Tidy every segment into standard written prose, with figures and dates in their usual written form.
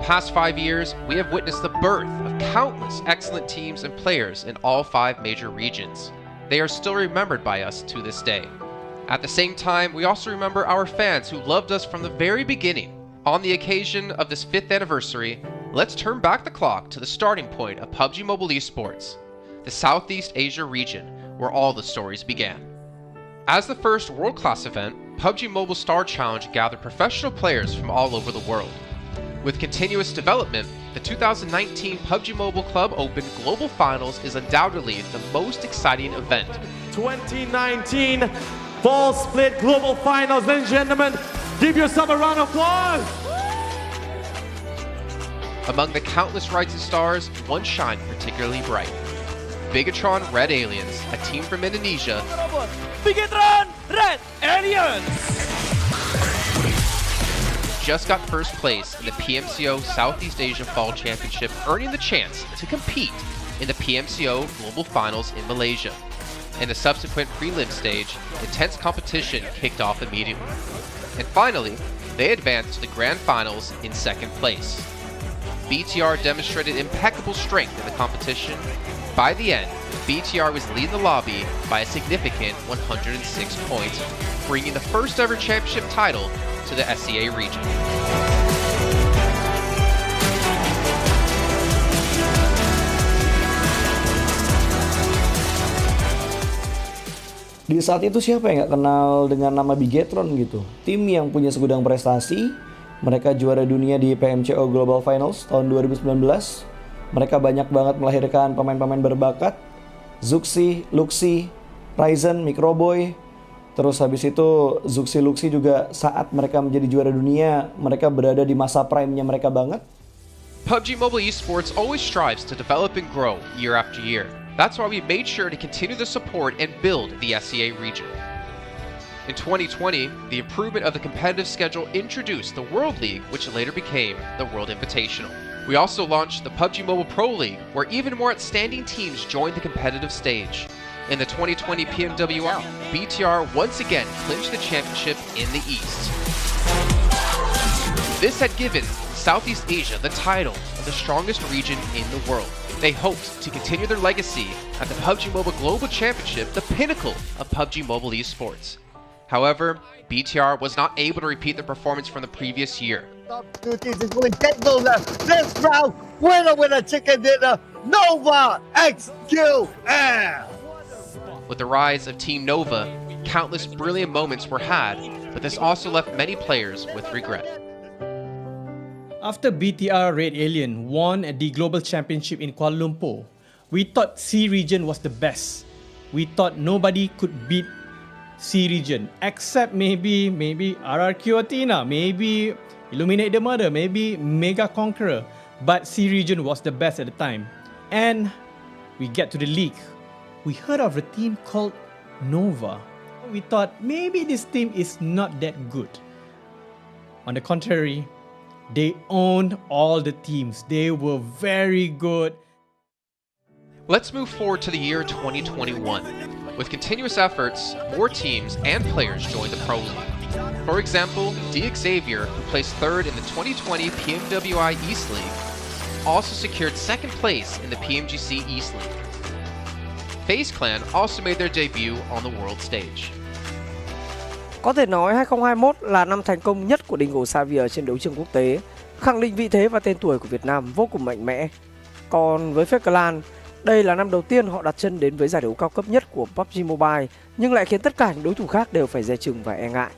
past 5 years, we have witnessed the birth of countless excellent teams and players in all 5 major regions. They are still remembered by us to this day. At the same time, we also remember our fans who loved us from the very beginning. On the occasion of this 5th anniversary, let's turn back the clock to the starting point of PUBG Mobile Esports, the Southeast Asia region, where all the stories began. As the first world-class event, PUBG Mobile Star Challenge gathered professional players from all over the world. With continuous development, the 2019 PUBG Mobile Club Open Global Finals is undoubtedly the most exciting event. 2019 Fall Split Global Finals, ladies and gentlemen, give yourself a round of applause! Among the countless rising stars, one shined particularly bright. Bigatron Red Aliens, a team from Indonesia, Bigatron Red Aliens! just got first place in the PMCO Southeast Asia Fall Championship, earning the chance to compete in the PMCO Global Finals in Malaysia. In the subsequent prelim stage, intense competition kicked off immediately. And finally, they advanced to the Grand Finals in 2nd place. BTR demonstrated impeccable strength in the competition. By the end, BTR was leading the lobby by a significant 106 points, bringing the first ever championship title to the SEA region. Di saat itu siapa yang gak kenal dengan nama Bigatron gitu? Tim yang punya segudang prestasi, mereka juara dunia di PMCO Global Finals tahun 2019. Mereka banyak banget melahirkan pemain-pemain berbakat, Zuxi, Luxi, Ryzen, Microboy. Terus habis itu Zuxi, Luxi juga saat mereka menjadi juara dunia, mereka berada di masa prime-nya mereka banget. PUBG Mobile Esports always strives to develop and grow year after year. That's why we made sure to continue the support and build the SEA region. In 2020, the improvement of the competitive schedule introduced the World League, which later became the World Invitational. We also launched the PUBG Mobile Pro League, where even more outstanding teams joined the competitive stage. In the 2020 PMWL, BTR once again clinched the championship in the East. This had given Southeast Asia the title of the strongest region in the world. They hoped to continue their legacy at the PUBG Mobile Global Championship, the pinnacle of PUBG Mobile Esports. However, BTR was not able to repeat the performance from the previous year. Top 2 teams is going to get those this round. Winner with a chicken dinner, Nova XQL. With the rise of Team Nova, countless brilliant moments were had, but this also left many players with regret. After BTR Red Alien won at the Global Championship in Kuala Lumpur, we thought C region was the best. We thought nobody could beat C region except maybe RRQ Athena, maybe Illuminate the Murder, maybe Mega Conqueror, but C region was the best at the time. And we get to the league. We heard of a team called Nova. We thought maybe this team is not that good. On the contrary, they owned all the teams. They were very good. Let's move forward to the year 2021. With continuous efforts, more teams and players joined the Pro League. For example, Xavier, who placed 3rd in the 2020 PMWI East League, also secured 2nd place in the PMGC East League. FaZe Clan also made their debut on the world stage. Có thể nói 2021 là năm thành công nhất của Dingo Xavier trên đấu trường quốc tế, khẳng định vị thế và tên tuổi của Việt Nam vô cùng mạnh mẽ. Còn với FaZe Clan, đây là năm đầu tiên họ đặt chân đến với giải đấu cao cấp nhất của PUBG Mobile, nhưng lại khiến tất cả những đối thủ khác đều phải dè chừng và e ngại.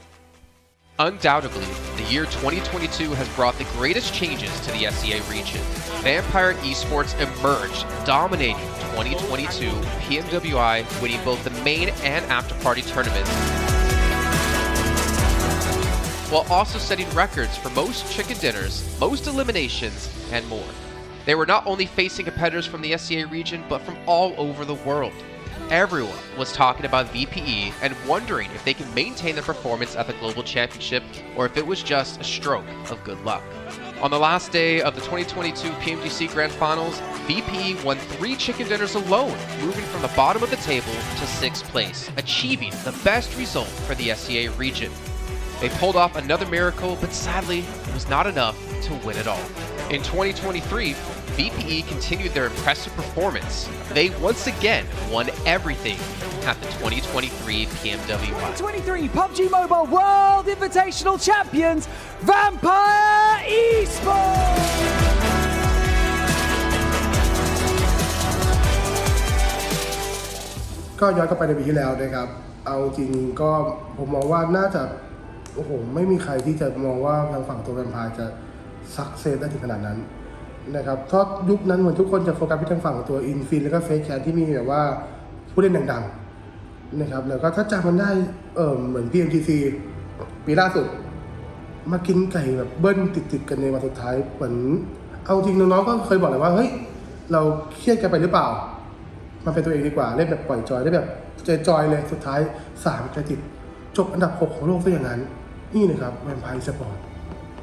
Undoubtedly, the year 2022 has brought the greatest changes to the SEA region. Vampire Esports emerged, dominating 2022 PMWI, winning both the main and after-party tournaments, while also setting records for most chicken dinners, most eliminations, and more. They were not only facing competitors from the SEA region, but from all over the world. Everyone was talking about VPE and wondering if they can maintain their performance at the Global Championship or if it was just a stroke of good luck. On the last day of the 2022 PMGC Grand Finals, VPE won 3 chicken dinners alone, moving from the bottom of the table to 6th place, achieving the best result for the SEA region. They pulled off another miracle, but sadly, it was not enough to win it all. In 2023, BPE continued their impressive performance. They once again won everything at the 2023 PMWI. 2023 PUBG Mobile World Invitational Champions, Vampire Esports! ก็ย้อนกลับไปในปีที่แล้วนะครับเอาจริงก็ผมมองว่าน่าจะโอ้โหไม่มีใครที่จะมองว่าทางฝั่งตัวแวมไพร์จะซักเซสได้ถึงขนาดนั้นนะครับเพราะยุคนั้นเหมือนทุกคนจะโฟกัสไปทางฝั่งตัวอินฟินแล้วก็เฟซแคนที่มีแบบว่าผู้เล่นดังๆนะครับแล้วก็ถ้าจำมันได้เหมือน PMGC ปีล่าสุดมากินไก่แบบเบิ้ลติดกันในวันสุดท้ายเหมือนเอาจริงน้องๆก็เคยบอกเลยว่าเฮ้ยเราเครียดกันไปหรือเปล่ามันเป็นตัวเองดีกว่าเล่นแบบปล่อยจอยได้แบบจอยเลยสุดท้าย3คะแนนติดจบอันดับ6ของโลกซะอย่างนั้นนี่นะครับแวมไพร์สปอร์ต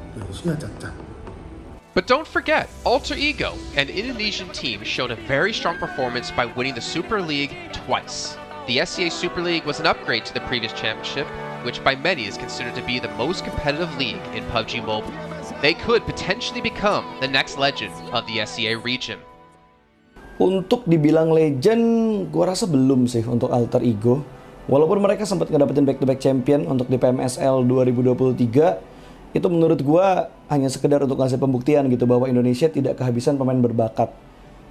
เหลือเชื่อจัด But don't forget, Alter Ego, an Indonesian team, showed a very strong performance by winning the Super League twice. The SCA Super League was an upgrade to the previous championship, which by many is considered to be the most competitive league in PUBG Mobile. They could potentially become the next legend of the SCA region. Untuk dibilang legend, gue rasa belum sih untuk Alter Ego. Walaupun mereka sempat ngedapetin back-to-back champion untuk di PMSL 2023, itu menurut gue hanya sekedar untuk ngasih pembuktian gitu bahwa Indonesia tidak kehabisan pemain berbakat.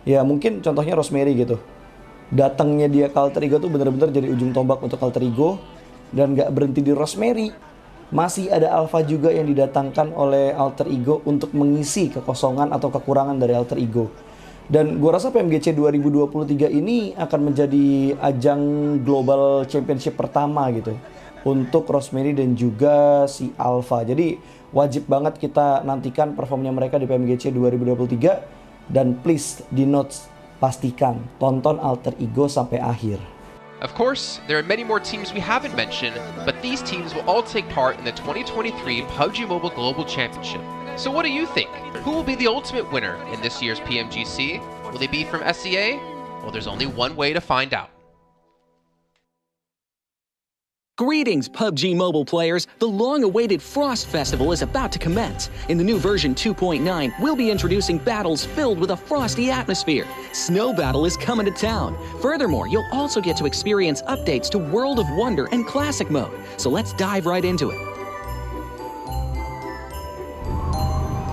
Ya mungkin contohnya Rosemary gitu. Datangnya dia ke Alter Ego tuh bener-bener jadi ujung tombak untuk Alter Ego. Dan gak berhenti di Rosemary. Masih ada Alpha juga yang didatangkan oleh Alter Ego untuk mengisi kekosongan atau kekurangan dari Alter Ego. Dan gue rasa PMGC 2023 ini akan menjadi ajang Global Championship pertama gitu untuk Rosemary dan juga si Alpha. Jadi wajib banget kita nantikan performnya mereka di PMGC 2023. Dan please di notes pastikan tonton Alter Ego sampai akhir. Of course, there are many more teams we haven't mentioned, but these teams will all take part in the 2023 PUBG Mobile Global Championship. So what do you think? Who will be the ultimate winner in this year's PMGC? Will they be from SCA? Well, there's only one way to find out. Greetings, PUBG Mobile players! The long-awaited Frost Festival is about to commence. In the new version 2.9, we'll be introducing battles filled with a frosty atmosphere. Snow Battle is coming to town. Furthermore, you'll also get to experience updates to World of Wonder and Classic Mode. So let's dive right into it.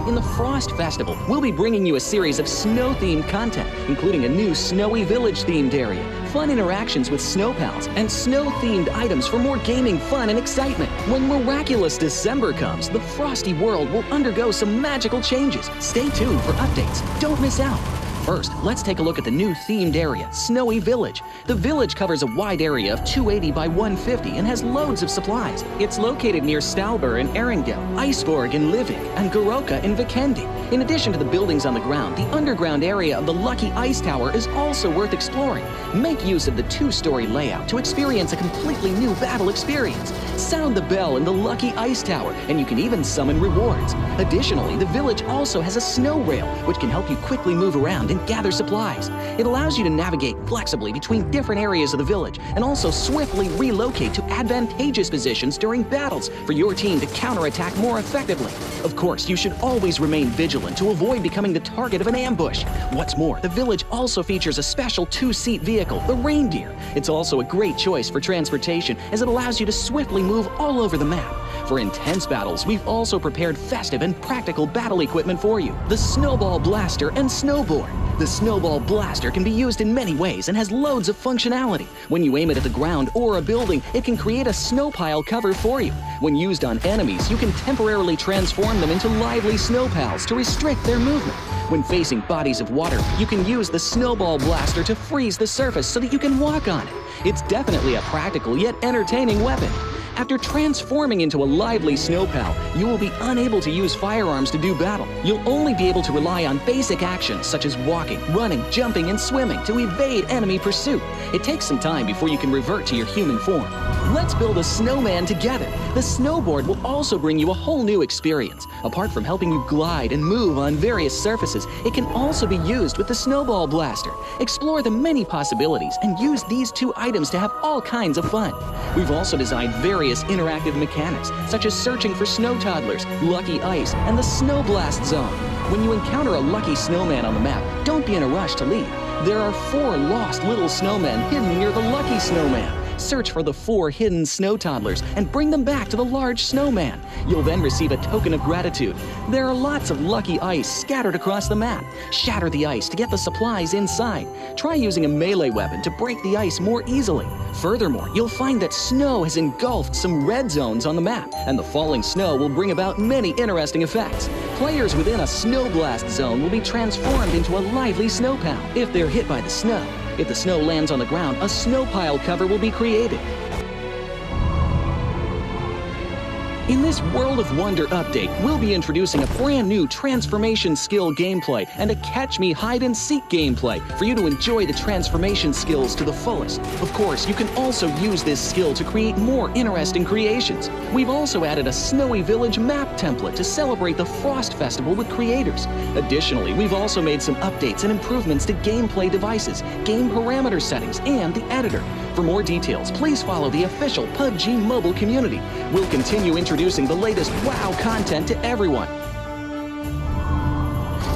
In the Frost Festival, we'll be bringing you a series of snow-themed content, including a new Snowy Village-themed area, fun interactions with snow pals, and snow-themed items for more gaming fun and excitement. When miraculous December comes, the Frosty world will undergo some magical changes. Stay tuned for updates. Don't miss out. First, let's take a look at the new themed area, Snowy Village. The village covers a wide area of 280 by 150 and has loads of supplies. It's located near Stalber in Erringdale, Iceborg in Livik, and Goroka in Vikendi. In addition to the buildings on the ground, the underground area of the Lucky Ice Tower is also worth exploring. Make use of the two-story layout to experience a completely new battle experience. Sound the bell in the Lucky Ice Tower, and you can even summon rewards. Additionally, the village also has a snow rail, which can help you quickly move around and gather supplies. It allows you to navigate flexibly between different areas of the village and also swiftly relocate to advantageous positions during battles for your team to counterattack more effectively. Of course, you should always remain vigilant to avoid becoming the target of an ambush. What's more, the village also features a special two-seat vehicle, the Reindeer. It's also a great choice for transportation as it allows you to swiftly move all over the map. For intense battles, we've also prepared festive and practical battle equipment for you, the Snowball Blaster and Snowboard. The Snowball Blaster can be used in many ways and has loads of functionality. When you aim it at the ground or a building, it can create a snow pile cover for you. When used on enemies, you can temporarily transform them into lively snow pals to restrict their movement. When facing bodies of water, you can use the Snowball Blaster to freeze the surface so that you can walk on it. It's definitely a practical yet entertaining weapon. After transforming into a lively snow pal, you will be unable to use firearms to do battle. You'll only be able to rely on basic actions such as walking, running, jumping, and swimming to evade enemy pursuit. It takes some time before you can revert to your human form. Let's build a snowman together. The snowboard will also bring you a whole new experience. Apart from helping you glide and move on various surfaces, it can also be used with the Snowball Blaster. Explore the many possibilities and use these two items to have all kinds of fun. We've also designed various interactive mechanics, such as searching for snow toddlers, lucky ice, and the Snow Blast Zone. When you encounter a lucky snowman on the map, don't be in a rush to leave. There are 4 lost little snowmen hidden near the lucky snowman. Search for the 4 hidden snow toddlers and bring them back to the large snowman. You'll then receive a token of gratitude. There are lots of lucky ice scattered across the map. Shatter the ice to get the supplies inside. Try using a melee weapon to break the ice more easily. Furthermore, you'll find that snow has engulfed some red zones on the map, and the falling snow will bring about many interesting effects. Players within a snow blast zone will be transformed into a lively snow pal if they're hit by the snow. If the snow lands on the ground, a snow pile cover will be created. In this World of Wonder update, we'll be introducing a brand new transformation skill gameplay and a catch me hide and seek gameplay for you to enjoy the transformation skills to the fullest. Of course, you can also use this skill to create more interesting creations. We've also added a Snowy Village map template to celebrate the Frost Festival with creators. Additionally, we've also made some updates and improvements to gameplay devices, game parameter settings, and the editor. For more details, please follow the official PUBG Mobile community. We'll continue introducing the latest WoW content to everyone.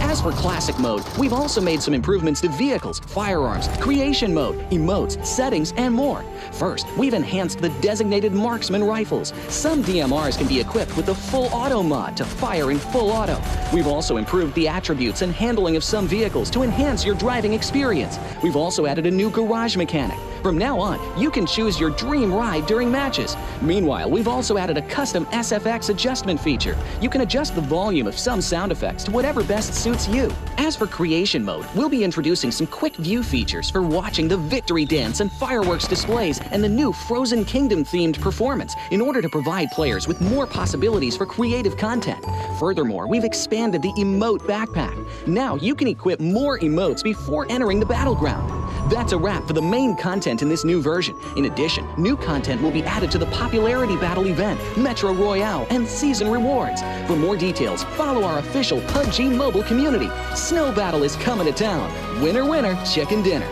As for Classic Mode, we've also made some improvements to vehicles, firearms, creation mode, emotes, settings, and more. First, we've enhanced the designated marksman rifles. Some DMRs can be equipped with the full auto mod to fire in full auto. We've also improved the attributes and handling of some vehicles to enhance your driving experience. We've also added a new garage mechanic. From now on, you can choose your dream ride during matches. Meanwhile, we've also added a custom SFX adjustment feature. You can adjust the volume of some sound effects to whatever best suits you. As for creation mode, we'll be introducing some quick view features for watching the victory dance and fireworks displays and the new Frozen Kingdom themed performance in order to provide players with more possibilities for creative content. Furthermore, we've expanded the emote backpack. Now you can equip more emotes before entering the battleground. That's a wrap for the main content in this new version. In addition, new content will be added to the popularity battle event, Metro Royale, and season rewards. For more details, follow our official PUBG Mobile community. Snow Battle is coming to town. Winner, winner, chicken dinner.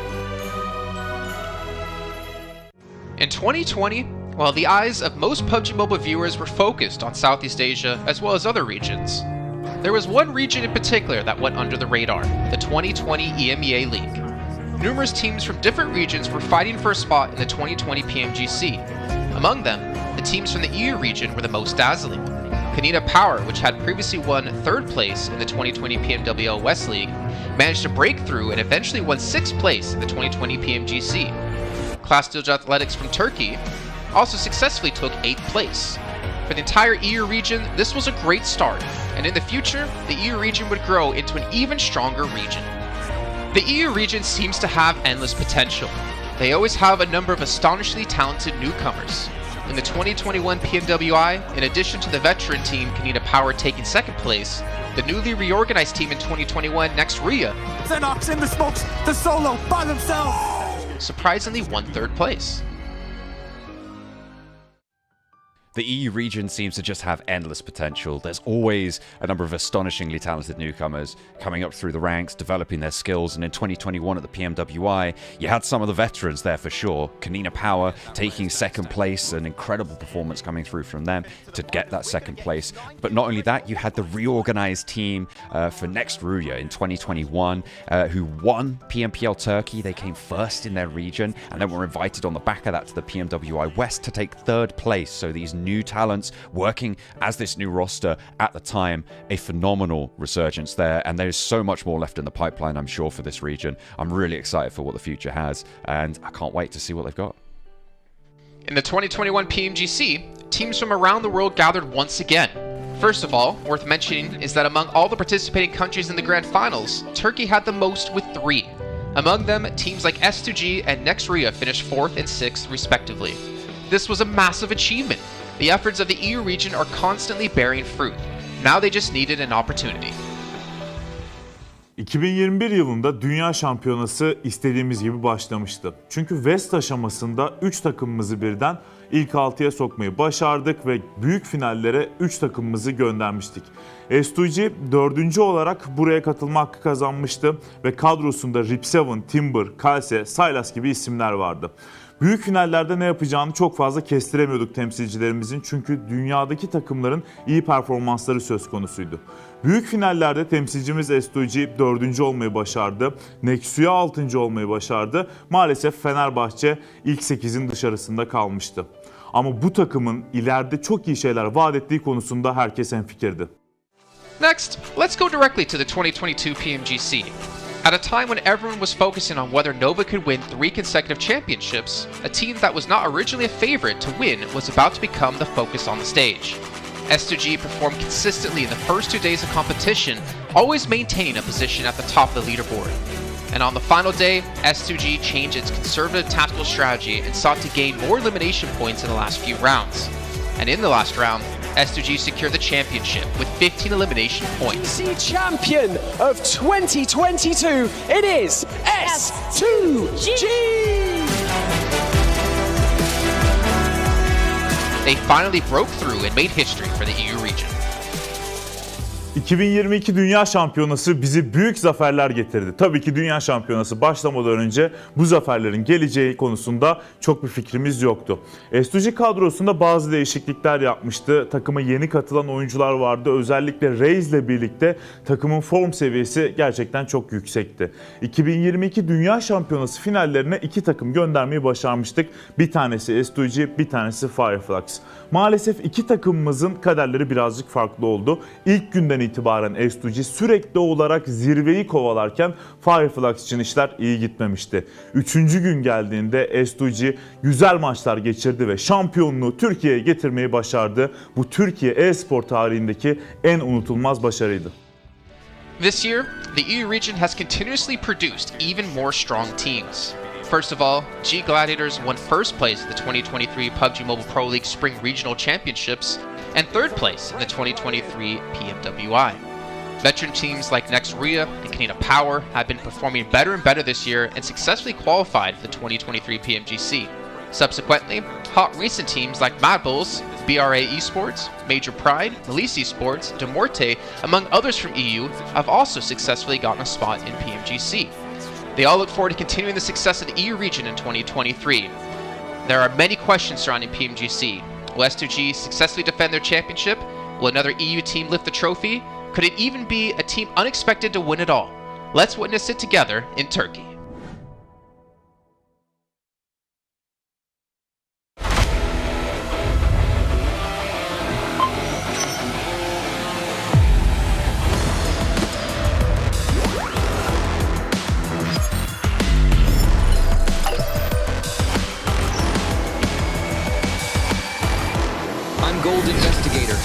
In 2020, while the eyes of most PUBG Mobile viewers were focused on Southeast Asia as well as other regions, there was one region in particular that went under the radar, the 2020 EMEA League. Numerous teams from different regions were fighting for a spot in the 2020 PMGC. Among them, the teams from the EU region were the most dazzling. Canina Power, which had previously won 3rd place in the 2020 PMWL West League, managed to break through and eventually won 6th place in the 2020 PMGC. Class Dilge Athletics from Turkey also successfully took 8th place. For the entire EU region, this was a great start, and in the future, the EU region would grow into an even stronger region. The EU region seems to have endless potential. They always have a number of astonishingly talented newcomers. In the 2021 PMWI, in addition to the veteran team Canina Power taking 2nd place, the newly reorganized team in 2021, Nextria, Xenox in the smokes, the solo by themselves, surprisingly won 3rd place. The EU region seems to just have endless potential. There's always a number of astonishingly talented newcomers coming up through the ranks, developing their skills, and in 2021 at the PMWI, you had some of the veterans there for sure. Canina Power taking 2nd place, an incredible performance coming through from them to get that 2nd place. But not only that, you had the reorganized team for Nextria in 2021 who won PMPL Turkey. They came 1st in their region and then were invited on the back of that to the PMWI West to take 3rd place. So these new talents working as this new roster at the time, a phenomenal resurgence there, and there's so much more left in the pipeline, I'm sure, for this region. I'm really excited for what the future has, and I can't wait to see what they've got. In the 2021 PMGC, teams from around the world gathered once again. First of all, worth mentioning is that among all the participating countries in the Grand Finals, Turkey had the most with 3. Among them, teams like S2G and Nextria finished 4th and 6th respectively. This was a massive achievement. The efforts of the EU region are constantly bearing fruit. Now they just needed an opportunity. 2021 yılında Dünya Şampiyonası istediğimiz gibi başlamıştı. Çünkü West aşamasında 3 takımımızı birden ilk 6'ya sokmayı başardık ve büyük finallere 3 takımımızı göndermiştik. S2G 4. olarak buraya katılma hakkı kazanmıştı ve kadrosunda Rip7, Timber, Kalse, Sylas gibi isimler vardı. Büyük finallerde ne yapacağını çok fazla kestiremiyorduk temsilcilerimizin çünkü dünyadaki takımların iyi performansları söz konusuydu. Büyük finallerde temsilcimiz S2G 4. olmayı başardı, Nexu'ya 6. olmayı başardı. Maalesef Fenerbahçe ilk 8'in dışarısında kalmıştı. Ama bu takımın ileride çok iyi şeyler vaat ettiği konusunda herkes hemfikirdi. Next, let's go directly to the 2022 PMGC. At a time when everyone was focusing on whether Nova could win 3 consecutive championships, a team that was not originally a favorite to win was about to become the focus on the stage. S2G performed consistently in the first 2 days of competition, always maintaining a position at the top of the leaderboard. And on the final day, S2G changed its conservative tactical strategy and sought to gain more elimination points in the last few rounds. And in the last round, S2G secured the championship with 15 elimination points. Champion of 2022, it is S2G! They finally broke through and made history for the EU region. 2022 Dünya Şampiyonası bizi büyük zaferler getirdi. Tabii ki Dünya Şampiyonası başlamadan önce bu zaferlerin geleceği konusunda çok bir fikrimiz yoktu. S2G kadrosunda bazı değişiklikler yapmıştı. Takıma yeni katılan oyuncular vardı. Özellikle Reis ile birlikte takımın form seviyesi gerçekten çok yüksekti. 2022 Dünya Şampiyonası finallerine 2 takım göndermeyi başarmıştık. Bir tanesi S2G, bir tanesi Fireflux. Maalesef 2 takımımızın kaderleri birazcık farklı oldu. İlk günden itibaren S2G sürekli olarak zirveyi kovalarken Fireflux için işler iyi gitmemişti. 3. gün geldiğinde S2G güzel maçlar geçirdi ve şampiyonluğu Türkiye'ye getirmeyi başardı. Bu Türkiye e-spor tarihindeki en unutulmaz başarıydı. This year, the EU region has continuously produced even more strong teams. First of all, G Gladiators won first place at the 2023 PUBG Mobile Pro League Spring Regional Championships and third place in the 2023 PMWI. Veteran teams like Next Ria and Canada Power have been performing better and better this year and successfully qualified for the 2023 PMGC. Subsequently, hot recent teams like Mad Bulls, BRA Esports, Major Pride, Elise Esports, Demorte, among others from EU, have also successfully gotten a spot in PMGC. They all look forward to continuing the success of the EU region in 2023. There are many questions surrounding PMGC. Will S2G successfully defend their championship? Will another EU team lift the trophy? Could it even be a team unexpected to win it all? Let's witness it together in Turkey. Gold Investigator.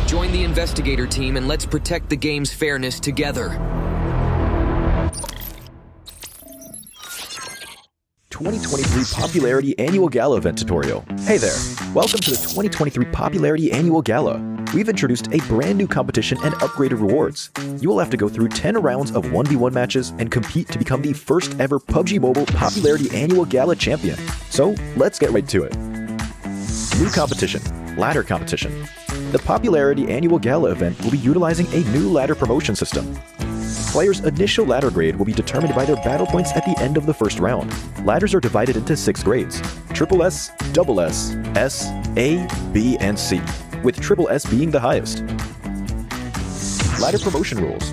Join the Investigator team and let's protect the game's fairness together. 2023 Popularity Annual Gala event tutorial. Hey there, welcome to the 2023 Popularity Annual Gala. We've introduced a brand new competition and upgraded rewards. You will have to go through 10 rounds of 1v1 matches and compete to become the first ever PUBG Mobile Popularity Annual Gala champion. So let's get right to it. New competition, ladder competition. The Popularity Annual Gala event will be utilizing a new ladder promotion system. Players' initial ladder grade will be determined by their battle points at the end of the first round. Ladders are divided into 6 grades: Triple S, Double S, S, A, B, and C, with Triple S being the highest. Ladder promotion rules.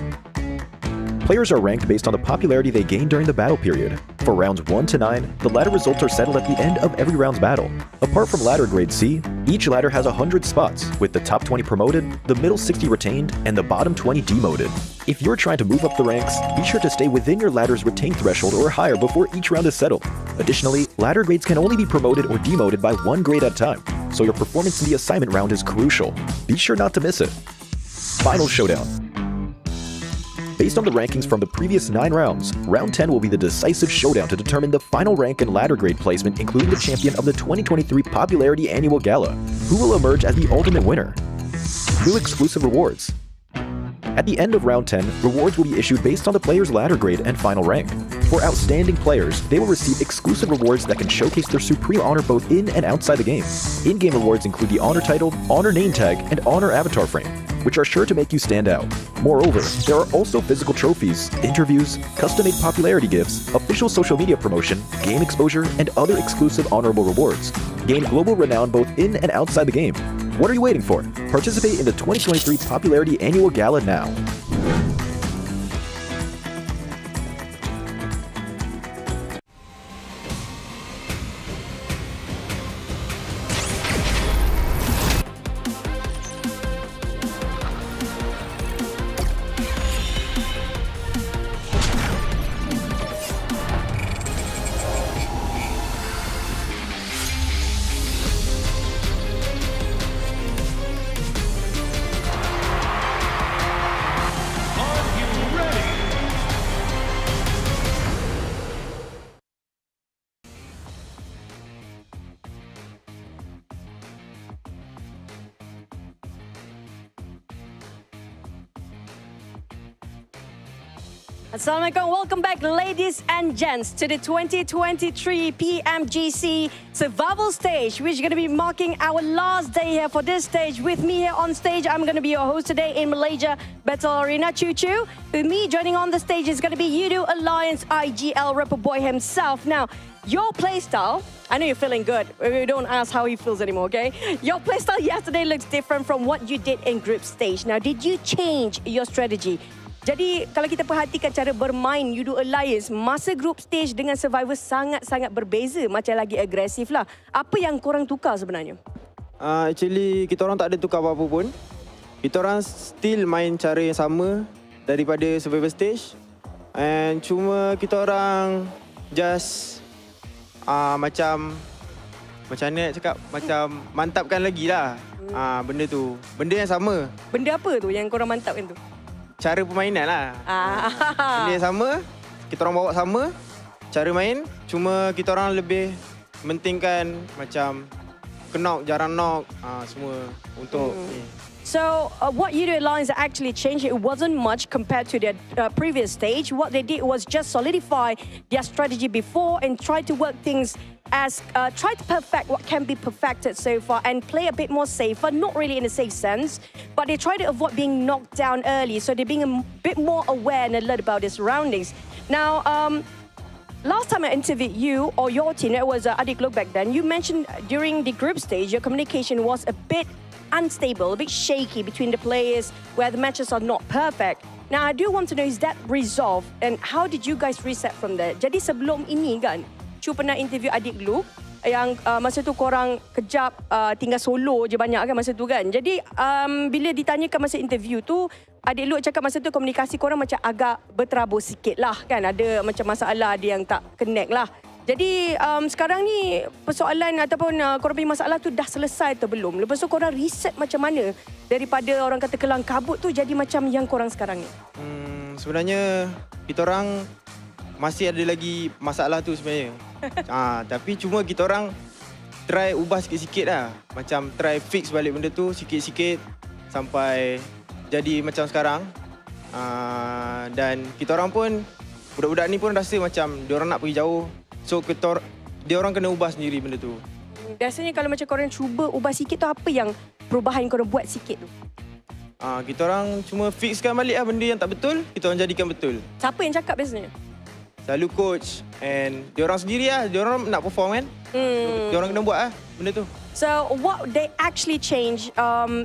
Players are ranked based on the popularity they gain during the battle period. For rounds 1 to 9, the ladder results are settled at the end of every round's battle. Apart from ladder grade C, each ladder has 100 spots, with the top 20 promoted, the middle 60 retained, and the bottom 20 demoted. If you're trying to move up the ranks, be sure to stay within your ladder's retained threshold or higher before each round is settled. Additionally, ladder grades can only be promoted or demoted by 1 grade at a time, so your performance in the assignment round is crucial. Be sure not to miss it. Final Showdown. Based on the rankings from the previous 9 rounds, round 10 will be the decisive showdown to determine the final rank and ladder grade placement, including the champion of the 2023 Popularity Annual Gala, who will emerge as the ultimate winner. New exclusive rewards. At the end of round 10, rewards will be issued based on the player's ladder grade and final rank. For outstanding players, they will receive exclusive rewards that can showcase their supreme honor both in and outside the game. In-game rewards include the honor title, honor name tag, and honor avatar frame. which are sure to make you stand out. Moreover, there are also physical trophies, interviews, custom-made popularity gifts, official social media promotion, game exposure, and other exclusive honorable rewards. Gain global renown both in and outside the game. What are you waiting for? Participate in the 2023 Popularity Annual Gala now. Assalamualaikum, welcome back ladies and gents to the 2023 PMGC Survival Stage, which is going to be marking our last day here for this stage. With me here on stage, I'm going to be your host today in Malaysia Battle Arena, Choo Choo. With me joining on the stage is going to be Yudu Alliance IGL Rapper Boy himself. Now, your playstyle, I know you're feeling good. We don't ask how he feels anymore, okay? Your playstyle yesterday looks different from what you did in group stage. Now, did you change your strategy? Jadi kalau kita perhatikan cara bermain Yudu Alliance masa group stage dengan Survivor sangat-sangat berbeza, macam lagi agresif lah. Apa yang korang tukar sebenarnya? Actually kita orang tak ada tukar apa-apa pun. Kita orang still main cara yang sama daripada Survivor stage. And cuma kita orang just macam mana nak cakap, macam mantapkan lagi lah benda tu. Benda yang sama. Benda apa tu yang korang mantapkan tu? Cara permainan lah. Benda yang sama, kita orang bawa sama cara main, cuma kita orang lebih mentingkan macam knock, jarang knock, semua untuk ni. So, what Yudu Alliance actually changed, it wasn't much compared to their previous stage. What they did was just solidify their strategy before and try to work things as, try to perfect what can be perfected so far and play a bit more safer, not really in a safe sense, but they try to avoid being knocked down early, so they're being a bit more aware and alert about their surroundings. Now, last time I interviewed you or your team, it was Adik Look back then, you mentioned during the group stage, your communication was a bit unstable, a bit shaky between the players where the matches are not perfect. Now, I do want to know, is that resolved and how did you guys reset from there? Jadi sebelum ini kan, Chu pernah interview Adik Luke yang masa tu korang kejap tinggal solo je banyak kan masa tu kan. Jadi bila ditanyakan masa interview tu, Adik Luke cakap masa tu komunikasi korang macam agak berterabur sikit lah kan. Ada macam masalah dia yang tak connect lah. Jadi sekarang ni persoalan ataupun korang punya masalah tu dah selesai atau belum? Lepas tu korang reset macam mana daripada orang kata kelang kabut tu jadi macam yang korang sekarang ni? Sebenarnya kita orang masih ada lagi masalah tu sebenarnya. Tapi cuma kita orang try ubah sikit-sikit lah. Macam try fix balik benda tu sikit-sikit sampai jadi macam sekarang. Dan kita orang pun, budak-budak ni pun rasa macam diorang nak pergi jauh. So dia orang kena ubah sendiri benda tu. Biasanya kalau macam korang cuba ubah sikit tu, apa yang perubahan korang buat sikit tu? Kita orang cuma fixkan balik lah benda yang tak betul, kita orang jadikan betul. Siapa yang cakap biasanya? Selalu coach and diorang sendiri lah, diorang nak perform kan. Diorang kena buat lah benda tu. So what they actually change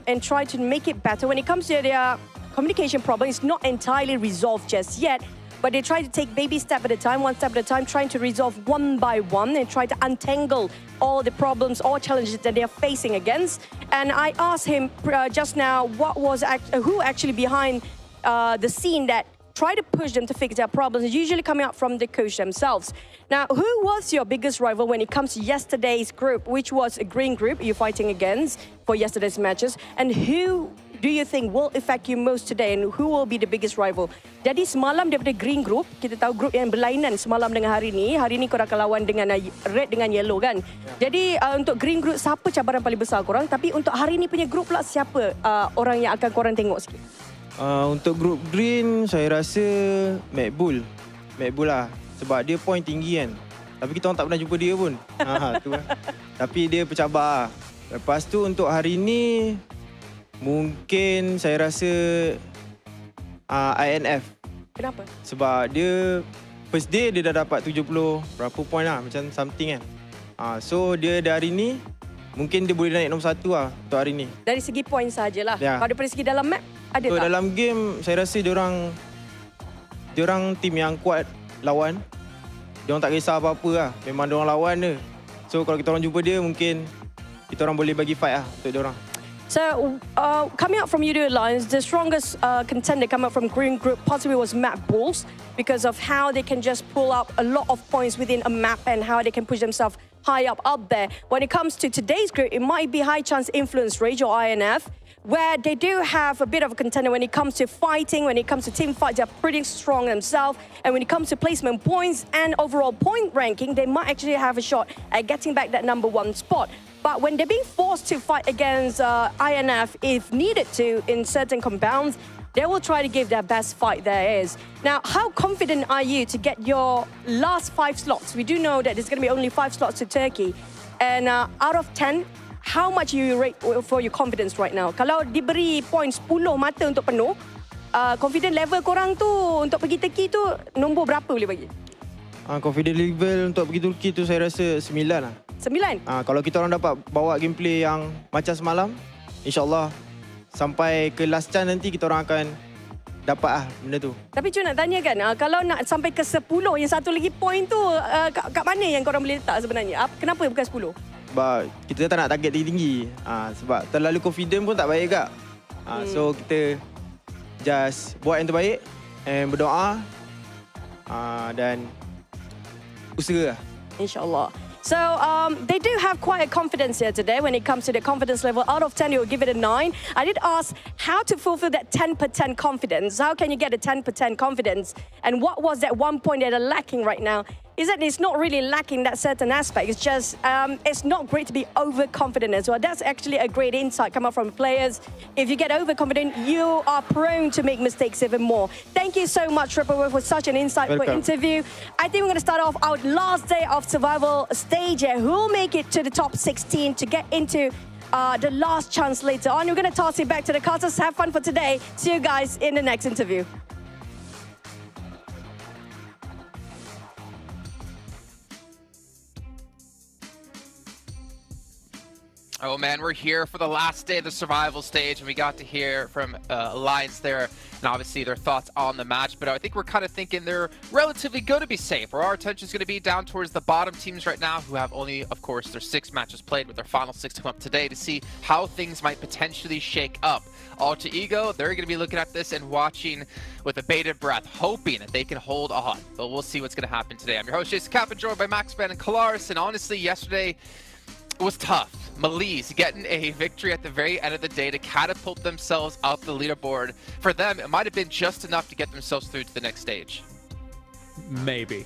and try to make it better when it comes to their communication problem, it's not entirely resolved just yet. But they try to take baby step at a time, one step at a time, trying to resolve one by one and try to untangle all the problems or challenges that they're facing against. And I asked him just now who actually behind the scene that try to push them to fix their problems, usually coming out from the coach themselves. Now, who was your biggest rival when it comes to yesterday's group, which was a green group you're fighting against for yesterday's matches? And who do you think will affect you most today and who will be the biggest rival? Jadi semalam daripada green group, kita tahu group yang berlainan semalam dengan hari ni korang akan lawan dengan red dengan yellow kan. Jadi untuk green group, siapa cabaran paling besar korang? Tapi untuk hari ni punya group pula, siapa orang yang akan korang tengok sikit? Untuk group green, saya rasa Macbull lah. Sebab dia point tinggi kan. Tapi kita orang tak pernah jumpa dia pun. Tu lah. Tapi dia pencabar. Lepas tu untuk hari ni, Mungkin saya rasa INF. Kenapa? Sebab dia first day dia dah dapat 70 berapa point lah, macam something kan. So dia dari ni mungkin dia boleh naik nombor 1 lah untuk hari ni. Dari segi point sajalah. Ya. Kalau daripada segi dalam map, ada tak? Dalam game saya rasa diorang tim yang kuat lawan. Diorang tak kisah apa-apa lah. Memang diorang lawan je. So kalau kita orang jumpa dia, mungkin kita orang boleh bagi fight lah untuk diorang. So, coming out from Yudu Alliance, the strongest contender coming out from Green Group possibly was Map Bulls because of how they can just pull up a lot of points within a map and how they can push themselves high up there. When it comes to today's group, it might be High Chance Influence Rage or INF, where they do have a bit of a contender when it comes to fighting, when it comes to team fight, they're pretty strong themselves. And when it comes to placement points and overall point ranking, they might actually have a shot at getting back that #1 spot. But when they're being forced to fight against INF, if needed to, in certain compounds, they will try to give their best fight there is. Now, how confident are you to get your last 5 slots? We do know that there's going to be only 5 slots to Turkey. And out of 10, how much you rate for your confidence right now? Kalau diberi point 10 mata untuk penuh, confident level korang tu untuk pergi Turkey tu nombor berapa boleh bagi? Confident level untuk pergi Turkey tu saya rasa 9 lah. 9? Kalau kita orang dapat bawa gameplay yang macam semalam, insyaAllah sampai ke last chance nanti kita orang akan dapat lah benda tu. Tapi cuma nak tanya kan, kalau nak sampai ke 10, yang satu lagi point tu, kat mana yang korang boleh letak sebenarnya? Kenapa bukan 10? Sebab kita tak nak target tinggi-tinggi. Sebab terlalu confident pun tak baik kak. So kita just buat yang terbaik and berdoa dan usaha lah. InsyaAllah. So they do have quite a confidence here today when it comes to the confidence level. Out of 10, you will give it a 9. I did ask how to fulfill that 10 per 10 confidence. How can you get a 10 per 10 confidence? And what was that one point that are lacking right now? Is that it's not really lacking that certain aspect. It's just, it's not great to be overconfident as well. That's actually a great insight coming from players. If you get overconfident, you are prone to make mistakes even more. Thank you so much, Ripperworth, for such an insightful interview. I think we're going to start off our last day of survival stage here. Who will make it to the top 16 to get into the last chance later on? We're going to toss it back to the casters. Have fun for today. See you guys in the next interview. Oh man, we're here for the last day of the survival stage, and we got to hear from Alliance there, and obviously their thoughts on the match. But I think we're kind of thinking they're relatively going to be safe, where our attention is going to be down towards the bottom teams right now, who have only, of course, their 6 matches played, with their final 6 to come up today, to see how things might potentially shake up. Alter Ego, they're going to be looking at this and watching with a bated breath, hoping that they can hold on. But we'll see what's going to happen today. I'm your host, Jason Kaplan, joined by Maxman and Kalaris, and honestly, yesterday it was tough. Malise getting a victory at the very end of the day to catapult themselves up the leaderboard. For them, it might have been just enough to get themselves through to the next stage. Maybe.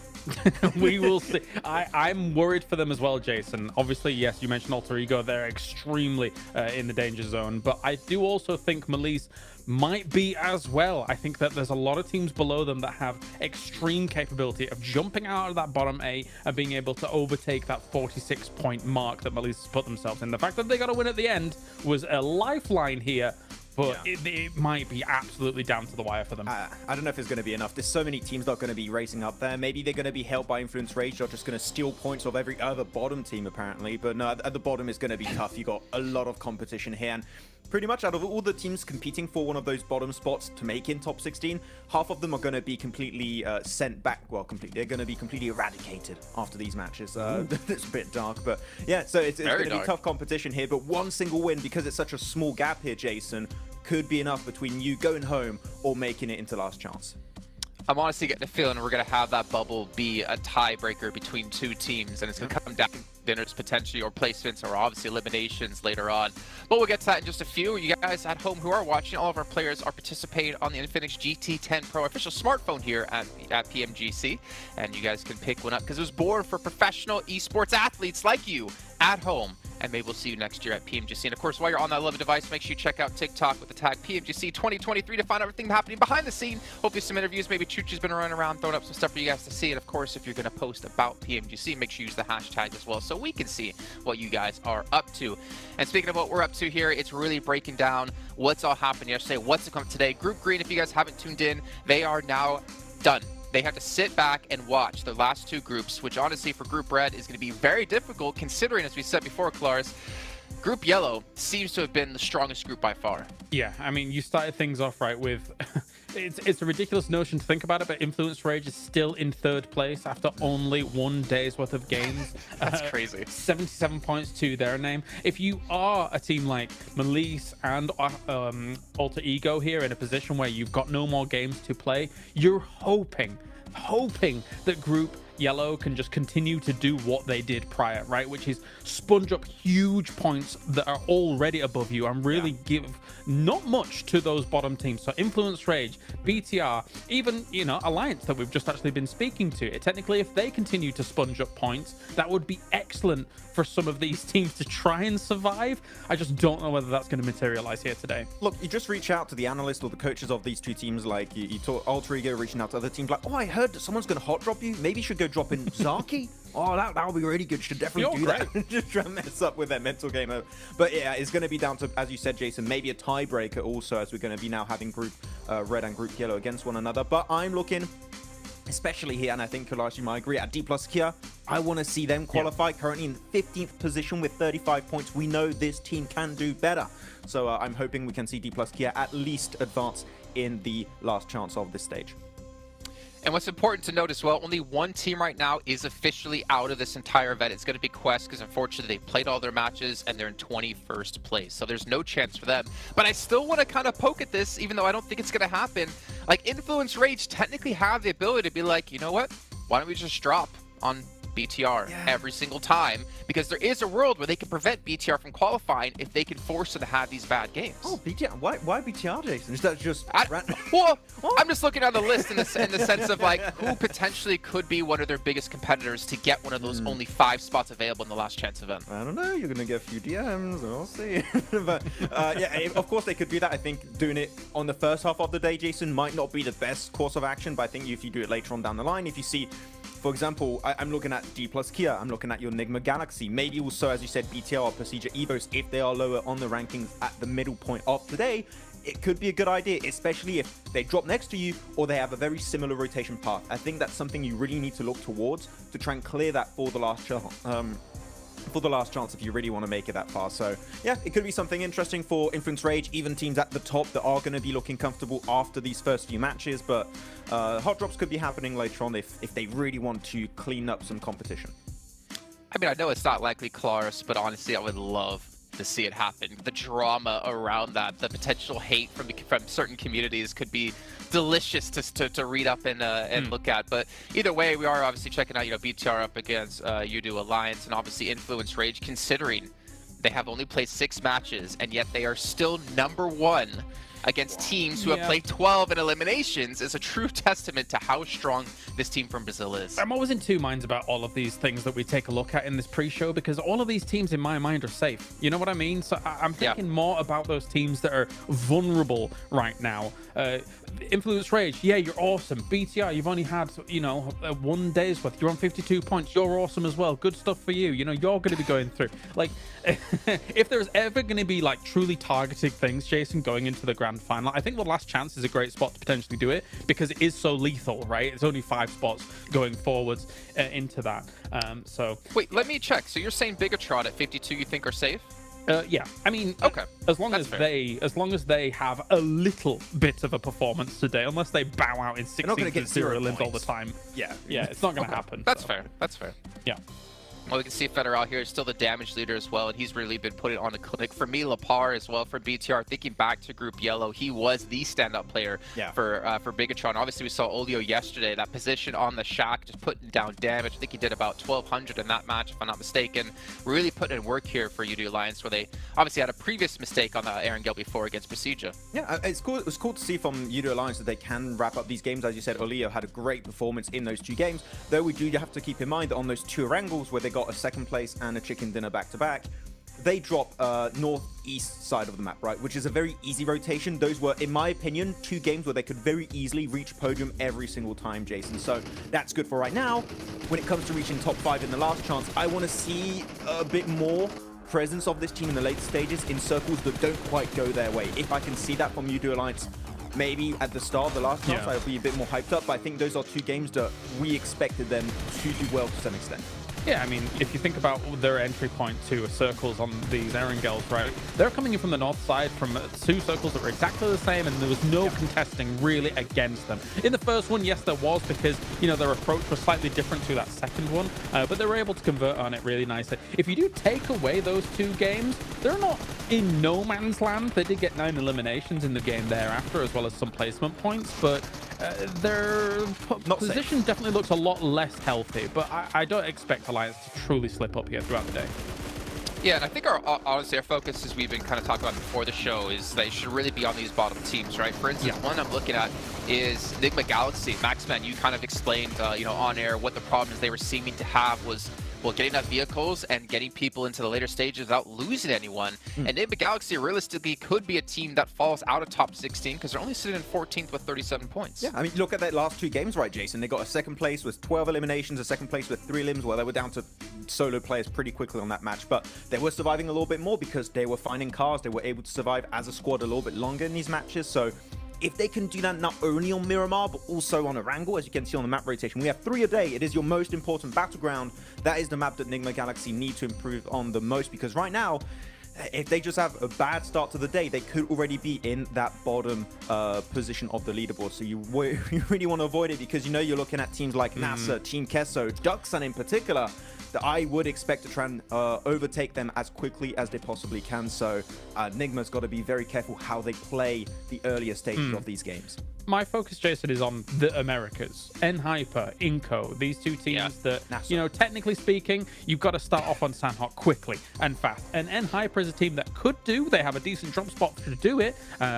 We will see. I'm worried for them as well, Jason. Obviously, yes, you mentioned Alter Ego. They're extremely in the danger zone. But I do also think Malise might be as well. I think that there's a lot of teams below them that have extreme capability of jumping out of that bottom 8 and being able to overtake that 46-point mark that Malise has put themselves in. The fact that they got a win at the end was a lifeline here. But it might be absolutely down to the wire for them. I don't know if there's going to be enough. There's so many teams that are going to be racing up there. Maybe they're going to be held by Influence Rage. They're just going to steal points of every other bottom team, apparently. But no, at the bottom is going to be tough. You got a lot of competition here. And pretty much out of all the teams competing for one of those bottom spots to make in top 16, half of them are going to be completely sent back. Well, they're going to be completely eradicated after these matches. It's a bit dark, but yeah, so it's going to be tough competition here. But one single win, because it's such a small gap here, Jason, could be enough between you going home or making it into last chance. I'm honestly getting a feeling we're going to have that bubble be a tiebreaker between 2 teams, and it's going to come down to dinners potentially, or placements, or obviously eliminations later on. But we'll get to that in just a few. You guys at home who are watching, all of our players are participating on the Infinix GT10 Pro official smartphone here at PMGC, and you guys can pick one up because it was born for professional esports athletes like you at home. And maybe we'll see you next year at PMGC. And of course, while you're on that lovely device, make sure you check out TikTok with the tag PMGC 2023 to find out everything happening behind the scene. Hopefully some interviews, maybe Chuchi's been running around, throwing up some stuff for you guys to see. And of course, if you're going to post about PMGC, make sure you use the hashtag as well. So so we can see what you guys are up to. And speaking of what we're up to here, it's really breaking down what's all happened yesterday, what's to come today. Group Green, if you guys haven't tuned in, they are now done. They have to sit back and watch the last two groups, which honestly for Group Red is going to be very difficult considering, as we said before, Claris, Group Yellow seems to have been the strongest group by far. Yeah, I mean, you started things off right with... it's a ridiculous notion to think about it, but Influence Rage is still in third place after only 1 day's worth of games. That's crazy. 77 points to their name. If you are a team like Melise and Alter Ego here in a position where you've got no more games to play, you're hoping that Group Yellow can just continue to do what they did prior, right? Which is sponge up huge points that are already above you and really give not much to those bottom teams. So Influence Rage, BTR, even, you know, Alliance that we've just actually been speaking to. Technically, if they continue to sponge up points, that would be excellent for some of these teams to try and survive. I just don't know whether that's going to materialize here today. Look, you just reach out to the analysts or the coaches of these two teams, like you talk Alter Ego reaching out to other teams like, oh, I heard that someone's going to hot drop you. Maybe you should go drop in Zaki. Oh, that'll be really good. Should definitely do that. Just try and mess up with their mental game. But yeah, it's going to be down to, as you said, Jason, maybe a tiebreaker also, as we're going to be now having Group Red and Group Yellow against one another. But I'm looking, especially here, and I think Kalash, you might agree, at D+ Kia, I want to see them qualify. Currently in 15th position with 35 points. We know this team can do better. So I'm hoping we can see D+ Kia at least advance in the last chance of this stage. And what's important to note as well, only one team right now is officially out of this entire event. It's going to be Quest, because unfortunately they played all their matches and they're in 21st place. So there's no chance for them. But I still want to kind of poke at this, even though I don't think it's going to happen. Like, Influence Rage technically have the ability to be like, you know what? Why don't we just drop on BTR every single time, because there is a world where they can prevent BTR from qualifying if they can force them to have these bad games. Oh, BTR? Why BTR, Jason? Is that just... Well, I'm just looking at the list in the sense of like who potentially could be one of their biggest competitors to get one of those only 5 spots available in the last chance event. I don't know. You're going to get a few DMs. We'll see. But yeah, of course they could do that. I think doing it on the first half of the day, Jason, might not be the best course of action, but I think if you do it later on down the line, if you see... For example, I'm looking at D+ Kia, I'm looking at your Nigma Galaxy, maybe also, as you said, BTR or Procedure Evos, if they are lower on the rankings at the middle point of today, it could be a good idea, especially if they drop next to you or they have a very similar rotation path. I think that's something you really need to look towards to try and clear that for the last chance if you really want to make it that far. So yeah, it could be something interesting for Influence Rage, even teams at the top that are going to be looking comfortable after these first few matches, but hot drops could be happening later on if they really want to clean up some competition. I mean, I know it's not likely, Claris, but honestly, I would love to see it happen. The drama around that, the potential hate from certain communities could be delicious to read up and look at. But either way, we are obviously checking out, BTR up against Udo Alliance, and obviously Influence Rage, considering they have only played 6 matches, and yet they are still #1 against teams who have played 12 in eliminations, is a true testament to how strong this team from Brazil is. I'm always in two minds about all of these things that we take a look at in this pre-show, because all of these teams in my mind are safe. You know what I mean? So I'm thinking more about those teams that are vulnerable right now. Influence Rage, yeah, you're awesome. BTR, you've only had, 1 day's worth. You're on 52 points. You're awesome as well. Good stuff for you. You're going to be going through. Like, if there's ever going to be like truly targeted things, Jason, going into the Grand Final, I think the last chance is a great spot to potentially do it, because it is so lethal, right? It's only 5 spots going forwards into that. So wait, let me check. So you're saying Bigatron at 52 you think are safe? Yeah, I mean, okay. As long as they have a little bit of a performance today, unless they bow out in 16-0 limbs all the time. Yeah, it's not going to happen. That's fair. That's fair. Yeah. Well, we can see Federal here is still the damage leader as well, and he's really been putting on the clinic. For me, Lapar as well for BTR. Thinking back to Group Yellow, he was the stand-up player for Bigatron. Obviously, we saw Olio yesterday. That position on the shack, just putting down damage. I think he did about 1,200 in that match, if I'm not mistaken. Really putting in work here for UD Alliance, where they obviously had a previous mistake on the Aaron Gale before against Procedure. Yeah, it's cool. It was cool to see from UD Alliance that they can wrap up these games. As you said, Olio had a great performance in those 2 games, though we do have to keep in mind that on those 2 Erangels where they got a 2nd place and a chicken dinner back-to-back, they drop northeast side of the map, right? Which is a very easy rotation. Those were, in my opinion, 2 games where they could very easily reach podium every single time, Jason. So that's good for right now. When it comes to reaching top 5 in the last chance, I want to see a bit more presence of this team in the later stages in circles that don't quite go their way. If I can see that from Udo Alliance, maybe at the start of the last chance, I'll be a bit more hyped up. But I think those are 2 games that we expected them to do well to some extent. Yeah, I mean, if you think about their entry point to circles on these Erangels, right? They're coming in from the north side from 2 circles that were exactly the same, and there was no contesting really against them. In the first one, yes, there was, because, you know, their approach was slightly different to that second one, but they were able to convert on it really nicely. If you do take away those 2 games, they're not in no man's land. They did get 9 eliminations in the game thereafter, as well as some placement points, but their position definitely looks a lot less healthy, but I don't expect Alliance to truly slip up here throughout the day. Yeah, and I think honestly our focus, as we've been kind of talking about before the show, is they should really be on these bottom teams, right? For instance, one I'm looking at is Enigma Galaxy. Maxman, you kind of explained, you know, on air what the problems they were seeming to have was, well, getting enough vehicles and getting people into the later stages without losing anyone. And Enigma Galaxy realistically could be a team that falls out of top 16 because they're only sitting in 14th with 37 points. Yeah, I mean, look at that last 2 games, right, Jason? They got a second place with 12 eliminations, a second place with 3 limbs. Well, they were down to solo players pretty quickly on that match, but they were surviving a little bit more because they were finding cars. They were able to survive as a squad a little bit longer in these matches. So if they can do that not only on Miramar, but also on Erangel, as you can see on the map rotation, we have 3 a day. It is your most important battleground. That is the map that Enigma Galaxy need to improve on the most, because right now, if they just have a bad start to the day, they could already be in that bottom position of the leaderboard. So you really want to avoid it, because you know you're looking at teams like NASA, Team Kesso, Duxan in particular, that I would expect to try and overtake them as quickly as they possibly can. So Enigma's got to be very careful how they play the earlier stages of these games. My focus, Jason, is on the Americas. N-Hyper, Inco, these 2 teams that, you know, technically speaking, you've got to start off on Sanhok quickly and fast. And N-Hyper is a team that could do. They have a decent drop spot to do it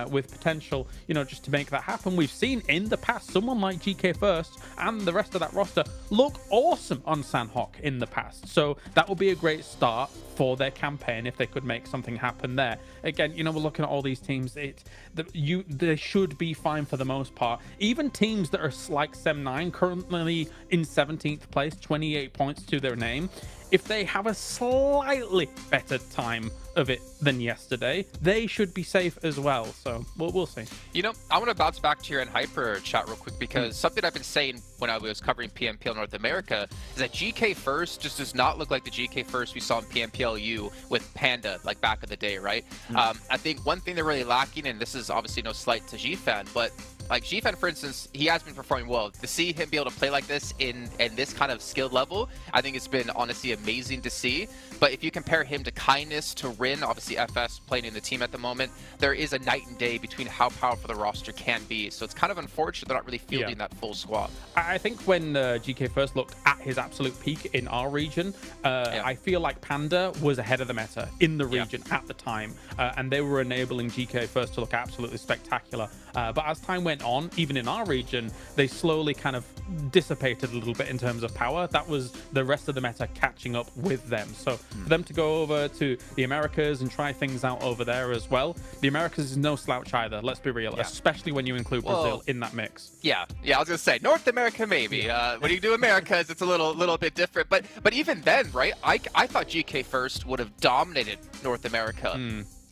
with potential, you know, just to make that happen. We've seen in the past someone like GK First and the rest of that roster look awesome on Sanhok in the past. So that will be a great start for their campaign if they could make something happen there. Again, you know, we're looking at all these teams. They should be fine for the most part. Even teams that are like Sem9, currently in 17th place, 28 points to their name. If they have a slightly better time of it than yesterday, they should be safe as well. So we'll see. You know, I want to bounce back to your N-Hyper chat real quick, because something I've been saying when I was covering PMPL North America is that GK First just does not look like the GK First we saw in PMPLU with Panda, like back in the day, right? I think one thing they're really lacking, and this is obviously no slight to G-Fan, but like G-Fan, for instance, he has been performing well. To see him be able to play like this in this kind of skill level, I think it's been honestly amazing to see. But if you compare him to Kindness, to Rin, obviously FS playing in the team at the moment, there is a night and day between how powerful the roster can be. So it's kind of unfortunate they're not really fielding that full squad. I think when GK First looked at his absolute peak in our region, I feel like Panda was ahead of the meta in the region at the time, and they were enabling GK First to look absolutely spectacular. But as time went on, even in our region, they slowly kind of dissipated a little bit in terms of power. That was the rest of the meta catching up with them. So for them to go over to the Americas and try things out over there as well, the Americas is no slouch either, let's be real, especially when you include Brazil in that mix. Yeah, I was gonna say North America maybe. When you do Americas, it's a little bit different. But even then, right? I thought GK First would have dominated North America.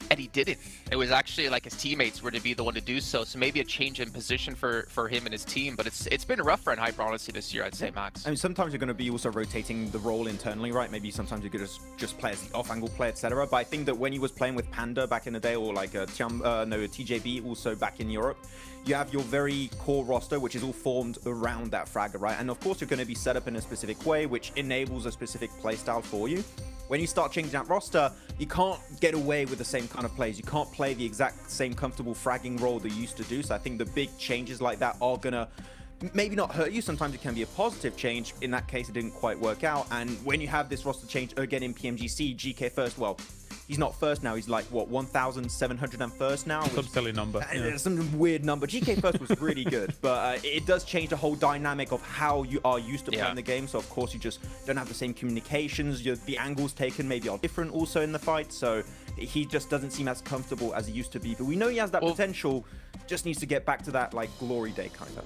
And he didn't. It was actually like his teammates were to be the one to do so. So maybe a change in position for him and his team. But it's been rough for N-Hyper, honestly, this year, I'd say, Max. I mean, sometimes you're going to be also rotating the role internally, right? Maybe sometimes you're going to just play as the off-angle play, etc. But I think that when he was playing with Panda back in the day, or like TJB also back in Europe, you have your very core roster, which is all formed around that fragger, right? And of course, you're going to be set up in a specific way, which enables a specific playstyle for you. When you start changing that roster, you can't get away with the same kind of plays. You can't play the exact same comfortable fragging role that you used to do. So I think the big changes like that are going to maybe not hurt you. Sometimes it can be a positive change. In that case, it didn't quite work out. And when you have this roster change again in PMGC, GK First, well, he's not first now. He's like, what, 1,701st now? Some silly number. Some weird number. GK first was really good, but it does change the whole dynamic of how you are used to playing the game. So, of course, you just don't have the same communications. The angles taken maybe are different also in the fight. So he just doesn't seem as comfortable as he used to be. But we know he has that potential. Just needs to get back to that, like, glory day kind of.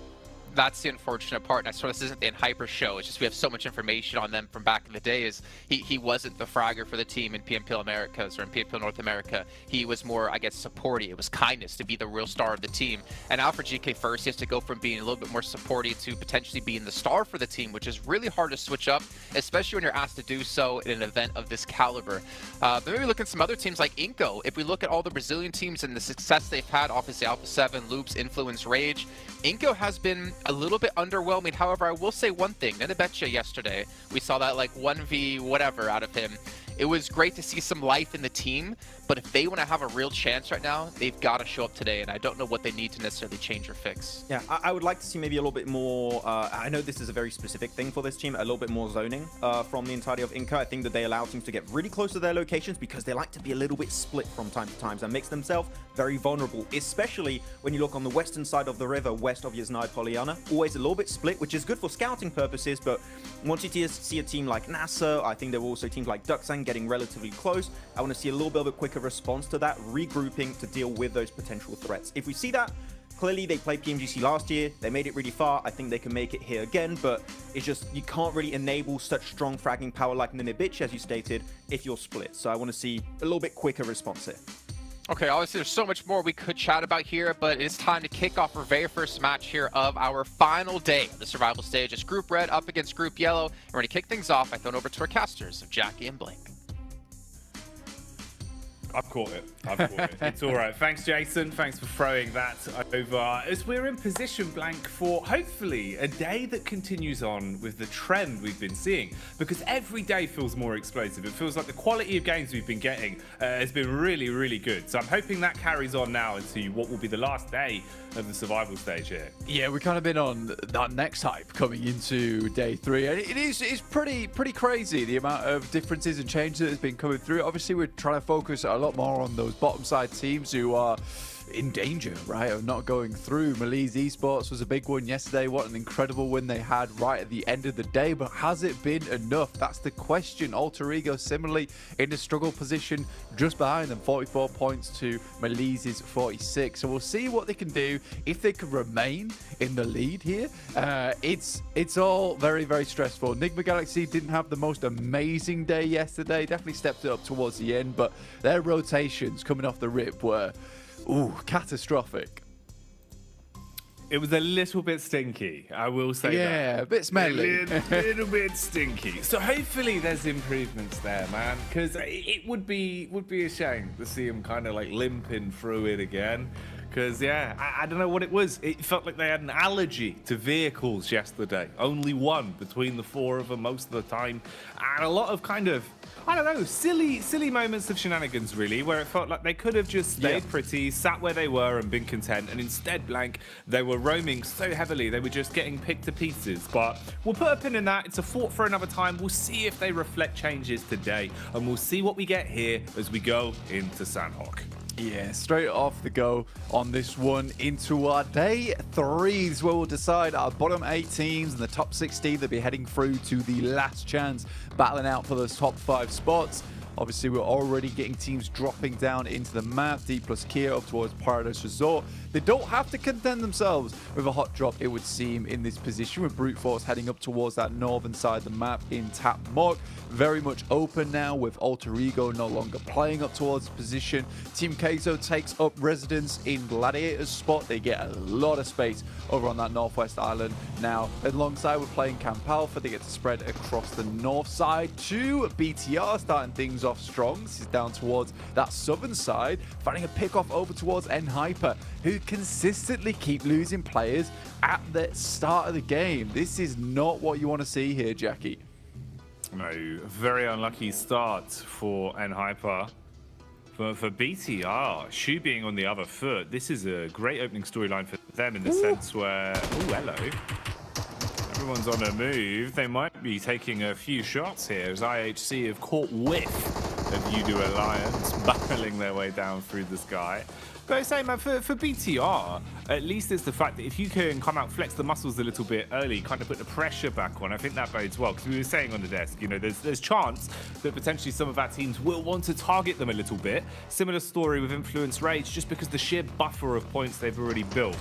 That's the unfortunate part, and I swear this isn't the Hyper show. It's just we have so much information on them from back in the day. Is he wasn't the fragger for the team in PMPL Americas or in PMPL North America. He was more, I guess, supporty. It was kindness to be the real star of the team. And now for GK First, he has to go from being a little bit more supporty to potentially being the star for the team, which is really hard to switch up, especially when you're asked to do so in an event of this caliber. But maybe look at some other teams like Inco. If we look at all the Brazilian teams and the success they've had, obviously Alpha 7, Loops, Influence, Rage, Inco has been a little bit underwhelming. However, I will say one thing. Nenebecha yesterday, we saw that like 1v whatever out of him. It was great to see some life in the team, but if they want to have a real chance right now, they've got to show up today, and I don't know what they need to necessarily change or fix. Yeah, I would like to see maybe a little bit more, I know this is a very specific thing for this team, a little bit more zoning from the entirety of Inca. I think that they allow teams to get really close to their locations because they like to be a little bit split from time to time and makes themselves very vulnerable, especially when you look on the western side of the river, west of Yasnaya Poliana. Always a little bit split, which is good for scouting purposes, but once you see a team like NASA, I think there were also teams like Ducksang getting relatively close. I want to see a little bit of a quicker response to that, regrouping to deal with those potential threats. If we see that, clearly they played PMGC last year, they made it really far. I think they can make it here again, but it's just, you can't really enable such strong fragging power like Nenebic, as you stated, if you're split. So I want to see a little bit quicker response here. Okay, obviously there's so much more we could chat about here, but it's time to kick off our very first match here of our final day of the survival stage. It's Group Red up against Group Yellow. And we're going to kick things off by throwing over to our casters of Jackie and Blake. I've caught it. It's all right. Thanks, Jason. Thanks for throwing that over. As we're in position, Blank, for hopefully a day that continues on with the trend we've been seeing, because every day feels more explosive. It feels like the quality of games we've been getting has been really, really good. So I'm hoping that carries on now into what will be the last day of the survival stage here. Yeah, we've kind of been on that next hype coming into day 3, and it's pretty crazy the amount of differences and changes that has been coming through. Obviously, we're trying to focus a lot more on those bottom side teams who are in danger, right, of not going through. Malise Esports was a big one yesterday. What an incredible win they had right at the end of the day, but has it been enough? That's the question. Alter Ego similarly in a struggle position just behind them, 44 points to Malise's 46. So we'll see what they can do if they can remain in the lead here. It's all very, very stressful. Enigma Galaxy didn't have the most amazing day yesterday, definitely stepped it up towards the end, but their rotations coming off the rip were catastrophic. It was a little bit stinky, I will say that. Yeah, a bit smelly. A little bit stinky. So hopefully there's improvements there, man, because it would be a shame to see him kind of like limping through it again. Because, yeah, I don't know what it was. It felt like they had an allergy to vehicles yesterday. Only one between the 4 of them most of the time. And a lot of kind of, I don't know, silly moments of shenanigans, really, where it felt like they could have just stayed pretty, sat where they were and been content. And instead, Blank, they were roaming so heavily, they were just getting picked to pieces. But we'll put a pin in that. It's a thought for another time. We'll see if they reflect changes today. And we'll see what we get here as we go into Sandhawk. Yeah, straight off the go on this one into our day 3s, where we'll decide our bottom 8 teams and the top 16 that'll be heading through to the last chance, battling out for those top 5 spots. Obviously, we're already getting teams dropping down into the map. D plus Kia up towards Paradise Resort. They don't have to contend themselves with a hot drop, it would seem, in this position, with Brute Force heading up towards that northern side of the map in Tap Mok. Very much open now with Alter Ego no longer playing up towards the position. Team Keizo takes up residence in Gladiator's spot. They get a lot of space over on that northwest island. Now, alongside with playing Camp Alpha, they get to spread across the north side to BTR, starting things off strong. This is down towards that southern side, finding a pick off over towards N-Hyper, who consistently keep losing players at the start of the game. This is not what you want to see here, Jackie. No, very unlucky start for N-Hyper. For BTR, Shu being on the other foot, this is a great opening storyline for them in the sense where, hello. Everyone's on a move. They might be taking a few shots here as IHC have caught whiff of Udo Alliance barreling their way down through the sky. But I say, man, for BTR, at least it's the fact that if you can come out, flex the muscles a little bit early, kind of put the pressure back on, I think that bodes well. Because we were saying on the desk, you know, there's chance that potentially some of our teams will want to target them a little bit. Similar story with Influence Rage, just because the sheer buffer of points they've already built.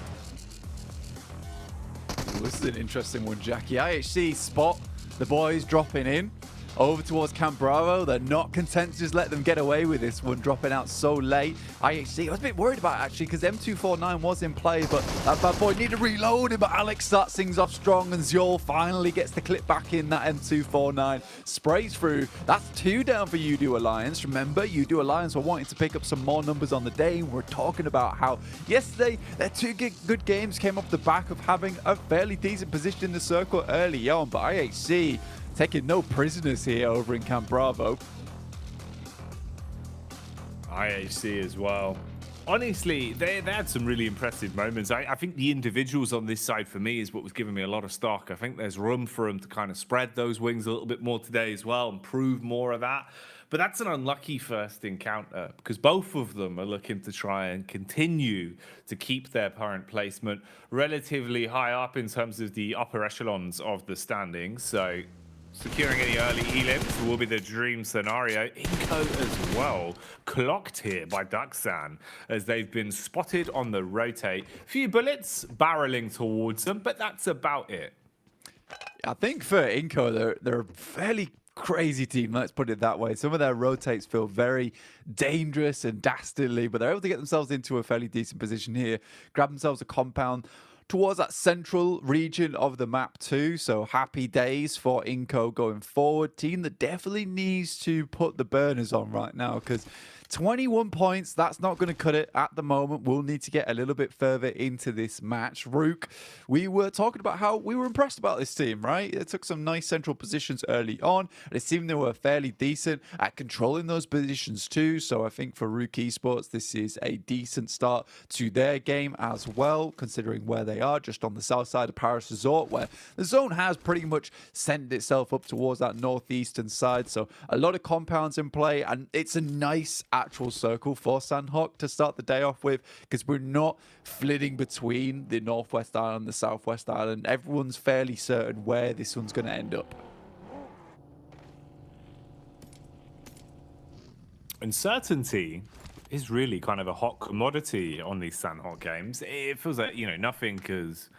Well, this is an interesting one, Jackie. IHC spot the boys dropping in over towards Camp Bravo. They're not content to just let them get away with this one, dropping out so late. IHC, I was a bit worried about it, actually, because M249 was in play, but that bad boy needed reloading, but Alex starts things off strong, and Zjol finally gets the clip back in. That M249 sprays through. That's 2 down for Udo Alliance. Remember, Udo Alliance were wanting to pick up some more numbers on the day, and we're talking about how yesterday their 2 good games came off the back of having a fairly decent position in the circle early on, but IHC taking no prisoners here over in Camp Bravo. IHC as well. Honestly, they had some really impressive moments. I think the individuals on this side for me is what was giving me a lot of stock. I think there's room for them to kind of spread those wings a little bit more today as well and prove more of that. But that's an unlucky first encounter because both of them are looking to try and continue to keep their current placement relatively high up in terms of the upper echelons of the standings. So securing any early elims will be the dream scenario. Inco as well, clocked here by Duxan as they've been spotted on the rotate. Few bullets barreling towards them, but that's about it. I think for Inco, they're a fairly crazy team, let's put it that way. Some of their rotates feel very dangerous and dastardly, but they're able to get themselves into a fairly decent position here, grab themselves a compound towards that central region of the map too. So happy days for Inco going forward. Team that definitely needs to put the burners on right now because 21 points, that's not going to cut it at the moment. We'll need to get a little bit further into this match. Rook, we were talking about how we were impressed about this team, right? It took some nice central positions early on. It seemed they were fairly decent at controlling those positions too. So I think for Rook Esports, this is a decent start to their game as well, considering where they are, just on the south side of Paris Resort, where the zone has pretty much sent itself up towards that northeastern side. So a lot of compounds in play, and it's a nice actual circle for Sandhawk to start the day off with because we're not flitting between the northwest island and the southwest island. Everyone's fairly certain where this one's going to end up. Uncertainty is really kind of a hot commodity on these Sandhawk games. It feels like, you know, nothing has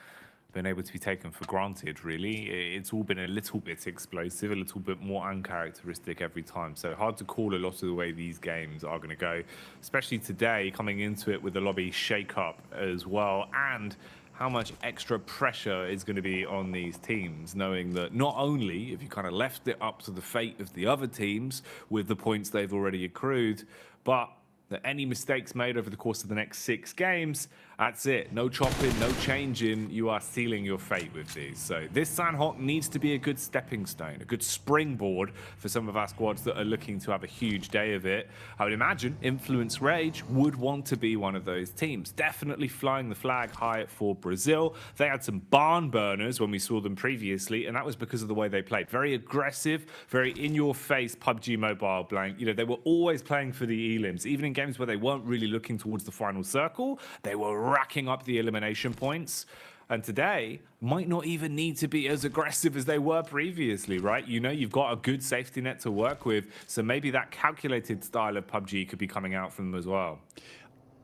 been able to be taken for granted, really. It's all been a little bit explosive, a little bit more uncharacteristic every time. So hard to call a lot of the way these games are going to go, especially today, coming into it with the lobby shake-up as well, and how much extra pressure is going to be on these teams, knowing that not only have you kind of left it up to the fate of the other teams with the points they've already accrued, but that any mistakes made over the course of the next 6 games, that's it. No chopping, no changing. You are sealing your fate with these. So this Sandhawk needs to be a good stepping stone, a good springboard for some of our squads that are looking to have a huge day of it. I would imagine Influence Rage would want to be one of those teams. Definitely flying the flag high for Brazil. They had some barn burners when we saw them previously, and that was because of the way they played. Very aggressive, very in-your-face PUBG Mobile blank. You know, they were always playing for the elims. Even in games where they weren't really looking towards the final circle, they were racking up the elimination points. And today might not even need to be as aggressive as they were previously, right? You know, you've got a good safety net to work with, so maybe that calculated style of PUBG could be coming out from them as well.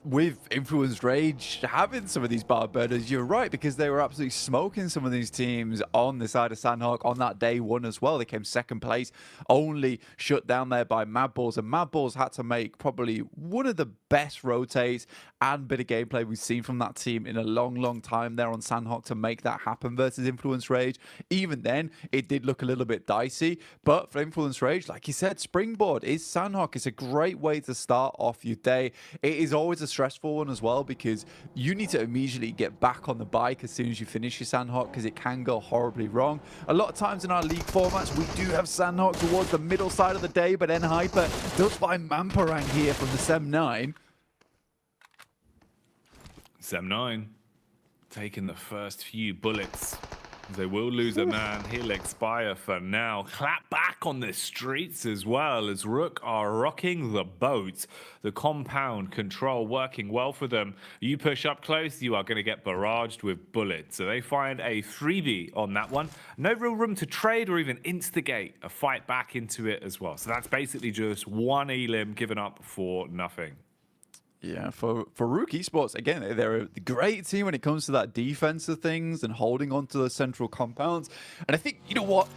With Influenced Rage having some of these bar burners, you're right, because they were absolutely smoking some of these teams on the side of Sandhawk on that day one as well. They came second place, only shut down there by Mad Balls, and Mad Balls had to make probably one of the best rotates and bit of gameplay we've seen from that team in a long time there on Sandhawk to make that happen versus Influence Rage. Even then, it did look a little bit dicey, but for Influence Rage, like you said, springboard is Sandhawk. It's a great way to start off your day. It is always a stressful one as well because you need to immediately get back on the bike as soon as you finish your Sandhawk because it can go horribly wrong. A lot of times in our league formats, we do have Sandhawk towards the middle side of the day, but Hyper does find Mamparang here from the Sem9. Sem9 taking the first few bullets. They will lose a man. He'll expire for now. Clap back back on the streets as well, as Rook are rocking the boat. The compound control working well for them. You push up close, you are going to get barraged with bullets. So they find a freebie on that one. No real room to trade or even instigate a fight back into it as well. So that's basically just one elim given up for nothing. Yeah, for Rook Esports, again, they're a great team when it comes to that defense of things and holding on to the central compounds. And I think, you know what?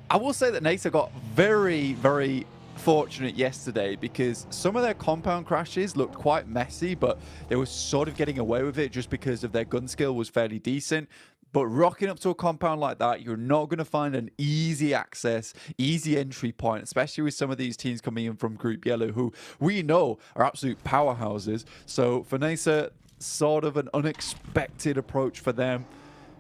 I will say that NASA got very, very fortunate yesterday because some of their compound crashes looked quite messy, but they were sort of getting away with it just because of their gun skill was fairly decent. But rocking up to a compound like that, you're not going to find an easy access, easy entry point, especially with some of these teams coming in from Group Yellow, who we know are absolute powerhouses. So for NASA, sort of an unexpected approach for them.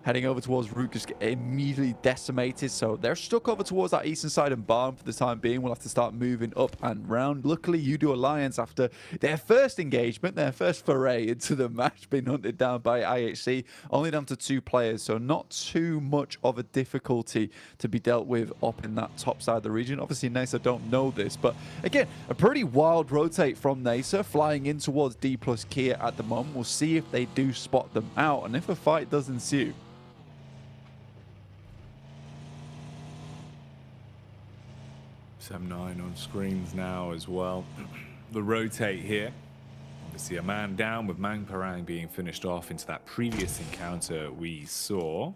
Heading over towards Rook just get immediately decimated. So they're stuck over towards that eastern side and barn for the time being. We'll have to start moving up and round. Luckily, Udo Alliance, after their first engagement, their first foray into the match, being hunted down by IHC, only down to 2 players. So not too much of a difficulty to be dealt with up in that top side of the region. Obviously, NASA don't know this, but again, a pretty wild rotate from NASA, flying in towards D plus Kia at the moment. We'll see if they do spot them out and if a fight does ensue. Sem9 on screens now as well. The rotate here. Obviously a man down with Mang Parang being finished off into that previous encounter we saw.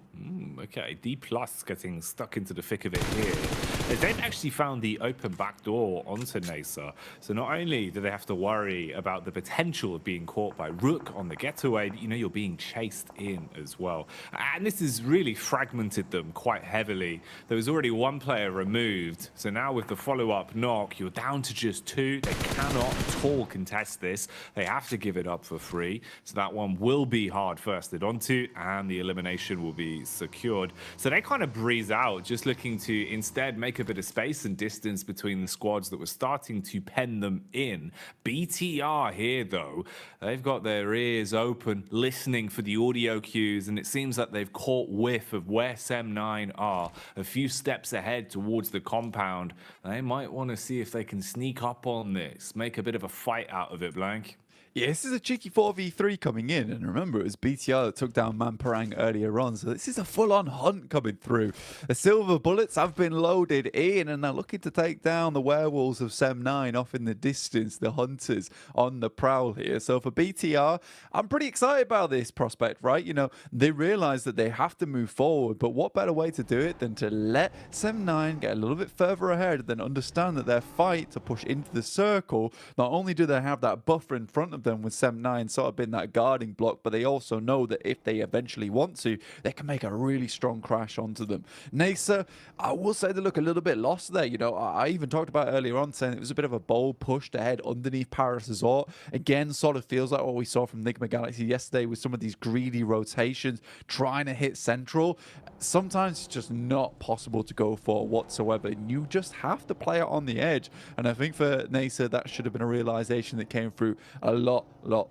Okay, D plus getting stuck into the thick of it here. They've actually found the open back door onto NASA. So not only do they have to worry about the potential of being caught by Rook on the getaway, but you know you're being chased in as well. And this has really fragmented them quite heavily. There was already 1 player removed. So now with the follow-up knock, you're down to just 2. They cannot at all contest this. They have to give it up for free. So that one will be hard firsted onto, and the elimination will be secured. So they kind of breeze out, just looking to instead make a bit of space and distance between the squads that were starting to pen them in. BTR here, though, they've got their ears open, listening for the audio cues, and it seems that they've caught whiff of where Sem9 are, a few steps ahead towards the compound. They might want to see if they can sneak up on this, make a bit of a fight out of it, Blank. Yeah, this is a cheeky 4v3 coming in, and remember, it was BTR that took down Mang Parang earlier on, so this is a full-on hunt coming through. The silver bullets have been loaded in, and they're looking to take down the werewolves of Sem9 off in the distance, the hunters on the prowl here. So for BTR, I'm pretty excited about this prospect, right? You know, they realize that they have to move forward, but what better way to do it than to let Sem9 get a little bit further ahead, then understand that their fight to push into the circle, not only do they have that buffer in front of them with Sem9 sort of been that guarding block, but they also know that if they eventually want to, they can make a really strong crash onto them. NASA, I will say they look a little bit lost there. You know, I even talked about earlier on saying it was a bit of a bold push to head underneath Paris Resort. Again, sort of feels like what we saw from Nigma Galaxy yesterday with some of these greedy rotations, trying to hit central. Sometimes it's just not possible to go for whatsoever. You just have to play it on the edge. And I think for NASA, that should have been a realization that came through a lot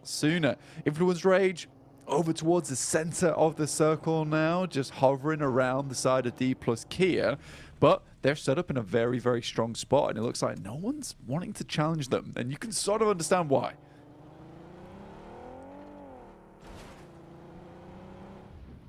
sooner. Influence Rage over towards the center of the circle now, just hovering around the side of D plus Kia, but they're set up in a very, very strong spot, and it looks like no one's wanting to challenge them, and you can sort of understand why.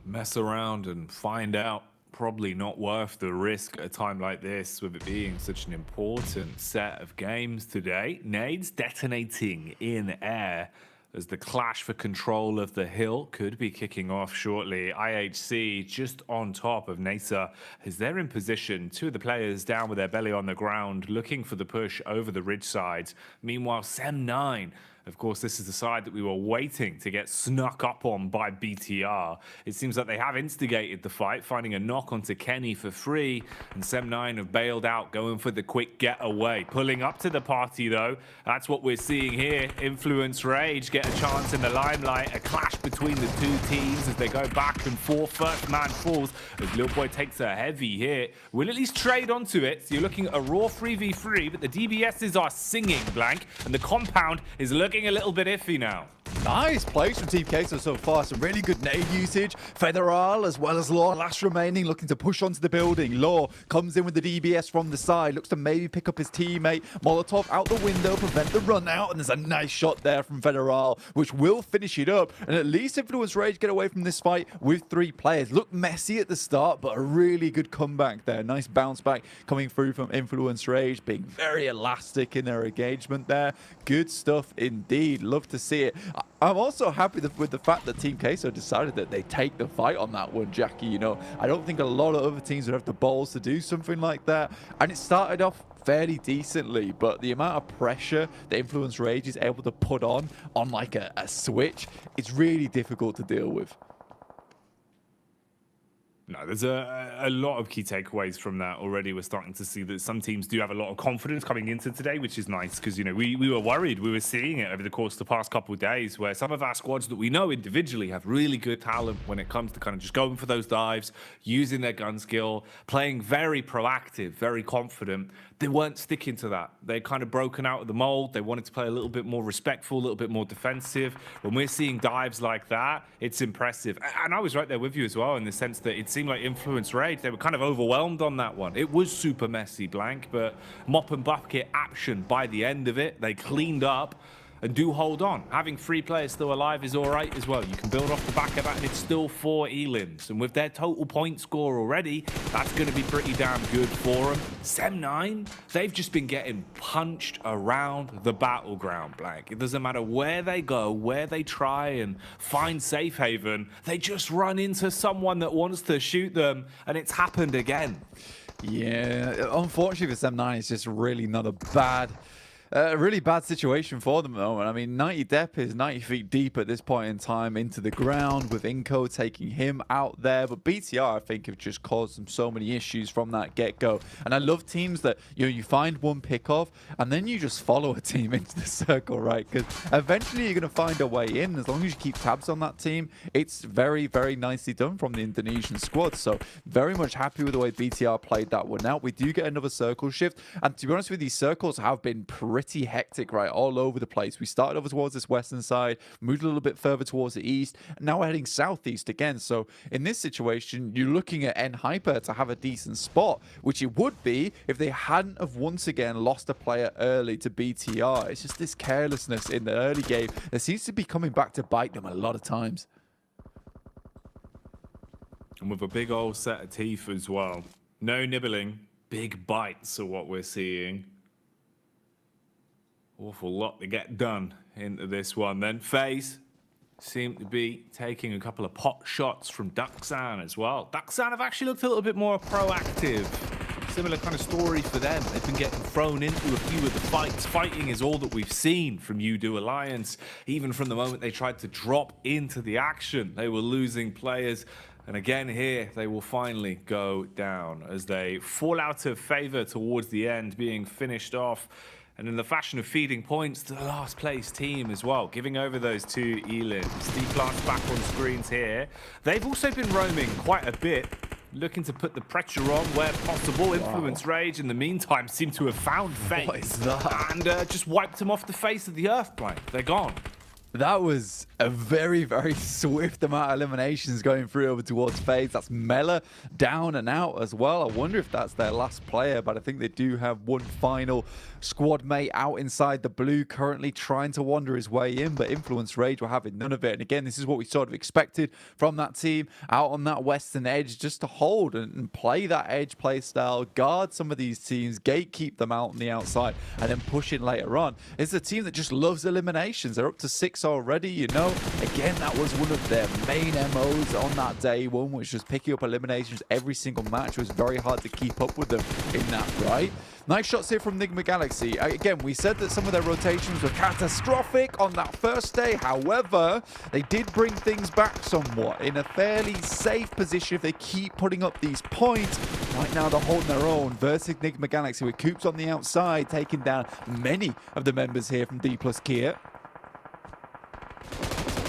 Mess around and find out. Probably not worth the risk at a time like this, with it being such an important set of games today. Nades detonating in air as the clash for control of the hill could be kicking off shortly. IHC just on top of NASA as they're in position. 2 of the players down with their belly on the ground, looking for the push over the ridge sides. Meanwhile, Sem9, of course, this is the side that we were waiting to get snuck up on by BTR. It seems like they have instigated the fight, finding a knock onto Kenny for free, and Sem9 have bailed out, going for the quick getaway. Pulling up to the party, though. That's what we're seeing here. Influence Rage get a chance in the limelight. A clash between the 2 teams as they go back and forth. First man falls as Lil Boy takes a heavy hit. We'll at least trade onto it. So you're looking at a raw 3v3, but the DBSs are singing, Blank, and the compound is looking a little bit iffy now. Nice plays from Team Queso so far. Some really good nade usage. Federal as well as Law last remaining, looking to push onto the building. Law comes in with the DBS from the side, looks to maybe pick up his teammate. Molotov out the window, prevent the run out, and there's a nice shot there from Federal, which will finish it up. And at least Influence Rage get away from this fight with 3 players. Looked messy at the start, but a really good comeback there. Nice bounce back coming through from Influence Rage, being very elastic in their engagement there. Good stuff indeed. Love to see it. I'm also happy with the fact that Team Queso decided that they take the fight on that one, Jackie. You know, I don't think a lot of other teams would have the balls to do something like that. And it started off fairly decently, but the amount of pressure that Influence Rage is able to put on like a switch, it's really difficult to deal with. No, there's a lot of key takeaways from that already. We're starting to see that some teams do have a lot of confidence coming into today, which is nice because, you know, we were worried. We were seeing it over the course of the past couple of days where some of our squads that we know individually have really good talent when it comes to kind of just going for those dives, using their gun skill, playing very proactive, very confident. They weren't sticking to that. They kind of broken out of the mold. They wanted to play a little bit more respectful, a little bit more defensive. When we're seeing dives like that, it's impressive. And I was right there with you as well in the sense that it seemed like Influence Rage, they were kind of overwhelmed on that one. It was super messy, Blank, but mop and bucket action by the end of it. They cleaned up and do hold on. Having 3 players still alive is all right as well. You can build off the back of that, and it's still 4 elims. And with their total point score already, that's going to be pretty damn good for them. Sem9, they've just been getting punched around the battleground, Blank. It doesn't matter where they go, where they try and find safe haven, they just run into someone that wants to shoot them, and it's happened again. Yeah, unfortunately for Sem9, it's just really not a really bad situation for them at the moment. I mean, 90 Depp is 90 feet deep at this point in time into the ground with Inco taking him out there. But BTR, I think, have just caused them so many issues from that get-go. And I love teams that, you know, you find one pick-off and then you just follow a team into the circle, right? Because eventually you're going to find a way in. As long as you keep tabs on that team, it's very, very nicely done from the Indonesian squad. So very much happy with the way BTR played that one out. We do get another circle shift. And to be honest with you, these circles have been pretty hectic, right, all over the place. We started over towards this western side, moved a little bit further towards the east, and now we're heading southeast again. So in this situation, you're looking at N-Hyper to have a decent spot, which it would be if they hadn't have once again lost a player early to BTR. It's just this carelessness in the early game that seems to be coming back to bite them a lot of times. And with a big old set of teeth as well. No nibbling, big bites are what we're seeing. Awful lot to get done into this one. Then FaZe seem to be taking a couple of pot shots from Duxan as well. Duxan have actually looked a little bit more proactive. Similar kind of story for them. They've been getting thrown into a few of the fights. Fighting is all that we've seen from Udo Alliance. Even from the moment they tried to drop into the action, they were losing players. And again here, they will finally go down as they fall out of favor towards the end, being finished off. And in the fashion of feeding points to the last place team as well, giving over those 2 elims. D-Plant's back on screens here. They've also been roaming quite a bit, looking to put the pressure on where possible. Influence Rage, in the meantime, seem to have found FaZe and just wiped them off the face of the earth plane. They're gone. That was a very, very swift amount of eliminations going through over towards FaZe. That's Mela down and out as well. I wonder if that's their last player, but I think they do have one final squad mate out inside the blue, currently trying to wander his way in, but Influence Rage were having none of it. And again, this is what we sort of expected from that team out on that western edge, just to hold and play that edge play style, guard some of these teams, gatekeep them out on the outside, and then push in later on. It's a team that just loves eliminations. They're up to 6 already, you know. Again, that was one of their main MOs on that day one, which was picking up eliminations every single match. It was very hard to keep up with them in that, right? Nice shots here from Nigma Galaxy. Again, we said that some of their rotations were catastrophic on that first day. However, they did bring things back somewhat in a fairly safe position if they keep putting up these points. Right now, they're holding their own versus Nigma Galaxy with Coops on the outside, taking down many of the members here from D+ Kia.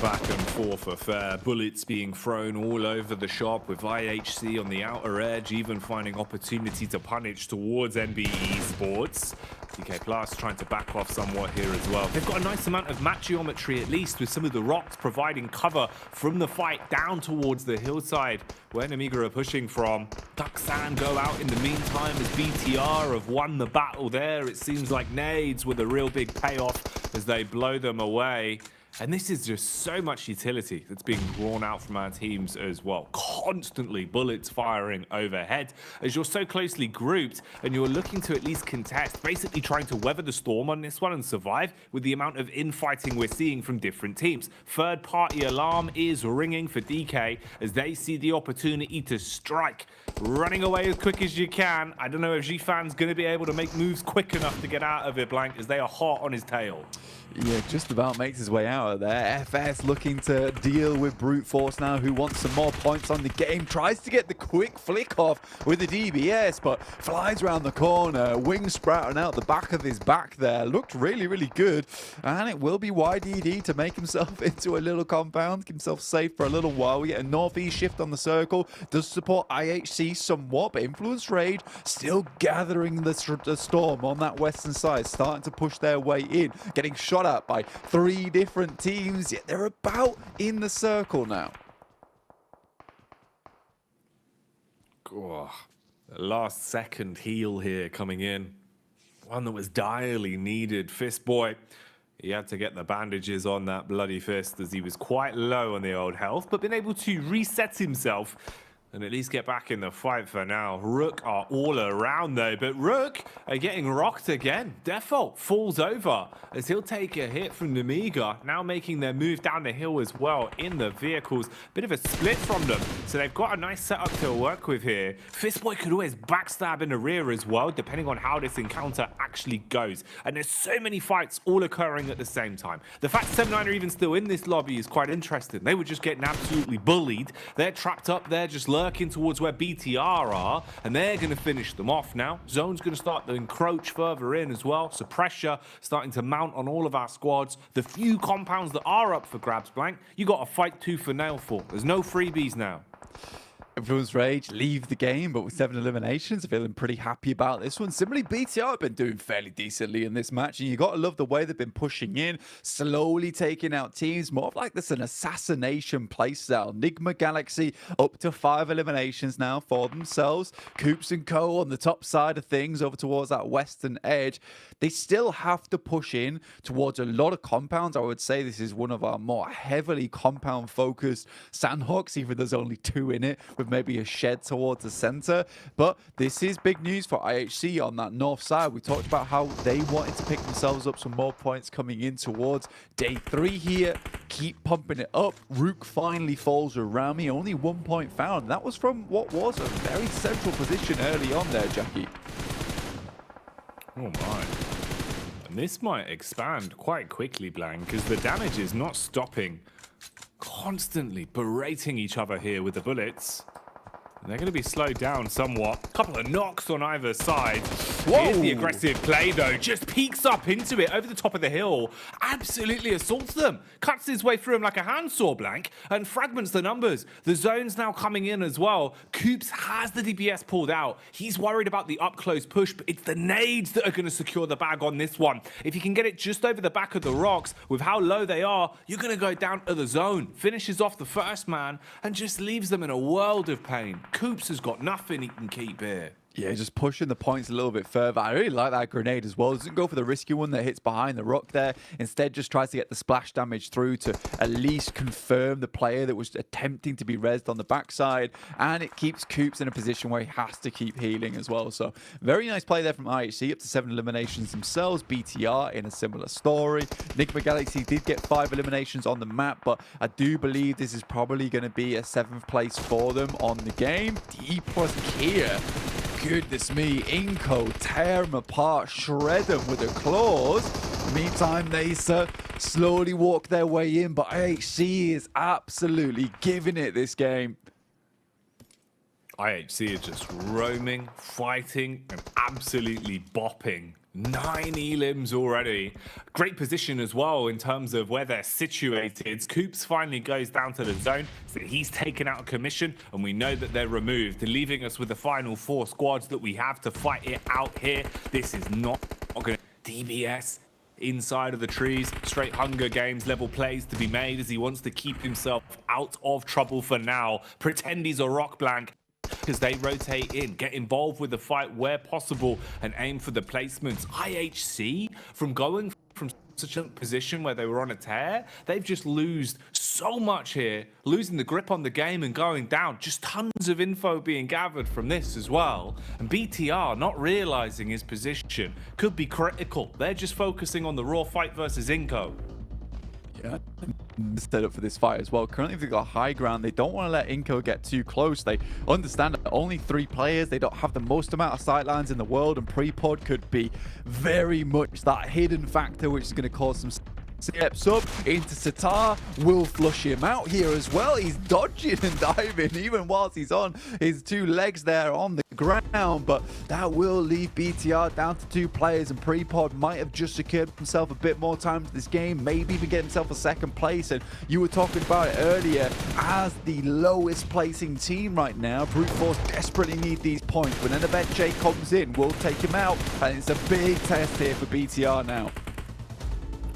back and forth affair. Bullets being thrown all over the shop with IHC on the outer edge, even finding opportunity to punish towards NB Esports. DK Plus trying to back off somewhat here as well. They've got a nice amount of map geometry, at least, with some of the rocks providing cover from the fight down towards the hillside where Namiga are pushing from. Duxan go out in the meantime as BTR have won the battle there. It seems like nades were the real big payoff as they blow them away. And this is just so much utility that's being drawn out from our teams as well. Constantly bullets firing overhead as you're so closely grouped and you're looking to at least contest, basically trying to weather the storm on this one and survive with the amount of infighting we're seeing from different teams. Third party alarm is ringing for DK as they see the opportunity to strike. Running away as quick as you can. I don't know if G-Fan's going to be able to make moves quick enough to get out of it, Blank, as they are hot on his tail. Yeah, just about makes his way out of there. FS looking to deal with Brute Force now, who wants some more points on the game. Tries to get the quick flick off with the DBS, but flies around the corner. Wings sprouting out the back of his back there. Looked really, really good. And it will be YDD to make himself into a little compound, keep himself safe for a little while. We get a northeast shift on the circle. Does support IHC somewhat, but Influence Rage still gathering the storm on that western side, starting to push their way in, getting shot at by 3 different teams, yet they're about in the circle now. Oh, the last second heal here coming in. One that was direly needed. Fist Boy, he had to get the bandages on that bloody fist as he was quite low on the old health, but been able to reset himself and at least get back in the fight for now. Rook are all around though, but Rook are getting rocked again. Default falls over as he'll take a hit from Namiga, now making their move down the hill as well in the vehicles. Bit of a split from them, so they've got a nice setup to work with here. Fistboy could always backstab in the rear as well, depending on how this encounter actually goes. And there's so many fights all occurring at the same time. The fact 7-9 are even still in this lobby is quite interesting. They were just getting absolutely bullied. They're trapped up there, just lurking towards where BTR are, and they're going to finish them off now. Zone's going to start to encroach further in as well, so pressure starting to mount on all of our squads. The few compounds that are up for grabs, Blank, you got to fight tooth and nail for. There's no freebies now. Influence Rage leave the game, but with 7 eliminations, feeling pretty happy about this one. Similarly, BTR have been doing fairly decently in this match, and you got to love the way they've been pushing in, slowly taking out teams, more of like this an assassination playstyle. Nigma Galaxy up to 5 eliminations now for themselves. Coops and Co on the top side of things over towards that western edge. They still have to push in towards a lot of compounds. I would say this is one of our more heavily compound-focused Sandhawks, even there's only 2 in it, with maybe a shed towards the center. But this is big news for IHC on that north side. We talked about how they wanted to pick themselves up some more points coming in towards day 3 here. Keep pumping it up. Rook finally falls around me. Only 1 point found. That was from what was a very central position early on there, Jackie. Oh my. And this might expand quite quickly, Blank, because the damage is not stopping. Constantly berating each other here with the bullets. And they're going to be slowed down somewhat. A couple of knocks on either side. Whoa. Here's the aggressive play, though. Just peeks up into it over the top of the hill. Absolutely assaults them. Cuts his way through them like a handsaw, Blank, and fragments the numbers. The zone's now coming in as well. Coops has the DPS pulled out. He's worried about the up-close push, but it's the nades that are going to secure the bag on this one. If you can get it just over the back of the rocks, with how low they are, you're going to go down to the zone. Finishes off the first man and just leaves them in a world of pain. Coops has got nothing he can keep here. Yeah, just pushing the points a little bit further. I really like that grenade as well. Doesn't go for the risky one that hits behind the rock there. Instead, just tries to get the splash damage through to at least confirm the player that was attempting to be rezzed on the backside. And it keeps Coops in a position where he has to keep healing as well. So, very nice play there from IHC. Up to 7 eliminations themselves. BTR in a similar story. Nigma Galaxy did get 5 eliminations on the map, but I do believe this is probably going to be a 7th place for them on the game. D plus Kia. Goodness me, Inco tear them apart, shred them with their claws. Meantime, they slowly walk their way in, but IHC is absolutely giving it this game. IHC is just roaming, fighting, and absolutely bopping 9 elims already. Great position as well in terms of where they're situated. Coops finally goes down to the zone, so he's taken out of commission, and we know that they're removed, leaving us with the final 4 squads that we have to fight it out here. This is not going to DBS inside of the trees. Straight Hunger Games level plays to be made as he wants to keep himself out of trouble for now. Pretend he's a rock blank, because they rotate in, get involved with the fight where possible, and aim for the placements. IHC, from going from such a position where they were on a tear, they've just lost so much here, losing the grip on the game and going down. Just tons of info being gathered from this as well. And BTR not realizing his position could be critical. They're just focusing on the raw fight versus Inco. Yeah, set up for this fight as well. Currently, they've got high ground. They don't want to let Inco get too close. They understand that only 3 players. They don't have the most amount of sightlines in the world, and pre-pod could be very much that hidden factor, which is going to cause some steps up into Sitar. Will flush him out here as well. He's dodging and diving even whilst he's on his 2 legs there on the ground, but that will leave BTR down to 2 players, and pre-pod might have just secured himself a bit more time to this game, maybe even get himself a 2nd place. And you were talking about it earlier, as the lowest placing team right now, Brute Force desperately need these points. When an event J comes in, will take him out, and it's a big test here for BTR now.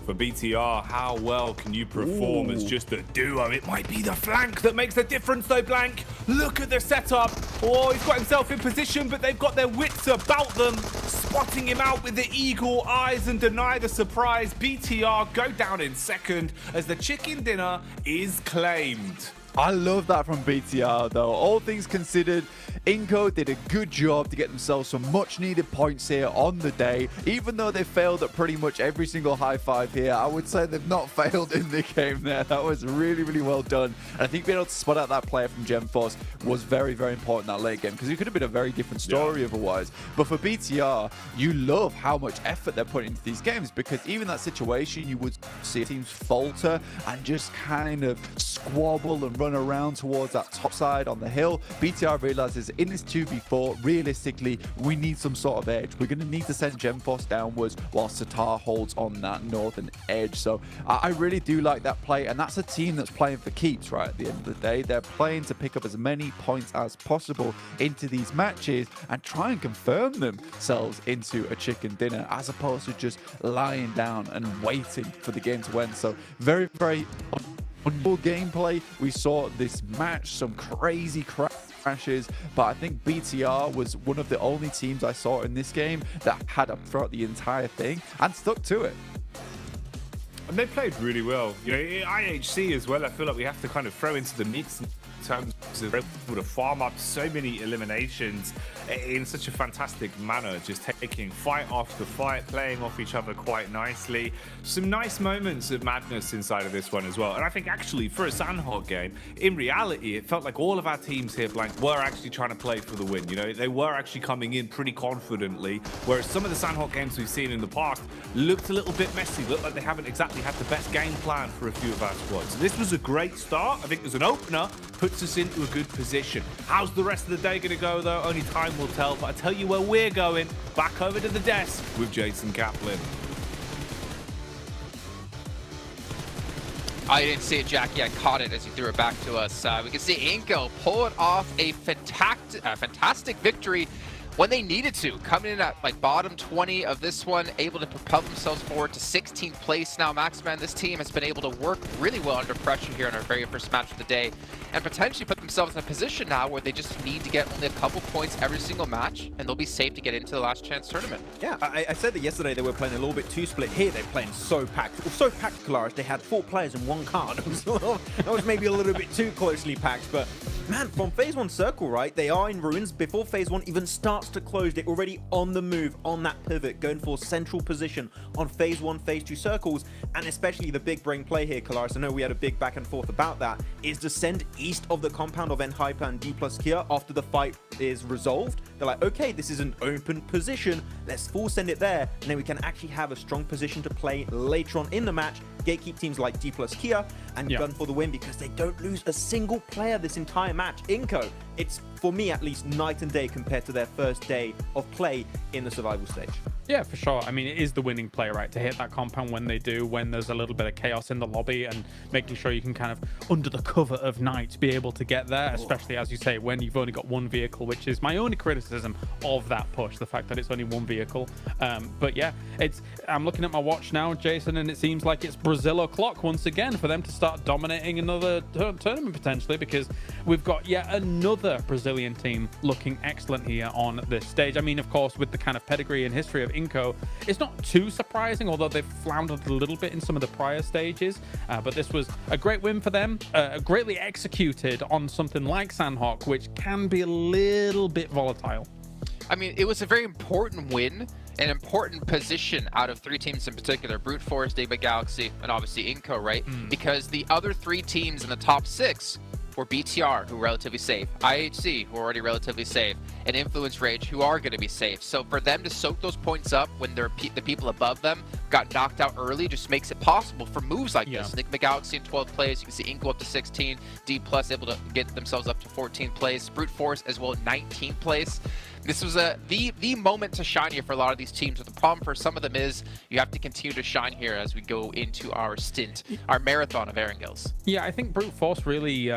For BTR, how well can you perform as just a duo? It might be the flank that makes the difference though, Blank. Look at the setup. Oh, he's got himself in position, but they've got their wits about them, spotting him out with the eagle eyes and deny the surprise. BTR go down in 2nd as the chicken dinner is claimed. I love that from BTR though. All things considered, Inco did a good job to get themselves some much needed points here on the day. Even though they failed at pretty much every single high five here, I would say they've not failed in the game there. That was really, really well done. And I think being able to spot out that player from GemForce was very, very important in that late game, because it could have been a very different story otherwise. But for BTR, you love how much effort they're putting into these games, because even that situation, you would see teams falter and just kind of squabble and run around towards that top side on the hill. BTR realizes in this 2v4, realistically, we need some sort of edge. We're going to need to send GemForce downwards while Sitar holds on that northern edge. So I really do like that play, and that's a team that's playing for keeps, right? At the end of the day, they're playing to pick up as many points as possible into these matches and try and confirm themselves into a chicken dinner, as opposed to just lying down and waiting for the game to end. So very, very full gameplay. We saw this match, some crazy crashes, but I think BTR was one of the only teams I saw in this game that had up throughout the entire thing and stuck to it. And they played really well. You know, IHC as well, I feel like we have to kind of throw into the mix in terms of able to farm up so many eliminations in such a fantastic manner, just taking fight after fight, playing off each other quite nicely. Some nice moments of madness inside of this one as well. And I think actually for a Sandhog game, in reality, it felt like all of our teams here, Blank, were actually trying to play for the win. You know, they were actually coming in pretty confidently, whereas some of the Sandhog games we've seen in the past looked a little bit messy, looked like they haven't exactly had the best game plan for a few of our squads. So this was a great start. I think as an opener, puts us into a good position. How's the rest of the day going to go though? Only time will tell, but I tell you where we're going. Back over to the desk with Jason Kaplan. I didn't see it, Jackie. I caught it as you threw it back to us. We can see Inco pull it off a fantastic victory when they needed to, coming in at like bottom 20 of this one, able to propel themselves forward to 16th place now. Maxman, this team has been able to work really well under pressure here in our very first match of the day, and potentially put themselves in a position now where they just need to get only a couple points every single match, and they'll be safe to get into the last chance tournament. Yeah, I said that yesterday they were playing a little bit too split. Here they're playing so packed. Well, so packed, Kalaris, they had 4 players in one card. That was maybe a little bit too closely packed, but man, from phase 1 circle, right, they are in ruins before phase 1 even starts to close. They're already on the move, on that pivot, going for central position on phase 1, phase 2 circles, and especially the big brain play here, Kalaris. I know we had a big back and forth about that, is to send east of the compound of N-Hyper and D+ Kia after the fight is resolved. They're like, okay, this is an open position, let's full send it there, and then we can actually have a strong position to play later on in the match, gatekeep teams like D+ Kia and gun for the win, because they don't lose a single player this entire match. Inco, it's, for me at least, night and day compared to their first day of play in the survival stage. Yeah, for sure. I mean, it is the winning play, right? To hit that compound when they do, when there's a little bit of chaos in the lobby, and making sure you can kind of, under the cover of night, be able to get there, especially, as you say, when you've only got one vehicle, which is my only criticism of that push, the fact that it's only one vehicle. But yeah, I'm looking at my watch now, Jason, and it seems like it's Brazil o'clock once again for them to start dominating another tournament potentially, because we've got yet another Brazilian team looking excellent here on this stage. I mean, of course, with the kind of pedigree and history of Inco, it's not too surprising, although they've floundered a little bit in some of the prior stages. But this was a great win for them, greatly executed on something like Sandhawk, which can be a little bit volatile. I mean, it was a very important win, an important position out of 3 teams in particular, Brute Force, David Galaxy, and obviously Inco, right? Because the other 3 teams in the top 6 were BTR, who are relatively safe, IHC, who are already relatively safe, and Influence Rage, who are going to be safe. So for them to soak those points up when the people above them got knocked out early just makes it possible for moves like this. Nick Galaxy in 12th place, you can see Inco up to 16, D+ able to get themselves up to 14th place, Brute Force as well 19th place. This was the moment to shine here for a lot of these teams. But the problem for some of them is you have to continue to shine here as we go into our stint, our marathon of Erangels. Yeah, I think Brute Force really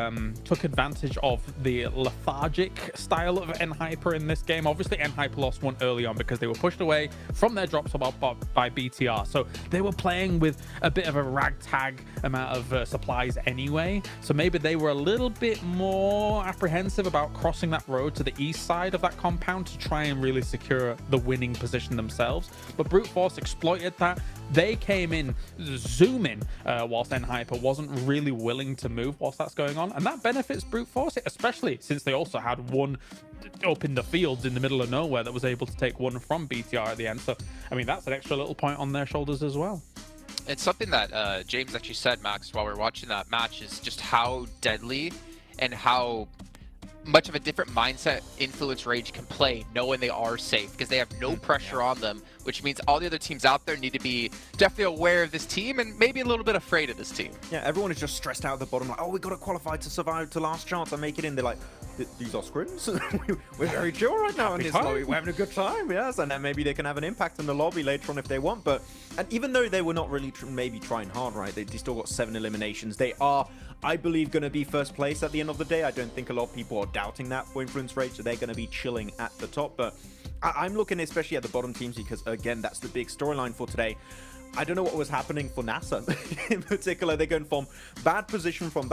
took advantage of the lethargic style of Enhyper in this game. Obviously, Enhyper lost one early on because they were pushed away from their drop spot by BTR. So they were playing with a bit of a ragtag amount of supplies anyway. So maybe they were a little bit more apprehensive about crossing that road to the east side of that compound to try and really secure the winning position themselves. But Brute Force exploited that. They came in zooming whilst Enhyper wasn't really willing to move whilst that's going on. And that benefits Brute Force, especially since they also had one up in the fields in the middle of nowhere that was able to take one from BTR at the end. So, I mean, that's an extra little point on their shoulders as well. It's something that James actually said, Max, while we were watching that match, is just how deadly and how much of a different mindset Influence Rage can play knowing they are safe, because they have no pressure on them, which means all the other teams out there need to be definitely aware of this team and maybe a little bit afraid of this team. Yeah, everyone is just stressed out at the bottom, like, oh, we got to qualify to survive to last chance and make it in. They're like, these are scrims? We're very chill right now in this lobby. We're having a good time, yes, and then maybe they can have an impact in the lobby later on if they want. But and even though they were not really maybe trying hard, right, they still got 7 eliminations. They are, I believe, going to be first place at the end of the day. I don't think a lot of people are doubting that for Influence Rage, so they're going to be chilling at the top. But I'm looking especially at the bottom teams because, again, that's the big storyline for today. I don't know what was happening for NASA in particular. They're going from bad position from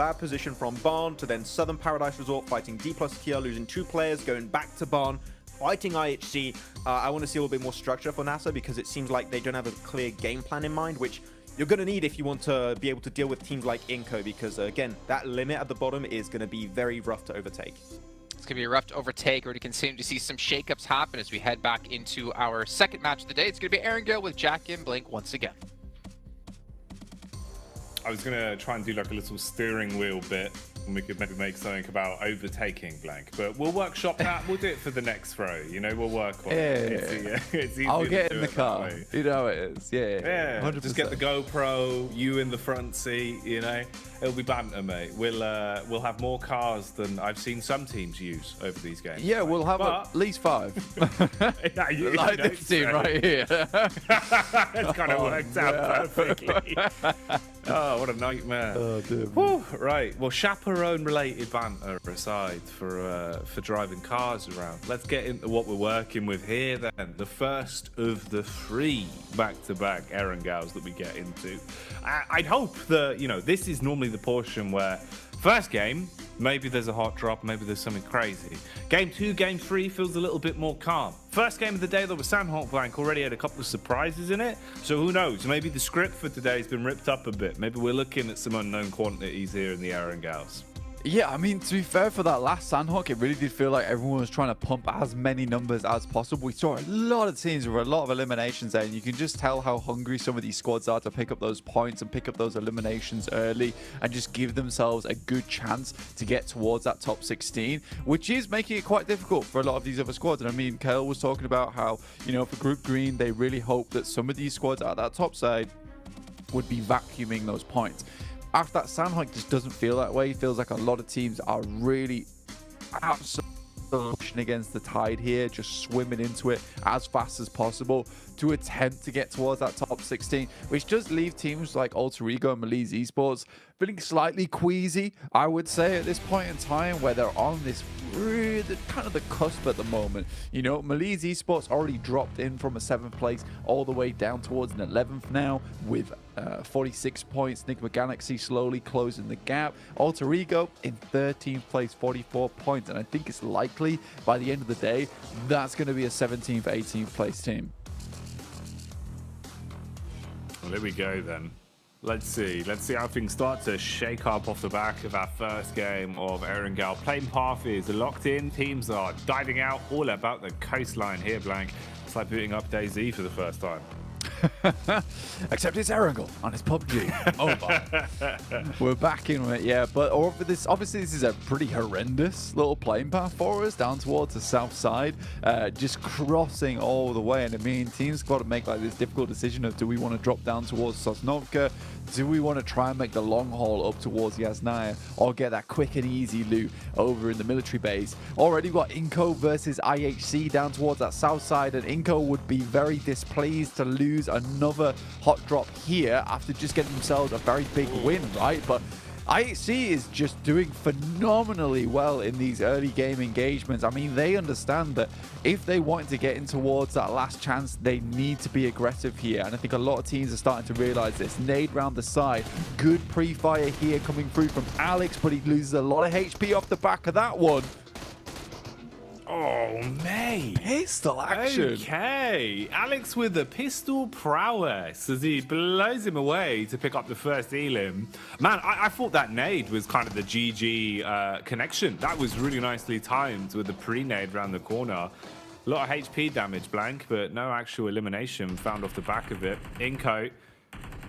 Barn to then Southern Paradise Resort fighting D+ Kia, losing 2 players, going back to Barn, fighting IHC. I want to see a little bit more structure for NASA because it seems like they don't have a clear game plan in mind, which you're going to need if you want to be able to deal with teams like Inco because, again, that limit at the bottom is going to be very rough to overtake. It's going to be a rough to overtake. We're going to continue to see some shakeups happen as we head back into our second match of the day. It's going to be Erangel with Jack and Blink once again. I was going to try and do like a little steering wheel bit, and we could maybe make something about overtaking Blank, but we'll workshop that. We'll do it for the next throw. You know, we'll work on it. It's I'll get in the car. You know how it is. Yeah. 100%. Just get the GoPro, you in the front seat, you know. It'll be banter, mate. We'll have more cars than I've seen some teams use over these games. Yeah, we'll have at least 5. Like this team right here. It's kind of worked out perfectly. Oh, what a nightmare. Oh, dear. Whew, right, well, chaperone-related banter aside for driving cars around, let's get into what we're working with here then. The first of the 3 back-to-back Erangels that we get into. I'd hope that, you know, this is normally the portion where first game, maybe there's a hot drop, maybe there's something crazy. Game 2, game 3 feels a little bit more calm. First game of the day, though, was Sandhawk Blank already had a couple of surprises in it. So who knows? Maybe the script for today has been ripped up a bit. Maybe we're looking at some unknown quantities here in the Erangels. Yeah, I mean, to be fair, for that last Sandhawk, it really did feel like everyone was trying to pump as many numbers as possible. We saw a lot of teams with a lot of eliminations there, and you can just tell how hungry some of these squads are to pick up those points and pick up those eliminations early and just give themselves a good chance to get towards that top 16, which is making it quite difficult for a lot of these other squads. And I mean, Kale was talking about how, you know, for Group Green, they really hope that some of these squads at that top side would be vacuuming those points. After that, Sandhawk just doesn't feel that way. It feels like a lot of teams are really absolutely pushing against the tide here, just swimming into it as fast as possible to attempt to get towards that top 16, which does leave teams like Alter Ego and Malise Esports feeling slightly queasy, I would say, at this point in time, where they're on this really kind of the cusp at the moment. You know, Malise Esports already dropped in from a 7th place all the way down towards an 11th now with 46 points. Enigma Galaxy slowly closing the gap. Alter Ego in 13th place, 44 points, and I think it's likely by the end of the day that's going to be a 17th, 18th place team. Well, there we go then. Let's see how things start to shake up off the back of our first game of Erangel. Playing path is locked in. Teams are diving out all about the coastline here, Blank. It's like booting up DayZ for the first time. Except it's Erangel on his PUBG mobile. We're back in it, yeah. But obviously this is a pretty horrendous little playing path for us down towards the south side, just crossing all the way. And I mean, teams got to make like this difficult decision of, do we want to drop down towards Sosnovka? Do we want to try and make the long haul up towards Yasnaya, or get that quick and easy loot over in the military base? Already got Inco versus IHC down towards that south side, and Inco would be very displeased to lose another hot drop here after just getting themselves a very big win, right? But IHC is just doing phenomenally well in these early game engagements. I mean, they understand that if they want to get in towards that last chance, they need to be aggressive here. And I think a lot of teams are starting to realize this. Nade round the side. Good pre-fire here coming through from Alex, but he loses a lot of HP off the back of that one. Oh, mate. Pistol action. Okay. Alex with the pistol prowess as he blows him away to pick up the first elim. Man, I thought that nade was kind of the GG connection. That was really nicely timed with the pre-nade around the corner. A lot of HP damage, Blank, but no actual elimination found off the back of it. Inco,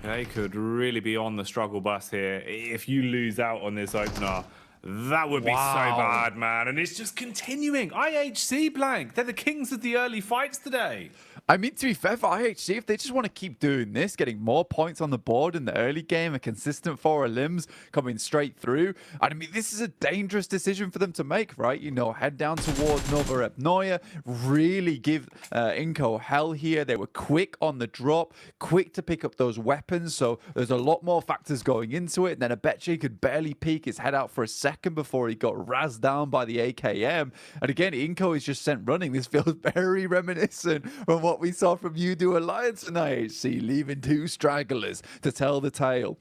they could really be on the struggle bus here. If you lose out on this opener, that would be so bad, man. And it's just continuing. IHC, Blank. They're the kings of the early fights today. I mean, to be fair, for IHC, if they just want to keep doing this, getting more points on the board in the early game, a consistent 4 limbs coming straight through, I mean, this is a dangerous decision for them to make, right? You know, head down towards Novorepnoye, really give Inco hell here. They were quick on the drop, quick to pick up those weapons, so there's a lot more factors going into it. And then Abeche could barely peek his head out for a second before he got razzed down by the AKM. And again, Inco is just sent running. This feels very reminiscent of what we saw from Udo Alliance and IHC, leaving 2 stragglers to tell the tale.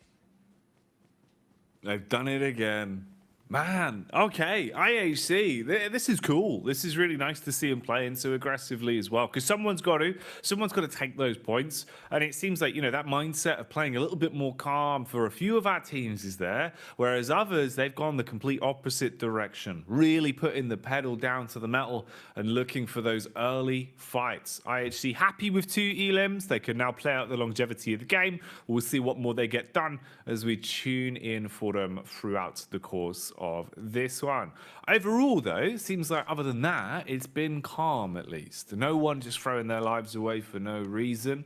They've done it again. Man, okay, IHC, this is cool. This is really nice to see him playing so aggressively as well, because someone's got to take those points. And it seems like, you know, that mindset of playing a little bit more calm for a few of our teams is there, whereas others, they've gone the complete opposite direction, really putting the pedal down to the metal and looking for those early fights. IHC happy with 2 elims. They can now play out the longevity of the game. We'll see what more they get done as we tune in for them throughout the course of this one. Overall, though, seems like other than that, it's been calm at least. No one just throwing their lives away for no reason.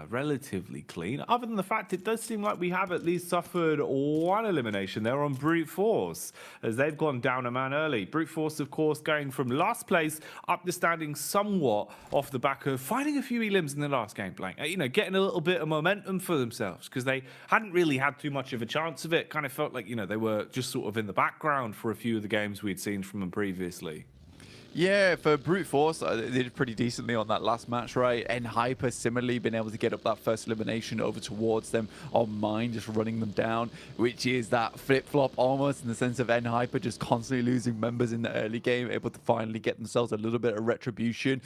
Relatively clean, other than the fact it does seem like we have at least suffered 1 elimination there on Brute Force, as they've gone down a man early. Brute Force, of course, going from last place up the standing somewhat off the back of finding a few elims in the last game, Blank. You know, getting a little bit of momentum for themselves, because they hadn't really had too much of a chance of it. Kind of felt like, you know, they were just sort of in the background for a few of the games we'd seen from them previously. Yeah, for Brute Force, they did pretty decently on that last match, right? And Hyper similarly been able to get up that first elimination over towards them on mine, just running them down, which is that flip-flop almost in the sense of Hyper just constantly losing members in the early game, able to finally get themselves a little bit of retribution.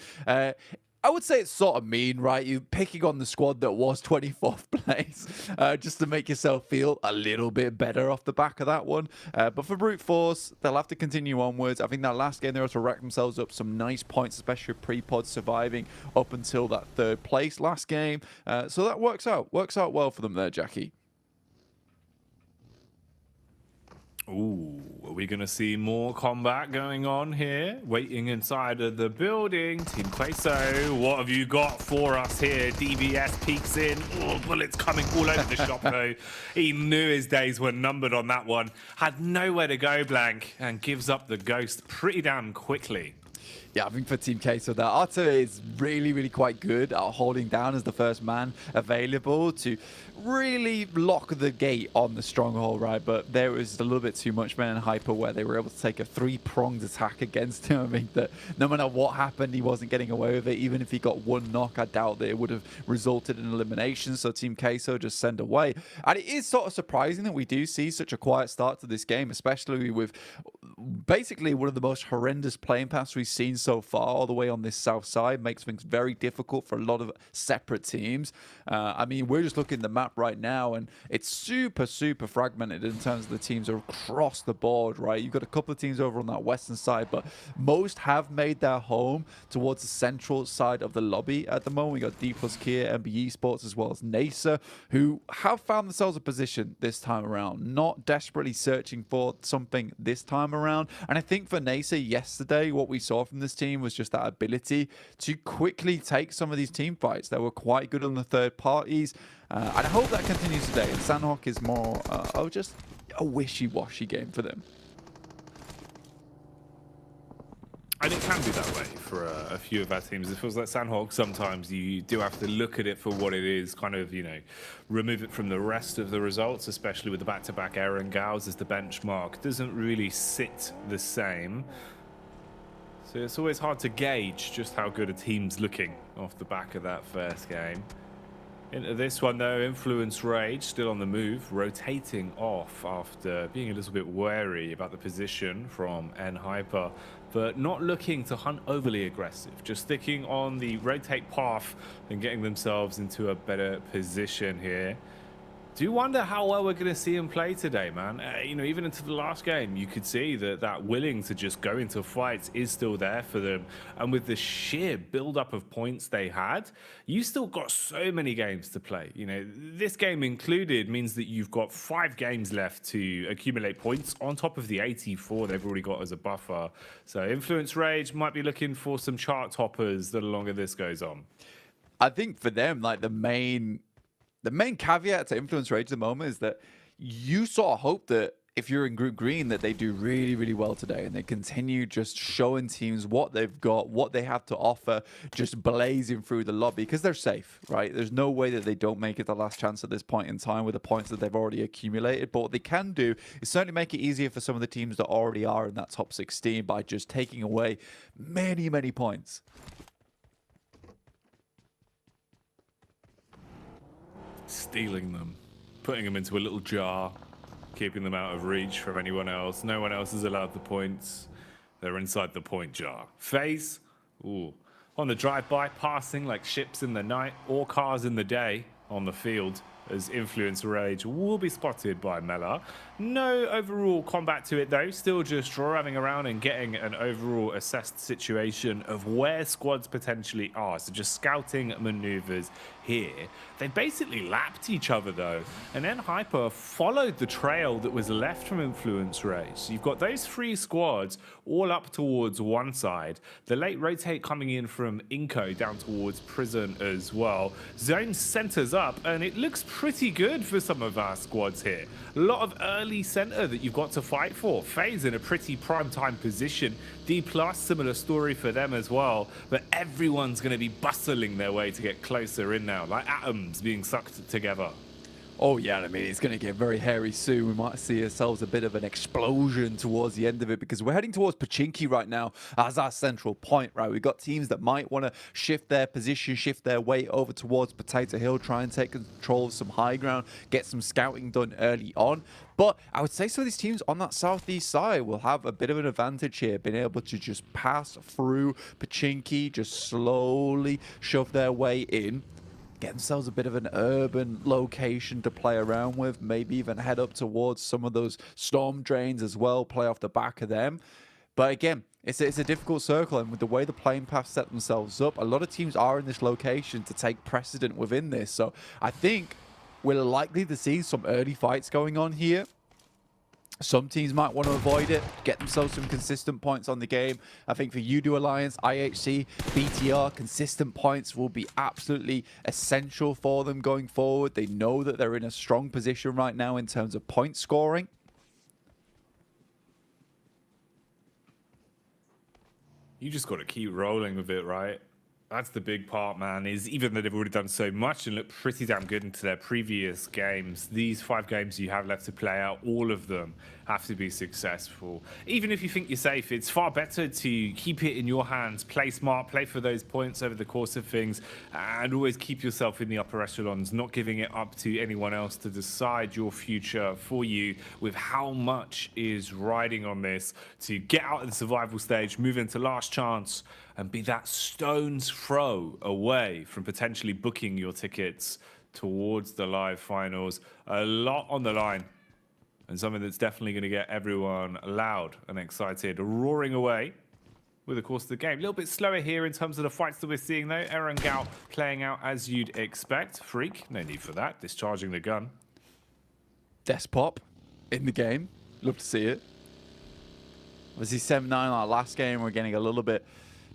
I would say it's sort of mean, right? You picking on the squad that was 24th place just to make yourself feel a little bit better off the back of that one. But for Brute Force, they'll have to continue onwards. I think that last game they were able to rack themselves up some nice points, especially with pre-pod surviving up until that 3rd place last game. So that works out well for them there, Jackie. Ooh, Are we going to see more combat going on here? Waiting inside of the building. Team Queso, what have you got for us here? DBS peeks in. Oh, bullets coming all over the shop, though. He knew his days were numbered on that one. Had nowhere to go, Blank, and gives up the ghost pretty damn quickly. Yeah, I think for Team Queso, that Otto is really, really quite good at holding down as the first man available to really lock the gate on the stronghold, right? But there was a little bit too much men in Hyper where they were able to take a three-pronged attack against him. I mean, that no matter what happened, he wasn't getting away with it. Even if he got one knock, I doubt that it would have resulted in elimination. So Team Queso just send away. And it is sort of surprising that we do see such a quiet start to this game, especially with basically one of the most horrendous playing paths we've seen so far, all the way on this south side. Makes things very difficult for a lot of separate teams. I mean, we're just looking at the map right now, and it's super, super fragmented in terms of the teams across the board, right? You've got a couple of teams over on that western side, but most have made their home towards the central side of the lobby at the moment. We got D plus Kia, MB Esports, as well as NASA, who have found themselves a position this time around, not desperately searching for something this time around. And I think for NASA yesterday, what we saw from this team was just that ability to quickly take some of these team fights that were quite good on the third parties. And I hope that continues today. And Sandhawk is more, just a wishy-washy game for them. And it can be that way for a few of our teams. It feels like Sandhawk, sometimes you do have to look at it for what it is, kind of, you know, remove it from the rest of the results, especially with the back-to-back Aaron Gals as the benchmark. Doesn't really sit the same. So it's always hard to gauge just how good a team's looking off the back of that first game. Into this one, though, Influence Rage still on the move, rotating off after being a little bit wary about the position from N-Hyper, but not looking to hunt overly aggressive, just sticking on the rotate path and getting themselves into a better position here. Do wonder how well we're going to see him play today, man. You know, even into the last game, you could see that willing to just go into fights is still there for them. And with the sheer build-up of points they had, you still got so many games to play. You know, this game included means that you've got 5 games left to accumulate points on top of the 84 they've already got as a buffer. So Influence Rage might be looking for some chart toppers the longer this goes on. I think for them, like the main caveat to Influence Rage at the moment is that you sort of hope that if you're in Group Green that they do really, really well today and they continue just showing teams what they've got, what they have to offer, just blazing through the lobby because they're safe, right? There's no way that they don't make it the last chance at this point in time with the points that they've already accumulated. But what they can do is certainly make it easier for some of the teams that already are in that top 16 by just taking away many, many points. Stealing them, putting them into a little jar, keeping them out of reach from anyone else. No one else is allowed the points. They're inside the point jar. FaZe, ooh, on the drive-by, passing like ships in the night or cars in the day on the field, as Influence Rage will be spotted by Mela. No overall combat to it though, still just driving around and getting an overall assessed situation of where squads potentially are. So just scouting maneuvers here. They basically lapped each other though, and then Hyper followed the trail that was left from Influence Rage. So you've got those 3 squads all up towards one side. The late rotate coming in from Inco down towards Prison as well. Zone centers up, and it looks pretty good for some of our squads here. A lot of early center that you've got to fight for. FaZe in a pretty prime time position. D+, similar story for them as well. But everyone's going to be bustling their way to get closer in now, like atoms being sucked together. Oh yeah, I mean, it's going to get very hairy soon. We might see ourselves a bit of an explosion towards the end of it because we're heading towards Pachinki right now as our central point, right? We've got teams that might want to shift their position, shift their way over towards Potato Hill, try and take control of some high ground, get some scouting done early on. But I would say some of these teams on that southeast side will have a bit of an advantage here, being able to just pass through Pachinki, just slowly shove their way in. Get themselves a bit of an urban location to play around with, maybe even head up towards some of those storm drains as well, play off the back of them. But again, it's a difficult circle, and with the way the playing paths set themselves up, a lot of teams are in this location to take precedent within this. So I think we're likely to see some early fights going on here. Some teams might want to avoid it, get themselves some consistent points on the game. I think for Udo Alliance, IHC, BTR, consistent points will be absolutely essential for them going forward. They know that they're in a strong position right now in terms of point scoring. You just got to keep rolling with it, right? That's the big part, man, is even though they've already done so much and looked pretty damn good into their previous games, these 5 games you have left to play out, all of them have to be successful. Even if you think you're safe, it's far better to keep it in your hands, play smart, play for those points over the course of things, and always keep yourself in the upper echelons, not giving it up to anyone else to decide your future for you with how much is riding on this to get out of the survival stage, move into last chance, and be that stone's throw away from potentially booking your tickets towards the live finals. A lot on the line, and something that's definitely going to get everyone loud and excited, roaring away with the course of the game. A little bit slower here in terms of the fights that we're seeing, though. Eren Gao playing out as you'd expect. Freak, no need for that, discharging the gun. Despop in the game. Love to see it. Obviously 7-9 our last game. We're getting a little bit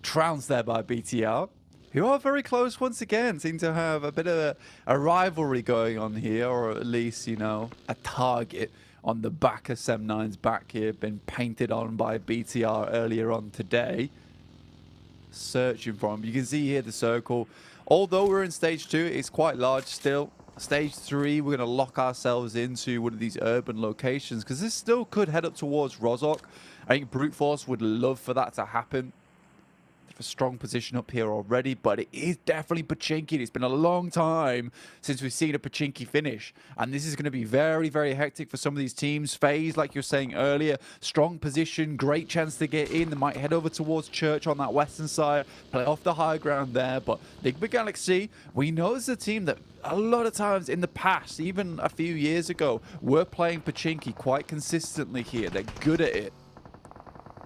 trounced there by BTR, who are very close once again. Seem to have a bit of a rivalry going on here, or at least, you know, a target on the back of 7-9's back here, been painted on by BTR earlier on today. Searching for him. You can see here the circle. Although we're in stage 2, it's quite large still. Stage 3, we're going to lock ourselves into one of these urban locations, because this still could head up towards Rozhok. I think Brute Force would love for that to happen. A strong position up here already, but it is definitely Pachinki. It's been a long time since we've seen a Pachinki finish, and this is going to be very, very hectic for some of these teams. FaZe, like you were saying earlier, strong position, great chance to get in. They might head over towards Church on that western side, play off the high ground there, but Big Galaxy, we know it's a team that a lot of times in the past, even a few years ago, were playing Pachinki quite consistently here. They're good at it.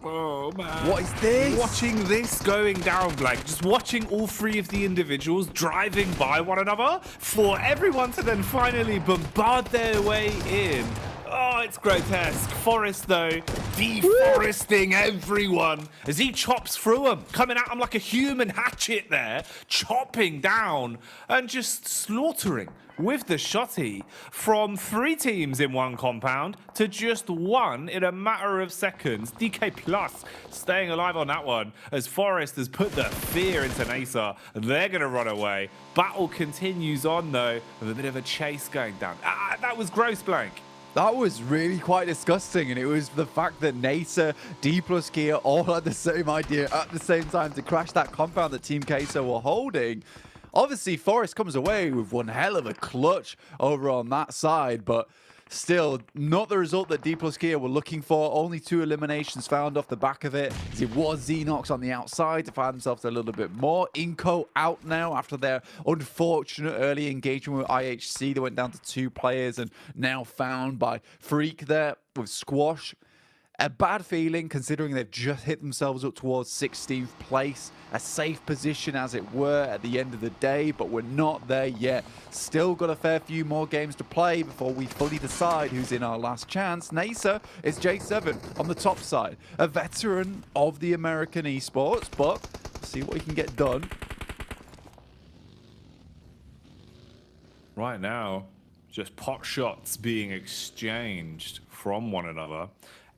Oh, man. What is this? Watching this going down, Blank. Just watching all 3 of the individuals driving by one another for everyone to then finally bombard their way in. Oh, it's grotesque. Forest, though, deforesting everyone as he chops through them, coming at them like a human hatchet there, chopping down and just slaughtering with the shotty from 3 teams in one compound to just 1 in a matter of seconds. DK Plus staying alive on that one as Forest has put the fear into Nasa. They're going to run away. Battle continues on, though, with a bit of a chase going down. That was gross, Blank. That was really quite disgusting, and it was the fact that Nasa, D plus Gear all had the same idea at the same time to crash that compound that Team Queso were holding. Obviously, Forest comes away with one hell of a clutch over on that side, but still not the result that D plus Gear were looking for. Only 2 eliminations found off the back of it. It was Xenox on the outside to find themselves a little bit more. Inco out now after their unfortunate early engagement with IHC. They went down to 2 players and now found by Freak there with Squash. A bad feeling considering they've just hit themselves up towards 16th place. A safe position as it were at the end of the day, but we're not there yet. Still got a fair few more games to play before we fully decide who's in our last chance. Nasa is J7 on the top side. A veteran of the American esports, but see what he can get done. Right now, just pot shots being exchanged from one another.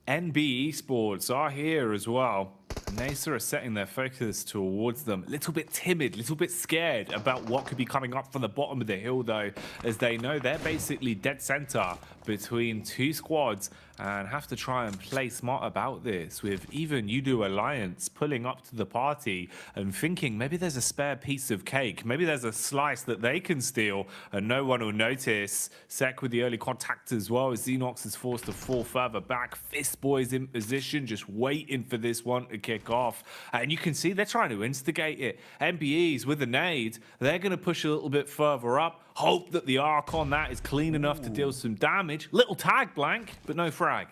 NB Esports are here as well. Nasa are setting their focus towards them. A little bit timid, a little bit scared about what could be coming up from the bottom of the hill, though, as they know they're basically dead center between 2 squads and have to try and play smart about this, with even Udo Alliance pulling up to the party and thinking maybe there's a spare piece of cake, maybe there's a slice that they can steal and no one will notice. Sek with the early contact as well, as Xenox is forced to fall further back. Fist Boys in position, just waiting for this one to kick off. And you can see they're trying to instigate it. MBEs with a nade, they're going to push a little bit further up. Hope that the arc on that is clean enough to deal some damage. Little tag, Blank, but no frag.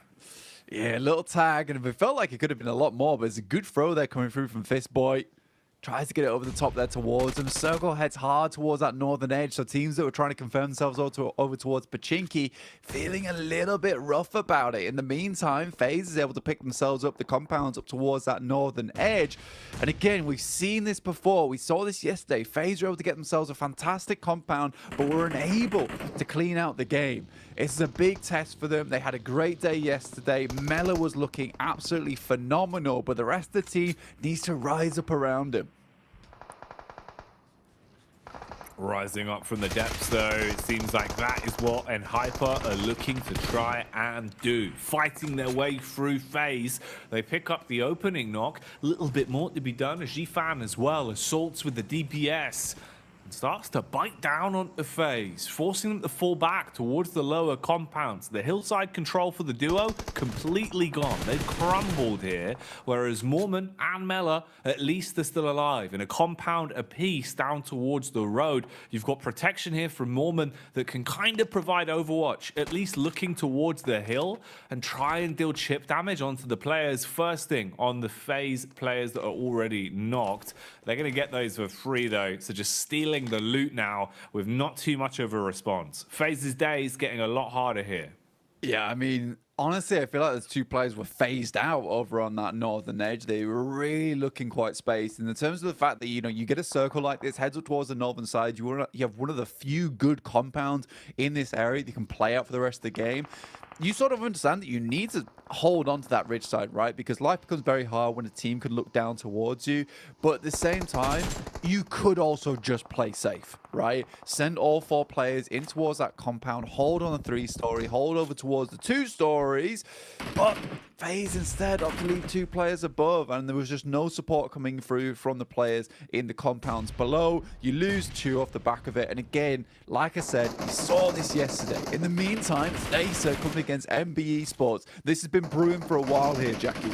Yeah, little tag, and it felt like it could have been a lot more, but it's a good throw there coming through from Fistboy. tries to get it over the top there towards him. Circle heads hard towards that northern edge, so teams that were trying to confirm themselves over towards Pachinki feeling a little bit rough about it. In the meantime, FaZe is able to pick themselves up the compounds up towards that northern edge. And again, we've seen this before. We saw this yesterday. FaZe were able to get themselves a fantastic compound, but were unable to clean out the game. It's a big test for them. They had a great day yesterday. Mela was looking absolutely phenomenal, but the rest of the team needs to rise up around him. Rising up from the depths, though, it seems like that is what Hyper are looking to try and do. Fighting their way through FaZe. They pick up the opening knock. A little bit more to be done. G-Fan as well assaults with the DPS. And starts to bite down on the FaZe, forcing them to fall back towards the lower compounds. The hillside control for the duo completely gone. They've crumbled here, whereas Mormon and Mela at least are still alive. In a compound apiece down towards the road, you've got protection here from Mormon that can kind of provide overwatch, at least looking towards the hill and try and deal chip damage onto the players. First thing on the FaZe players that are already knocked. They're going to get those for free though, so just stealing the loot now with not too much of a response. FaZe's day is getting a lot harder here. Yeah, I mean, honestly, I feel like those two players were phased out over on that northern edge. They were really looking quite spaced. And in terms of the fact that, you know, you get a circle like this, heads up towards the northern side, you have one of the few good compounds in this area that you can play out for the rest of the game. You sort of understand that you need to hold on to that ridge side, right? Because life becomes very hard when a team can look down towards you. But at the same time, you could also just play safe, right? Send all 4 players in towards that compound, hold on the 3-story, hold over towards the 2 stories. But FaZe instead opted to leave 2 players above, and there was just no support coming through from the players in the compounds below. You lose 2 off the back of it. And again, like I said, we saw this yesterday. In the meantime, Nasa coming against MB Esports. This has been brewing for a while here, Jackie.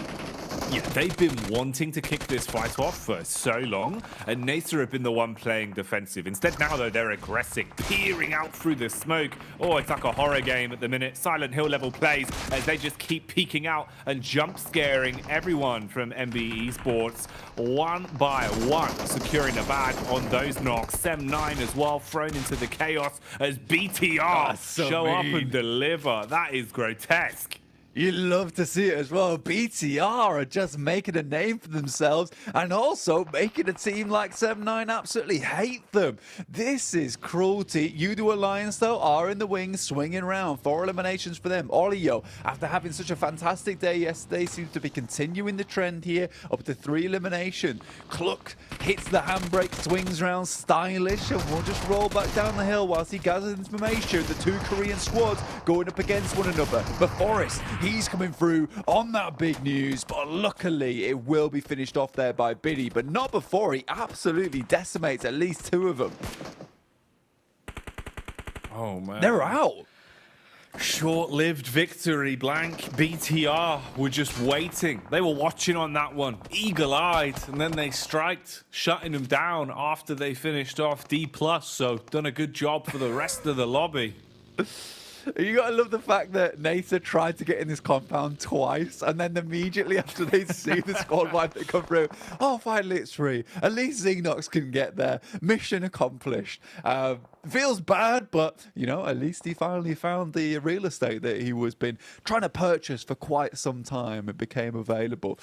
Yeah, they've been wanting to kick this fight off for so long, and Nasa have been the one playing defensive. Instead now, though, they're aggressive, peering out through the smoke. Oh, it's like a horror game at the minute. Silent Hill level plays as they just keep peeking out and jump scaring everyone from MB Esports. One by one, securing the bag on those knocks. Sem9 as well, thrown into the chaos as BTR show up and deliver. That is grotesque. You love to see it as well. BTR are just making a name for themselves and also making a team like Sem9 absolutely hate them. This is cruelty. Udo Alliance, though, are in the wings, swinging around. 4 eliminations for them. Olio, after having such a fantastic day yesterday, seems to be continuing the trend here, up to 3 eliminations. Cluck hits the handbrake, swings around stylish, and will just roll back down the hill whilst he gathers information. The 2 Korean squads going up against one another. But Forrest, he's coming through on that big news, but luckily it will be finished off there by Biddy, but not before he absolutely decimates at least 2 of them. Oh, man. They're out. Short-lived victory, blank. BTR were just waiting. They were watching on that one, eagle-eyed, and then they striked, shutting them down after they finished off D+, so done a good job for the rest of the lobby. You gotta love the fact that Nasa tried to get in this compound twice, and then immediately after they see the squad wipe that come through, oh, finally it's free. At least Xenox can get there. Mission accomplished. Feels bad, but, you know, at least he finally found the real estate that he was been trying to purchase for quite some time. It became available.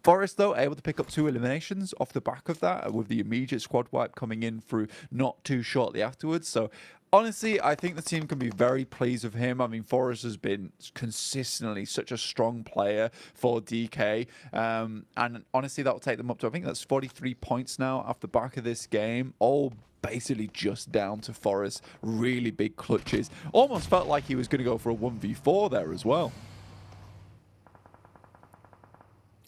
Forrest, though, able to pick up 2 eliminations off the back of that, with the immediate squad wipe coming in through not too shortly afterwards. So, honestly, I think the team can be very pleased with him. I mean, Forrest has been consistently such a strong player for DK. And honestly, that will take them up to, I think that's 43 points now off the back of this game. All basically just down to Forrest. Really big clutches. Almost felt like he was going to go for a 1v4 there as well.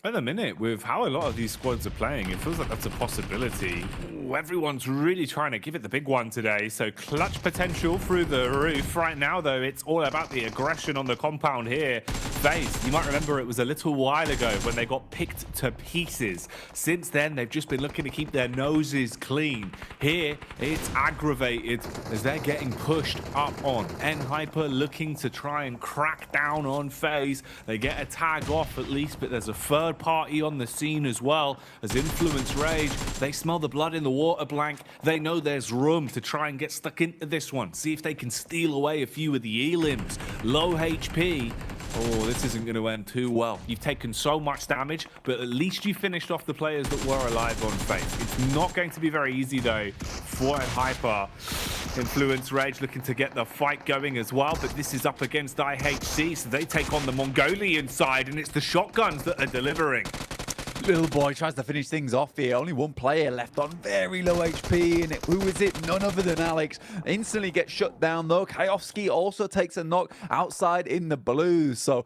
At the minute, with how a lot of these squads are playing, it feels like that's a possibility. Ooh, everyone's really trying to give it the big one today, so clutch potential through the roof. Right now, though, it's all about the aggression on the compound here. FaZe. You might remember it was a little while ago when they got picked to pieces. Since then, they've just been looking to keep their noses clean. Here, it's aggravated as they're getting pushed up on. N-Hyper looking to try and crack down on FaZe. They get a tag off at least, but there's a third party on the scene as well. As Influence Rage, they smell the blood in the water, Blank. They know there's room to try and get stuck into this one. See if they can steal away a few of the elims. Low HP. Oh, this isn't going to end too well. You've taken so much damage, but at least you finished off the players that were alive on FaZe. It's not going to be very easy, though, for Hyper. Influence Rage looking to get the fight going as well, but this is up against IHC, so they take on the Mongolian side, and it's the shotguns that are delivering. Little boy tries to finish things off here. Only one player left on very low HP. And who is it? None other than Alex. Instantly gets shut down, though. Kayovsky also takes a knock outside in the blue. So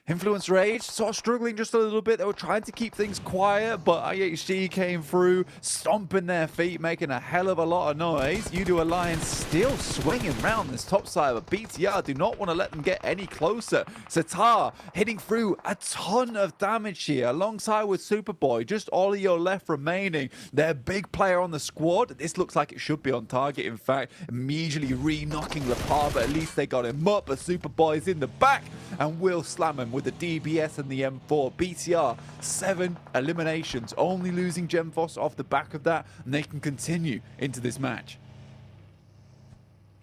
Influence Rage sort of struggling just a little bit. They were trying to keep things quiet, but IHC came through, stomping their feet, making a hell of a lot of noise. Udo Alliance still swinging around this top side, but BTR do not want to let them get any closer. Satar hitting through a ton of damage here, alongside with Superboy. Just all of your left remaining. Their big player on the squad. This looks like it should be on target, in fact. Immediately re-knocking Lepar, but at least they got him up. But Superboy's in the back and will slam him with the DBS and the M4. BTR, 7 eliminations, only losing Gemfos off the back of that, and they can continue into this match.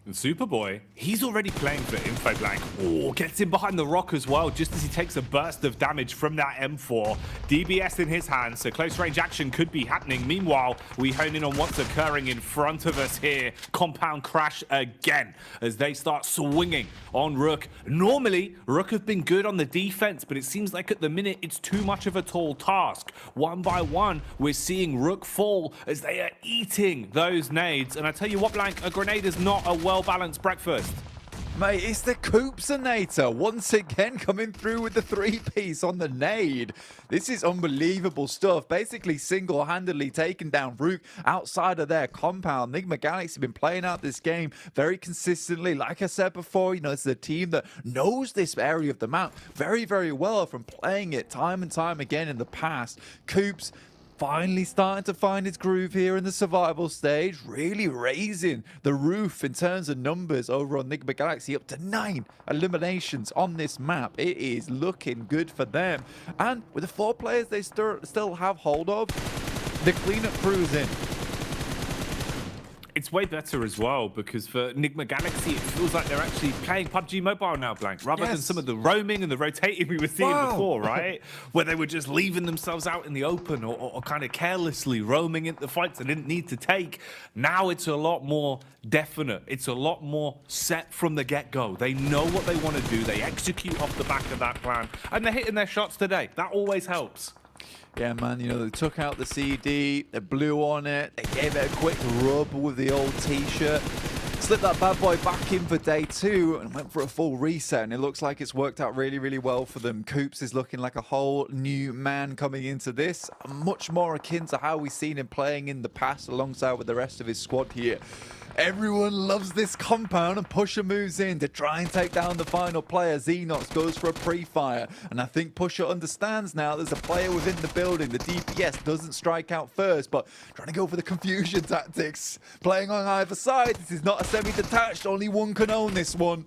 And Superboy, he's already playing for Info Blank. Oh, gets in behind the rock as well, just as he takes a burst of damage from that M4. DBS in his hands, so close range action could be happening. Meanwhile, we hone in on what's occurring in front of us here. Compound crash again as they start swinging on Rook. Normally, Rook have been good on the defense, but it seems like at the minute it's too much of a tall task. One by one, we're seeing Rook fall as they are eating those nades. And I tell you what, Blank, a grenade is not a well-balanced breakfast. Mate, it's the Koopsonator once again coming through with the 3-piece on the nade. This is unbelievable stuff. Basically single-handedly taking down Rook outside of their compound. Enigma Galaxy have been playing out this game very consistently. Like I said before, you know, it's a team that knows this area of the map very, very well from playing it time and time again in the past. Koops finally starting to find its groove here in the survival stage, really raising the roof in terms of numbers over on Enigma Galaxy, up to 9 eliminations on this map. It is looking good for them. And with the 4 players they still have hold of, the cleanup crew's in. It's way better as well, because for Enigma Galaxy, it feels like they're actually playing PUBG Mobile now, Blank, rather than some of the roaming and the rotating we were seeing before, right? Where they were just leaving themselves out in the open or kind of carelessly roaming into the fights they didn't need to take. Now it's a lot more definite. It's a lot more set from the get-go. They know what they want to do. They execute off the back of that plan, and they're hitting their shots today. That always helps. Yeah, man, you know, they took out the CD, they blew on it, they gave it a quick rub with the old t-shirt, slipped that bad boy back in for day 2 and went for a full reset, and it looks like it's worked out really, really well for them. Koops is looking like a whole new man coming into this, much more akin to how we've seen him playing in the past alongside with the rest of his squad here. Everyone loves this compound, and Pusher moves in to try and take down the final player. Xenox goes for a pre-fire, and I think Pusher understands now there's a player within the building. The DPS doesn't strike out first, but trying to go for the confusion tactics. Playing on either side. This is not a semi-detached. Only one can own this one.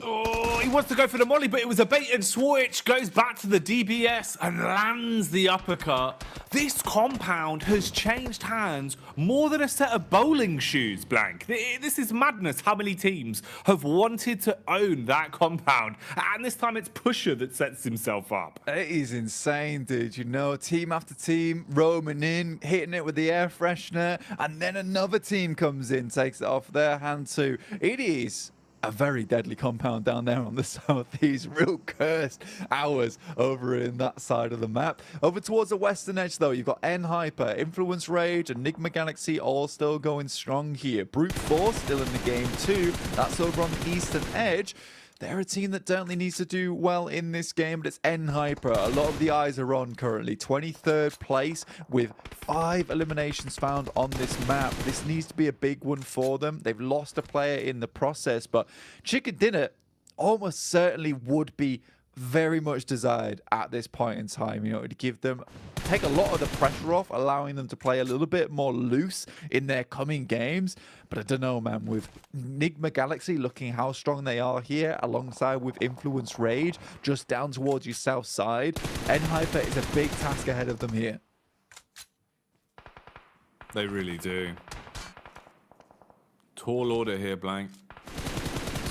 Oh, he wants to go for the molly, but it was a bait and switch. Goes back to the DBS and lands the uppercut. This compound has changed hands more than a set of bowling shoes, Blank. This is madness how many teams have wanted to own that compound. And this time it's Pusher that sets himself up. It is insane, dude. You know, team after team roaming in, hitting it with the air freshener, and then another team comes in, takes it off their hand too. It is a very deadly compound down there on the southeast. Real cursed hours over in that side of the map. Over towards the western edge, though, you've got N-Hyper, Influence Rage, and Enigma Galaxy all still going strong here. Brute Force still in the game too. That's over on the eastern edge. They're a team that definitely needs to do well in this game, but it's N-Hyper. A lot of the eyes are on currently. 23rd place with 5 eliminations found on this map. This needs to be a big one for them. They've lost a player in the process, but Chicken Dinner almost certainly would be very much desired at this point in time, you know, to give them, take a lot of the pressure off, allowing them to play a little bit more loose in their coming games. But I don't know, man, with Enigma Galaxy looking how strong they are here, alongside with Influence Rage, just down towards your south side, Enhyper is a big task ahead of them here. They really do. Tall order here, Blank.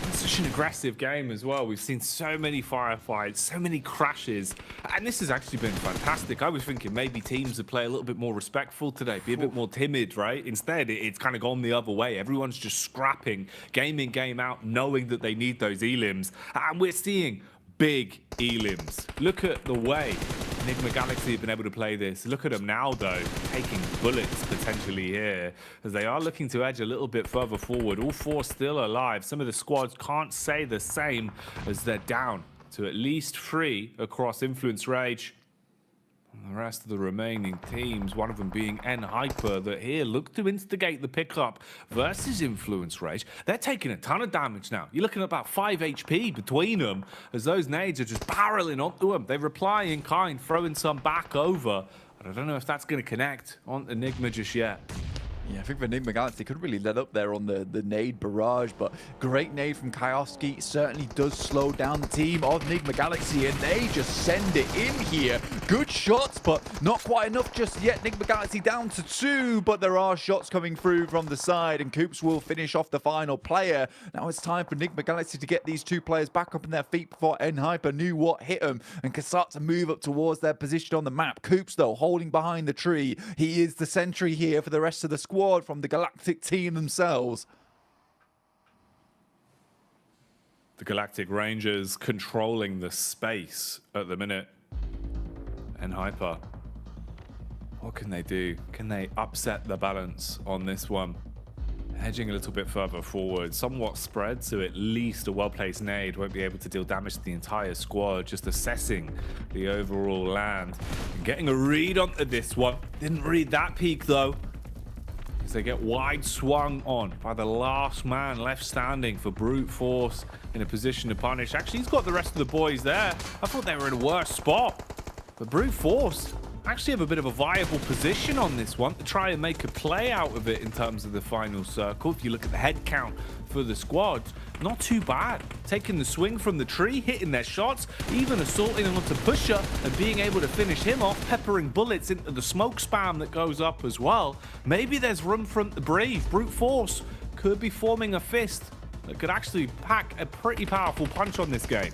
It's such an aggressive game as well. We've seen so many firefights, so many crashes, and this has actually been fantastic. I was thinking maybe teams would play a little bit more respectful today, be a bit more timid, right? Instead, it's kind of gone the other way. Everyone's just scrapping, game in, game out, knowing that they need those elims, and we're seeing big elims. Look at the way Enigma Galaxy have been able to play this. Look at them now, though, taking bullets potentially here, as they are looking to edge a little bit further forward. All four still alive. Some of the squads can't say the same, as they're down to at least 3 across Influence Rage. And the rest of the remaining teams, one of them being Enhyper, that here look to instigate the pickup versus Influence Rage. They're taking a ton of damage now. You're looking at about 5 HP between them, as those nades are just barreling onto them. They reply in kind, throwing some back over. But I don't know if that's going to connect on Enigma just yet. Yeah, I think for Enigma Galaxy, they couldn't really let up there on the nade barrage, but great nade from Kioski certainly does slow down the team of Enigma Galaxy, and they just send it in here. Good shots, but not quite enough just yet. Enigma Galaxy down to 2, but there are shots coming through from the side, and Coops will finish off the final player. Now it's time for Enigma Galaxy to get these 2 players back up on their feet before Enhyper knew what hit them, and can start to move up towards their position on the map. Coops, though, holding behind the tree. He is the sentry here for the rest of the squad from the Galactic team themselves. The Galactic Rangers controlling the space at the minute. Enhyper, what can they do? Can they upset the balance on this one? Hedging a little bit further forward, somewhat spread, so at least a well-placed nade won't be able to deal damage to the entire squad. Just assessing the overall land. And getting a read onto this one. Didn't read that peak, though, as they get wide swung on by the last man left standing for Brute Force in a position to punish. Actually, he's got the rest of the boys there. I thought they were in a worse spot. But Brute Force actually have a bit of a viable position on this one to try and make a play out of it in terms of the final circle. If you look at the head count for the squads, not too bad. Taking the swing from the tree, hitting their shots, even assaulting onto Pusher and being able to finish him off, peppering bullets into the smoke spam that goes up as well. Maybe there's room for the Brave. Brute Force could be forming a fist that could actually pack a pretty powerful punch on this game.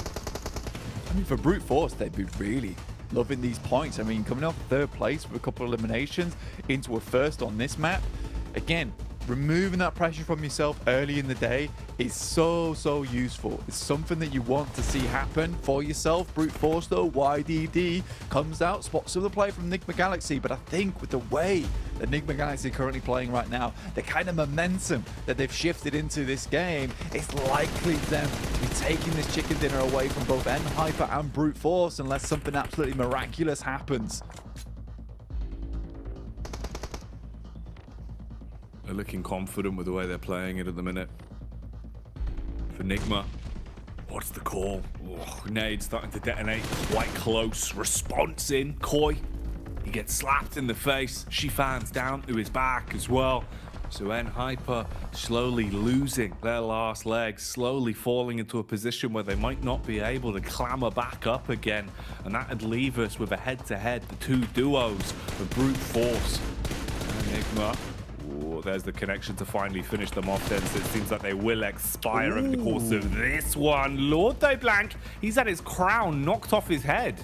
I mean, for Brute Force, they'd be really loving these points. I mean, coming off 3rd place with a couple of eliminations into a 1st on this map. Again, removing that pressure from yourself early in the day is so useful. It's something that you want to see happen for yourself. Brute Force, though, YDD comes out, spots some of the play from Enigma Galaxy, but I think with the way that Enigma Galaxy are currently playing right now, the kind of momentum that they've shifted into this game, it's likely them to be taking this chicken dinner away from both Enhyper and Brute Force unless something absolutely miraculous happens. They're looking confident with the way they're playing it at the minute. For Enigma, what's the call? Oh, nade starting to detonate. Quite close. Response in. Koi, he gets slapped in the face. Shifan's down to his back as well. So Enhyper slowly losing their last legs, slowly falling into a position where they might not be able to clamber back up again. And that would leave us with a head-to-head, the 2 duos of Brute Force and Enigma. Ooh, there's the connection to finally finish them off then, so it seems like they will expire over the course of this one. Lord though, Blank, he's had his crown knocked off his head.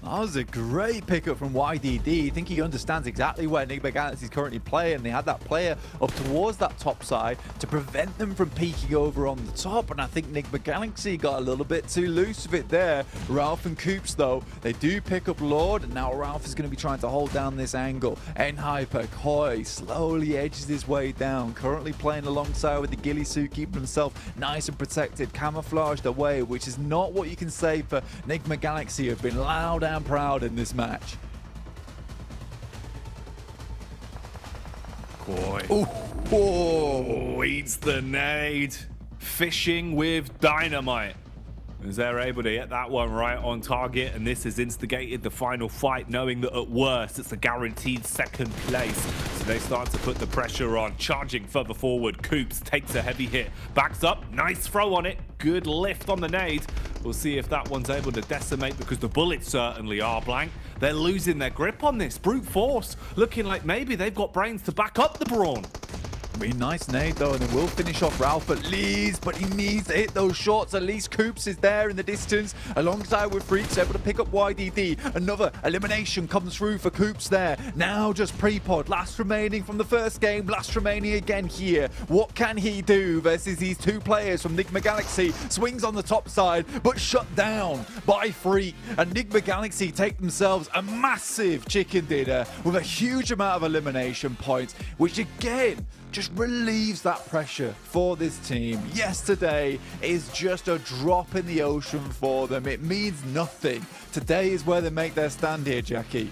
That was a great pickup from YDD. I think he understands exactly where Enigma Galaxy is currently playing. They had that player up towards that top side to prevent them from peeking over on the top. And I think Enigma Galaxy got a little bit too loose with it there. Ralph and Coops, though, they do pick up Lord. And now Ralph is going to be trying to hold down this angle. Enhyper, Koi slowly edges his way down. Currently playing alongside with the ghillie suit, keeping himself nice and protected, camouflaged away, which is not what you can say for Enigma Galaxy, who have been loud and proud in this match. Koi. Oh, eats the nade. Fishing with dynamite. as they're able to get that one right on target, and this has instigated the final fight, knowing that at worst it's a guaranteed second place. So they start to put the pressure on, charging further forward. Coops takes a heavy hit, backs up, nice throw on it, good lift on the nade. We'll see if that one's able to decimate, because the bullets certainly are. Blank, they're losing their grip on this. Brute Force looking like maybe they've got brains to back up the Brawn. Really nice nade though, and it will finish off Ralph at least, but he needs to hit those shots. At least Coops is there in the distance alongside with Freaks, able to pick up YDD. Another elimination comes through for Coops there. Now just pre-pod, last remaining from the first game, last remaining again here. What can he do versus these two players from Nigma Galaxy? Swings on the top side, but shut down by Freak. And Nigma Galaxy take themselves a massive chicken dinner with a huge amount of elimination points, which again just relieves that pressure for this team. Yesterday is just a drop in the ocean for them. It means nothing. Today is where they make their stand here, Jackie.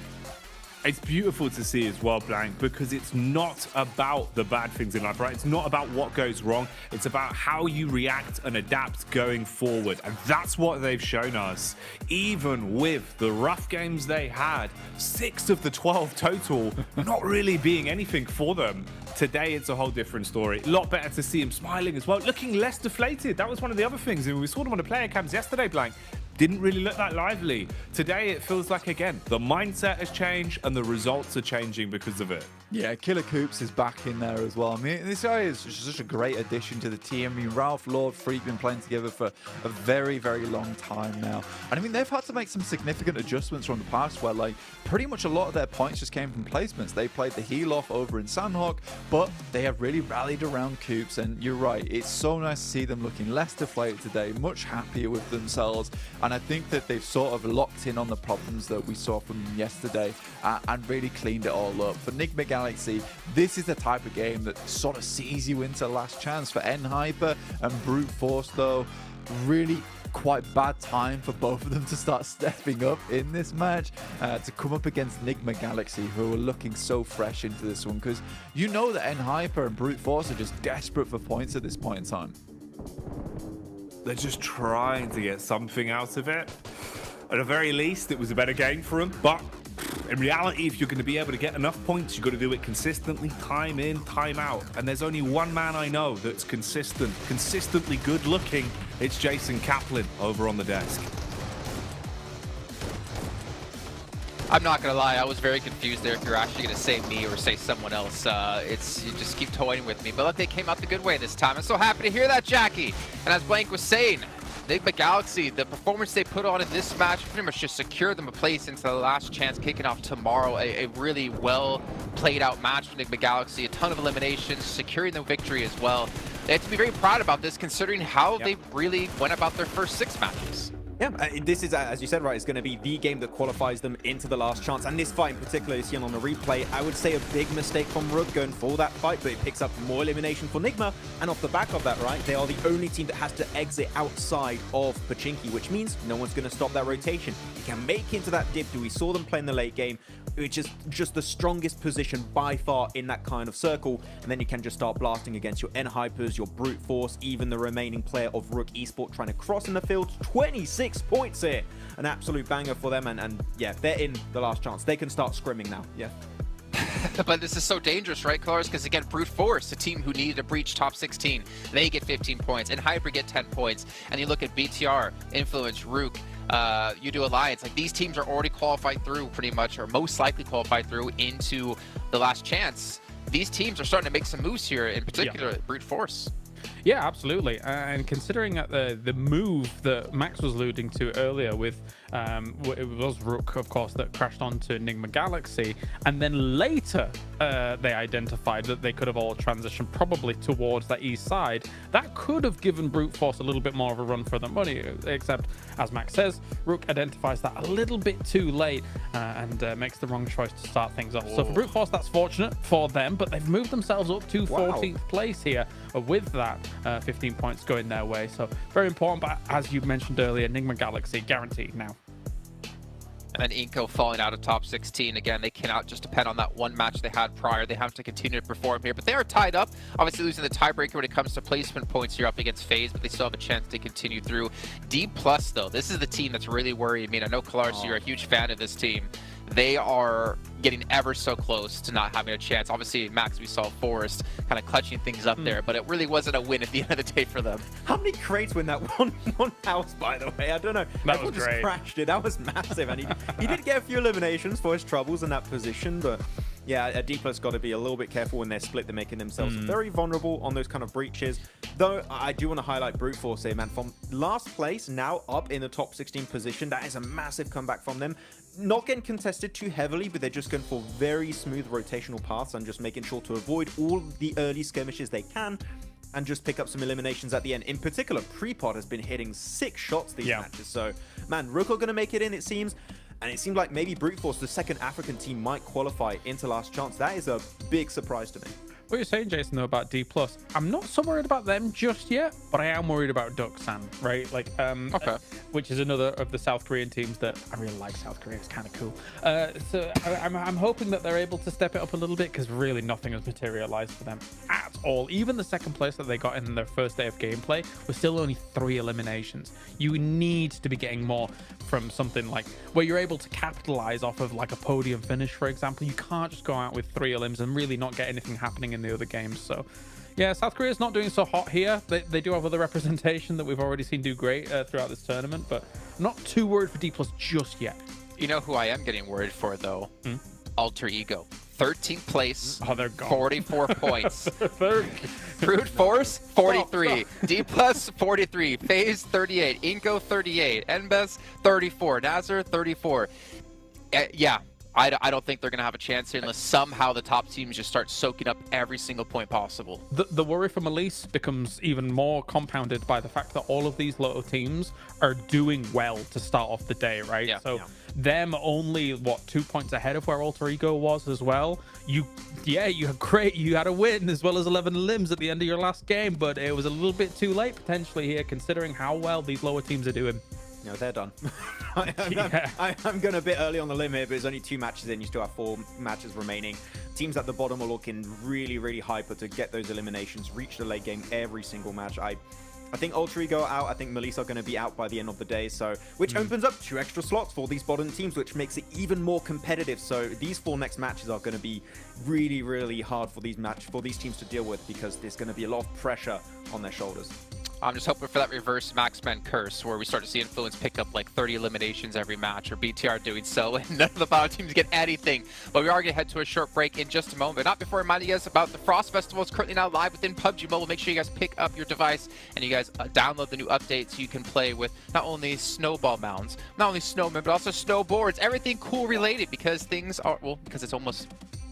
It's beautiful to see as well, Blank, because it's not about the bad things in life, right? It's not about what goes wrong. It's about how you react and adapt going forward. And that's what they've shown us. Even with the rough games they had, 6 of the 12 total, not really being anything for them. Today, it's a whole different story. A lot better to see him smiling as well, looking less deflated. That was one of the other things. And we saw them on the player cams yesterday, Blank. Didn't really look that lively. Today, it feels like, again, the mindset has changed and the results are changing because of it. Yeah, Killer Coops is back in there as well. I mean, this guy is just such a great addition to the team. I mean, Ralph, Lord, Freak been playing together for a very, very long time now. And I mean, they've had to make some significant adjustments from the past where, like, pretty much a lot of their points just came from placements. They played the heal off over in Sandhawk, but they have really rallied around Coops. And you're right, it's so nice to see them looking less deflated today, much happier with themselves. And I think that they've sort of locked in on the problems that we saw from them yesterday and really cleaned it all up. For Nigma Galaxy, this is the type of game that sort of sees you into last chance. For N-Hyper and Brute Force, though, really quite bad time for both of them to start stepping up in this match to come up against Nigma Galaxy, who are looking so fresh into this one, because you know that N-Hyper and Brute Force are just desperate for points at this point in time. They're just trying to get something out of it. At the very least, it was a better game for them, but in reality, if you're going to be able to get enough points, you've got to do it consistently, time in, time out. And there's only one man I know that's consistently good looking. It's Jason Kaplan over on the desk. I'm not gonna lie, I was very confused there if you're actually gonna say me or say someone else. You just keep toying with me. But look, they came out the good way this time. I'm so happy to hear that, Jackie. And as Blank was saying, Nigma Galaxy, the performance they put on in this match pretty much just secured them a place into the last chance kicking off tomorrow. A really well played out match for Nigma Galaxy. A ton of eliminations, securing the victory as well. They have to be very proud about this considering how they really went about their first 6 matches. Yeah, this is, as you said, right, it's going to be the game that qualifies them into the last chance. And this fight in particular, seen on the replay, I would say a big mistake from Rook going for that fight, but it picks up more elimination for Nigma. And off the back of that, right, they are the only team that has to exit outside of Pachinki, which means no one's going to stop that rotation. You can make into that dip. We saw them play in the late game, which is just the strongest position by far in that kind of circle. And then you can just start blasting against your N-Hypers, your Brute Force, even the remaining player of Rook Esports trying to cross in the field. 26 points here. An absolute banger for them. And yeah, they're in the last chance. They can start scrimming now. Yeah. But this is so dangerous, right, Colors? Because again, Brute Force, a team who needed to breach top 16, they get 15 points, and Hyper get 10 points. And you look at BTR, Influence, Rook, you do Alliance. Like, these teams are already qualified through pretty much, or most likely qualified through into the last chance. These teams are starting to make some moves here, in particular, Brute Force. Yeah, absolutely. And considering the move that Max was alluding to earlier with, it was Rook, of course, that crashed onto Nigma Galaxy, and then later they identified that they could have all transitioned probably towards that east side. That could have given Brute Force a little bit more of a run for the money, except, as Max says, Rook identifies that a little bit too late and makes the wrong choice to start things off. So for Brute Force, that's fortunate for them, but they've moved themselves up to 14th place here with that 15 points going their way. So very important, but as you mentioned earlier, Nigma Galaxy guaranteed now. And Inco falling out of top 16. Again, they cannot just depend on that one match they had prior. They have to continue to perform here. But they are tied up. Obviously losing the tiebreaker when it comes to placement points here up against FaZe, but they still have a chance to continue through. D+, though, this is the team that's really worrying me. I know, Kalaris, you're a huge fan of this team. They are getting ever so close to not having a chance. Obviously, Max, we saw Forest kind of clutching things up there, but it really wasn't a win at the end of the day for them. How many crates win that one house, by the way? I don't know. That was great. Just crashed it. That was massive. And he did get a few eliminations for his troubles in that position, but yeah, D+'s got to be a little bit careful when they're split. They're making themselves very vulnerable on those kind of breaches. Though, I do want to highlight Brute Force here, man. From last place, now up in the top 16 position. That is a massive comeback from them. Not getting contested too heavily, but they're just going for very smooth rotational paths and just making sure to avoid all the early skirmishes they can and just pick up some eliminations at the end. In particular, Prepod has been hitting 6 shots these matches. So, man, Rook are going to make it in, it seems. And it seemed like maybe Brute Force, the second African team, might qualify into Last Chance. That is a big surprise to me. What you're saying, Jason, though, about D+, I'm not so worried about them just yet, but I am worried about Doksan, right? Like, which is another of the South Korean teams that I really like. South Korea is kind of cool. So I'm hoping that they're able to step it up a little bit, because really nothing has materialized for them at all. Even the second place that they got in their first day of gameplay was still only 3 eliminations. You need to be getting more from something like where you're able to capitalize off of like a podium finish, for example. You can't just go out with 3 elims and really not get anything happening in the other games. So yeah, South Korea's not doing so hot here. They do have other representation that we've already seen do great throughout this tournament, but I'm not too worried for D+ just yet. You know who I am getting worried for, though? Alter Ego. 13th place, oh, they're gone. 44 points. Brute Force, 43. D+, 43. FaZe, 38. Inco, 38. Enbes, 34. Nazar, 34. Yeah, I don't think they're going to have a chance here unless somehow the top teams just start soaking up every single point possible. The worry for Melise becomes even more compounded by the fact that all of these little teams are doing well to start off the day, right? Yeah. So them only, what, 2 points ahead of where Alter Ego was as well. You had a win as well as 11 limbs at the end of your last game, but it was a little bit too late potentially here considering how well these lower teams are doing. No, they're done. I'm going a bit early on the limb here, but there's only 2 matches in. You still have 4 matches remaining. Teams at the bottom are looking really, really hyper to get those eliminations, reach the late game every single match. I think Alter Ego are out. I think Melise are going to be out by the end of the day, so which opens up 2 extra slots for these bottom teams, which makes it even more competitive. So these 4 next matches are going to be really, really hard for these teams to deal with, because there's going to be a lot of pressure on their shoulders. I'm just hoping for that reverse Maxman curse where we start to see Influence pick up like 30 eliminations every match, or BTR doing so, and none of the bottom teams get anything. But we are going to head to a short break in just a moment, but not before reminding you guys about the Frost Festival. It's currently now live within PUBG Mobile. Make sure you guys pick up your device and you guys download the new updates so you can play with not only snowball mounds, not only snowmen, but also snowboards, everything cool related, because things are, well, because it's almost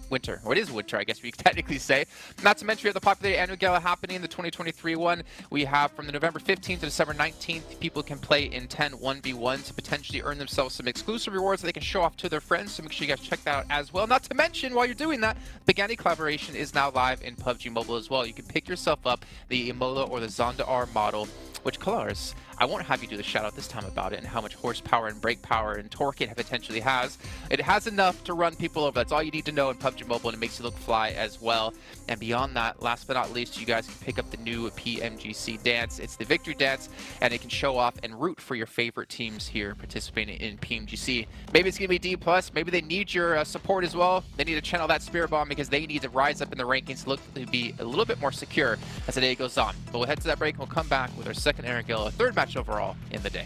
winter, or it is winter, I guess we could technically say. Not to mention we have the Popularity Annual Gala happening, the 2023 one. We have from the November 15th to December 19th, people can play in 10 1v1 to potentially earn themselves some exclusive rewards that they can show off to their friends, so make sure you guys check that out as well. Not to mention, while you're doing that, the Gandhi collaboration is now live in PUBG Mobile as well. You can pick yourself up the Imola or the Zonda R model, which Kalaris, I won't have you do the shout out this time about it and how much horsepower and brake power and torque it potentially has. It has enough to run people over. That's all you need to know in PUBG Mobile, and it makes you look fly as well. And beyond that, last but not least, you guys can pick up the new PMGC dance. It's the victory dance, and it can show off and root for your favorite teams here participating in PMGC. Maybe it's going to be D+, maybe they need your support as well. They need to channel that Spirit Bomb because they need to rise up in the rankings, look to be a little bit more secure as the day goes on. But we'll head to that break and we'll come back with our second Aaron Gill, third match overall in the day.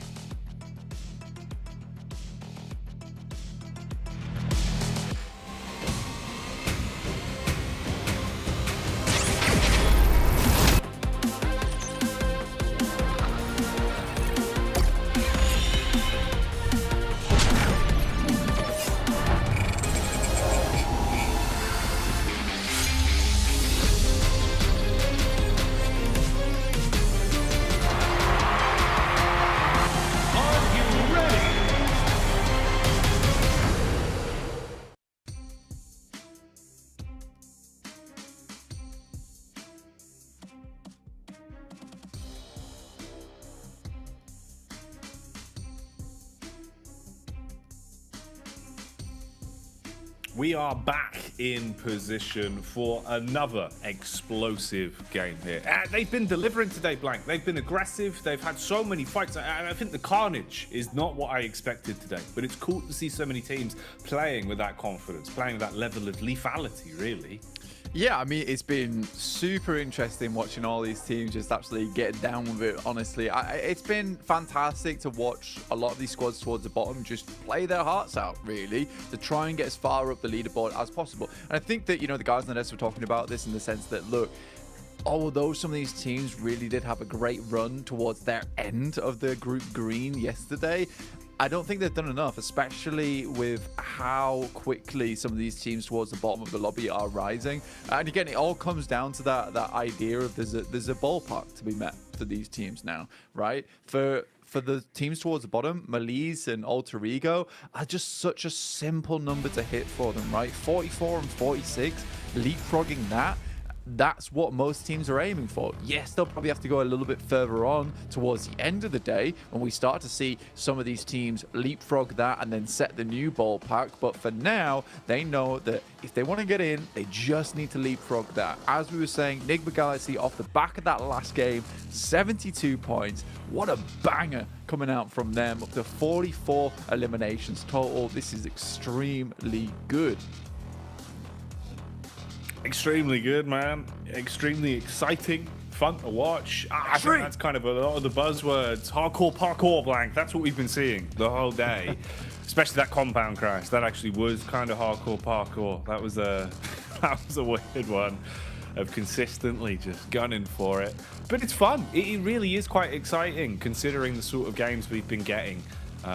We are back in position for another explosive game here. They've been delivering today, Blank. They've been aggressive. They've had so many fights. And I think the carnage is not what I expected today. But it's cool to see so many teams playing with that confidence, playing with that level of lethality, really. Yeah, I mean, it's been super interesting watching all these teams just absolutely get down with it, honestly. It's been fantastic to watch a lot of these squads towards the bottom just play their hearts out, really, to try and get as far up the leaderboard as possible. And I think that, you know, the guys in the desk were talking about this in the sense that, look, although some of these teams really did have a great run towards their end of the group green yesterday, I don't think they've done enough, especially with how quickly some of these teams towards the bottom of the lobby are rising. And again, it all comes down to that idea of there's a ballpark to be met for these teams now, right? For the teams towards the bottom, Malise and Alter Ego are just such a simple number to hit for them, right? 44 and 46, leapfrogging that. That's what most teams are aiming for. Yes, they'll probably have to go a little bit further on towards the end of the day when we start to see some of these teams leapfrog that and then set the new ballpark. But for now, they know that if they want to get in, they just need to leapfrog that. As we were saying, Nigma Galaxy off the back of that last game, 72 points. What a banger coming out from them. Up to 44 eliminations total. This is extremely good. Extremely good, man. Extremely exciting. Fun to watch. I think that's kind of a lot of the buzzwords. Hardcore parkour, Blank. That's what we've been seeing the whole day. Especially that compound crash. That actually was kind of hardcore parkour. That was a weird one of consistently just gunning for it. But it's fun. It really is quite exciting considering the sort of games we've been getting.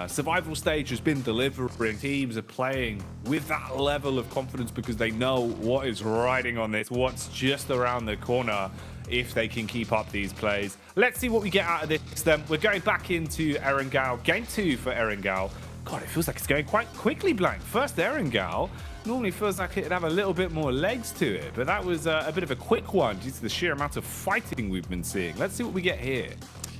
Survival stage has been delivering. Teams are playing with that level of confidence because they know what is riding on this, what's just around the corner if they can keep up these plays. Let's see what we get out of this then. We're going back into Erangel. Game 2 for Erangel. God, it feels like it's going quite quickly, Blank. First Erangel. Normally feels like it'd have a little bit more legs to it, but that was a bit of a quick one due to the sheer amount of fighting we've been seeing. Let's see what we get here.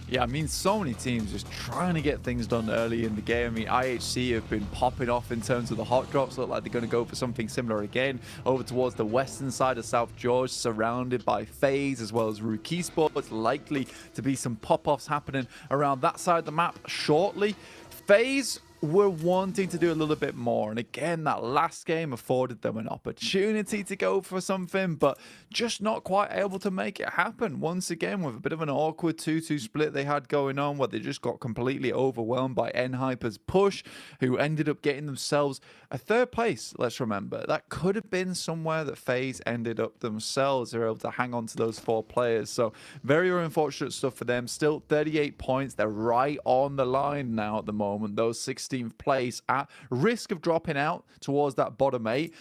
Yeah, I mean, so many teams just trying to get things done early in the game. I mean, IHC have been popping off in terms of the hot drops. Look like they're going to go for something similar again over towards the western side of South George, surrounded by FaZe as well as Rook Esports. Likely to be some pop-offs happening around that side of the map shortly. FaZe were wanting to do a little bit more, and again, that last game afforded them an opportunity to go for something, but just not quite able to make it happen. Once again, with a bit of an awkward 2-2 split they had going on, where they just got completely overwhelmed by N-Hyper's push, who ended up getting themselves a third place. Let's remember, that could have been somewhere that FaZe ended up themselves. They were able to hang on to those 4 players, so very, very unfortunate stuff for them. Still 38 points. They're right on the line now at the moment. Those 16th place at risk of dropping out towards that bottom 8,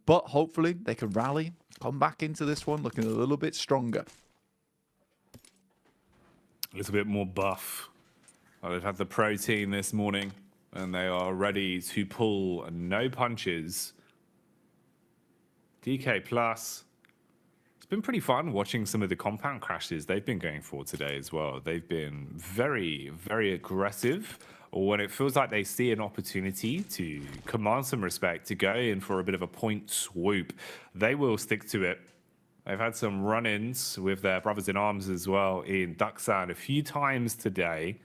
but hopefully they can rally, come back into this one looking a little bit stronger. A little bit more buff. Well, they've had the protein this morning and they are ready to pull no punches. DK Plus. It's been pretty fun watching some of the compound crashes they've been going for today as well. They've been very, very aggressive. Or when it feels like they see an opportunity to command some respect, to go in for a bit of a point swoop, they will stick to it. They've had some run-ins with their brothers in arms as well in Ducksound a few times today.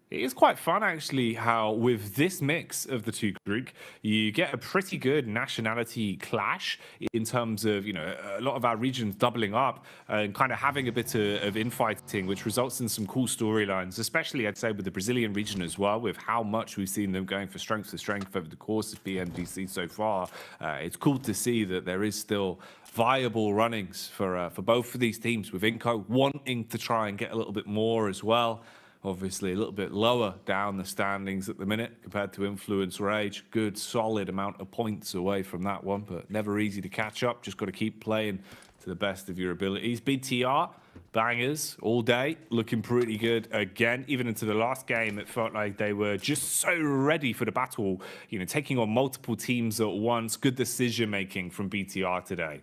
It is quite fun, actually, how with this mix of the two groups, you get a pretty good nationality clash in terms of, you know, a lot of our regions doubling up and kind of having a bit of infighting, which results in some cool storylines, especially, I'd say, with the Brazilian region as well, with how much we've seen them going for strength to strength over the course of PMGC so far. It's cool to see that there is still viable runnings for both of these teams, with Inco wanting to try and get a little bit more as well. Obviously, a little bit lower down the standings at the minute compared to Influence Rage. Good, solid amount of points away from that one, but never easy to catch up. Just got to keep playing to the best of your abilities. BTR, bangers all day, looking pretty good again. Even into the last game, it felt like they were just so ready for the battle, you know, taking on multiple teams at once. Good decision-making from BTR today.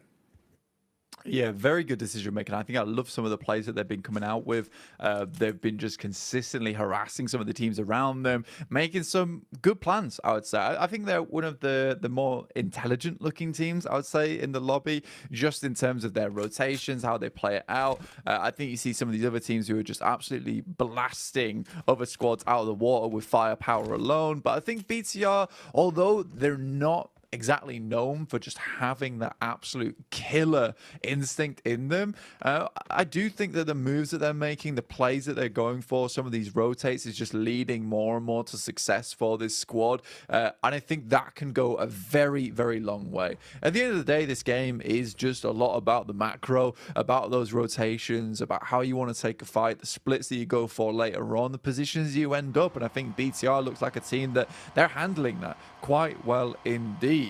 Yeah, very good decision making. I think I love some of the plays that they've been coming out with. They've been just consistently harassing some of the teams around them, making some good plans, I would say. I think they're one of the more intelligent looking teams, I would say, in the lobby, just in terms of their rotations, how they play it out. I think you see some of these other teams who are just absolutely blasting other squads out of the water with firepower alone. But I think BTR, although they're not exactly known for just having that absolute killer instinct in them, I do think that the moves that they're making, the plays that they're going for, some of these rotates is just leading more and more to success for this squad. And I think that can go a very, very long way. At the end of the day, this game is just a lot about the macro, about those rotations, about how you want to take a fight, the splits that you go for later on, the positions you end up. And I think BTR looks like a team that they're handling that quite well indeed.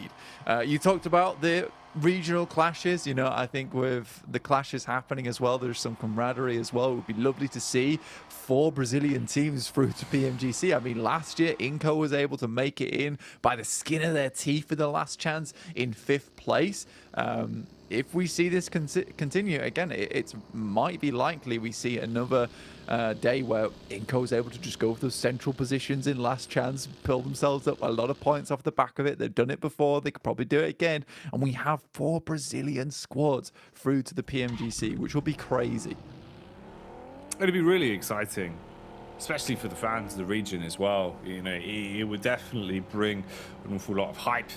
You talked about the regional clashes. You know, I think with the clashes happening as well, there's some camaraderie as well. It would be lovely to see 4 Brazilian teams through to PMGC. I mean, last year, Inco was able to make it in by the skin of their teeth for the last chance in 5th place. If we see this continue, again, it might be likely we see another day where Inco is able to just go for those central positions in last chance, pull themselves up a lot of points off the back of it. They've done it before. They could probably do it again. And we have 4 Brazilian squads through to the PMGC, which will be crazy. It'd be really exciting, especially for the fans of the region as well. You know, it would definitely bring an awful lot of hype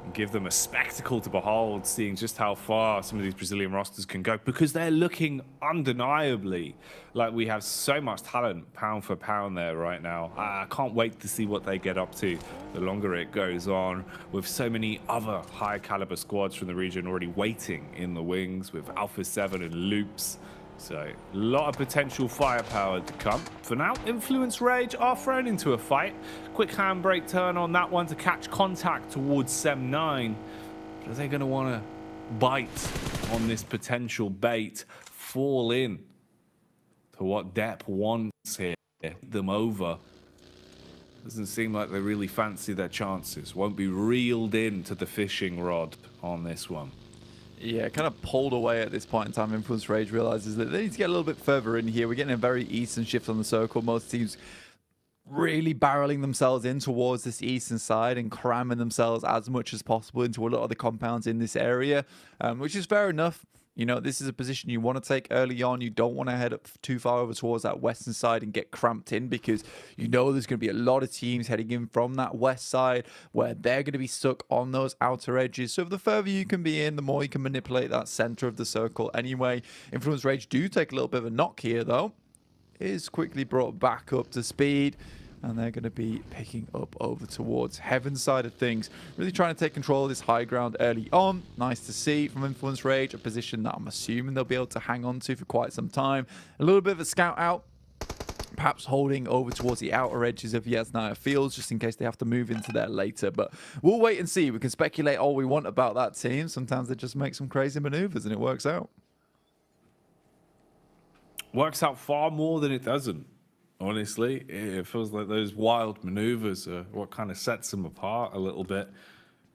and give them a spectacle to behold, seeing just how far some of these Brazilian rosters can go, because they're looking undeniably like we have so much talent pound for pound there right now. I can't wait to see what they get up to the longer it goes on, with so many other high caliber squads from the region already waiting in the wings with Alpha 7 and Loops. So, a lot of potential firepower to come. For now, Influence Rage are thrown into a fight. Quick handbrake turn on that one to catch contact towards Sem9. Are they going to want to bite on this potential bait, fall in to what Depp wants here, them over? Doesn't seem like they really fancy their chances. Won't be reeled in to the fishing rod on this one. Yeah, kind of pulled away at this point in time. Influence Rage realizes that they need to get a little bit further in here. We're getting a very eastern shift on the circle. Most teams really barreling themselves in towards this eastern side and cramming themselves as much as possible into a lot of the compounds in this area, which is fair enough. You know, this is a position you want to take early on. You don't want to head up too far over towards that western side and get cramped in, because you know there's going to be a lot of teams heading in from that west side where they're going to be stuck on those outer edges. So the further you can be in, the more you can manipulate that center of the circle anyway. Influence Rage do take a little bit of a knock here, though. It is quickly brought back up to speed. And they're going to be picking up over towards Heaven's side of things. Really trying to take control of this high ground early on. Nice to see from Influence Rage, a position that I'm assuming they'll be able to hang on to for quite some time. A little bit of a scout out, perhaps holding over towards the outer edges of Yasnaya Fields, just in case they have to move into there later. But we'll wait and see. We can speculate all we want about that team. Sometimes they just make some crazy maneuvers and it works out. Works out far more than it doesn't. Honestly, it feels like those wild maneuvers are what kind of sets them apart a little bit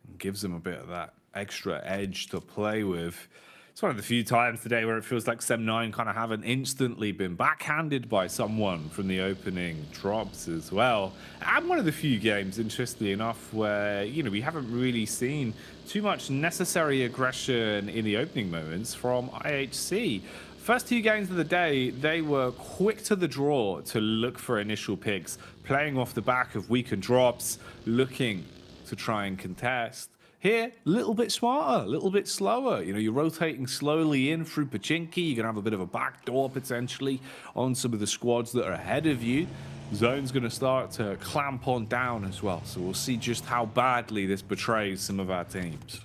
and gives them a bit of that extra edge to play with. It's one of the few times today where it feels like Sem9 kind of haven't instantly been backhanded by someone from the opening drops as well. And one of the few games, interestingly enough, where, you know, we haven't really seen too much necessary aggression in the opening moments from IHC. First 2 games of the day, they were quick to the draw to look for initial picks, playing off the back of weaker drops, looking to try and contest. Here, a little bit smarter, a little bit slower. You know, you're rotating slowly in through Pachinki. You're going to have a bit of a backdoor potentially on some of the squads that are ahead of you. Zone's going to start to clamp on down as well. So we'll see just how badly this betrays some of our teams.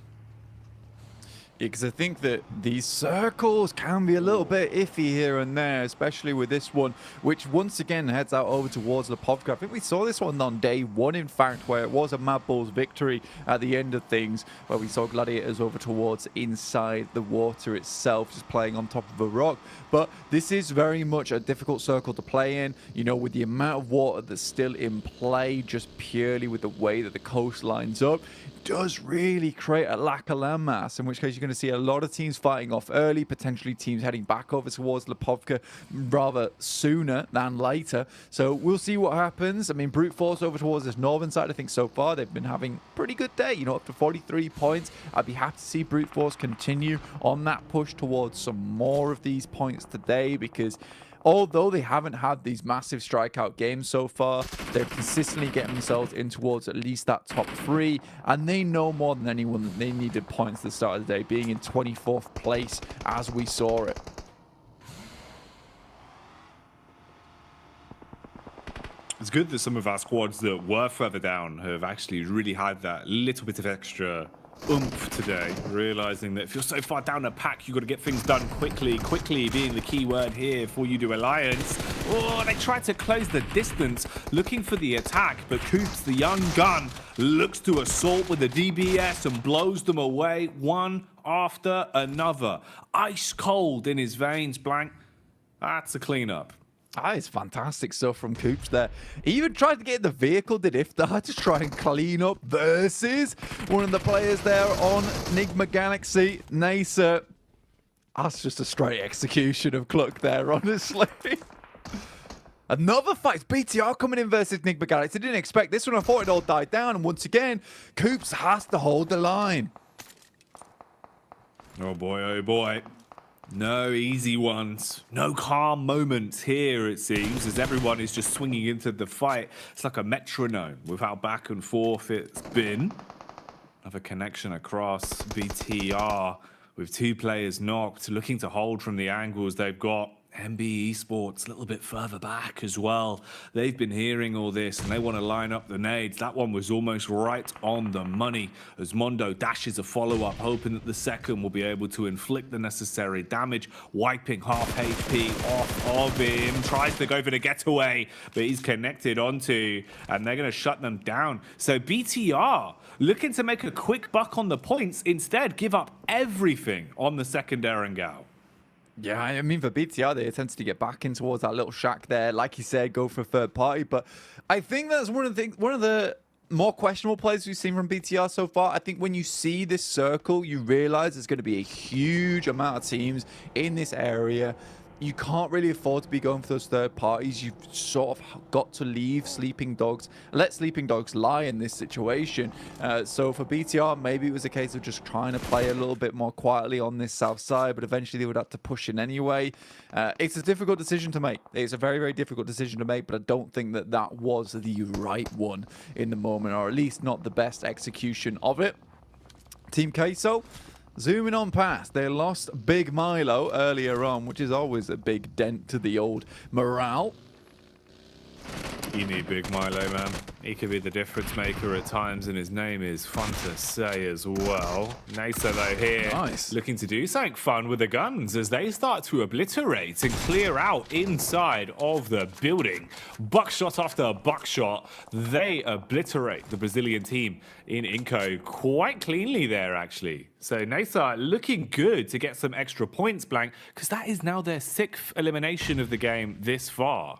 Because I think that these circles can be a little bit iffy here and there, especially with this one, which once again heads out over towards the Povka. I think we saw this one on day 1, in fact, where it was a Mad Bulls victory at the end of things, where we saw Gladiators over towards inside the water itself, just playing on top of a rock. But this is very much a difficult circle to play in, you know, with the amount of water that's still in play, just purely with the way that the coast lines up. Does really create a lack of landmass, in which case you're going to see a lot of teams fighting off early, potentially teams heading back over towards Lipovka rather sooner than later. So we'll see what happens. I mean, Brute Force over towards this northern side, I think so far they've been having a pretty good day, you know, up to 43 points. I'd be happy to see Brute Force continue on that push towards some more of these points today, because although they haven't had these massive strikeout games so far, they're consistently getting themselves in towards at least that top 3, and they know more than anyone that they needed points at the start of the day, being in 24th place as we saw it. It's good that some of our squads that were further down have actually really had that little bit of extra oomph today, realizing that if you're so far down a pack, you've got to get things done quickly being the key word here before you do Alliance. Oh, they try to close the distance, looking for the attack, but Coops, the young gun, looks to assault with the DBS and blows them away one after another. Ice cold in his veins, Blank. That's a cleanup. Ah, it's fantastic stuff from Coops there. He even tried to get in the vehicle, did Iftar, to try and clean up versus one of the players there on Enigma Galaxy, Nasa. That's just a straight execution of Cluck there, honestly. Another fight. BTR coming in versus Enigma Galaxy. Didn't expect this one. I thought it all died down. And once again, Coops has to hold the line. Oh boy, oh boy. No easy ones. No calm moments here, it seems, as everyone is just swinging into the fight. It's like a metronome with how back and forth it's been. Another connection across BTR with 2 players knocked, looking to hold from the angles they've got. MB Esports a little bit further back as well. They've been hearing all this and they want to line up the nades. That one was almost right on the money as Mondo dashes a follow-up, hoping that the second will be able to inflict the necessary damage, wiping half HP off of him. Tries to go for the getaway, but he's connected onto, and they're going to shut them down. So BTR looking to make a quick buck on the points, instead give up everything on the second Erangel. Yeah, I mean, for BTR, they attempt to get back in towards that little shack there. Like you said, go for a third party. But I think that's one of the more questionable plays we've seen from BTR so far. I think when you see this circle, you realize there's going to be a huge amount of teams in this area. You can't really afford to be going for those third parties. You've sort of got to leave Sleeping Dogs, let Sleeping Dogs lie in this situation. So for BTR, maybe it was a case of just trying to play a little bit more quietly on this south side, but eventually they would have to push in anyway. It's a difficult decision to make. It's a very, very difficult decision to make, but I don't think that that was the right one in the moment, or at least not the best execution of it. Team Queso, zooming on past, they lost Big Milo earlier on, which is always a big dent to the old morale. You need Big Milo, man. He could be the difference maker at times, and his name is fun to say as well. Nasa, though, here, nice, looking to do something fun with the guns as they start to obliterate and clear out inside of the building. Buckshot after buckshot, they obliterate the Brazilian team in Inco quite cleanly there, actually. So Nasa looking good to get some extra points, Blank, because that is now their 6th elimination of the game this far.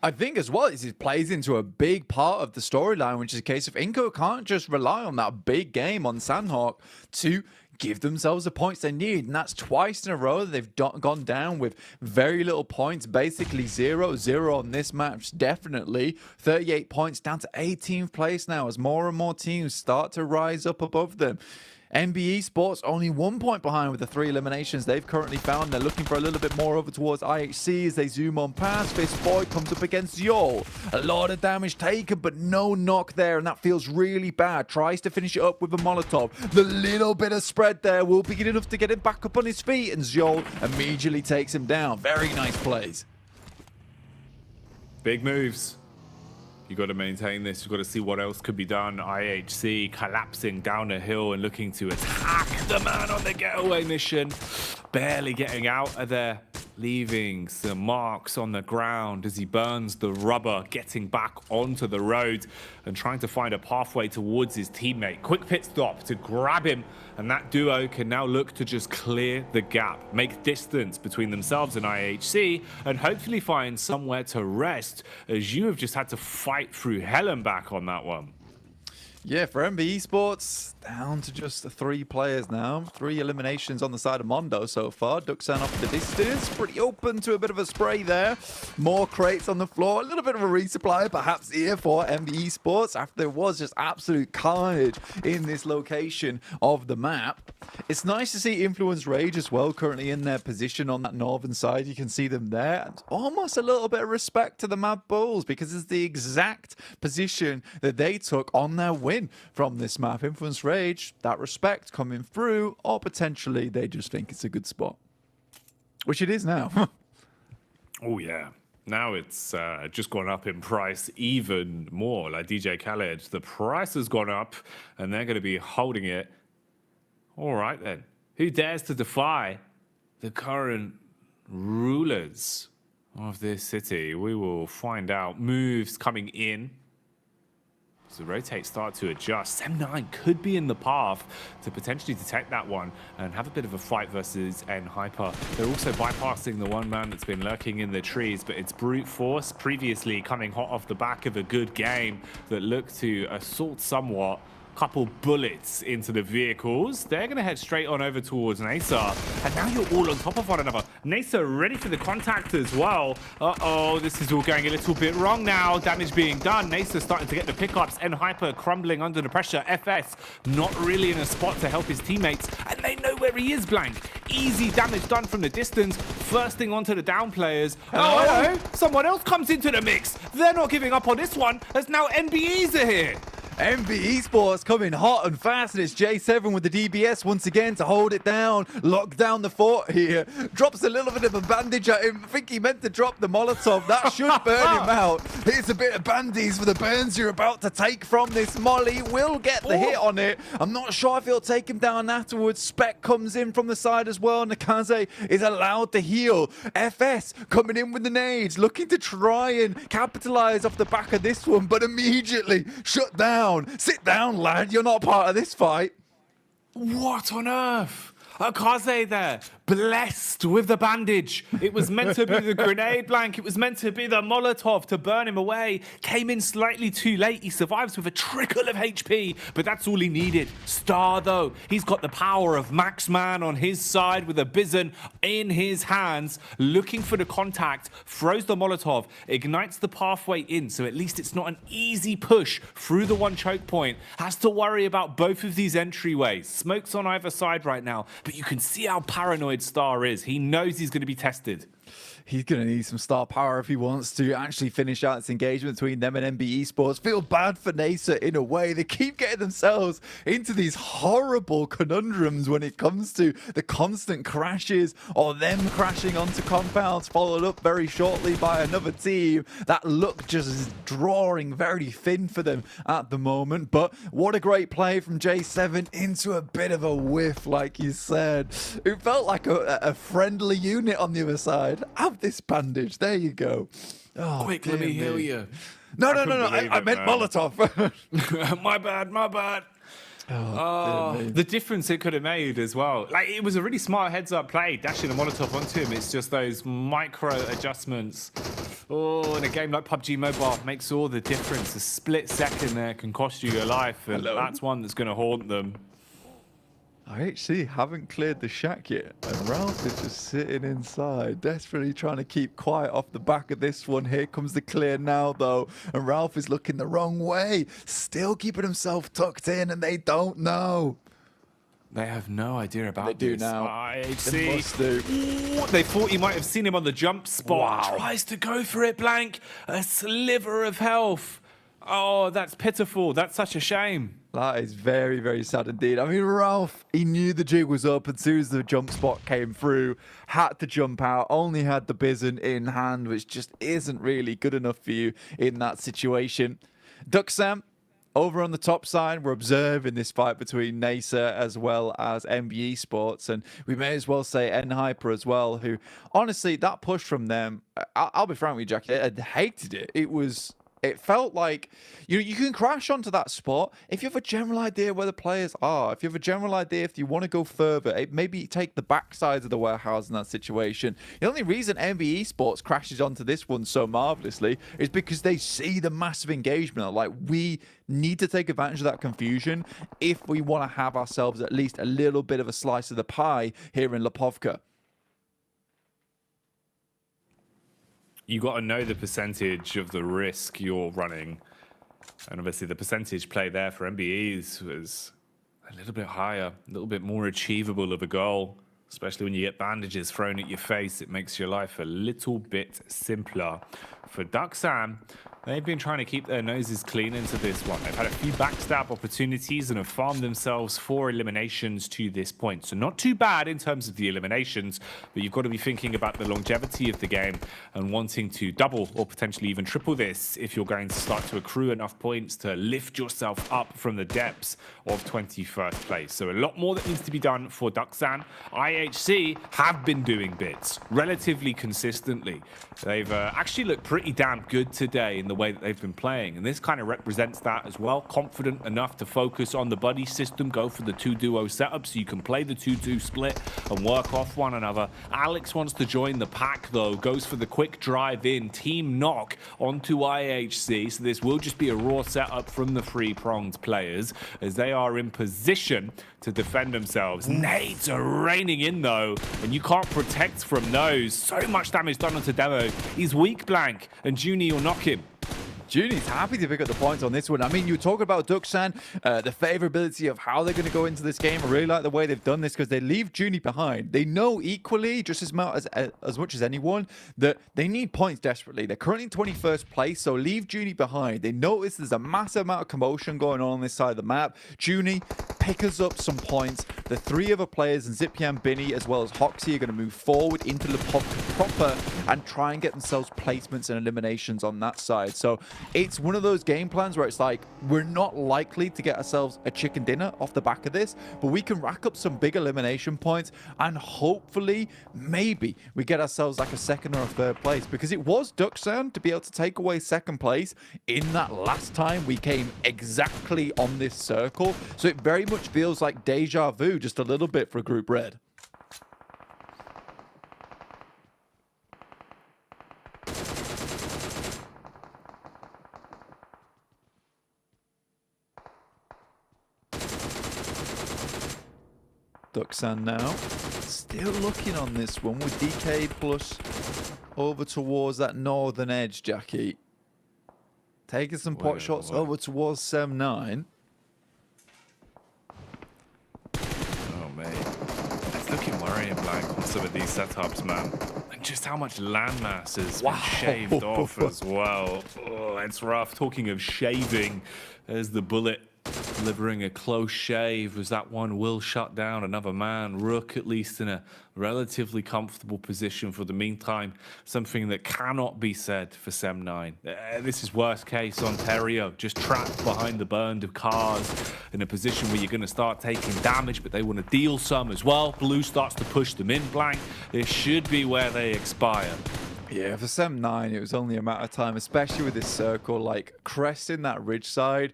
I think as well, it plays into a big part of the storyline, which is a case of Inco can't just rely on that big game on Sandhawk to give themselves the points they need. And that's twice in a row that they've gone down with very little points, basically 0-0 on this match, definitely. 38 points down to 18th place now as more and more teams start to rise up above them. MB Esports only 1 point behind with the 3 eliminations they've currently found. They're looking for a little bit more over towards IHC as they zoom on past. Fist Boy comes up against Yol. A lot of damage taken, but no knock there, and that feels really bad. Tries to finish it up with a Molotov. The little bit of spread there will be good enough to get him back up on his feet, and Yol immediately takes him down. Very nice plays. Big moves. You got to maintain this. You've got to see what else could be done. IHC collapsing down a hill and looking to attack the man on the getaway mission. Barely getting out of there. Leaving some marks on the ground as he burns the rubber, getting back onto the road and trying to find a pathway towards his teammate. Quick pit stop to grab him, and that duo can now look to just clear the gap, make distance between themselves and IHC, and hopefully find somewhere to rest, as you have just had to fight through hell and back on that one. Yeah, for MB Esports, down to just 3 players now. 3 eliminations on the side of Mondo so far. Duxan off the distance, pretty open to a bit of a spray there. More crates on the floor, a little bit of a resupply perhaps here for MB Esports after there was just absolute carnage in this location of the map. It's nice to see Influence Rage as well, currently in their position on that northern side. You can see them there. And almost a little bit of respect to the Mad Bulls because it's the exact position that they took on their win from this map. Influence Rage, that respect coming through, or potentially they just think it's a good spot. Which it is now. Oh, yeah. Now it's just gone up in price even more. Like DJ Khaled, the price has gone up and they're going to be holding it. All right, then. Who dares to defy the current rulers of this city? We will find out. Moves coming in. So rotate start to adjust. Sem9 could be in the path to potentially detect that one and have a bit of a fight versus N-Hyper. They're also bypassing the one man that's been lurking in the trees, but it's brute force previously coming hot off the back of a good game that looked to assault somewhat. Couple bullets into the vehicles. They're going to head straight on over towards Nasa. And now you're all on top of one another. Nasa ready for the contact as well. Uh-oh, this is all going a little bit wrong now. Damage being done. Nasa starting to get the pickups. N-Hyper crumbling under the pressure. FS not really in a spot to help his teammates. And they know where he is, Blank. Easy damage done from the distance. Firsting onto the down players. Oh, hello. Someone else comes into the mix. They're not giving up on this one, as now NBEs are here. MB Esports coming hot and fast, and it's J7 with the DBS once again to hold it down, lock down the fort here. Drops a little bit of a bandage at him. I think he meant to drop the Molotov. That should burn him out. Here's a bit of bandies for the burns you're about to take from this Molly. Will get the hit on it. I'm not sure if he'll take him down afterwards. Spec comes in from the side as well. Nakaze is allowed to heal. FS coming in with the nades, looking to try and capitalize off the back of this one, but immediately shut down. Sit down, lad. You're not part of this fight. What on earth? Akaze there, blessed with the bandage. It was meant to be the grenade, Blank. It was meant to be the Molotov to burn him away. Came in slightly too late. He survives with a trickle of HP, but that's all he needed. Star, though, he's got the power of Maxman on his side with a Bison in his hands, looking for the contact, throws the Molotov, ignites the pathway in, so at least it's not an easy push through the one choke point. Has to worry about both of these entryways. Smoke's on either side right now. But you can see how paranoid Star is. He knows he's going to be tested. He's going to need some star power if he wants to actually finish out this engagement between them and MB Esports. Feel bad for Nasa in a way. They keep getting themselves into these horrible conundrums when it comes to the constant crashes or them crashing onto compounds, followed up very shortly by another team. That look just is drawing very thin for them at the moment. But what a great play from J7 into a bit of a whiff, like you said. It felt like a friendly unit on the other side. Have this bandage. There you go. Oh, quick, let me heal you. No. I meant Molotov. My bad. The difference it could have made as well. Like, it was a really smart heads-up play, dashing a Molotov onto him. It's just those micro adjustments. Oh, in a game like PUBG Mobile makes all the difference. A split second there can cost you your life, and that's one that's going to haunt them. I actually haven't cleared the shack yet, and Ralph is just sitting inside, desperately trying to keep quiet off the back of this one. Here comes the clear now, though, and Ralph is looking the wrong way, still keeping himself tucked in, and they don't know. They have no idea about this. They do now. They must do. Ooh, they thought you might have seen him on the jump spot. Wow. Tries to go for it, Blank. A sliver of health. Oh, that's pitiful. That's such a shame. That is very, very sad indeed. I mean, Ralph, he knew the jig was up as soon as the jump spot came through. Had to jump out. Only had the Bison in hand, which just isn't really good enough for you in that situation. Duxam, over on the top side, we're observing this fight between Nasa as well as MB Esports. And we may as well say N-Hyper as well, who, honestly, that push from them, I'll be frank with you, Jackie, I hated it. It felt like you can crash onto that spot if you have a general idea where the players are. If you have a general idea if you want to go further, maybe take the backsides of the warehouse in that situation. The only reason MB Esports crashes onto this one so marvelously is because they see the massive engagement. Like, we need to take advantage of that confusion if we want to have ourselves at least a little bit of a slice of the pie here in Lipovka. You got to know the percentage of the risk you're running. And obviously the percentage play there for MBEs was a little bit higher, a little bit more achievable of a goal. Especially when you get bandages thrown at your face, it makes your life a little bit simpler. For Duxan, they've been trying to keep their noses clean into this one. They've had a few backstab opportunities and have farmed themselves 4 eliminations to this point. So not too bad in terms of the eliminations, but you've got to be thinking about the longevity of the game and wanting to double or potentially even triple this if you're going to start to accrue enough points to lift yourself up from the depths of 21st place. So a lot more that needs to be done for Duxan. IHC have been doing bits relatively consistently. They've actually looked pretty damn good today in the way that they've been playing, and this kind of represents that as well. Confident enough to focus on the buddy system, go for the 2-duo setup so you can play the 2-2 split and work off one another. Alex wants to join the pack though, goes for the quick drive in, team knock onto IHC, so this will just be a raw setup from the three-pronged players as they are in position to defend themselves. Nades are raining in though, and you can't protect from those. So much damage done onto Demo. He's weak blank, and Junie will knock him. Junie's happy to pick up the points on this one. I mean, you talk about Duxan, the favorability of how they're going to go into this game. I really like the way they've done this because they leave Junie behind. They know equally, just as much as anyone, that they need points desperately. They're currently in 21st place, so leave Junie behind. They notice there's a massive amount of commotion going on this side of the map. Junie pickers up some points. The 3 other players, and Zipian, Binny, as well as Hoxie, are going to move forward into Lipovka proper and try and get themselves placements and eliminations on that side. So it's one of those game plans where it's like, we're not likely to get ourselves a chicken dinner off the back of this, but we can rack up some big elimination points and hopefully, maybe, we get ourselves like a 2nd or a 3rd place, because it was Duxan to be able to take away 2nd place in that last time we came exactly on this circle. So it very much feels like deja vu just a little bit for Group Red. Duxan now, still looking on this one with DK plus over towards that northern edge, Jackie. Taking some pot shots over towards Sem9. Oh, mate. It's looking worrying, Blank, on some of these setups, man. And just how much landmass has been shaved off as well. Oh, it's rough. Talking of shaving, there's the bullet. Delivering a close shave as that one will shut down another man. Rook at least in a relatively comfortable position for the meantime. Something that cannot be said for Sem9. This is worst case Ontario, just trapped behind the burned of cars in a position where you're going to start taking damage, but they want to deal some as well. Blue starts to push them in blank. This should be where they expire. Yeah, for Sem9, it was only a matter of time, especially with this circle, like cresting that ridge side.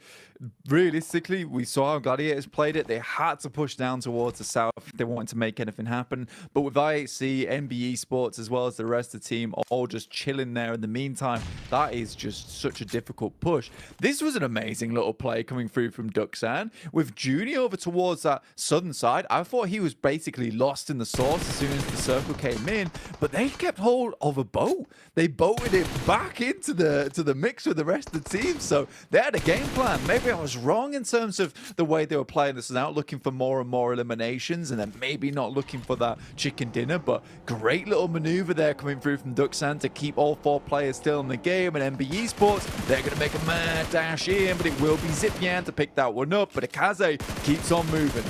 Realistically, we saw how Gladiators played it. They had to push down towards the south if they wanted to make anything happen. But with IHC, MB Esports, as well as the rest of the team, all just chilling there in the meantime, that is just such a difficult push. This was an amazing little play coming through from Duxan. With Junie over towards that southern side, I thought he was basically lost in the sauce as soon as the circle came in, but they kept hold of a boat. They boated it back into the mix with the rest of the team, so they had a game plan. Maybe I was wrong in terms of the way they were playing this out, looking for more and more eliminations and then maybe not looking for that chicken dinner, but great little maneuver there coming through from Duxan to keep all 4 players still in the game. And MB Esports, they're going to make a mad dash in, but it will be Zipian to pick that one up, but Akaze keeps on moving.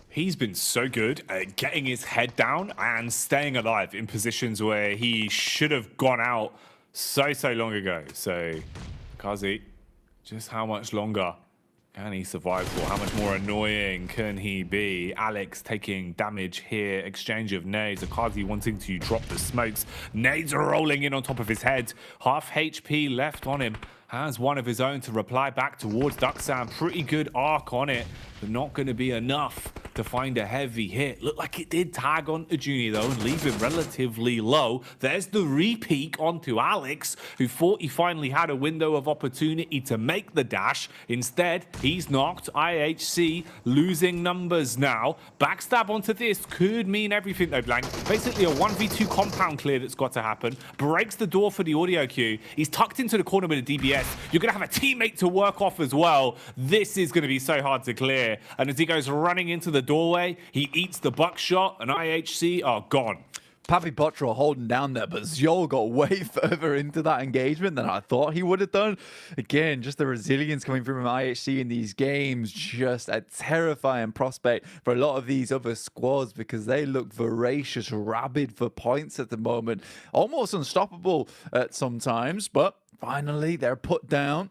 He's been so good at getting his head down and staying alive in positions where he should have gone out so long ago. So, Kazi, just how much longer Can he survive? Or how much more annoying can he be? Alex taking damage here. Exchange of nades. Akazi wanting to drop the smokes. Nades are rolling in on top of his head. Half HP left on him. Has one of his own to reply back towards Duxan. Pretty good arc on it, but not going to be enough to find a heavy hit. Looked like it did tag onto Juni though and leave him relatively low. There's the repeak onto Alex, who thought he finally had a window of opportunity to make the dash. Instead, he's knocked. IHC losing numbers now. Backstab onto this could mean everything though, Blank. Basically a 1v2 compound clear that's got to happen. Breaks the door for the audio queue. He's tucked into the corner with a DBS. You're going to have a teammate to work off as well. This is going to be so hard to clear. And as he goes running into the doorway, he eats the buckshot, and IHC are gone. Papi Botra holding down there, but Zjol got way further into that engagement than I thought he would have done. Again, just the resilience coming from IHC in these games, just a terrifying prospect for a lot of these other squads because they look voracious, rabid for points at the moment. Almost unstoppable at sometimes, but finally they're put down.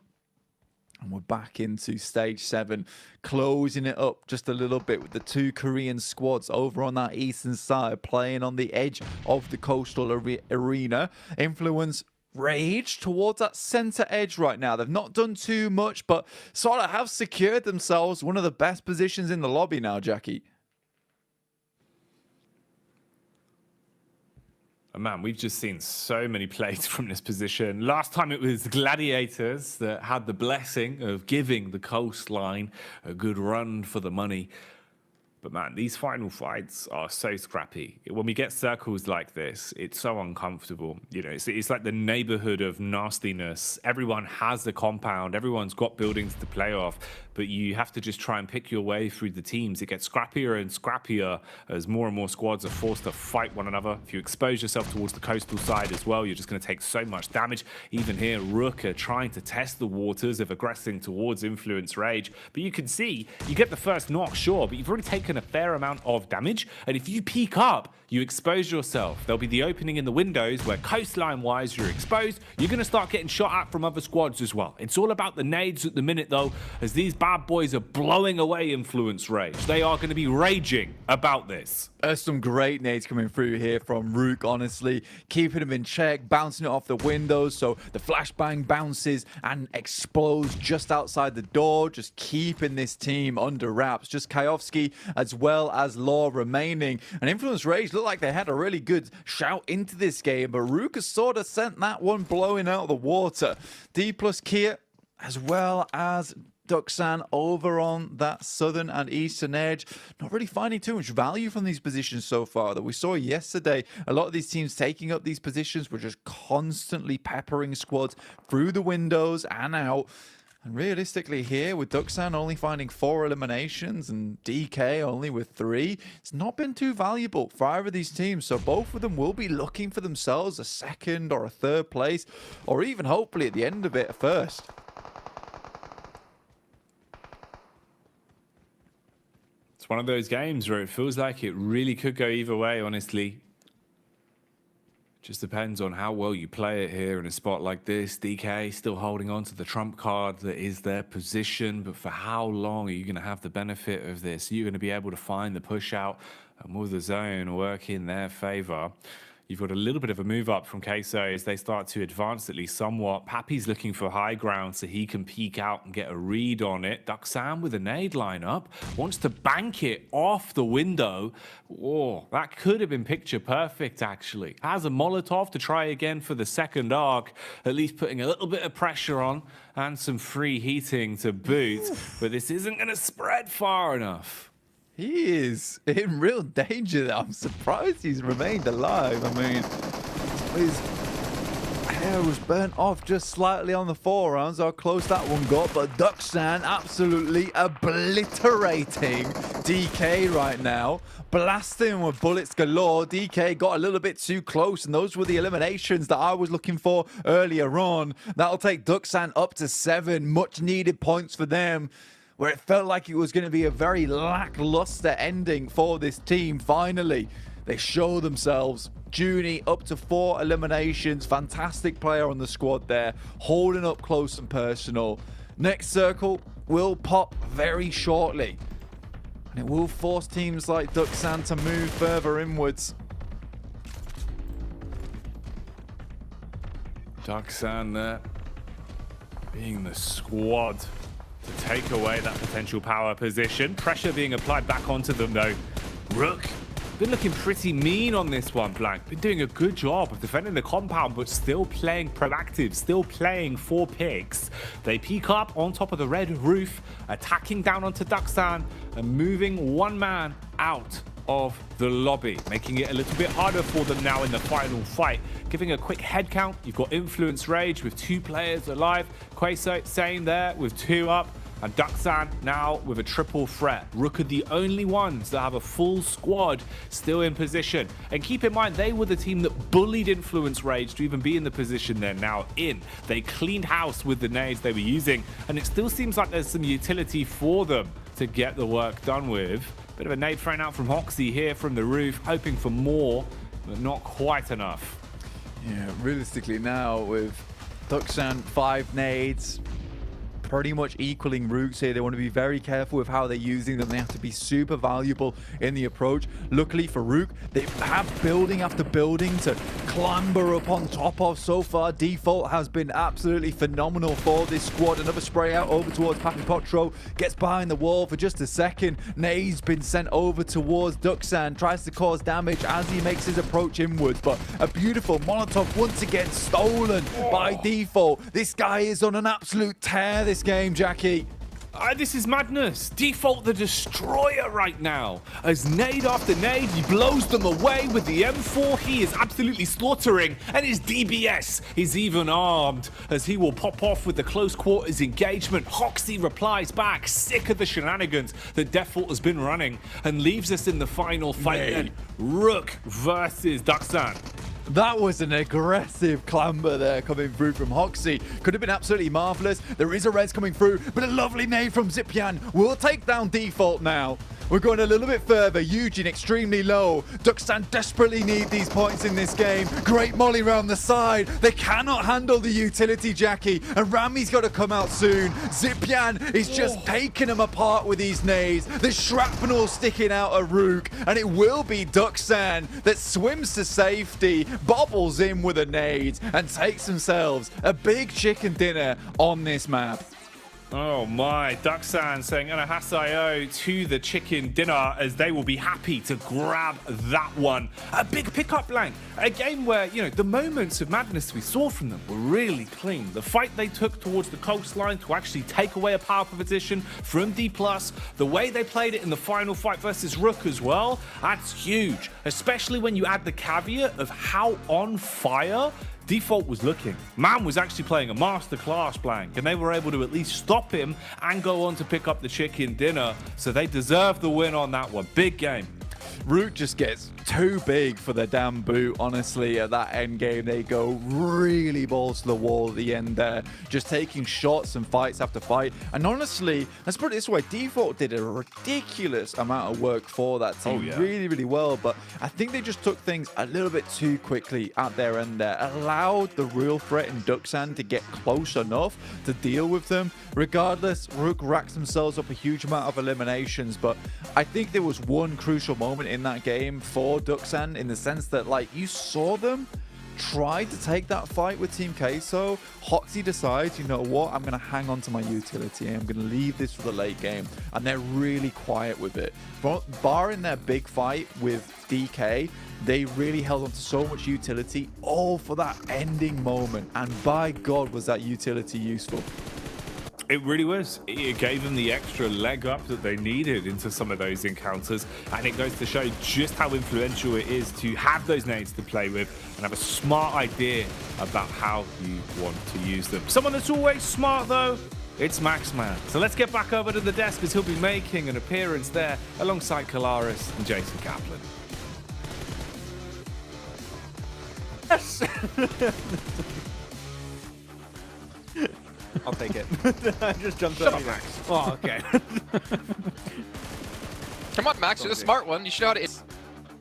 And we're back into stage 7, closing it up just a little bit with the 2 Korean squads over on that eastern side, playing on the edge of the coastal arena. Influence Rage towards that center edge right now. They've not done too much, but sort of have secured themselves one of the best positions in the lobby now, Jackie. Oh man, we've just seen so many plays from this position. Last time it was Gladiators that had the blessing of giving the coastline a good run for the money. But man, these final fights are so scrappy. When we get circles like this, it's so uncomfortable. You know, it's like the neighborhood of nastiness. Everyone has the compound. Everyone's got buildings to play off. But you have to just try and pick your way through the teams. It gets scrappier and scrappier as more and more squads are forced to fight one another. If you expose yourself towards the coastal side as well, you're just going to take so much damage. Even here, Rook are trying to test the waters of aggressing towards Influence Rage. But you can see, you get the first knock, sure, but you've already taken a fair amount of damage. And if you peek up, you expose yourself. There'll be the opening in the windows where coastline-wise you're exposed. You're going to start getting shot at from other squads as well. It's all about the nades at the minute, though, as these bad boys are blowing away Influence Rage. They are going to be raging about this. There's some great nades coming through here from Rook, honestly. Keeping him in check, bouncing it off the windows, so the flashbang bounces and explodes just outside the door, just keeping this team under wraps. Just Kayovsky as well as Law remaining. And Influence Rage looked like they had a really good shout into this game, but Rook has sort of sent that one blowing out of the water. D plus Kia as well as Duxan over on that southern and eastern edge. Not really finding too much value from these positions so far. That we saw yesterday, a lot of these teams taking up these positions were just constantly peppering squads through the windows and out. And realistically here, with Duxan only finding 4 eliminations and DK only with 3, it's not been too valuable for either of these teams. So both of them will be looking for themselves a second or a third place, or even hopefully at the end of it, a first. It's one of those games where it feels like it really could go either way, honestly. Just depends on how well you play it here in a spot like this. DK still holding on to the trump card that is their position, but for how long are you going to have the benefit of this? Are you going to be able to find the push out and will the zone work in their favor? You've got a little bit of a move up from Queso as they start to advance at least somewhat. Pappy's looking for high ground so he can peek out and get a read on it. Duxan with a nade lineup wants to bank it off the window. Oh, that could have been picture perfect actually. Has a Molotov to try again for the second arc, at least putting a little bit of pressure on and some free heating to boot. But this isn't going to spread far enough. He is in real danger. I'm surprised he's remained alive. I mean, his hair was burnt off just slightly on the forearms, how close that one got. But Duxan absolutely obliterating DK right now. Blasting with bullets galore. DK got a little bit too close, and those were the eliminations that I was looking for earlier on. That'll take Duxan up to 7. Much needed points for them, where it felt like it was going to be a very lackluster ending for this team. Finally, they show themselves. Juni up to 4 eliminations. Fantastic player on the squad there, holding up close and personal. Next circle, will pop very shortly. And it will force teams like Duxan to move further inwards. Duxan there, being the squad to take away that potential power position. Pressure being applied back onto them though. Rook, been looking pretty mean on this one, Blank. Been doing a good job of defending the compound, but still playing proactive, still playing for picks. They peek up on top of the red roof, attacking down onto Duxan and moving one man out of the lobby, making it a little bit harder for them now in the final fight. Giving a quick head count, you've got Influence Rage with 2 players alive, Quaso same there with 2 up, and Duxan now with a triple threat. Rook are the only ones that have a full squad still in position. And keep in mind, they were the team that bullied Influence Rage to even be in the position they're now in. They cleaned house with the nades they were using, and it still seems like there's some utility for them to get the work done with. Bit of a nade thrown out from Hoxie here from the roof, hoping for more, but not quite enough. Yeah, realistically now with Duxan 5 nades, pretty much equaling Rooks here. They want to be very careful with how they're using them. They have to be super valuable in the approach. Luckily for Rook, they have building after building to clamber up on top of. So far, Default has been absolutely phenomenal for this squad. Another spray out over towards Papi Potro. Gets behind the wall for just a second. Nade's been sent over towards Duxan. Tries to cause damage as he makes his approach inwards. But a beautiful Molotov once again stolen by Default. This guy is on an absolute tear this game, Jackie. This is madness. Default the destroyer right now. As nade after nade, he blows them away with the M4. He is absolutely slaughtering, and his DBS is even armed as he will pop off with the close quarters engagement. Hoxie replies back, sick of the shenanigans that Default has been running, and leaves us in the final fight. Then Rook versus Duxan. That was an aggressive clamber there coming through from Hoxie. Could have been absolutely marvelous. There is a res coming through, but a lovely nade from Zipian will take down Default now. We're going a little bit further. Eugene extremely low. Duxan desperately need these points in this game. Great molly round the side. They cannot handle the utility, Jackie. And Rami's got to come out soon. Zipian is just taking them apart with these nades. The shrapnel sticking out of Rook. And it will be Duxan that swims to safety, bobbles in with a nade, and takes themselves a big chicken dinner on this map. Oh my, Duxan saying Anahasayo to the chicken dinner as they will be happy to grab that one. A big pickup, Blank. A game where, you know, the moments of madness we saw from them were really clean. The fight they took towards the coastline to actually take away a power position from D+, the way they played it in the final fight versus Rook as well, that's huge. Especially when you add the caveat of how on fire Default was looking. Man was actually playing a masterclass, Blank, and they were able to at least stop him and go on to pick up the chicken dinner. So they deserve the win on that one. Big game. Root just gets too big for the damn boot, honestly. At that end game, they go really balls to the wall at the end there, just taking shots and fights after fight. And honestly, let's put it this way, Default did a ridiculous amount of work for that team. Really, really well. But I think they just took things a little bit too quickly at their end there. Allowed the real threat in Duxan to get close enough to deal with them. Regardless, Rook racks themselves up a huge amount of eliminations. But I think there was one crucial moment in that game for Duxan, in the sense that, like, you saw them try to take that fight with Team Queso. Hoxie decides, you know what, I'm going to hang on to my utility. I'm going to leave this for the late game. And they're really quiet with it. Barring their big fight with DK, they really held on to so much utility, all for that ending moment. And by God, was that utility useful. It really was. It gave them the extra leg up that they needed into some of those encounters, and it goes to show just how influential it is to have those nades to play with and have a smart idea about how you want to use them. Someone that's always smart, though, it's Maxman. So let's get back over to the desk as he'll be making an appearance there alongside Kalaris and Jason Kaplan. Yes! I'll take it. I just jumped Shut up, up, Max. Oh, okay. Come on, Max, you're the smart one. You should know how to...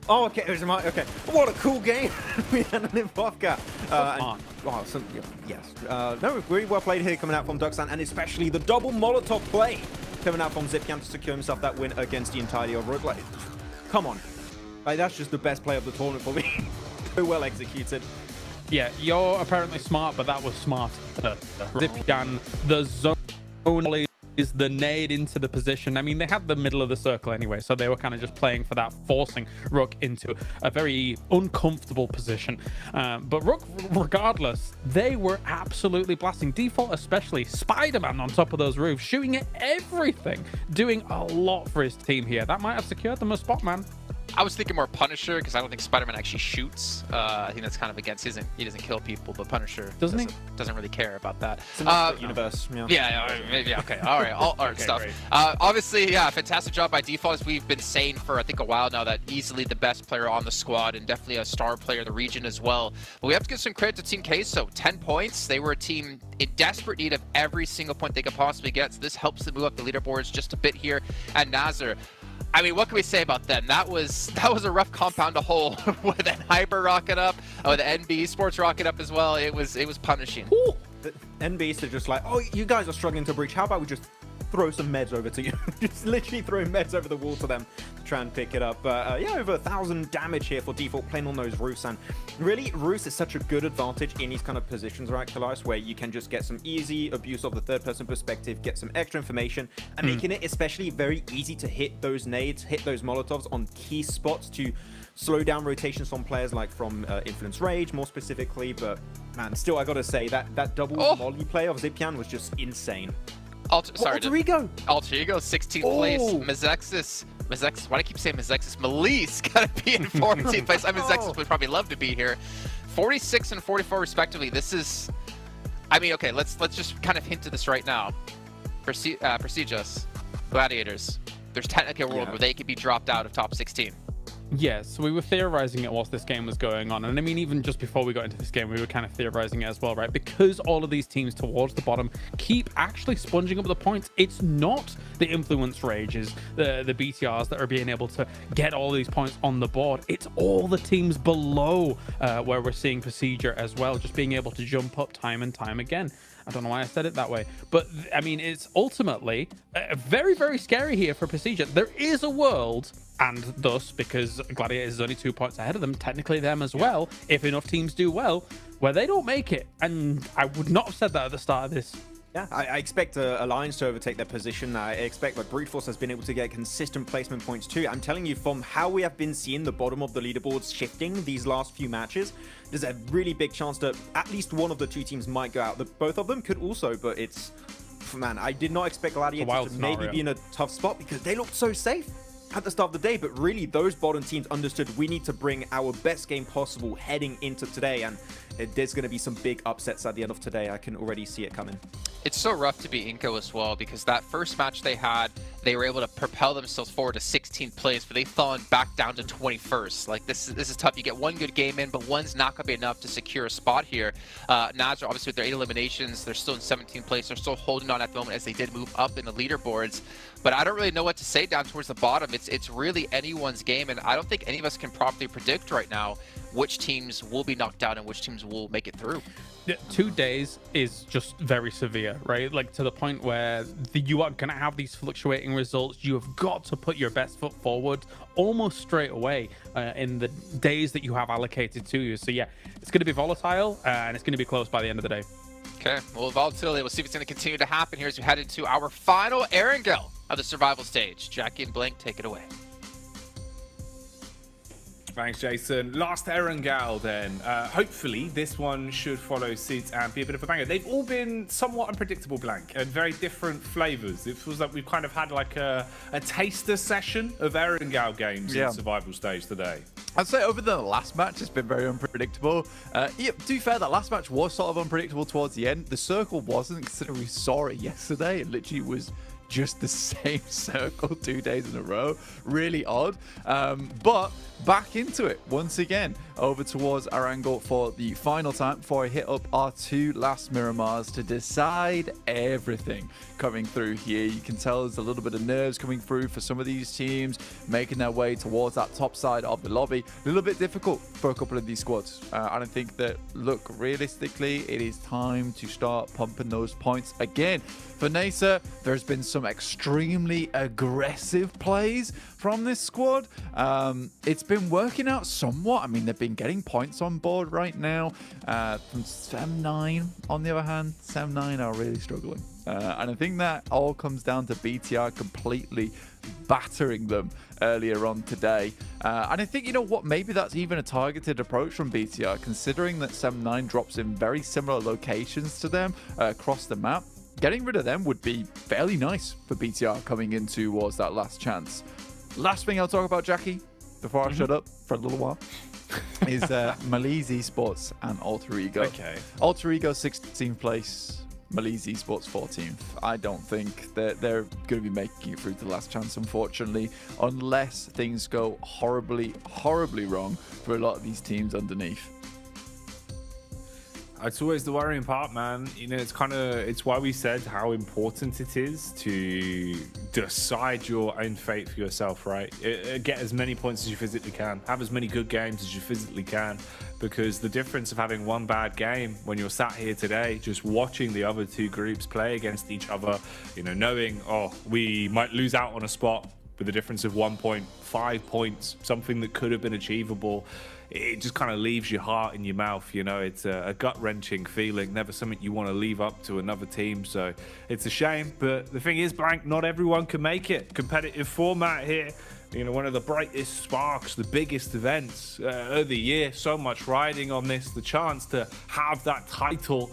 Oh, okay. There's my. Okay. What a cool game. We had an Impovka. Yes. No, really well played here coming out from Duxan, and especially the double Molotov play coming out from Zipyan to secure himself that win against the entirety of Rook. Like, come on. Like, that's just the best play of the tournament for me. So well executed. Yeah, you're apparently smart, but that was smart. Zipyan, the zone is the nade into the position. I mean, they had the middle of the circle anyway, so they were kind of just playing for that, forcing Rook into a very uncomfortable position. But Rook, regardless, they were absolutely blasting. Default especially, Spider-Man on top of those roofs, shooting at everything, doing a lot for his team here. That might have secured them a spot, man. I was thinking more Punisher, because I don't think Spider-Man actually shoots. I think that's kind of against his. He doesn't kill people, but Punisher doesn't really care about that. It's a universe. Yeah, maybe. Okay, all right, all art Okay, stuff. great. Obviously, yeah, fantastic job by Default. As we've been saying for I think a while now, that easily the best player on the squad and definitely a star player of the region as well. But we have to give some credit to Team Queso. 10 points. They were a team in desperate need of every single point they could possibly get. So this helps them move up the leaderboards just a bit here. And Nazar, I mean, what can we say about them? That was a rough compound to hold with an Hyper rocket up, with NB Esports rocket up as well. It was punishing. Ooh. The NBs are just like, oh, you guys are struggling to breach. How about we just throw some meds over to you? Just literally throwing meds over the wall to them to try and pick it up. But yeah, over 1,000 damage here for Default playing on those roofs. And really, roofs is such a good advantage in these kind of positions, right, Kalias, where you can just get some easy abuse of the third-person perspective, get some extra information, and making it especially very easy to hit those nades, hit those Molotovs on key spots to slow down rotations from players like from Influence Rage, more specifically. But man, still, I gotta say that double molly play of Zipyan was just insane. Alter Ego, 16th place. Oh. Mezexis, why do I keep saying Mezexis? Melise gotta be in 14th place. I mean, Mezexis would probably love to be here. 46 and 44 respectively. This is, I mean, okay, let's just kind of hint to this right now. Prestigious Gladiators. There's technically a world where they could be dropped out of top 16. Yes, we were theorizing it whilst this game was going on. And I mean, even just before we got into this game, we were kind of theorizing it as well, right? Because all of these teams towards the bottom keep actually sponging up the points. It's not the Influence Rages, the BTRs that are being able to get all these points on the board. It's all the teams below where we're seeing Procedure as well, just being able to jump up time and time again. I don't know why I said it that way, but I mean, it's ultimately very, very scary here for Procedure. There is a world, and thus, because Gladiators is only 2 points ahead of them, technically them as well, if enough teams do well, where they don't make it. And I would not have said that at the start of this. Yeah, I expect Alliance to overtake their position. I expect like Brute Force has been able to get consistent placement points too. I'm telling you, from how we have been seeing the bottom of the leaderboards shifting these last few matches, there's a really big chance that at least one of the two teams might go out. Both of them could also, but it's, man, I did not expect Gladiators to maybe be in a tough spot because they looked so safe at the start of the day, but really those bottom teams understood we need to bring our best game possible heading into today, and there's going to be some big upsets at the end of today. I can already see it coming. It's so rough to be Inco as well, because that first match they had, they were able to propel themselves forward to 16th place, but they fallen back down to 21st. Like, this is tough. You get one good game in, but one's not going to be enough to secure a spot here. Nazar, obviously, with their 8 eliminations, they're still in 17th place. They're still holding on at the moment as they did move up in the leaderboards. But I don't really know what to say down towards the bottom. It's really anyone's game, and I don't think any of us can properly predict right now which teams will be knocked out and which teams will make it through. 2 days is just very severe, right? Like, to the point where you are going to have these fluctuating results. You have got to put your best foot forward almost straight away in the days that you have allocated to you. So yeah, it's going to be volatile and it's going to be close by the end of the day. Okay, well, volatility, we'll see if it's going to continue to happen here as we head into our final Erangel of the survival stage. Jackie and Blink, take it away. Thanks, Jason. Last Erangel then. Hopefully, this one should follow suit and be a bit of a banger. They've all been somewhat unpredictable, Blank, and very different flavors. It feels like we've kind of had like a taster session of Erangel games in the survival stage today. I'd say over the last match, it's been very unpredictable. Yeah, to be fair, that last match was sort of unpredictable towards the end. The circle wasn't, considering we saw it yesterday. It literally was just the same circle 2 days in a row. Really odd. But back into it once again, over towards our angle for the final time before I hit up our 2 last Miramars to decide everything coming through here. You can tell there's a little bit of nerves coming through for some of these teams making their way towards that top side of the lobby. A little bit difficult for a couple of these squads. I don't think that, look, realistically, it is time to start pumping those points again. For Nasa, there's been some extremely aggressive plays from this squad. It's been working out somewhat. I mean, they've been getting points on board right now. From Sem9, on the other hand, Sem9 are really struggling. And I think that all comes down to BTR completely battering them earlier on today. And I think, you know what, maybe that's even a targeted approach from BTR, considering that Sem9 drops in very similar locations to them across the map. Getting rid of them would be fairly nice for BTR coming in towards that last chance. Last thing I'll talk about, Jackie, before I shut up for a little while, is Malise Esports and Alter Ego. Okay. Alter Ego 16th place, Malise Esports 14th. I don't think that they're going to be making it through to the last chance, unfortunately, unless things go horribly, horribly wrong for a lot of these teams underneath. It's always the worrying part, man. You know, it's why we said how important it is to decide your own fate for yourself, right? Get as many points as you physically can. Have as many good games as you physically can. Because the difference of having one bad game when you're sat here today, just watching the other 2 groups play against each other, you know, knowing, oh, we might lose out on a spot with a difference of 1.5 points, something that could have been achievable. It just kind of leaves your heart in your mouth, you know. It's a gut-wrenching feeling, never something you want to leave up to another team. So it's a shame, but the thing is, Blank, not everyone can make it. Competitive format here, you know, one of the brightest sparks, the biggest events of the year. So much riding on this, the chance to have that title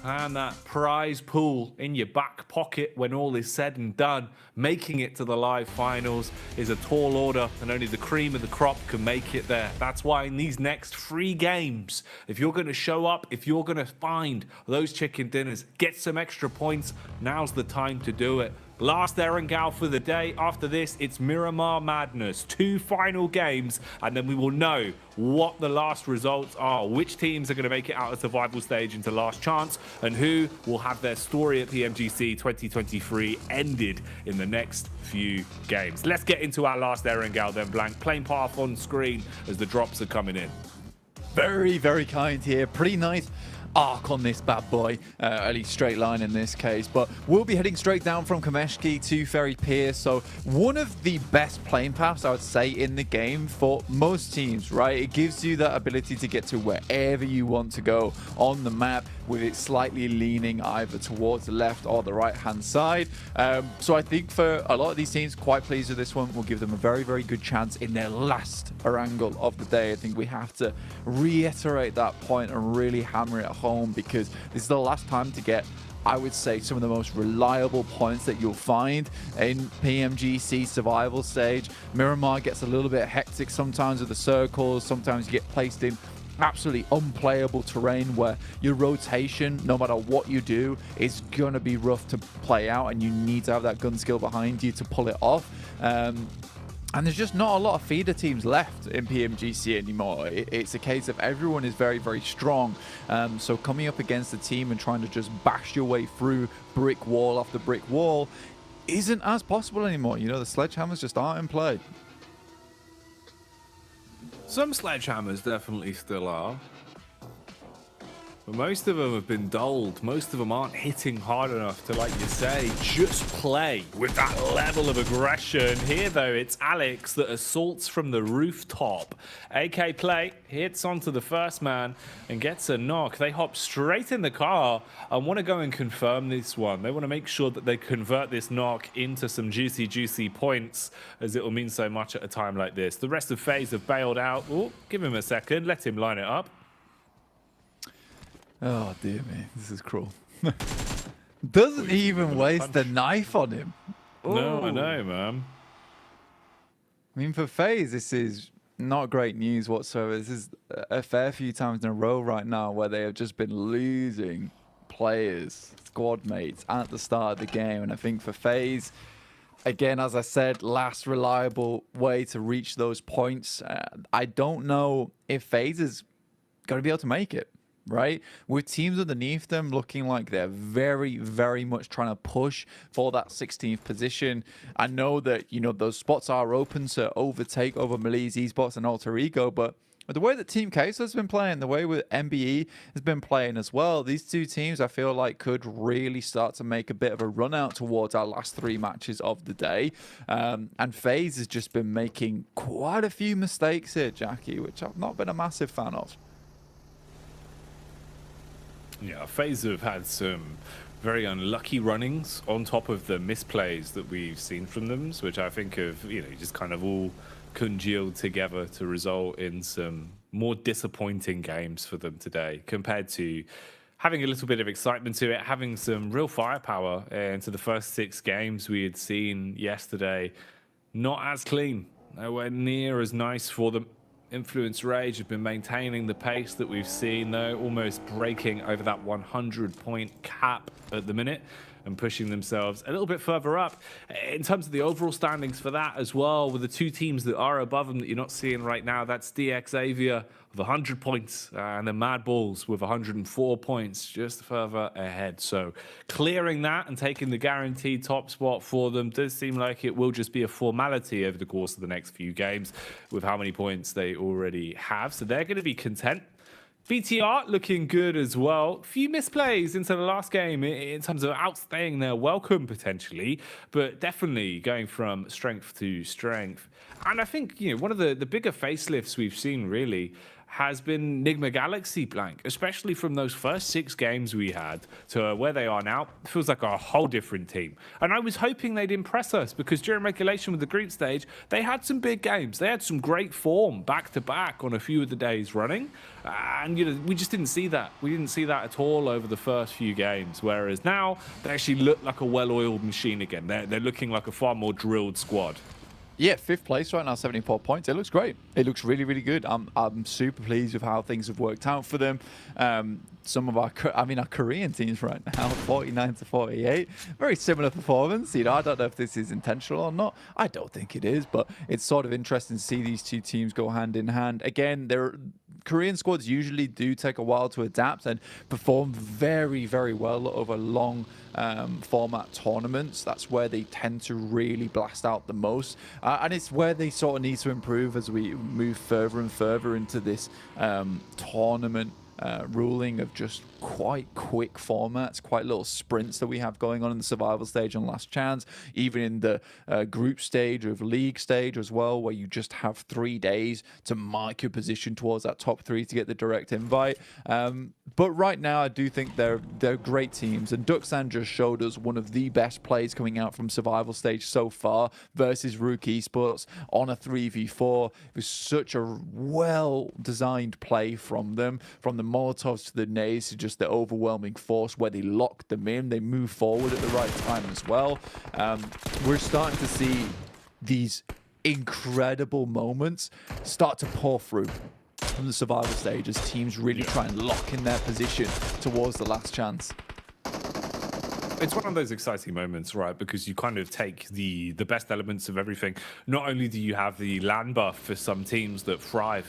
and that prize pool in your back pocket when all is said and done. Making it to the live finals is a tall order, and only the cream of the crop can make it there. That's why in these next 3 games, if you're going to show up, if you're going to find those chicken dinners, get some extra points, now's the time to do it. Last Erangel for the day. After this, it's Miramar Madness. 2 final games, and then we will know what the last results are. Which teams are going to make it out of survival stage into last chance, and who will have their story at PMGC 2023 ended in the next few games. Let's get into our last Erangel then, Blank. Plain path on screen as the drops are coming in. Very, very kind here. Pretty nice arc on this bad boy, at least straight line in this case, but we'll be heading straight down from Kameshki to Ferry Pier, so one of the best playing paths I would say in the game for most teams, right? It gives you that ability to get to wherever you want to go on the map, with it slightly leaning either towards the left or the right hand side. So I think for a lot of these teams, quite pleased with this one. We'll give them a very, very good chance in their last Erangel of the day. I think we have to reiterate that point and really hammer it home, because this is the last time to get, I would say, some of the most reliable points that you'll find in PMGC survival stage. Miramar gets a little bit hectic sometimes with the circles. Sometimes you get placed in absolutely unplayable terrain where your rotation, no matter what you do, is gonna be rough to play out, and you need to have that gun skill behind you to pull it off. And there's just not a lot of feeder teams left in PMGC anymore. It's a case of everyone is very, very strong. So coming up against a team and trying to just bash your way through brick wall after brick wall isn't as possible anymore. You know, the sledgehammers just aren't in play. Some sledgehammers definitely still are. But most of them have been dulled. Most of them aren't hitting hard enough to, like you say, just play with that level of aggression. Here, though, it's Alex that assaults from the rooftop. AK Play hits onto the first man and gets a knock. They hop straight in the car and want to go and confirm this one. They want to make sure that they convert this knock into some juicy, juicy points, as it will mean so much at a time like this. The rest of FaZe have bailed out. Oh, give him a second. Let him line it up. Oh, dear me. This is cruel. Doesn't even waste the knife on him. No, I know, man. I mean, for FaZe, this is not great news whatsoever. This is a fair few times in a row right now where they have just been losing players, squad mates at the start of the game. And I think for FaZe, again, as I said, last reliable way to reach those points. I don't know if FaZe is going to be able to make it, right? With teams underneath them looking like they're very, very much trying to push for that 16th position. I know that, you know, those spots are open to overtake over Malice Esports and Alter Ego, but the way that Team Queso has been playing, the way with MBE has been playing as well, these two teams I feel like could really start to make a bit of a run out towards our last 3 matches of the day. And FaZe has just been making quite a few mistakes here, Jackie, which I've not been a massive fan of. Yeah, FaZe have had some very unlucky runnings on top of the misplays that we've seen from them, which I think have, you know, just kind of all congealed together to result in some more disappointing games for them today, compared to having a little bit of excitement to it, having some real firepower into the first 6 games we had seen yesterday. Not as clean, nowhere near as nice for them. Influence Rage have been maintaining the pace that we've seen, though, almost breaking over that 100-point cap at the minute and pushing themselves a little bit further up. In terms of the overall standings for that as well, with the 2 teams that are above them that you're not seeing right now, that's DX Xavier with 100 points and the Mad Balls with 104 points just further ahead. So clearing that and taking the guaranteed top spot for them does seem like it will just be a formality over the course of the next few games with how many points they already have. So they're going to be content. BTR looking good as well. Few misplays into the last game in terms of outstaying their welcome potentially, but definitely going from strength to strength. And I think, you know, one of the bigger facelifts we've seen really has been Nigma Galaxy blank, especially from those first 6 games we had to where they are now. It feels like a whole different team. And I was hoping they'd impress us because during regulation with the group stage, they had some big games. They had some great form back to back on a few of the days running. And, you know, we just didn't see that. We didn't see that at all over the first few games. Whereas now they actually look like a well-oiled machine again. They're looking like a far more drilled squad. Yeah, 5th place right now, 74 points. It looks great. It looks really, really good. I'm super pleased with how things have worked out for them. Some of our Korean teams right now, 49 to 48. Very similar performance. You know, I don't know if this is intentional or not. I don't think it is, but it's sort of interesting to see these 2 teams go hand in hand. Again, Korean squads usually do take a while to adapt and perform very, very well over long format tournaments. That's where they tend to really blast out the most. And it's where they sort of need to improve as we move further and further into this tournament ruling of just quite quick formats, quite little sprints that we have going on in the survival stage and last chance, even in the group stage of league stage as well, where you just have 3 days to mark your position towards that top 3 to get the direct invite. But right now, I do think they're great teams, and Duxan just showed us one of the best plays coming out from survival stage so far versus Rook Esports on a 3v4. It was such a well-designed play from them, from the Molotovs to the nades to just the overwhelming force where they lock them in. They move forward at the right time as well. We're starting to see these incredible moments start to pour through from the survival stage as teams really try and lock in their position towards the last chance. It's one of those exciting moments, right? Because you kind of take the best elements of everything. Not only do you have the land buff for some teams that thrive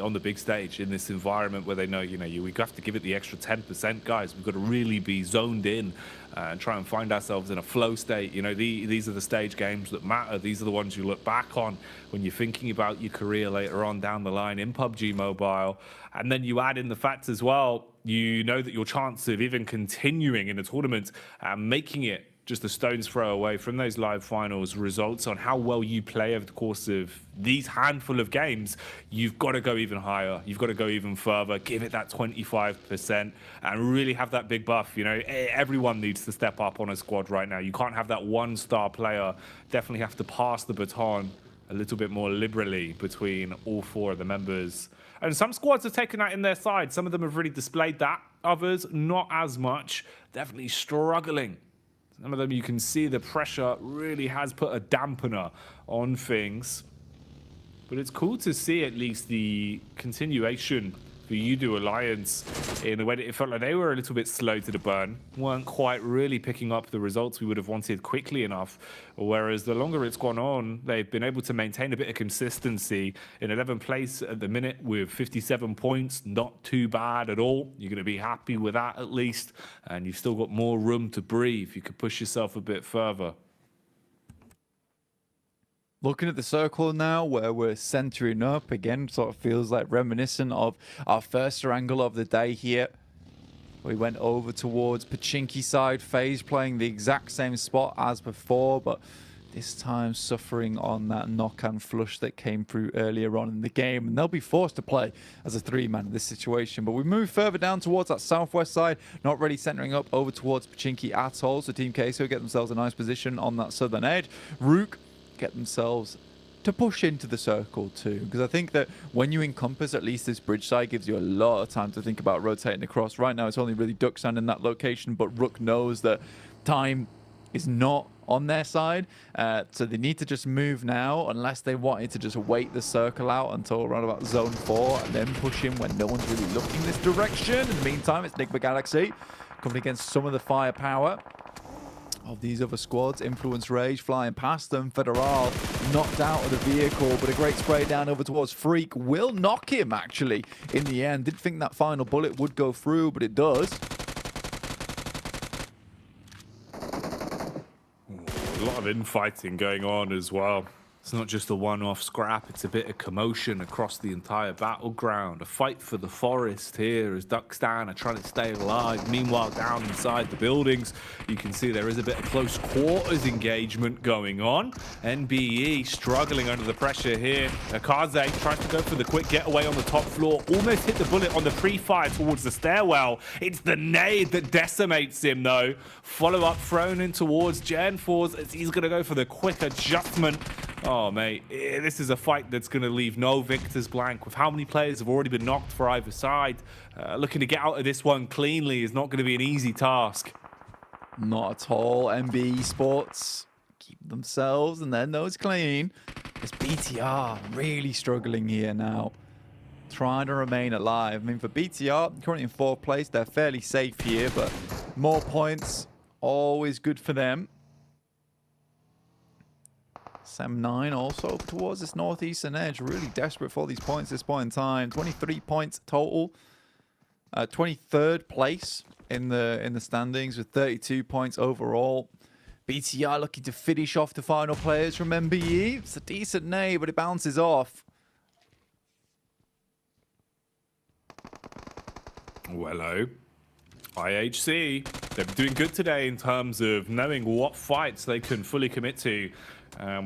on the big stage in this environment where they know, we have to give it the extra 10%, guys. We've got to really be zoned in and try and find ourselves in a flow state. These are the stage games that matter. These are the ones you look back on when you're thinking about your career later on down the line in PUBG Mobile. And then you add in the fact as well, you know that your chance of even continuing in a tournament and making it just a stone's throw away from those live finals results on how well you play over the course of these handful of games. You've got to go even higher. You've got to go even further, give it that 25% and really have that big buff. Everyone needs to step up on a squad right now. You can't have that one-star player. Definitely have to pass the baton a little bit more liberally between all 4 of the members. And some squads have taken that in their side. Some of them have really displayed that. Others, not as much. Definitely struggling. Some of them, you can see the pressure really has put a dampener on things. But it's cool to see at least the continuation for Udo Alliance in a way that it felt like they were a little bit slow to the burn, weren't quite really picking up the results we would have wanted quickly enough. Whereas the longer it's gone on, they've been able to maintain a bit of consistency in 11th place at the minute with 57 points. Not too bad at all. You're going to be happy with that at least. And you've still got more room to breathe. You could push yourself a bit further. Looking at the circle now, where we're centering up, again, sort of feels like reminiscent of our first angle of the day here. We went over towards Pachinki side, FaZe playing the exact same spot as before, but this time suffering on that knock-and flush that came through earlier on in the game, and they'll be forced to play as a three-man in this situation. But we move further down towards that southwest side, not really centering up over towards Pachinki at all, so Team Queso get themselves a nice position on that southern edge. Rook get themselves to push into the circle too, because I think that when you encompass at least this bridge side, gives you a lot of time to think about rotating across. Right now it's only really Ducksand in that location, but Rook knows that time is not on their side, so they need to just move now, unless they wanted to just wait the circle out until around about zone 4 and then push in when no one's really looking this direction. In the meantime, it's Nigma Galaxy coming against some of the firepower of these other squads. Influence Rage flying past them. Federal knocked out of the vehicle, but a great spray down over towards Freak will knock him, actually, in the end. Didn't think that final bullet would go through, but it does. A lot of infighting going on as well. It's not just a one-off scrap, it's a bit of commotion across the entire battleground. A fight for the forest here as Duckstan are trying to stay alive. Meanwhile, down inside the buildings, you can see there is a bit of close quarters engagement going on. NBE struggling under the pressure here. Akaze tries to go for the quick getaway on the top floor. Almost hit the bullet on the pre-fire towards the stairwell. It's the nade that decimates him, though. Follow-up thrown in towards Gen Force as he's going to go for the quick adjustment. Oh, mate, this is a fight that's going to leave no victors blank. With how many players have already been knocked for either side, looking to get out of this one cleanly is not going to be an easy task. Not at all. MB Esports keep themselves and their nose clean. It's BTR really struggling here now, trying to remain alive. I mean, for BTR, currently in 4th place, they're fairly safe here, but more points, always good for them. Sem9 also towards this northeastern edge, really desperate for these points at this point in time. 23 points total, 23rd place in the standings with 32 points overall. BTR looking to finish off the final players from MBE. It's a decent nade, but it bounces off. Well, hello. IHC, they're doing good today in terms of knowing what fights they can fully commit to.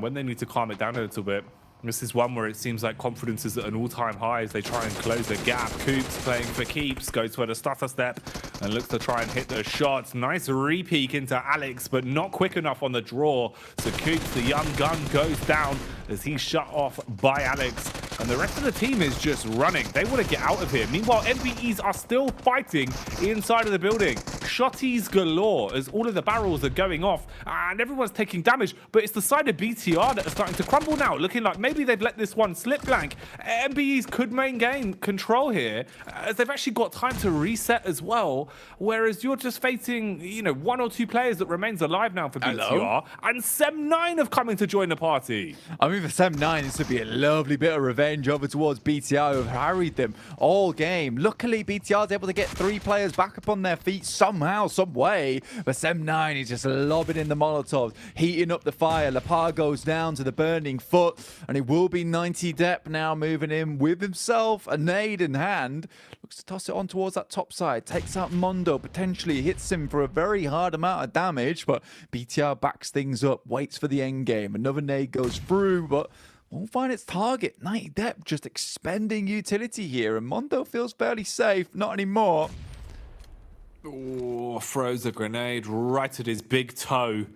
When they need to calm it down a little bit. This is one where it seems like confidence is at an all-time high as they try and close the gap. Coops playing for keeps, goes for the stutter step and looks to try and hit the shots. Nice re-peek into Alex, but not quick enough on the draw. So Coops, the young gun, goes down as he's shut off by Alex. And the rest of the team is just running. They want to get out of here. Meanwhile, MBEs are still fighting inside of the building. Shotties galore as all of the barrels are going off and everyone's taking damage. But it's the side of BTR that are starting to crumble now, looking like maybe they've let this one slip blank. MBEs could maintain control here as they've actually got time to reset as well. Whereas you're just facing, you know, 1 or 2 players that remains alive now for BTR. Hello? And Sem9 have come in to join the party. I mean, for Sem9, this would be a lovely bit of revenge over towards BTR, who have harried them all game. Luckily, BTR is able to get 3 players back up on their feet somehow, some way. But Sem9 is just lobbing in the Molotovs, heating up the fire. Lapar goes down to the burning foot, and it will be 90 Dep now moving in with himself, a nade in hand. Looks to toss it on towards that top side. Takes out Mondo, potentially hits him for a very hard amount of damage, but BTR backs things up, waits for the end game. Another nade goes through, but won't find its target. 90 Dep just expending utility here, and Mondo feels fairly safe. Not anymore. Oh, throws a grenade right at his big toe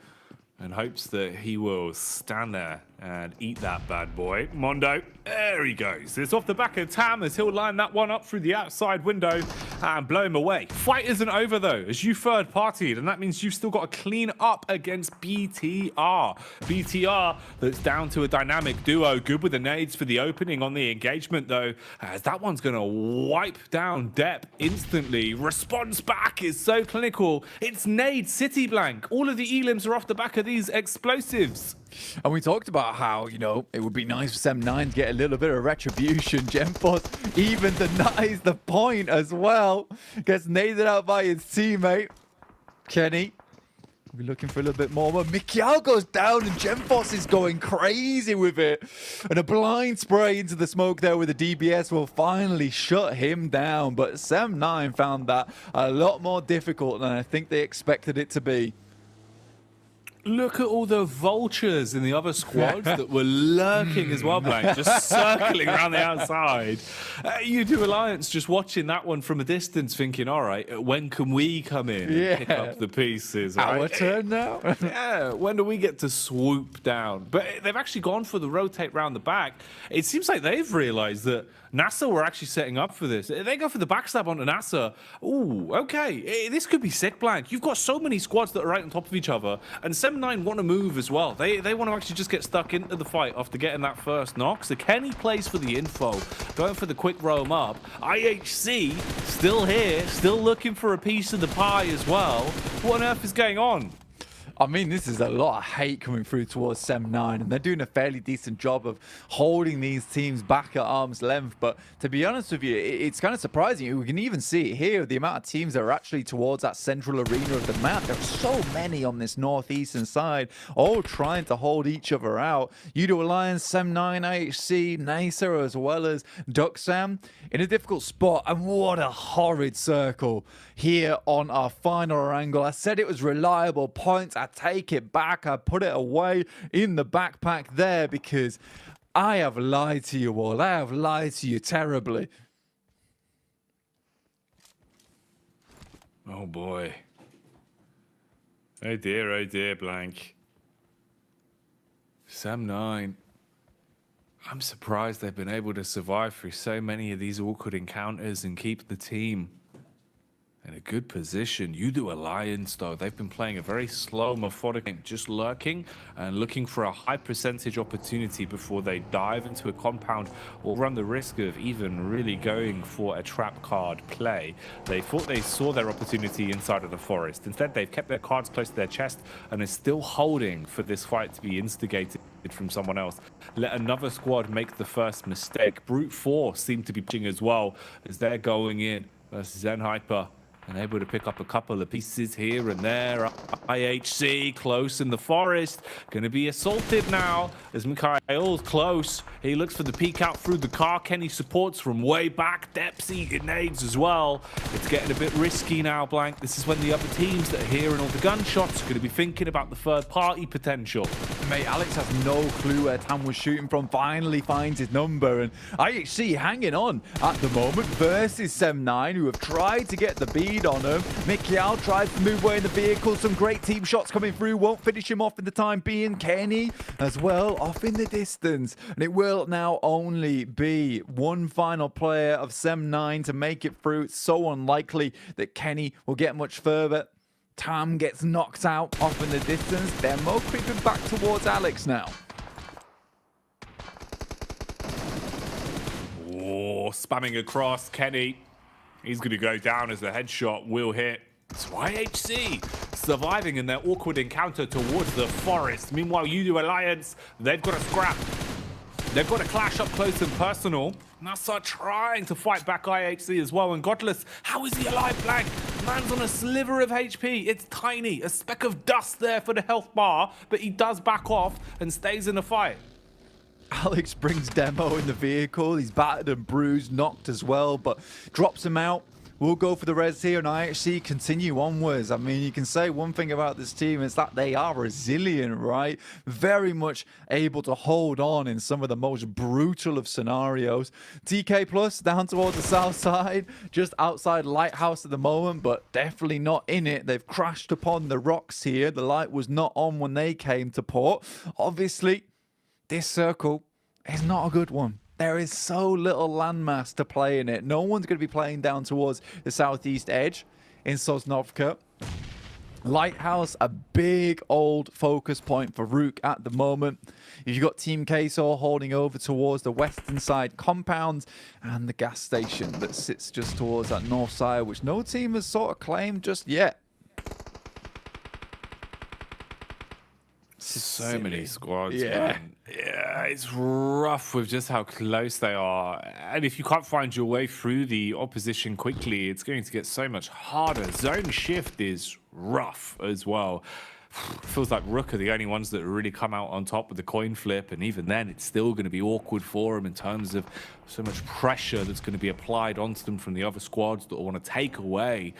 and hopes that he will stand there and eat that bad boy. Mondo, there he goes. It's off the back of Tam as he'll line that one up through the outside window and blow him away. Fight isn't over though, as you third partied, and that means you've still got to clean up against BTR. BTR that's down to a dynamic duo, good with the nades for the opening on the engagement though, as that one's going to wipe down Depp instantly. Response back is so clinical. It's nade city blank. All of the elims are off the back of these explosives. And we talked about how, you know, it would be nice for Sem9 to get a little bit of retribution. Gemforce even denies the point as well. Gets naded out by his teammate. Kenny will be looking for a little bit more. But Mikiao goes down and Gemforce is going crazy with it. And a blind spray into the smoke there with the DBS will finally shut him down. But Sem9 found that a lot more difficult than I think they expected it to be. Look at all the vultures in the other squads that were lurking as well, Blank, just circling around the outside. You do Alliance just watching that one from a distance thinking, all right, when can we come in and pick up the pieces? Right? Our turn now? Yeah, when do we get to swoop down? But they've actually gone for the rotate round the back. It seems like they've realized that NASA were actually setting up for this. They go for the backstab onto NASA. Ooh, okay. This could be sick, Blank. You've got so many squads that are right on top of each other. And 7-9 want to move as well. They want to actually just get stuck into the fight after getting that first knock. So Kenny plays for the info, going for the quick roam up. IHC still here, still looking for a piece of the pie as well. What on earth is going on? I mean, this is a lot of hate coming through towards Sem9, and they're doing a fairly decent job of holding these teams back at arm's length. But to be honest with you, it's kind of surprising. We can even see it here, the amount of teams that are actually towards that central arena of the map. There are so many on this northeastern side, all trying to hold each other out. Udo Alliance, Sem9, IHC, Nacer, as well as Ducksam in a difficult spot. And what a horrid circle here on our final angle. I said it was reliable points. I take it back. I put it away in the backpack there because I have lied to you all. I have lied to you terribly. Oh boy. Oh dear, Blank. Sem9. I'm surprised they've been able to survive through so many of these awkward encounters and keep the team in a good position. You do Alliance, though. They've been playing a very slow, methodical, just lurking and looking for a high percentage opportunity before they dive into a compound or run the risk of even really going for a trap card play. They thought they saw their opportunity inside of the forest. Instead, they've kept their cards close to their chest and are still holding for this fight to be instigated from someone else. Let another squad make the first mistake. Brute Force seem to be pitching as well as they're going in versus Zen Hyper. And able to pick up a couple of pieces here and there. IHC close in the forest. Going to be assaulted now as Mikhail's close. He looks for the peek out through the car. Kenny supports from way back. Depsy grenades as well. It's getting a bit risky now, Blank. This is when the other teams that are hearing all the gunshots are going to be thinking about the third party potential. Mate, Alex has no clue where Tam was shooting from. Finally finds his number. And IHC hanging on at the moment versus Sem9, who have tried to get the beat on him. Mikiao tries to move away in the vehicle. Some great team shots coming through. Won't finish him off in the time being. Kenny as well off in the distance. And it will now only be one final player of Sem9 to make it through. It's so unlikely that Kenny will get much further. Tam gets knocked out off in the distance. Demo creeping back towards Alex now. Oh, spamming across. Kenny. He's going to go down as the headshot will hit. It's IHC surviving in their awkward encounter towards the forest. Meanwhile, Udo Alliance, they've got a scrap. They've got a clash up close and personal. NASA trying to fight back IHC as well. And Godless, how is he alive, Blank? Man's on a sliver of HP. It's tiny. A speck of dust there for the health bar. But he does back off and stays in the fight. Alex brings Demo in the vehicle. He's battered and bruised, knocked as well, but drops him out. We'll go for the res here, and IHC continue onwards. I mean, you can say one thing about this team is that they are resilient, right? Very much able to hold on in some of the most brutal of scenarios. TK Plus down towards the south side, just outside Lighthouse at the moment, but definitely not in it. They've crashed upon the rocks here. The light was not on when they came to port. Obviously, this circle is not a good one. There is so little landmass to play in it. No one's going to be playing down towards the southeast edge in Sosnovka. Lighthouse, a big old focus point for Rook at the moment. You've got Team Queso holding over towards the western side compound and the gas station that sits just towards that north side, which no team has sort of claimed just yet. So many squads, Yeah. man. Yeah, it's rough with just how close they are. And if you can't find your way through the opposition quickly, it's going to get so much harder. Zone shift is rough as well. Feels like Rook are the only ones that really come out on top with the coin flip, and even then it's still going to be awkward for them in terms of so much pressure that's going to be applied onto them from the other squads that want to take away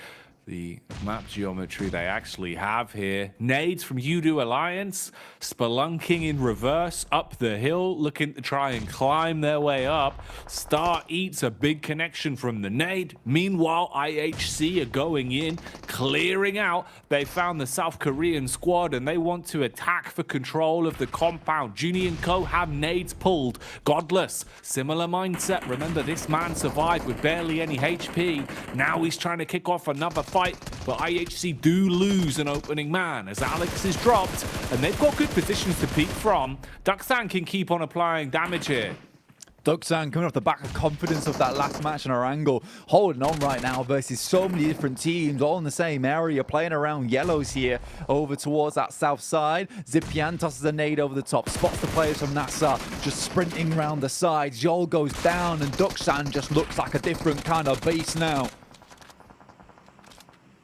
the map geometry they actually have here. Nades from Udo Alliance, spelunking in reverse up the hill, looking to try and climb their way up. Star eats a big connection from the nade. Meanwhile, IHC are going in, clearing out. They found the South Korean squad and they want to attack for control of the compound. Junie and Co have nades pulled. Godless, similar mindset. Remember, this man survived with barely any HP. Now he's trying to kick off another fight, but IHC do lose an opening man as Alex is dropped, and they've got good positions to peek from. Duxan can keep on applying damage here. Duxan coming off the back of confidence of that last match on Orango, holding on right now versus so many different teams, all in the same area, playing around yellows here over towards that south side. Zipian tosses a nade over the top, spots the players from Nassau, just sprinting around the sides. Yol goes down, and Duxan just looks like a different kind of beast now.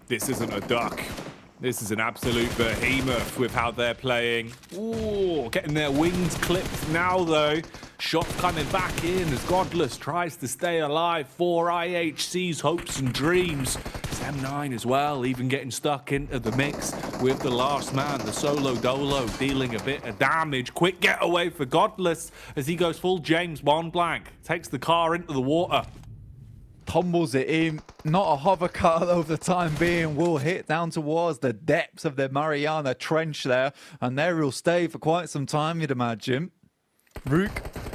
This isn't a duck. This is an absolute behemoth with how they're playing. Ooh, getting their wings clipped now, though. Shots coming back in as Godless tries to stay alive for IHC's hopes and dreams. M9 as well, even getting stuck into the mix with the last man, the solo dolo, dealing a bit of damage. Quick getaway for Godless as he goes full James Bond blank. Takes the car into the water. Tumbles it in. Not a hover car though for the time being. Will hit down towards the depths of the Mariana Trench there. And there he'll stay for quite some time, you'd imagine. Rook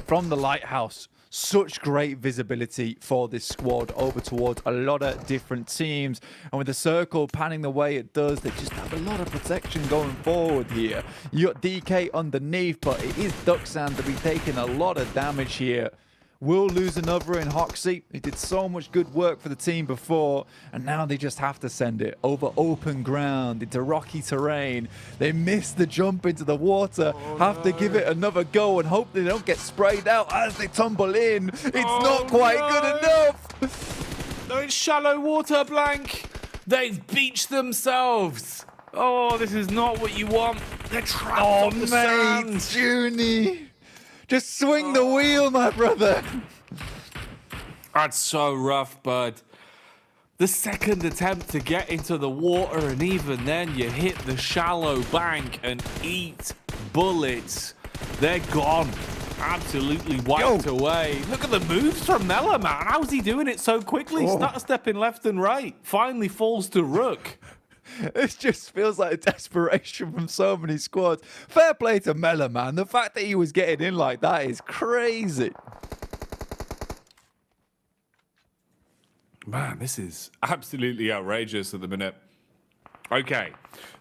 from the Lighthouse. Such great visibility for this squad over towards a lot of different teams. And with the circle panning the way it does, they just have a lot of protection going forward here. You got DK underneath, but it is Duxan to be taking a lot of damage here. Will lose another in Hoxie. He did so much good work for the team before, and now they just have to send it over open ground into rocky terrain. They miss the jump into the water, have to give it another go and hope they don't get sprayed out as they tumble in. It's not quite good enough. No, it's shallow water, Blank. They've beached themselves. Oh, this is not what you want. They're trapped on the sand. Junie. Just swing the wheel, my brother. That's so rough, bud. The second attempt to get into the water, and even then you hit the shallow bank and eat bullets. They're gone. Absolutely wiped away. Look at the moves from Mela, man. How's he doing it so quickly? Start stepping left and right. Finally falls to Rook. It just feels like desperation from so many squads. Fair play to Mela, man. The fact that he was getting in like that is crazy. Man, this is absolutely outrageous at the minute. Okay,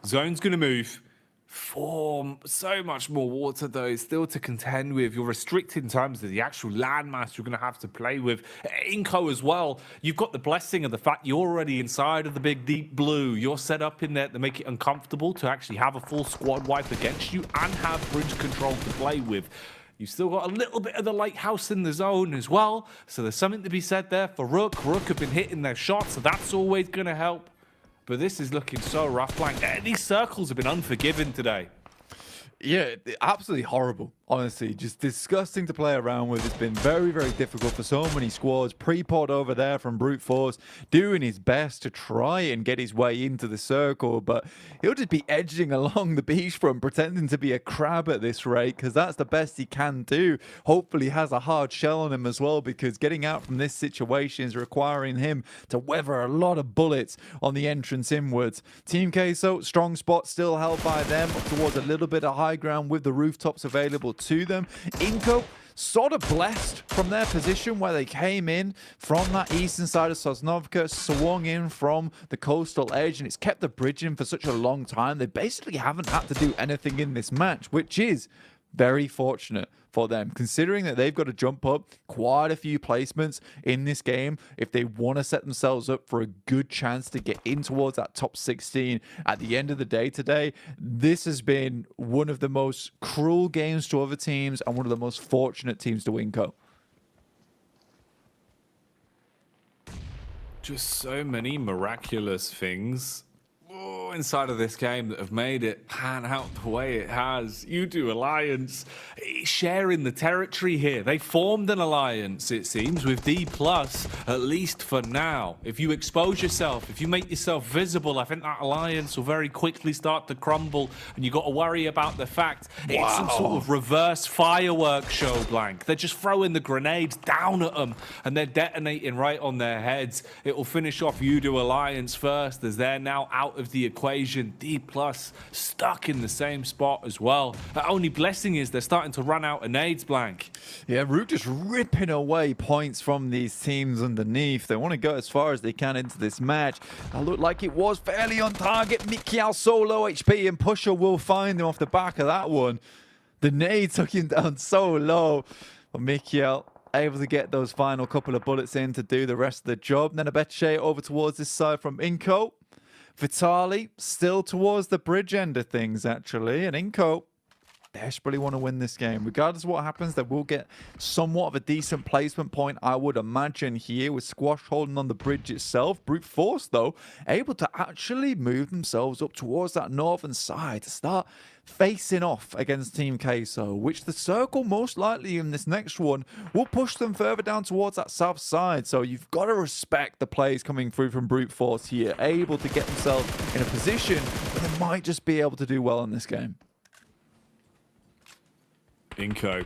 zone's going to move. For so much more water, though, still to contend with. You're restricted in terms of the actual landmass you're going to have to play with. Inco as well, you've got the blessing of the fact you're already inside of the big deep blue. You're set up in there to make it uncomfortable to actually have a full squad wipe against you and have bridge control to play with. You've still got a little bit of the Lighthouse in the zone as well. So there's something to be said there for Rook. Rook have been hitting their shots, so that's always going to help. But this is looking so rough, Blank. These circles have been unforgiving today. Yeah, absolutely horrible. Honestly, just disgusting to play around with. It's been very, very difficult for so many squads. Prepod over there from Brute Force doing his best to try and get his way into the circle, but he'll just be edging along the beachfront, pretending to be a crab at this rate, because that's the best he can do. Hopefully has a hard shell on him as well, because getting out from this situation is requiring him to weather a lot of bullets on the entrance inwards. Team Queso, strong spot still held by them up towards a little bit of high ground with the rooftops available to them. Inco sort of blessed from their position where they came in from that eastern side of Sosnovka, swung in from the coastal edge, and it's kept the bridge in for such a long time. They basically haven't had to do anything in this match, which is very fortunate for them, considering that they've got to jump up quite a few placements in this game if they want to set themselves up for a good chance to get in towards that top 16 at the end of the day today. This has been one of the most cruel games to other teams and one of the most fortunate teams to Inco. Just so many miraculous things inside of this game that have made it pan out the way it has. U2 Alliance sharing the territory here. They formed an alliance, it seems, with D+, at least for now. If you expose yourself, if you make yourself visible, I think that alliance will very quickly start to crumble, and you got to worry about the fact it's some sort of reverse fireworks show, Blank. They're just throwing the grenades down at them, and they're detonating right on their heads. It will finish off U2 Alliance first, as they're now out of the equation. D+ stuck in the same spot as well. The only blessing is they're starting to run out of nades, Blank. Yeah, Rook just ripping away points from these teams underneath. They want to go as far as they can into this match. It looked like it was fairly on target. Mikiel so low HP, and Pusher will find him off the back of that one. The nade took him down so low. But Mikiel able to get those final couple of bullets in to do the rest of the job. Then Abeche over towards this side from Inco. Vitali still towards the bridge end of things, actually. And Inco desperately want to win this game. Regardless of what happens, they will get somewhat of a decent placement point, I would imagine, here, with Squash holding on the bridge itself. Brute Force, though, able to actually move themselves up towards that northern side to start facing off against Team Queso, which the circle most likely in this next one will push them further down towards that south side. So you've got to respect the plays coming through from Brute Force here, able to get themselves in a position where they might just be able to do well in this game. Inco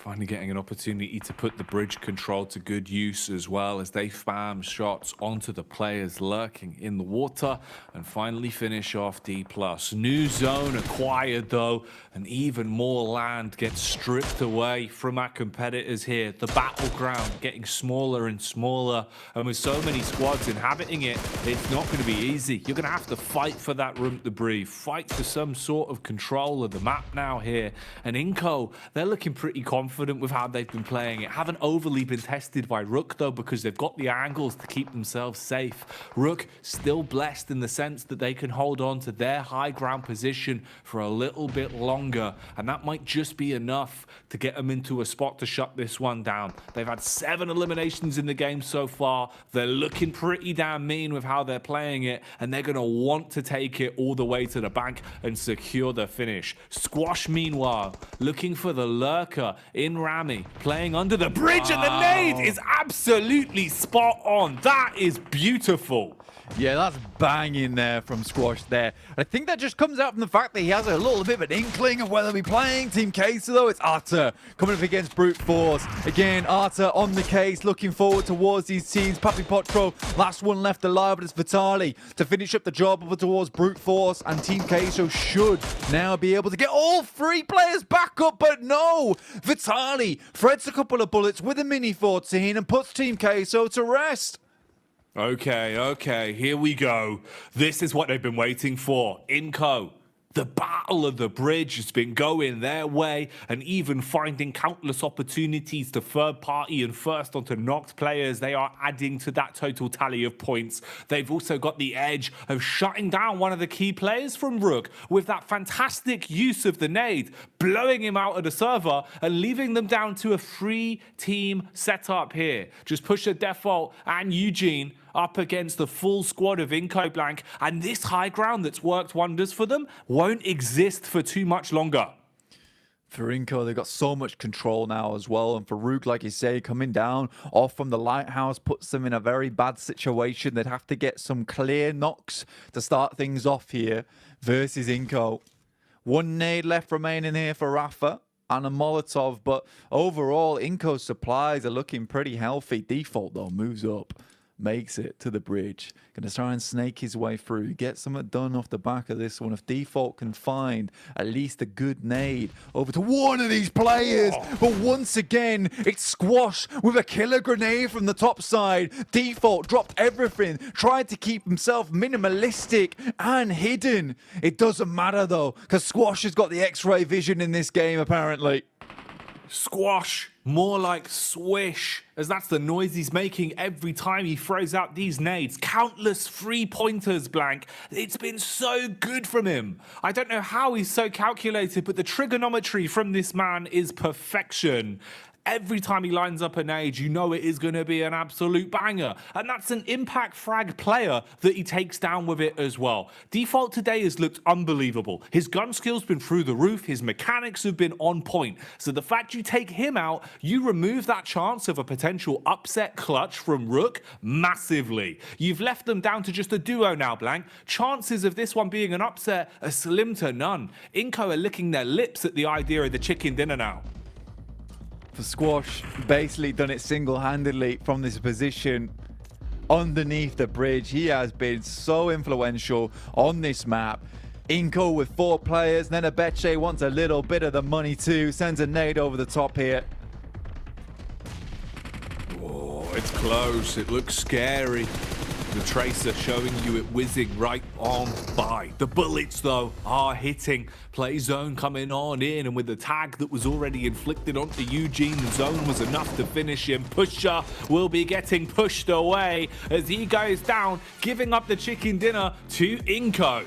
finally getting an opportunity to put the bridge control to good use, as well as they spam shots onto the players lurking in the water and finally finish off D+. New zone acquired, though, and even more land gets stripped away from our competitors here. The battleground getting smaller and smaller, and with so many squads inhabiting it, it's not going to be easy. You're going to have to fight for that room to breathe, fight for some sort of control of the map now here. And Inco, they're looking pretty confident with how they've been playing it. Haven't overly been tested by Rook, though, because they've got the angles to keep themselves safe. Rook still blessed in the sense that they can hold on to their high ground position for a little bit longer, and that might just be enough to get them into a spot to shut this one down. They've had 7 eliminations in the game so far. They're looking pretty damn mean with how they're playing it, and they're going to want to take it all the way to the bank and secure the finish. Squash, meanwhile, looking for the lurker in Rami, playing under the bridge, and the nade is absolutely spot on. That is beautiful. Yeah, that's banging there from Squash there. I think that just comes out from the fact that he has a little bit of an inkling of whether he'll be playing Team Queso, though. It's Arta coming up against Brute Force. Again, Arta on the case, looking forward towards these teams. Papi Potro, last one left alive, but it's Vitali to finish up the job over towards Brute Force, and Team Queso should now be able to get all 3 players back up, but no! Vitali threads a couple of bullets with a Mini 14 and puts Team Queso to rest. Okay, here we go. This is what they've been waiting for. Inco, the battle of the bridge has been going their way, and even finding countless opportunities to third party and first onto knocked players. They are adding to that total tally of points. They've also got the edge of shutting down one of the key players from Rook with that fantastic use of the nade, blowing him out of the server and leaving them down to a 3-team setup here. Just Pusher, Default, and Eugene up against the full squad of Inco, Blank, and this high ground that's worked wonders for them won't exist for too much longer. For Inco, they've got so much control now as well, and Farouk, like you say, coming down off from the lighthouse puts them in a very bad situation. They'd have to get some clear knocks to start things off here versus Inco. 1 nade left remaining here for Rafa and a Molotov, but overall, Inco's supplies are looking pretty healthy. Default, though, moves up makes it to the bridge. Gonna try and snake his way through, get something done off the back of this one. If Default can find at least a good nade over to one of these players, but once again, it's Squash with a killer grenade from the top side. Default dropped everything, tried to keep himself minimalistic and hidden. It doesn't matter though, because Squash has got the X-ray vision in this game apparently. Squash, more like swish, as that's the noise he's making every time he throws out these nades. Countless 3-pointers, Blank. It's been so good from him. I don't know how he's so calculated, but the trigonometry from this man is perfection. Every time he lines up a nade, you know it is going to be an absolute banger. And that's an impact frag player that he takes down with it as well. Default today has looked unbelievable. His gun skill's been through the roof. His mechanics have been on point. So the fact you take him out, you remove that chance of a potential upset clutch from Rook massively. You've left them down to just a duo now, Blank. Chances of this one being an upset are slim to none. Inco are licking their lips at the idea of the chicken dinner now. For Squash, basically done it single-handedly from this position underneath the bridge. He has been so influential on this map. Inco with 4 players, then Abeche wants a little bit of the money too, sends a nade over the top here. Oh, it's close. It looks scary. The Tracer showing you it whizzing right on by. The bullets, though, are hitting. Play zone coming on in, and with the tag that was already inflicted onto Eugene, the zone was enough to finish him. Pusher will be getting pushed away as he goes down, giving up the chicken dinner to Inco.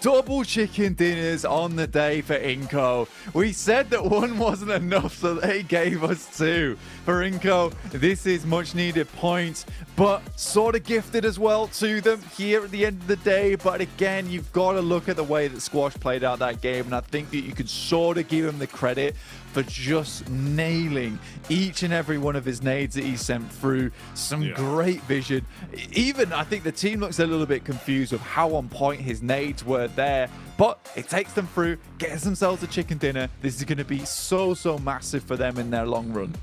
Double chicken dinners on the day for Inco. We said that one wasn't enough, so they gave us 2. For Inco, this is much needed points, but sort of gifted as well to them here at the end of the day. But again, you've got to look at the way that Squash played out that game, and I think that you could sort of give him the credit for just nailing each and every one of his nades that he sent through. Some great vision. Even I think the team looks a little bit confused with how on point his nades were there, but it takes them through, gets themselves a chicken dinner. This is going to be so massive for them in their long run.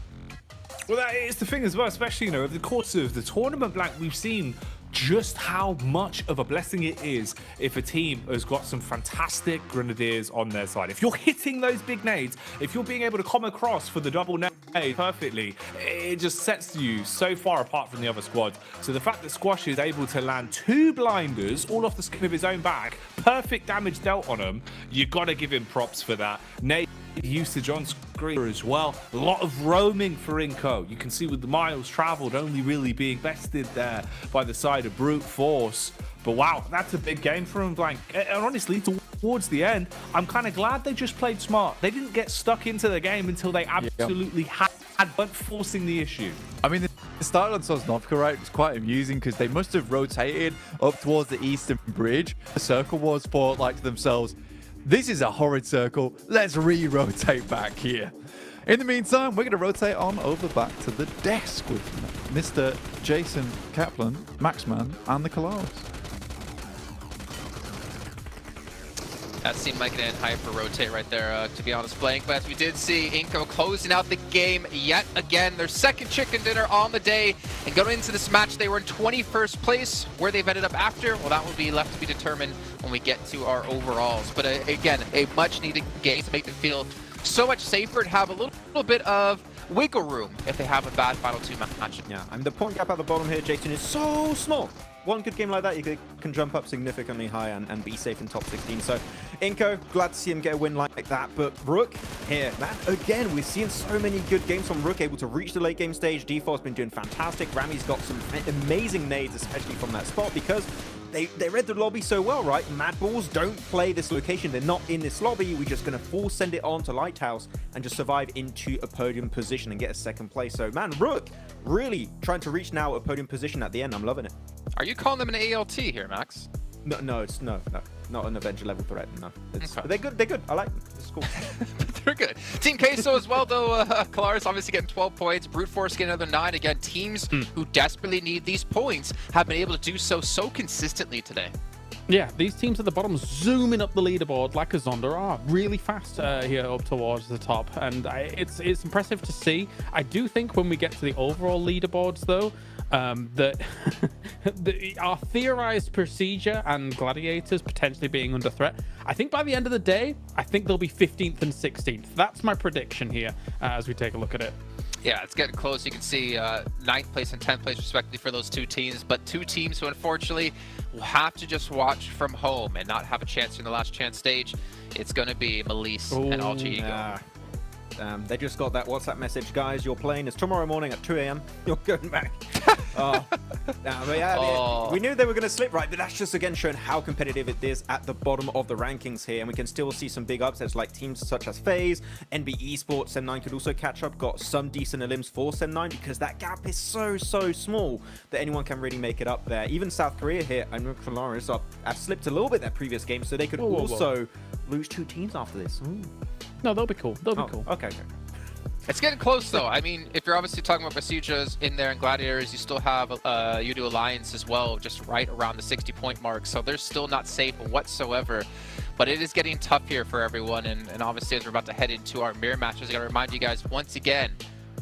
Well, that is the thing as well, especially, over the course of the tournament, Blank, we've seen just how much of a blessing it is if a team has got some fantastic grenadiers on their side. If you're hitting those big nades, if you're being able to come across for the double nade perfectly, it just sets you so far apart from the other squad. So the fact that Squash is able to land 2 blinders all off the skin of his own back, perfect damage dealt on him, you got to give him props for that. Nade usage on screen as well. A lot of roaming for Inco. You can see with the miles traveled only really being bested there by the side of Brute Force. But wow, that's a big game for him, Blank. And honestly, towards the end, I'm kind of glad they just played smart. They didn't get stuck into the game until they absolutely had forcing the issue. I mean, the start on Sosnovka, right, was quite amusing because they must have rotated up towards the eastern bridge. The circle was for, like, to themselves, this is a horrid circle. Let's re-rotate back here. In the meantime, we're going to rotate on over back to the desk with Mr. Jason Kaplan, Maxman, and the Kalaris. That seemed like an hyper-rotate right there, to be honest, Blank. But as we did see, Inco closing out the game yet again. Their second chicken dinner on the day. And going into this match, they were in 21st place. Where they've ended up after, well, that will be left to be determined when we get to our overalls. But again, a much-needed game to make them feel so much safer and have a little bit of wiggle room if they have a bad Final 2 match. Yeah, I mean, the point gap at the bottom here, Jason, is so small. One good game like that, you can jump up significantly high and be safe in top 16. So, Inco, glad to see him get a win like that. But Rook here, man, again, we're seeing so many good games from Rook, able to reach the late game stage. Default's been doing fantastic. Rami's got some amazing nades, especially from that spot, because they read the lobby so well, right? Mad Balls don't play this location. They're not in this lobby. We're just going to full send it on to Lighthouse and just survive into a podium position and get a second place. So, man, Rook really trying to reach now a podium position at the end. I'm loving it. Are you calling them an ALT here, Max? No, it's no, not an Avenger level threat. No, okay. But they're good. They're good. I like them. It's cool. They're good. Team Queso as well, though. Kalaris obviously getting 12 points. Brute Force getting another 9. Again, teams who desperately need these points have been able to do so consistently today. Yeah, these teams at the bottom zooming up the leaderboard like a Zonda are really fast here up towards the top, and it's impressive to see. I do think when we get to the overall leaderboards, though, that our theorized procedure and gladiators potentially being under threat. I think by the end of the day, I think they'll be 15th and 16th. That's my prediction here as we take a look at it. Yeah, it's getting close. You can see 9th place and 10th place respectively for those two teams, but two teams who unfortunately will have to just watch from home and not have a chance in the last chance stage. It's going to be Melise and Alter Ego. They just got that WhatsApp message, guys. Your plane is tomorrow morning at 2 a.m. You're going back. We knew they were going to slip, right? But that's just again showing how competitive it is at the bottom of the rankings here. And we can still see some big upsets like teams such as FaZe, NB Esports, Sem9 could also catch up. Got some decent elims for Sem9 because that gap is so small that anyone can really make it up there. Even South Korea here, I know Polaris have slipped a little bit that previous game, so they could also lose 2 teams after this. No, they'll be cool. They'll be cool. Okay. It's getting close, though. I mean, if you're obviously talking about procedures in there and gladiators, you still have UDO Alliance as well, just right around the 60-point mark. So they're still not safe whatsoever. But it is getting tough here for everyone. And obviously, as we're about to head into our mirror matches, I got to remind you guys once again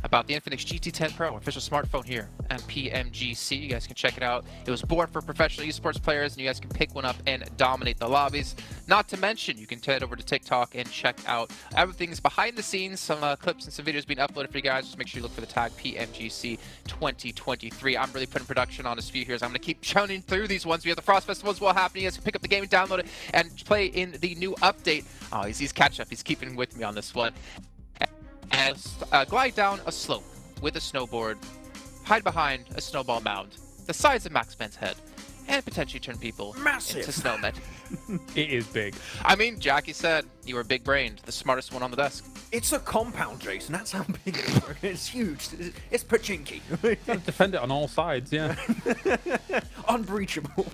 about the Infinix GT10 Pro, official smartphone here at PMGC. You guys can check it out. It was born for professional esports players, and you guys can pick one up and dominate the lobbies. Not to mention, you can head over to TikTok and check out everything's behind the scenes, some clips and some videos being uploaded for you guys. Just make sure you look for the tag PMGC 2023. I'm really putting production on this few here, so I'm going to keep churning through these ones. We have the Frost Festival as well happening. You guys can pick up the game and download it and play in the new update. Oh, he's catch up. He's keeping with me on this one. And glide down a slope with a snowboard, hide behind a snowball mound, the size of Maxman's head, and potentially turn people into snowmen. It is big. I mean, Jackie said you were big-brained, the smartest one on the desk. It's a compound, Jason. That's how big it is. It's huge. It's pachinki. Defend it on all sides, yeah. Unbreachable.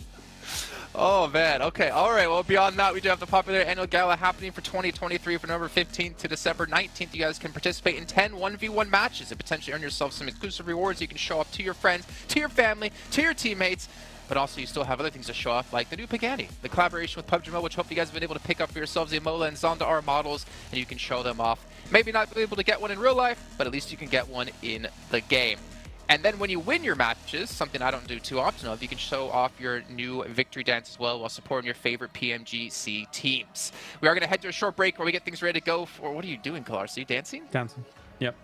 Oh, man. Okay. All right. Well, beyond that, we do have the popular annual gala happening for 2023 from November 15th to December 19th. You guys can participate in 10 1v1 matches and potentially earn yourself some exclusive rewards you can show off to your friends, to your family, to your teammates. But also, you still have other things to show off, like the new Pagani, the collaboration with PUBG MOBILE, which hopefully you guys have been able to pick up for yourselves, the Amola and Zonda R models, and you can show them off. Maybe not be able to get one in real life, but at least you can get one in the game. And then when you win your matches, something I don't do too often of, you can show off your new victory dance as well while supporting your favorite PMGC teams. We are going to head to a short break where we get things ready to go for... What are you doing, Kalarsi? Are you dancing? Dancing. Yep.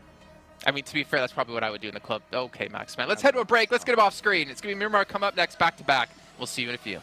I mean, to be fair, that's probably what I would do in the club. Okay, Max, man. Let's head to a break. Let's get him off screen. It's going to be Miramar come up next, back to back. We'll see you in a few.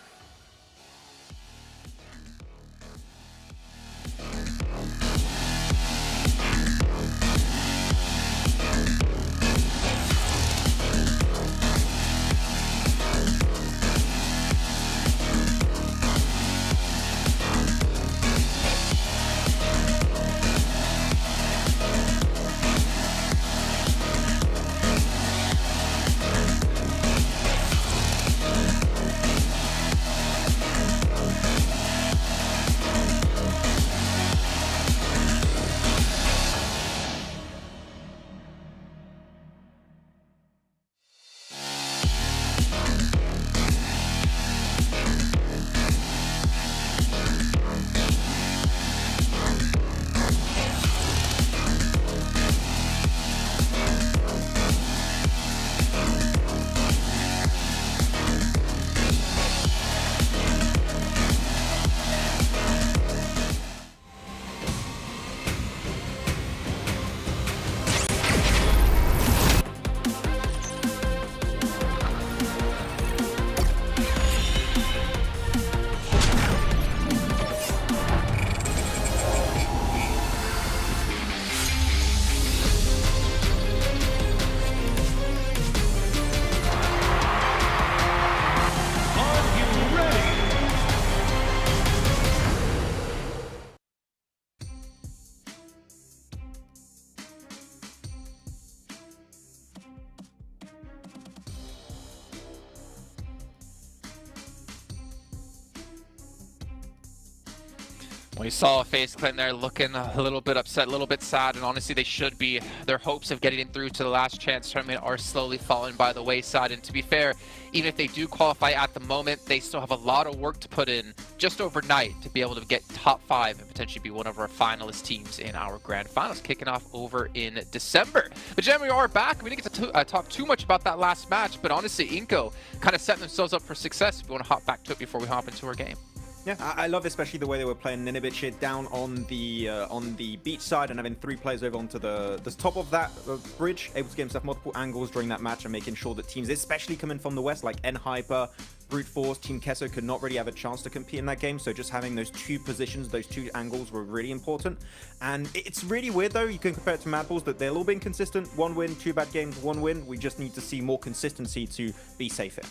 We saw FaZe Clan there looking a little bit upset, a little bit sad, and honestly they should be. Their hopes of getting through to the last chance tournament are slowly falling by the wayside, and to be fair, even if they do qualify at the moment, they still have a lot of work to put in just overnight to be able to get top 5 and potentially be one of our finalist teams in our Grand Finals, kicking off over in December. But Jen, we are back. We didn't get to talk too much about that last match, but honestly, Inco kind of setting themselves up for success if we want to hop back to it before we hop into our game. Yeah, I love especially the way they were playing Ninibic down on the beach side and having 3 players over onto the top of that bridge, able to get himself multiple angles during that match and making sure that teams, especially coming from the west, like N-Hyper, Brute Force, Team Kesso could not really have a chance to compete in that game. So just having those 2 positions, those 2 angles were really important. And it's really weird though, you can compare it to Mad Balls, that they've all been consistent. 1 win, 2 bad games, 1 win. We just need to see more consistency to be safe here.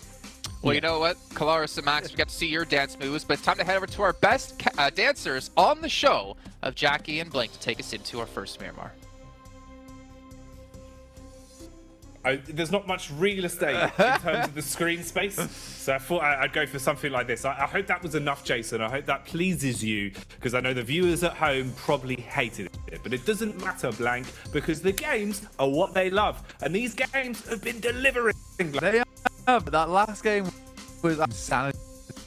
Well, you know what, Kalaris and Max, we got to see your dance moves, but it's time to head over to our best dancers on the show of Jackie and Blink to take us into our first Miramar. There's not much real estate in terms of the screen space, so I thought I'd go for something like this. I hope that was enough, Jason. I hope that pleases you, because I know the viewers at home probably hated it. But it doesn't matter, Blank, because the games are what they love, and these games have been delivering. They have. That last game was insanity.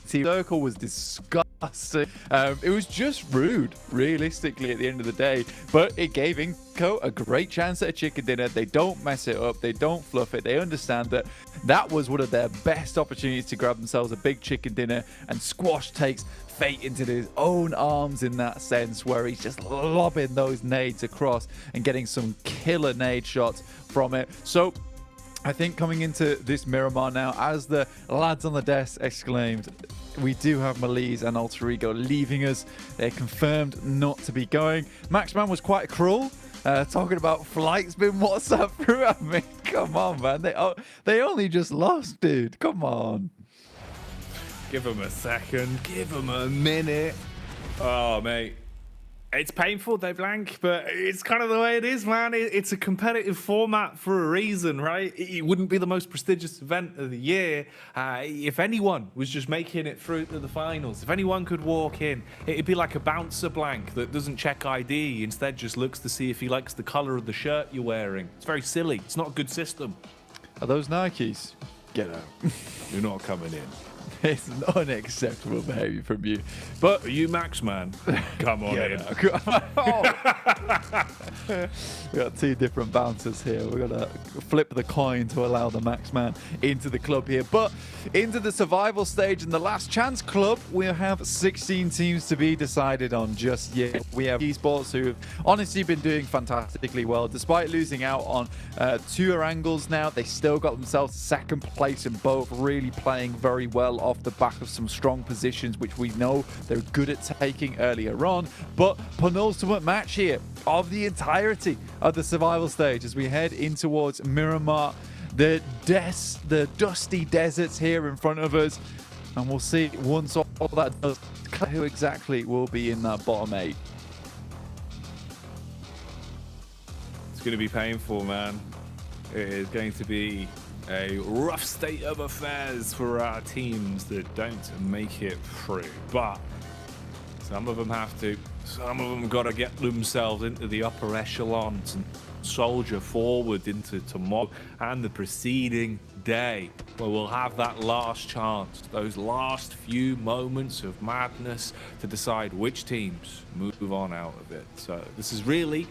Circle was disgusting. It was just rude, realistically, at the end of the day. But it gave Inco a great chance at a chicken dinner. They don't mess it up. They don't fluff it. They understand that that was one of their best opportunities to grab themselves a big chicken dinner. And Squash takes fate into his own arms in that sense, where he's just lobbing those nades across and getting some killer nade shots from it. So I think coming into this Miramar now, as the lads on the desk exclaimed, we do have Malise and Alter Ego leaving us. They're confirmed not to be going. Maxman was quite cruel, talking about flights being WhatsApp through. I mean, come on, man. They only just lost, dude. Come on. Give them a second. Give them a minute. Oh, mate. It's painful, they Blank, but it's kind of the way it is, man. It's a competitive format for a reason, right? It wouldn't be the most prestigious event of the year if anyone was just making it through to the finals. If anyone could walk in, it'd be like a bouncer, Blank, that doesn't check ID, instead just looks to see if he likes the color of the shirt you're wearing. It's very silly. It's not a good system. Are those Nikes? Get out. You're not coming in. It's unacceptable behavior from you. But are you Max, man? Come on in. We got 2 different bouncers here. We're gonna flip the coin to allow the Max man into the club here. But into the survival stage in the last chance club, we have 16 teams to be decided on just yet. We have Esports, who have honestly been doing fantastically well. Despite losing out on 2 angles now, they still got themselves second place in both, really playing very well off the back of some strong positions, which we know they're good at taking earlier on. But penultimate match here of the entirety of the survival stage as we head in towards Miramar, the dusty deserts here in front of us, and we'll see once all that does who exactly will be in that bottom 8. It's going to be painful, man. It is going to be a rough state of affairs for our teams that don't make it through. But some of them have to. Some of them got to get themselves into the upper echelons and soldier forward into tomorrow and the preceding day, where we'll have that last chance, those last few moments of madness to decide which teams move on out of it. So this is really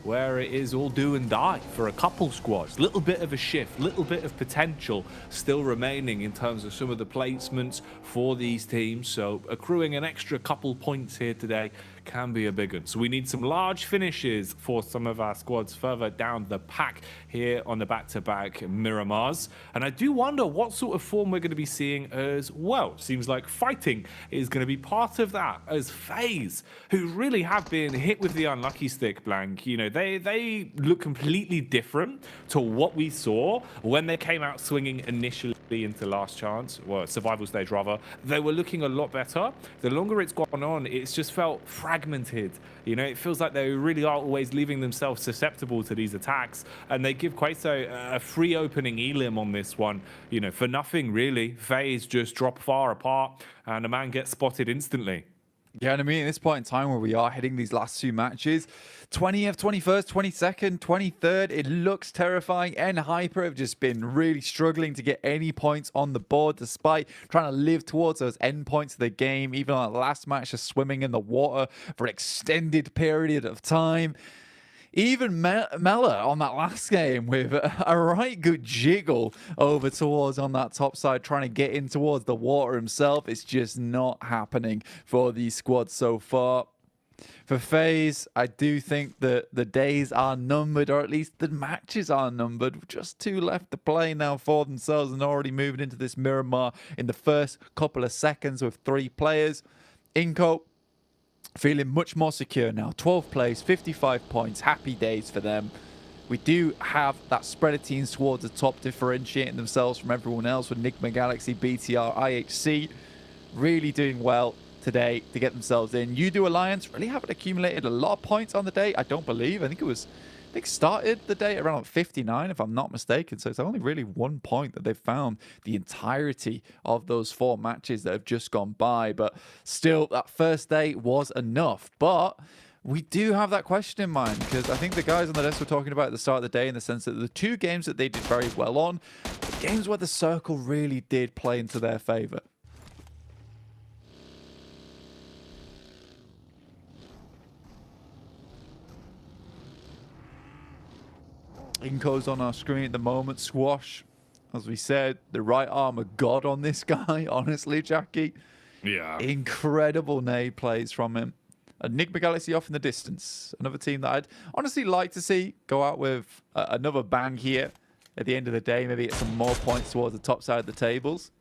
where it is all do and die for a couple squads. Little bit of a shift, little bit of potential still remaining in terms of some of the placements for these teams. So accruing an extra couple points here today can be a big one. So we need some large finishes for some of our squads further down the pack here on the back-to-back Miramars. And I do wonder what sort of form we're going to be seeing as well. Seems like fighting is going to be part of that, as FaZe, who really have been hit with the unlucky stick, Blank. You know, they look completely different to what we saw when they came out swinging initially into last chance, well, survival stage rather. They were looking a lot better. The longer it's gone on, it's just felt fragmented. You know, it feels like they really are always leaving themselves susceptible to these attacks, and they give quite a free opening elim on this one. You know, for nothing really. FaZe just drop far apart, and a man gets spotted instantly. Yeah, and I mean, at this point in time where we are hitting these last two matches, 20th, 21st, 22nd, 23rd, it looks terrifying. And Hyper have just been really struggling to get any points on the board, despite trying to live towards those end points of the game. Even on the last match, just swimming in the water for an extended period of time. Even Mella on that last game with a right good jiggle over towards on that top side, trying to get in towards the water himself. It's just not happening for these squads so far. For FaZe, I do think that the days are numbered, or at least the matches are numbered. Just 2 left to play now for themselves, and already moving into this Miramar in the first couple of seconds with 3 players. Inco feeling much more secure now. 12th place, 55 points. Happy days for them. We do have that spread of teams towards the top, differentiating themselves from everyone else with Enigma Galaxy, BTR, IHC really doing well today to get themselves in. You Alliance really haven't accumulated a lot of points on the day, I don't believe. I think started the day around 59, if I'm not mistaken. So it's only really 1 point that they've found the entirety of those 4 matches that have just gone by. But still, that first day was enough. But we do have that question in mind, because I think the guys on the desk were talking about at the start of the day, in the sense that the 2 games that they did very well on, the games where the circle really did play into their favor. Inco's on our screen at the moment. Squash, as we said, the right arm of God on this guy, honestly, Jackie. Yeah. Incredible nade plays from him. Enigma Galaxy off in the distance. Another team that I'd honestly like to see go out with another bang here at the end of the day. Maybe get some more points towards the top side of the tables.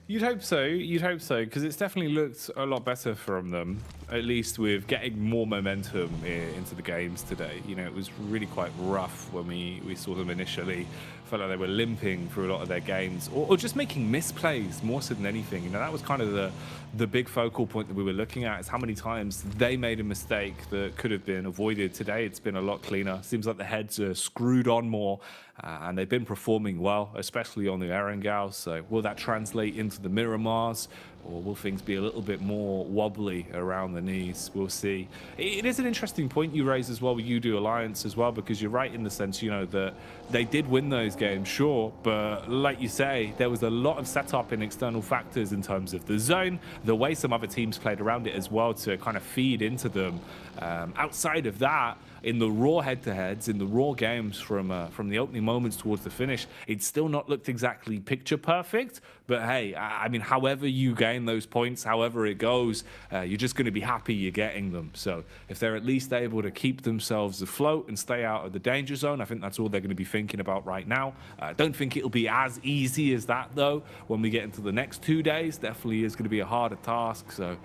You'd hope so, because it's definitely looked a lot better from them, at least with getting more momentum into the games today. You know, it was really quite rough when we saw them initially. Felt like they were limping through a lot of their games, or just making misplays more so than anything. You know, that was kind of the big focal point that we were looking at, is how many times they made a mistake that could have been avoided. Today, it's been a lot cleaner. Seems like the heads are screwed on more, and they've been performing well, especially on the Erangel. So will that translate into the Miramars, or will things be a little bit more wobbly around the knees? We'll see. It is an interesting point you raise as well with You Alliance as well, because you're right in the sense, you know, that they did win those games, sure, but like you say, there was a lot of setup in external factors in terms of the zone, the way some other teams played around it as well to kind of feed into them. Outside of that, in the raw head-to-heads, in the raw games from the opening moments towards the finish, it's still not looked exactly picture perfect. But hey, I mean, however you gain those points, however it goes, you're just going to be happy you're getting them. So if they're at least able to keep themselves afloat and stay out of the danger zone, I think that's all they're going to be thinking about right now. I don't think it'll be as easy as that, though, when we get into the next 2 days. Definitely is going to be a harder task. So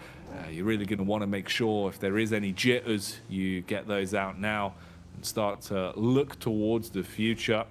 you're really going to want to make sure if there is any jitters, you get those out now and start to look towards the future.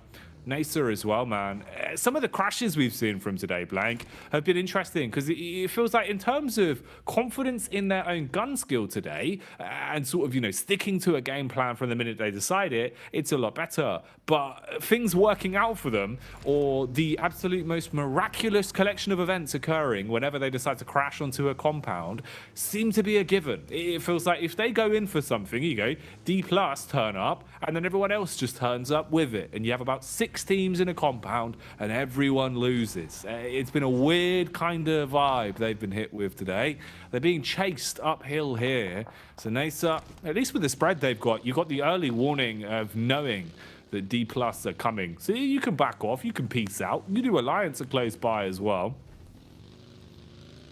Nasa as well, man. Some of the crashes we've seen from today, Blank, have been interesting, because it feels like in terms of confidence in their own gun skill today, and sort of, you know, sticking to a game plan from the minute they decide it, it's a lot better. But things working out for them, or the absolute most miraculous collection of events occurring whenever they decide to crash onto a compound, seem to be a given. It feels like if they go in for something, you go, D+ turn up, and then everyone else just turns up with it, and you have about 6 teams in a compound and everyone loses. It's been a weird kind of vibe they've been hit with today. They're being chased uphill here. So Nasa, at least with the spread they've got, you've got the early warning of knowing that D+ are coming. So you can back off, you can peace out. You Alliance are close by as well.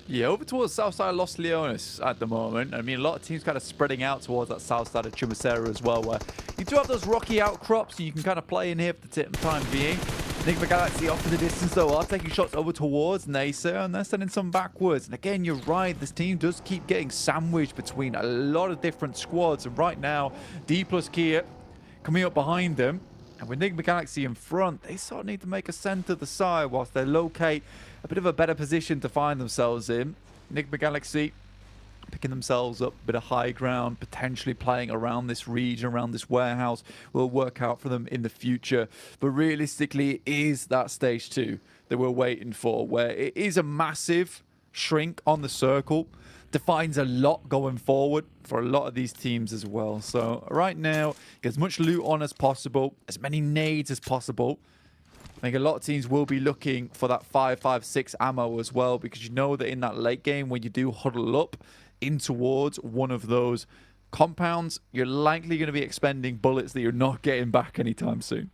Yeah, over towards south side of Los Leones at the moment. I mean, a lot of teams kind of spreading out towards that south side of Chumacera as well, where you do have those rocky outcrops, so you can kind of play in here for the time being. Enigma Galaxy off in the distance, though, are taking shots over towards Nasa, and they're sending some backwards. And again, you're right, this team does keep getting sandwiched between a lot of different squads. And right now, D+ Kia coming up behind them. And with Enigma Galaxy in front, they sort of need to make a send to the side whilst they locate a bit of a better position to find themselves in. Enigma Galaxy picking themselves up a bit of high ground, potentially playing around this region, around this warehouse, will work out for them in the future. But realistically, it is that stage 2 that we're waiting for, where it is a massive shrink on the circle defines a lot going forward for a lot of these teams as well. So right now, get as much loot on as possible, as many nades as possible. I think a lot of teams will be looking for that 5.56 ammo as well, because you know that in that late game, when you do huddle up in towards one of those compounds, you're likely going to be expending bullets that you're not getting back anytime soon.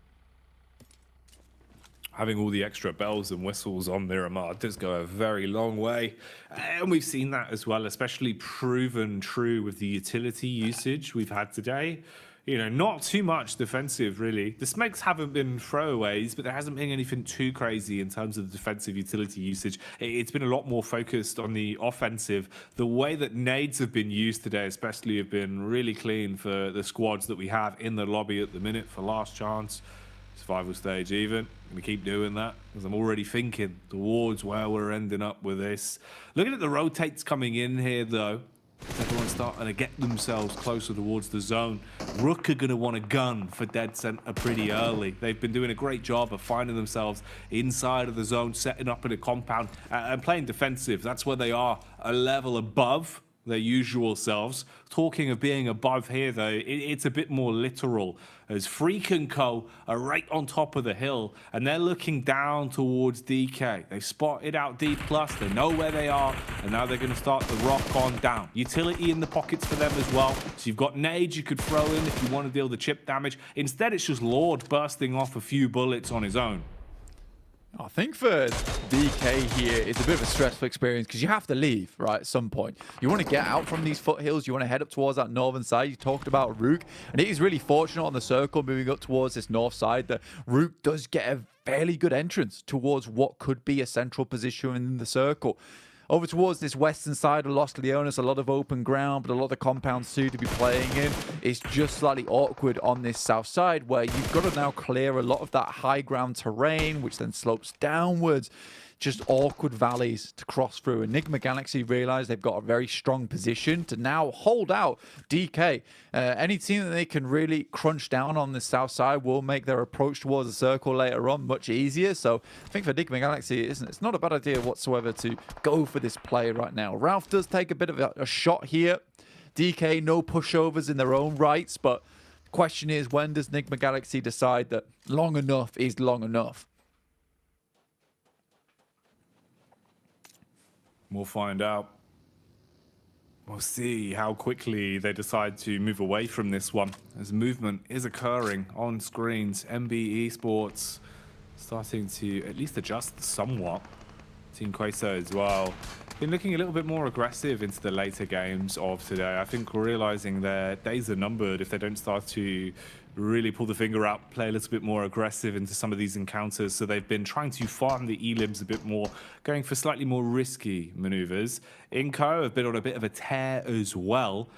Having all the extra bells and whistles on Miramar does go a very long way. And we've seen that as well, especially proven true with the utility usage we've had today. You know, not too much defensive, really. The smokes haven't been throwaways, but there hasn't been anything too crazy in terms of the defensive utility usage. It's been a lot more focused on the offensive. The way that nades have been used today, especially, have been really clean for the squads that we have in the lobby at the minute for last chance. Survival stage even. I'm going to keep doing that because I'm already thinking towards where we're ending up with this. Looking at the rotates coming in here, though. Everyone's starting to get themselves closer towards the zone. Rook are going to want a gun for dead center pretty early. They've been doing a great job of finding themselves inside of the zone, setting up in a compound and playing defensive. That's where they are a level above their usual selves. Talking of being above here, though, it's a bit more literal, as Freak and Co are right on top of the hill and they're looking down towards DK. They spotted out D+, they know where they are, and now they're going to start the rock on down. Utility in the pockets for them as well, so you've got nades you could throw in if you want to deal the chip damage. Instead, it's just Lord bursting off a few bullets on his own. I think for DK here, it's a bit of a stressful experience because you have to leave, right, at some point. You want to get out from these foothills. You want to head up towards that northern side. You talked about Rook, and it is really fortunate on the circle moving up towards this north side that Rook does get a fairly good entrance towards what could be a central position in the circle. Over towards this western side of Los Leones, a lot of open ground, but a lot of the compounds too to be playing in. It's just slightly awkward on this south side where you've got to now clear a lot of that high ground terrain, which then slopes downwards. Just awkward valleys to cross through. Enigma Galaxy realize they've got a very strong position to now hold out DK. Any team that they can really crunch down on the south side will make their approach towards the circle later on much easier. So I think for Enigma Galaxy, it's not a bad idea whatsoever to go for this play right now. Ralph does take a bit of a shot here. DK, no pushovers in their own rights, but the question is, when does Enigma Galaxy decide that long enough is long enough? We'll find out. We'll see how quickly they decide to move away from this one, as movement is occurring on screens. MB Esports starting to at least adjust somewhat. Team Queso as well. Been looking a little bit more aggressive into the later games of today. I think we're realizing their days are numbered if they don't start to really pull the finger out, play a little bit more aggressive into some of these encounters. So they've been trying to farm the elims a bit more, going for slightly more risky maneuvers. Inco have been on a bit of a tear as well.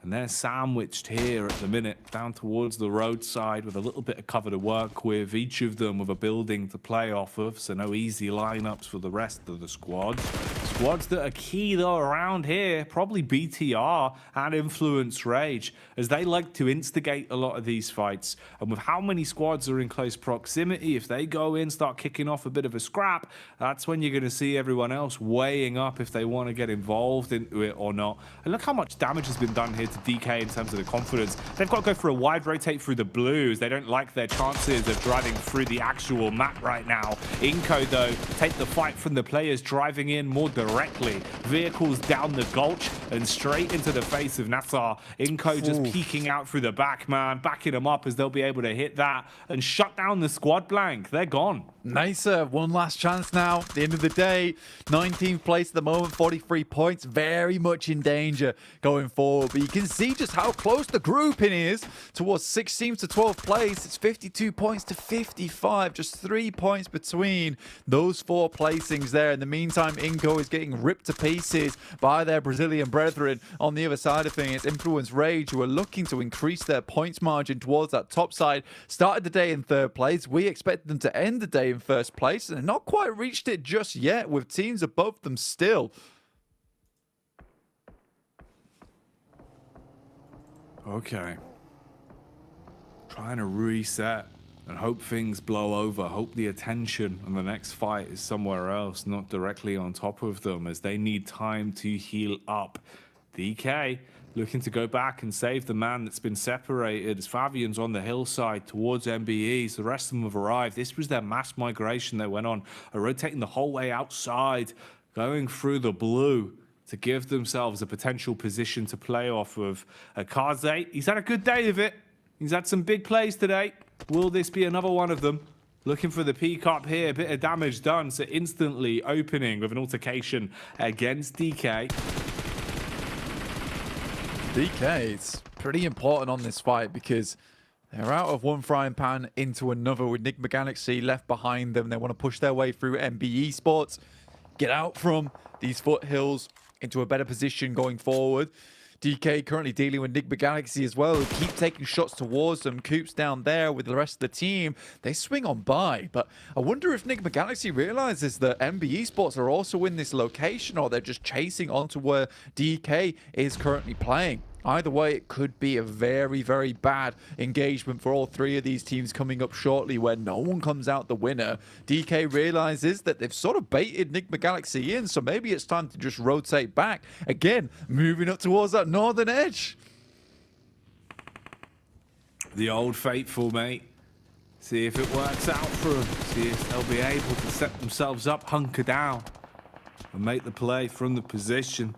And they're sandwiched here at the minute, down towards the roadside with a little bit of cover to work with, each of them with a building to play off of, so no easy lineups for the rest of the squads. Squads that are key, though, around here, probably BTR and Influence Rage, as they like to instigate a lot of these fights. And with how many squads are in close proximity, if they go in, start kicking off a bit of a scrap, that's when you're going to see everyone else weighing up if they want to get involved into it or not. And look how much damage has been done here to DK in terms of the confidence. They've got to go for a wide rotate through the blues. They don't like their chances of driving through the actual map right now. Inco, though, take the fight from the players driving in more directly. Vehicles down the gulch and straight into the face of Nassar. Inco just peeking out through the back, man, backing them up as they'll be able to hit that and shut down the squad blank. They're gone. Nice. One last chance now. At the end of the day, 19th place at the moment, 43 points. Very much in danger going forward. But you can see just how close the grouping is towards 16th to 12th place. It's 52 points to 55. Just 3 points between those four placings there. In the meantime, Inco is getting ripped to pieces by their Brazilian brethren. On the other side of things, Influence Rage, who are looking to increase their points margin towards that top side, started the day in third place. We expected them to end the day in first place, and they've not quite reached it just yet, with teams above them still. Okay. Trying to reset and hope things blow over. Hope the attention on the next fight is somewhere else, not directly on top of them, as they need time to heal up. DK looking to go back and save the man that's been separated as Fabian's on the hillside towards MBEs. The rest of them have arrived. This was their mass migration they went on, rotating the whole way outside, going through the blue to give themselves a potential position to play off of. Kaze, he's had a good day of it. He's had some big plays today. Will this be another one of them? Looking for the P-Cup here. Bit of damage done. So instantly opening with an altercation against DK. DK is pretty important on this fight because they're out of one frying pan into another with Enigma Galaxy left behind them. They want to push their way through MB Esports, get out from these foothills into a better position going forward. DK currently dealing with Enigma Galaxy as well. Keep taking shots towards them. Coop's down there with the rest of the team. They swing on by, but I wonder if Enigma Galaxy realizes that MB Esports are also in this location, or they're just chasing onto where DK is currently playing. Either way, it could be a very, very bad engagement for all three of these teams coming up shortly where no one comes out the winner. DK realizes that they've sort of baited Enigma Galaxy in, so maybe it's time to just rotate back. Again, moving up towards that northern edge. The old faithful, mate. See if it works out for them. See if they'll be able to set themselves up, hunker down, and make the play from the position.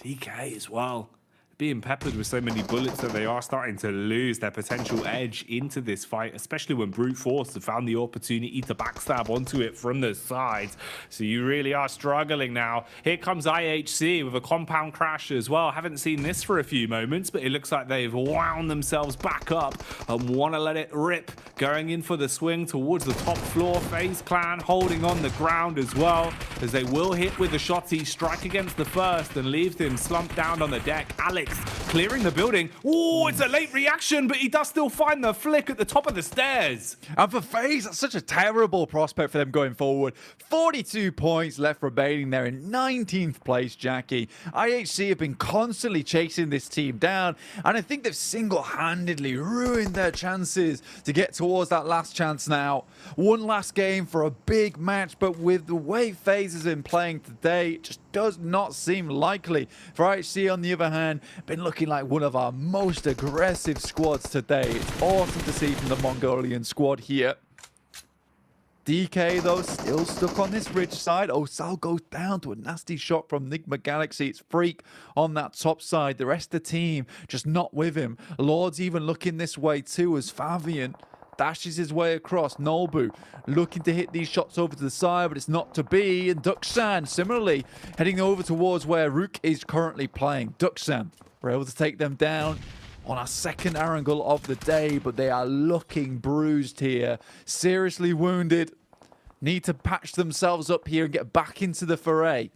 DK as well, being peppered with so many bullets that they are starting to lose their potential edge into this fight, especially when Brute Force have found the opportunity to backstab onto it from the sides. So you really are struggling now. Here comes IHC with a compound crash as well. Haven't seen this for a few moments, but it looks like they've wound themselves back up and want to let it rip. Going in for the swing towards the top floor. FaZe Clan holding on the ground as well, as they will hit with the shotty, strike against the first and leave him slumped down on the deck. Alex clearing the building. Oh, it's a late reaction, but he does still find the flick at the top of the stairs. And for FaZe, that's such a terrible prospect for them going forward. 42 points left remaining there in 19th place, Jackie. IHC have been constantly chasing this team down, and I think they've single-handedly ruined their chances to get towards that last chance now. One last game for a big match, but with the way FaZe has been playing today, it just does not seem likely. For IHC, on the other hand, been looking like one of our most aggressive squads today. It's awesome to see from the Mongolian squad here. DK, though, still stuck on this ridge side. Osal goes down to a nasty shot from Enigma Galaxy. It's Freak on that top side. The rest of the team just not with him. Lord's even looking this way too, as Fabian dashes his way across. Nolbu looking to hit these shots over to the side, but it's not to be. And Duxan similarly heading over towards where Rook is currently playing. Duxan were able to take them down on our second angle of the day, but they are looking bruised here. Seriously wounded. Need to patch themselves up here and get back into the foray.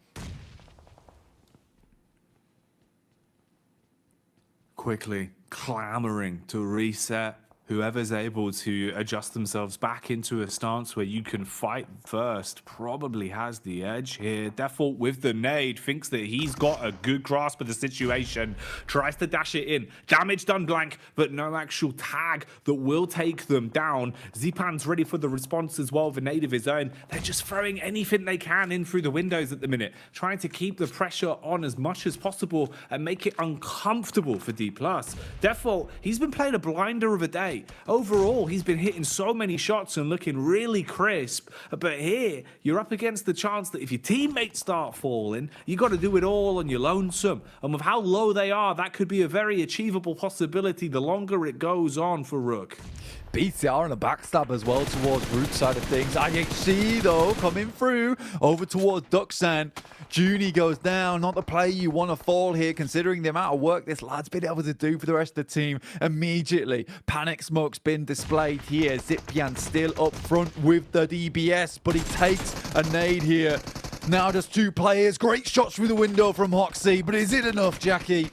Quickly clamoring to reset. Whoever's able to adjust themselves back into a stance where you can fight first probably has the edge here. Default with the nade, thinks that he's got a good grasp of the situation, tries to dash it in. Damage done blank, but no actual tag that will take them down. Zipan's ready for the response as well with a nade of his own. They're just throwing anything they can in through the windows at the minute, trying to keep the pressure on as much as possible and make it uncomfortable for D+. Default, he's been playing a blinder of a day. Overall, he's been hitting so many shots and looking really crisp. But here, you're up against the chance that if your teammates start falling, you got to do it all on your lonesome. And with how low they are, that could be a very achievable possibility the longer it goes on for Rook. BTR and a backstab as well towards Root side of things. IHC, though, coming through over towards Duxan. Junie goes down. Not the play you want to fall here, considering the amount of work this lad's been able to do for the rest of the team. Immediately, Panic Smoke's been displayed here. Zipian still up front with the DBS, but he takes a nade here. Now just two players. Great shots through the window from Hoxie, but is it enough, Jackie?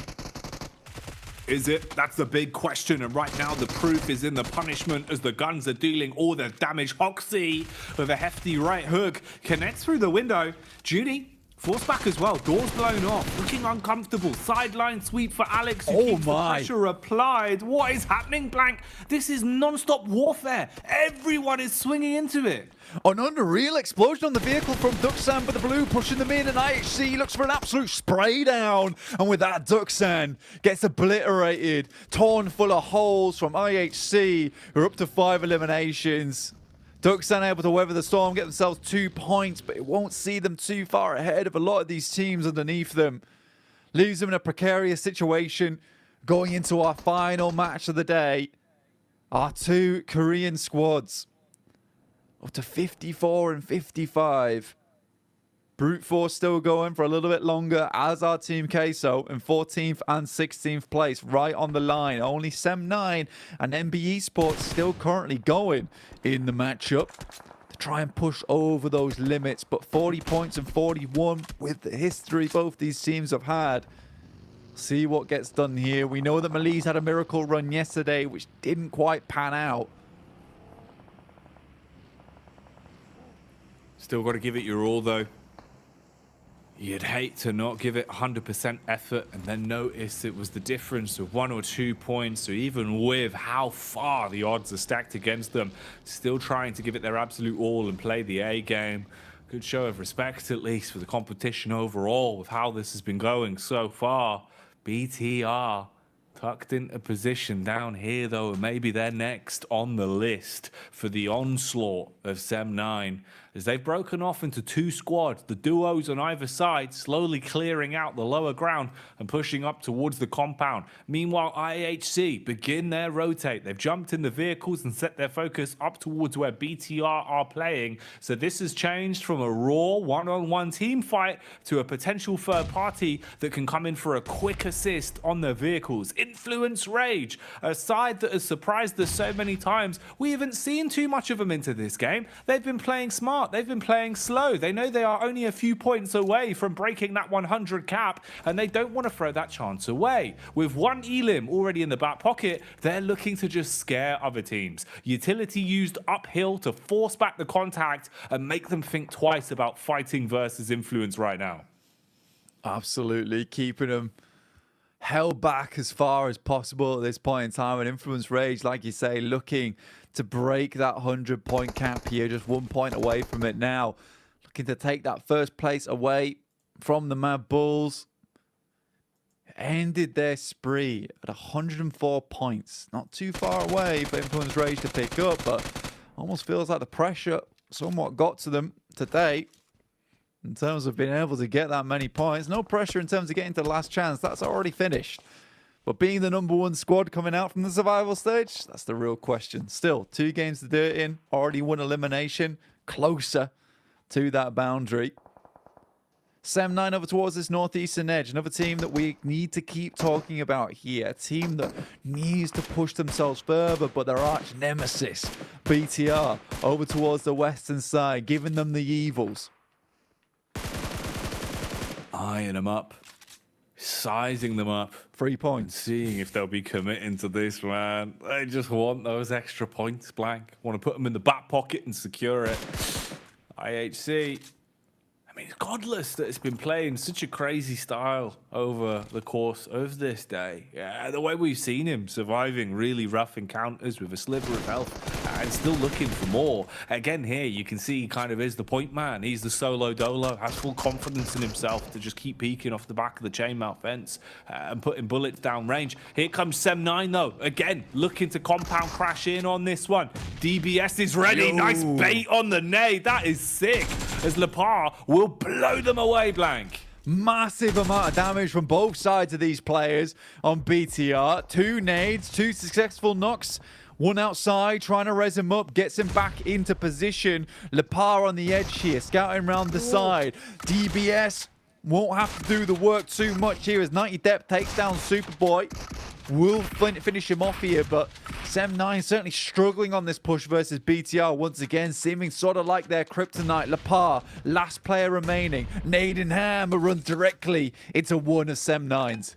Is it? That's the big question, and right now the proof is in the punishment as the guns are dealing all the damage. Hoxie with a hefty right hook connects through the window. Judy Force back as well. Doors blown off. Looking uncomfortable. Sideline sweep for Alex. Who keeps the pressure applied. What is happening, Blank? This is non-stop warfare. Everyone is swinging into it. An unreal explosion on the vehicle from Duxan, but the blue pushing them in, and IHC looks for an absolute spray down. And with that, Duxan gets obliterated. Torn full of holes from IHC. We're up to 5 eliminations. Duxan able to weather the storm, get themselves 2 points, but it won't see them too far ahead of a lot of these teams underneath them. Leaves them in a precarious situation going into our final match of the day. Our 2 Korean squads. Up to 54 and 55. Brute Force still going for a little bit longer, as our Team Queso in 14th and 16th place, right on the line. Only Sem9 and MB Esports still currently going in the matchup to try and push over those limits. But 40 points and 41 with the history both these teams have had. See what gets done here. We know that Malise had a miracle run yesterday, which didn't quite pan out. Still got to give it your all, though. You'd hate to not give it 100% effort and then notice it was the difference of 1 or 2 points, or even with how far the odds are stacked against them, still trying to give it their absolute all and play the A game. Good show of respect, at least, for the competition overall with how this has been going so far. BTR tucked into position down here, though, and maybe they're next on the list for the onslaught of Sem9, as they've broken off into 2 squads, the duos on either side slowly clearing out the lower ground and pushing up towards the compound. Meanwhile, IHC begin their rotate. They've jumped in the vehicles and set their focus up towards where BTR are playing. So this has changed from a raw one-on-one team fight to a potential third party that can come in for a quick assist on their vehicles. Influence Rage, a side that has surprised us so many times. We haven't seen too much of them into this game. They've been playing smart. They've been playing slow. They know they are only a few points away from breaking that 100 cap, and they don't want to throw that chance away. With 1 elim already in the back pocket, they're looking to just scare other teams. Utility used uphill to force back the contact and make them think twice about fighting versus Influence right now. Absolutely, keeping them held back as far as possible at this point in time. And Influence Rage, like you say, looking to break that 100-point cap here, just 1 point away from it now. Looking to take that first place away from the Mad Bulls. Ended their spree at 104 points. Not too far away for Influence Rage to pick up, but almost feels like the pressure somewhat got to them today in terms of being able to get that many points. No pressure in terms of getting to the last chance. That's already finished. But being the #1 squad coming out from the survival stage, that's the real question. Still, 2 games to do it in. Already won elimination. Closer to that boundary. Sem9 over towards this northeastern edge. Another team that we need to keep talking about here. A team that needs to push themselves further, but their arch nemesis, BTR, over towards the western side, giving them the evils. Eyeing them up. Sizing them up. 3 points. Seeing if they'll be committing to this, man. They just want those extra points, Blank. Want to put them in the back pocket and secure it. IHC. I mean, it's godless that it's been playing such a crazy style over the course of this day. Yeah, the way we've seen him surviving really rough encounters with a sliver of health and still looking for more. Again, here you can see he kind of is the point man. He's the solo dolo, has full confidence in himself to just keep peeking off the back of the chainmail fence and putting bullets down range. Here comes Sem9 though. Again, looking to compound crash in on this one. DBS is ready. Yo. Nice bait on the nade. That is sick. As Lepar will blow them away, Blank. Massive amount of damage from both sides of these players on BTR. 2 nades, 2 successful knocks. 1 outside, trying to res him up, gets him back into position. Lepar on the edge here, scouting around the side. DBS won't have to do the work too much here as 90 Depth takes down Superboy. Will finish him off here, but Sem9 certainly struggling on this push versus BTR once again, seeming sort of like their kryptonite. Lepar, last player remaining. Nade in hand, but runs directly into one of Sem9's.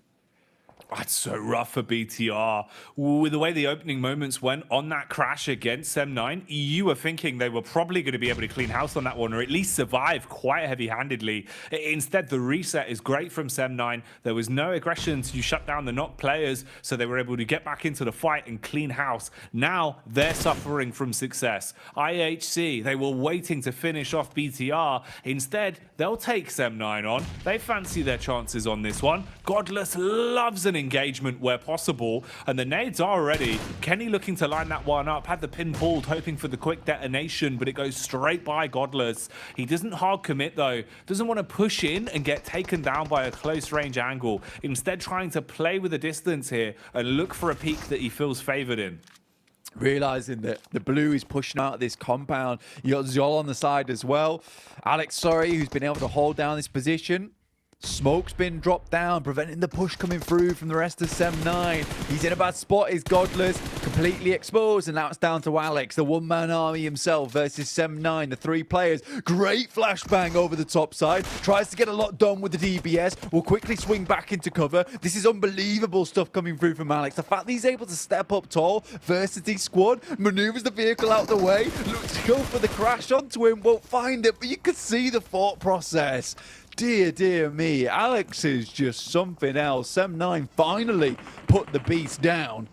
That's so rough for BTR. With the way the opening moments went on that crash against Sem9, you were thinking they were probably going to be able to clean house on that one, or at least survive quite heavy-handedly. Instead, the reset is great from Sem9. There was no aggression to shut down the knock players, so they were able to get back into the fight and clean house. Now, they're suffering from success. IHC, they were waiting to finish off BTR. Instead, they'll take Sem9 on. They fancy their chances on this one. Godless loves an engagement where possible, and the nades are ready. Kenny looking to line that one up, had the pin pulled, hoping for the quick detonation, but it goes straight by Godless. He doesn't hard commit though, doesn't want to push in and get taken down by a close range angle, instead trying to play with the distance here and look for a peak that he feels favored in. Realizing that the blue is pushing out of this compound. You got Zol on the side as well. Alex Sorry, who's been able to hold down this position. Smoke's been dropped down, preventing the push coming through from the rest of Sem9. He's in a bad spot, is Godless, completely exposed, and now it's down to Alex, the one-man army himself versus Sem9, the 3 players. Great flashbang over the top side, tries to get a lot done with the DBS, will quickly swing back into cover. This is unbelievable stuff coming through from Alex. The fact that he's able to step up tall versus his squad, maneuvers the vehicle out the way, looks to go for the crash onto him, won't find it, but you can see the thought process. Dear me, Alex is just something else. Sem9 finally put the beast down.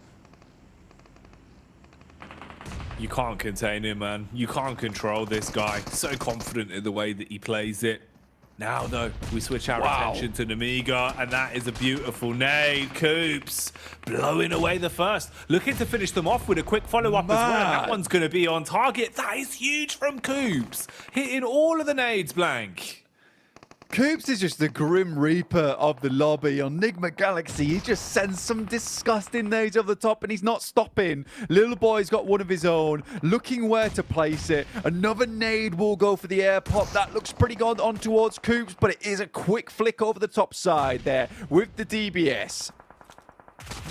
You can't contain him, man. You can't control this guy. So confident in the way that he plays it. Now, though, we switch our attention to Namiga, and that is a beautiful nade. Coops blowing away the first. Looking to finish them off with a quick follow-up as well. That one's going to be on target. That is huge from Coops. Hitting all of the nades blank. Coops is just the Grim Reaper of the lobby. On Enigma Galaxy, he just sends some disgusting nades over the top, and he's not stopping. Little boy's got one of his own, looking where to place it. Another nade will go for the air pop. That looks pretty good on towards Coops, but it is a quick flick over the top side there with the DBS.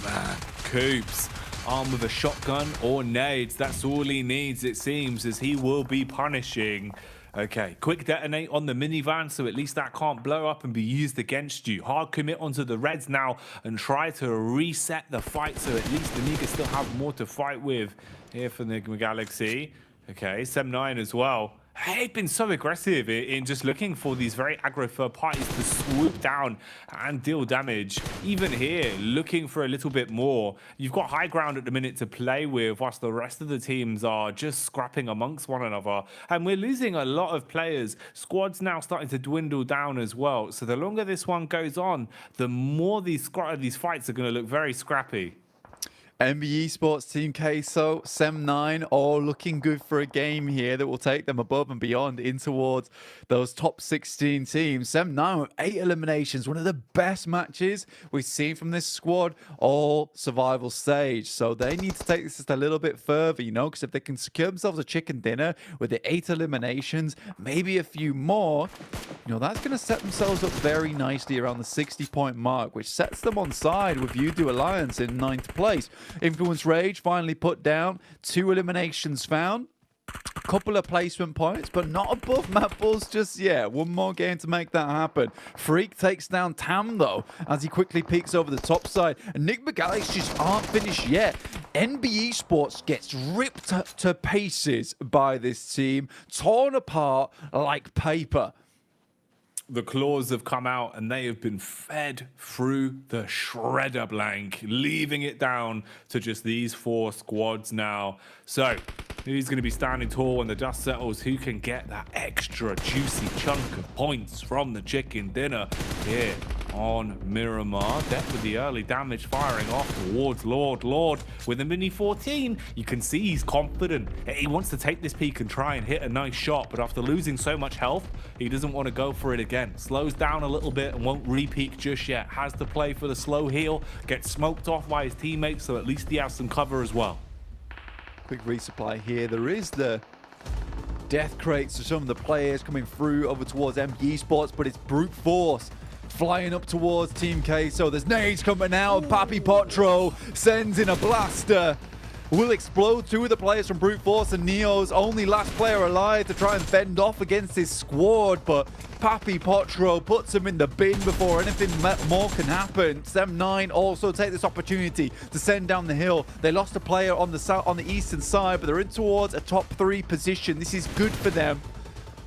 Man, Coops armed with a shotgun or nades. That's all he needs, it seems, as he will be punishing. Okay, quick detonate on the minivan, so at least that can't blow up and be used against you. Hard commit onto the Reds now and try to reset the fight, so at least the Niga still have more to fight with here for the Galaxy. Okay, Sem9 as well. They've been so aggressive in just looking for these very aggro third parties to swoop down and deal damage. Even here, looking for a little bit more. You've got high ground at the minute to play with, whilst the rest of the teams are just scrapping amongst one another. And we're losing a lot of players. Squads now starting to dwindle down as well. So the longer this one goes on, the more these fights are going to look very scrappy. MB Esports, Team Queso, Sem9, all looking good for a game here that will take them above and beyond in towards those top 16 teams. Sem9 with 8 eliminations, one of the best matches we've seen from this squad, all survival stage. So they need to take this just a little bit further, you know, because if they can secure themselves a chicken dinner with the 8 eliminations, maybe a few more, you know, that's going to set themselves up very nicely around the 60-point mark, which sets them on side with Voodoo Alliance in 9th place. Influence Rage finally put down, 2 eliminations found, a couple of placement points, but not above Matt Bulls just yet. One more game to make that happen. Freak takes down Tam though, as he quickly peeks over the top side. Enigma Galaxy just aren't finished yet. NB Esports gets ripped to pieces by this team, torn apart like paper. The claws have come out and they have been fed through the shredder blank, leaving it down to just these 4 squads now. So who's going to be standing tall when the dust settles? Who can get that extra juicy chunk of points from the chicken dinner here on Miramar? Death with the early damage firing off towards Lord. With a mini 14, you can see he's confident. He wants to take this peak and try and hit a nice shot, but after losing so much health, he doesn't want to go for it again. Slows down a little bit and won't re-peak just yet. Has to play for the slow heal, gets smoked off by his teammates, so at least he has some cover as well. Quick resupply here. There is the death crates to some of the players coming through over towards MB Esports, but it's brute force flying up towards Team K. So there's nades coming out. Papi Potro sends in a blaster. will explode. Two of the players from Brute Force and Neo's only last player alive to try and fend off against his squad, but Papi Potro puts him in the bin before anything more can happen. Sem9 also take this opportunity to send down the hill. They lost a player on the eastern side, but they're in towards a top 3 position. This is good for them,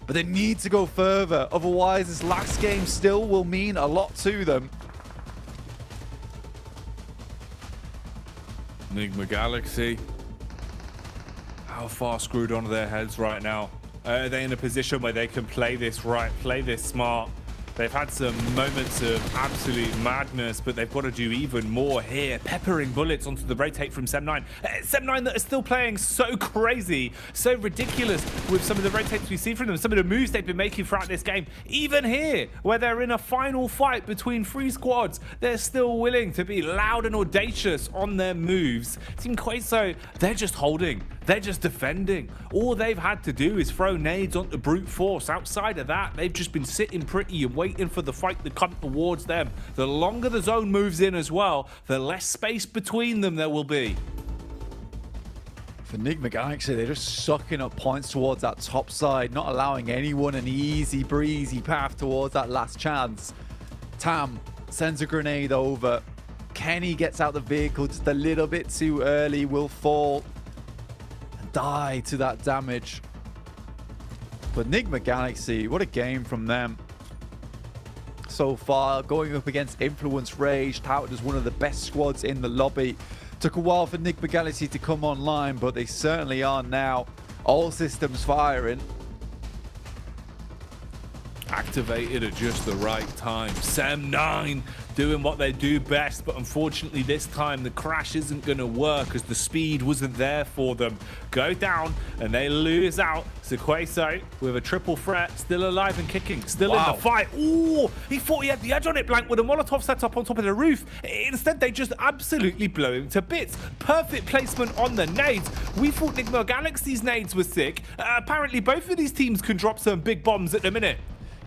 but they need to go further. Otherwise, this last game still will mean a lot to them. Enigma Galaxy, how far screwed onto their heads right now? Are they in a position where they can play this right, play this smart? They've had some moments of absolute madness, but they've got to do even more here. Peppering bullets onto the rotate from Sem9. Sem9 that are still playing so crazy, so ridiculous with some of the rotates we see from them, some of the moves they've been making throughout this game. Even here, where they're in a final fight between 3 squads, they're still willing to be loud and audacious on their moves. Team Queso, they're just holding. They're just defending. All they've had to do is throw nades onto Brute Force. Outside of that, they've just been sitting pretty and waiting for the fight to come towards them. The longer the zone moves in as well, the less space between them there will be. For Enigma Galaxy, they're just sucking up points towards that top side, not allowing anyone an easy breezy path towards that last chance. Tam sends a grenade over. Kenny gets out the vehicle just a little bit too early, will fall and die to that damage. But Enigma Galaxy, what a game from them so far, going up against Influence Rage, touted as one of the best squads in the lobby. Took a while for Enigma Galaxy to come online, but they certainly are now. All systems firing. Activated at just the right time. Sem9 doing what they do best, but unfortunately this time the crash isn't going to work as the speed wasn't there for them. Go down and they lose out. Sequeso with a triple threat, still alive and kicking, still in the fight. Ooh, he thought he had the edge on it, Blank, with a Molotov set up on top of the roof. Instead, they just absolutely blow him to bits. Perfect placement on the nades. We thought Enigma Galaxy's nades were sick. Apparently, both of these teams can drop some big bombs at the minute.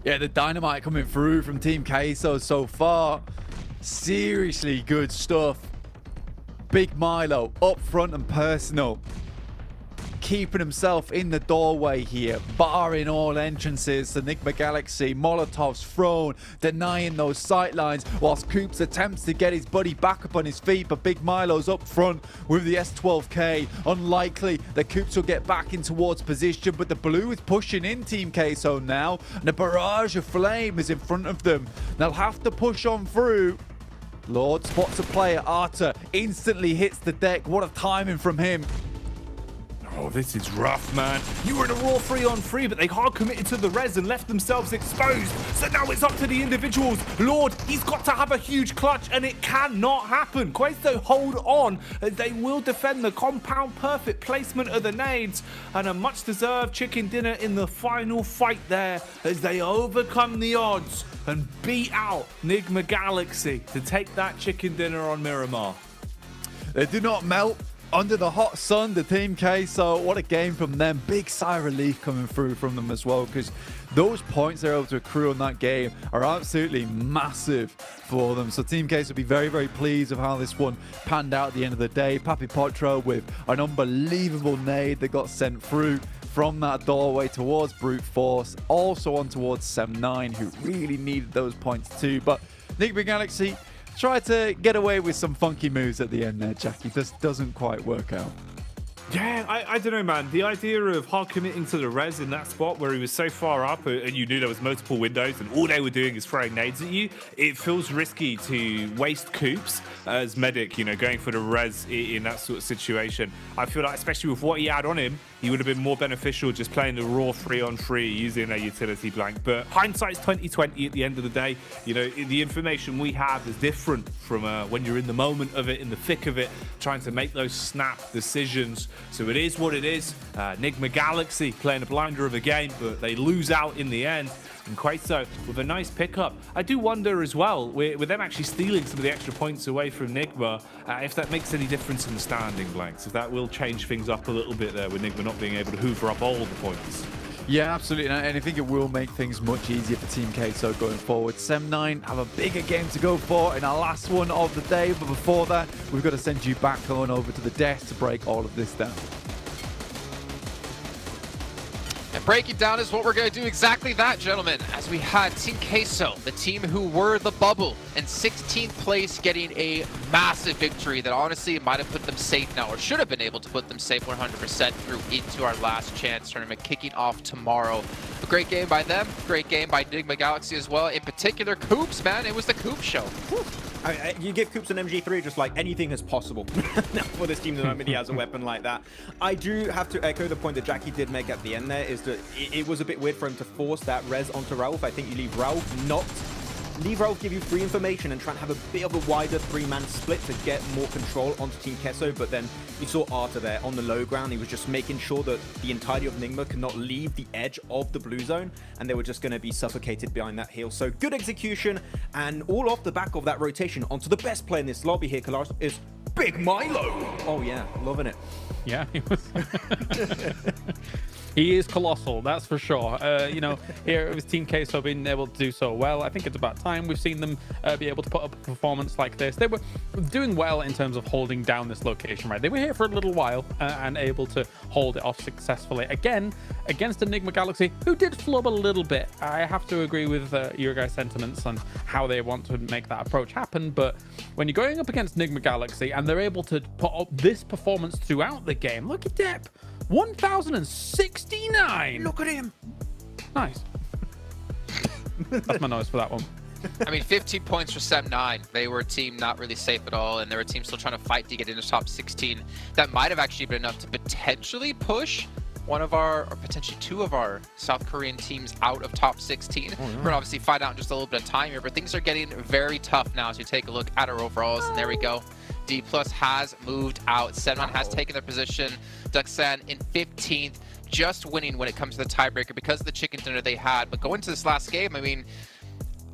Yeah, the dynamite coming through from Team Queso so far. Seriously good stuff. Big Milo up front and personal. Keeping himself in the doorway here, barring all entrances. Enigma Galaxy, Molotovs thrown, denying those sightlines, whilst Coops attempts to get his buddy back up on his feet, but Big Milo's up front with the S12K. Unlikely that Coops will get back in towards position, but the blue is pushing in Team Queso now, and a barrage of flame is in front of them. They'll have to push on through. Lord spots a player, Arta instantly hits the deck. What a timing from him. Oh, this is rough, man. You were in a raw 3-on-3, but they hard committed to the res and left themselves exposed. So now it's up to the individuals. Lord, he's got to have a huge clutch, and it cannot happen. Queso hold on. They will defend the compound. Perfect placement of the nades, and a much-deserved chicken dinner in the final fight there as they overcome the odds and beat out Enigma Galaxy to take that chicken dinner on Miramar. They do not melt under the hot sun, the Team Queso. What a game from them. Big sigh of relief coming through from them as well, because those points they're able to accrue on that game are absolutely massive for them. So Team Queso will be very, very pleased with how this one panned out at the end of the day. Papi Potro with an unbelievable nade that got sent through from that doorway towards Brute Force, also on towards Sem9, who really needed those points too. But Enigma Galaxy try to get away with some funky moves at the end there, Jackie. This doesn't quite work out. Yeah, I don't know, man. The idea of hard committing to the res in that spot where he was so far up and you knew there was multiple windows and all they were doing is throwing nades at you, it feels risky to waste Coops as medic, you know, going for the res in that sort of situation. I feel like, especially with what he had on him, he would have been more beneficial just playing the raw 3-on-3 using a utility Blank. But hindsight's 20/20 at the end of the day. You know, the information we have is different from when you're in the moment of it, in the thick of it, trying to make those snap decisions. So it is what it is. Enigma Galaxy playing a blinder of a game, but they lose out in the end. And Queso with a nice pickup. I do wonder as well, with them actually stealing some of the extra points away from Enigma, if that makes any difference in the standing, Blanks. If that will change things up a little bit there with Enigma not being able to hoover up all the points. Yeah, absolutely, and I think it will make things much easier for Team Queso going forward. Sem9 have a bigger game to go for in our last one of the day, but before that, we've got to send you back on over to the desk to break all of this down. And breaking down is what we're going to do, exactly that, gentlemen, as we had Team Queso, the team who were the bubble, in 16th place, getting a massive victory that honestly might have put them safe now, or should have been able to put them safe 100% through into our last chance tournament, kicking off tomorrow. A great game by them, great game by Enigma Galaxy as well, in particular Coops, man, it was the Coops show. You give Coops an MG3, just like anything is possible for this team the moment he has a weapon like that. I do have to echo the point that Jackie did make at the end there, is that it was a bit weird for him to force that res onto Ralph. I think you leave Ralph give you free information and try and have a bit of a wider three-man split to get more control onto Team Queso, but then you saw Arthur there on the low ground. He was just making sure that the entirety of Enigma could not leave the edge of the blue zone, and they were just going to be suffocated behind that hill. So good execution, and all off the back of that rotation onto the best player in this lobby here, Kalaris, is Big Milo. Oh yeah, loving it. Yeah, he was. He is colossal, that's for sure. You know, here with Team Queso being able to do so well, I think it's about time we've seen them be able to put up a performance like this. They were doing well in terms of holding down this location, right? They were here for a little while and able to hold it off successfully. Again, against Enigma Galaxy, who did flub a little bit. I have to agree with your guys' sentiments on how they want to make that approach happen, but when you're going up against Enigma Galaxy and they're able to put up this performance throughout the game, look at Depp. 1,069. Look at him. Nice. That's my noise for that one. I mean, 15 points for Sem9. They were a team not really safe at all, and they were a team still trying to fight to get into top 16. That might have actually been enough to potentially push one of our, or potentially two of our South Korean teams out of top 16. We're going to obviously find out in just a little bit of time here, but things are getting very tough now as we take a look at our overalls, and there we go. D+ has moved out. Sem9 has taken their position. Duxan in 15th, just winning when it comes to the tiebreaker because of the chicken dinner they had. But going to this last game, I mean,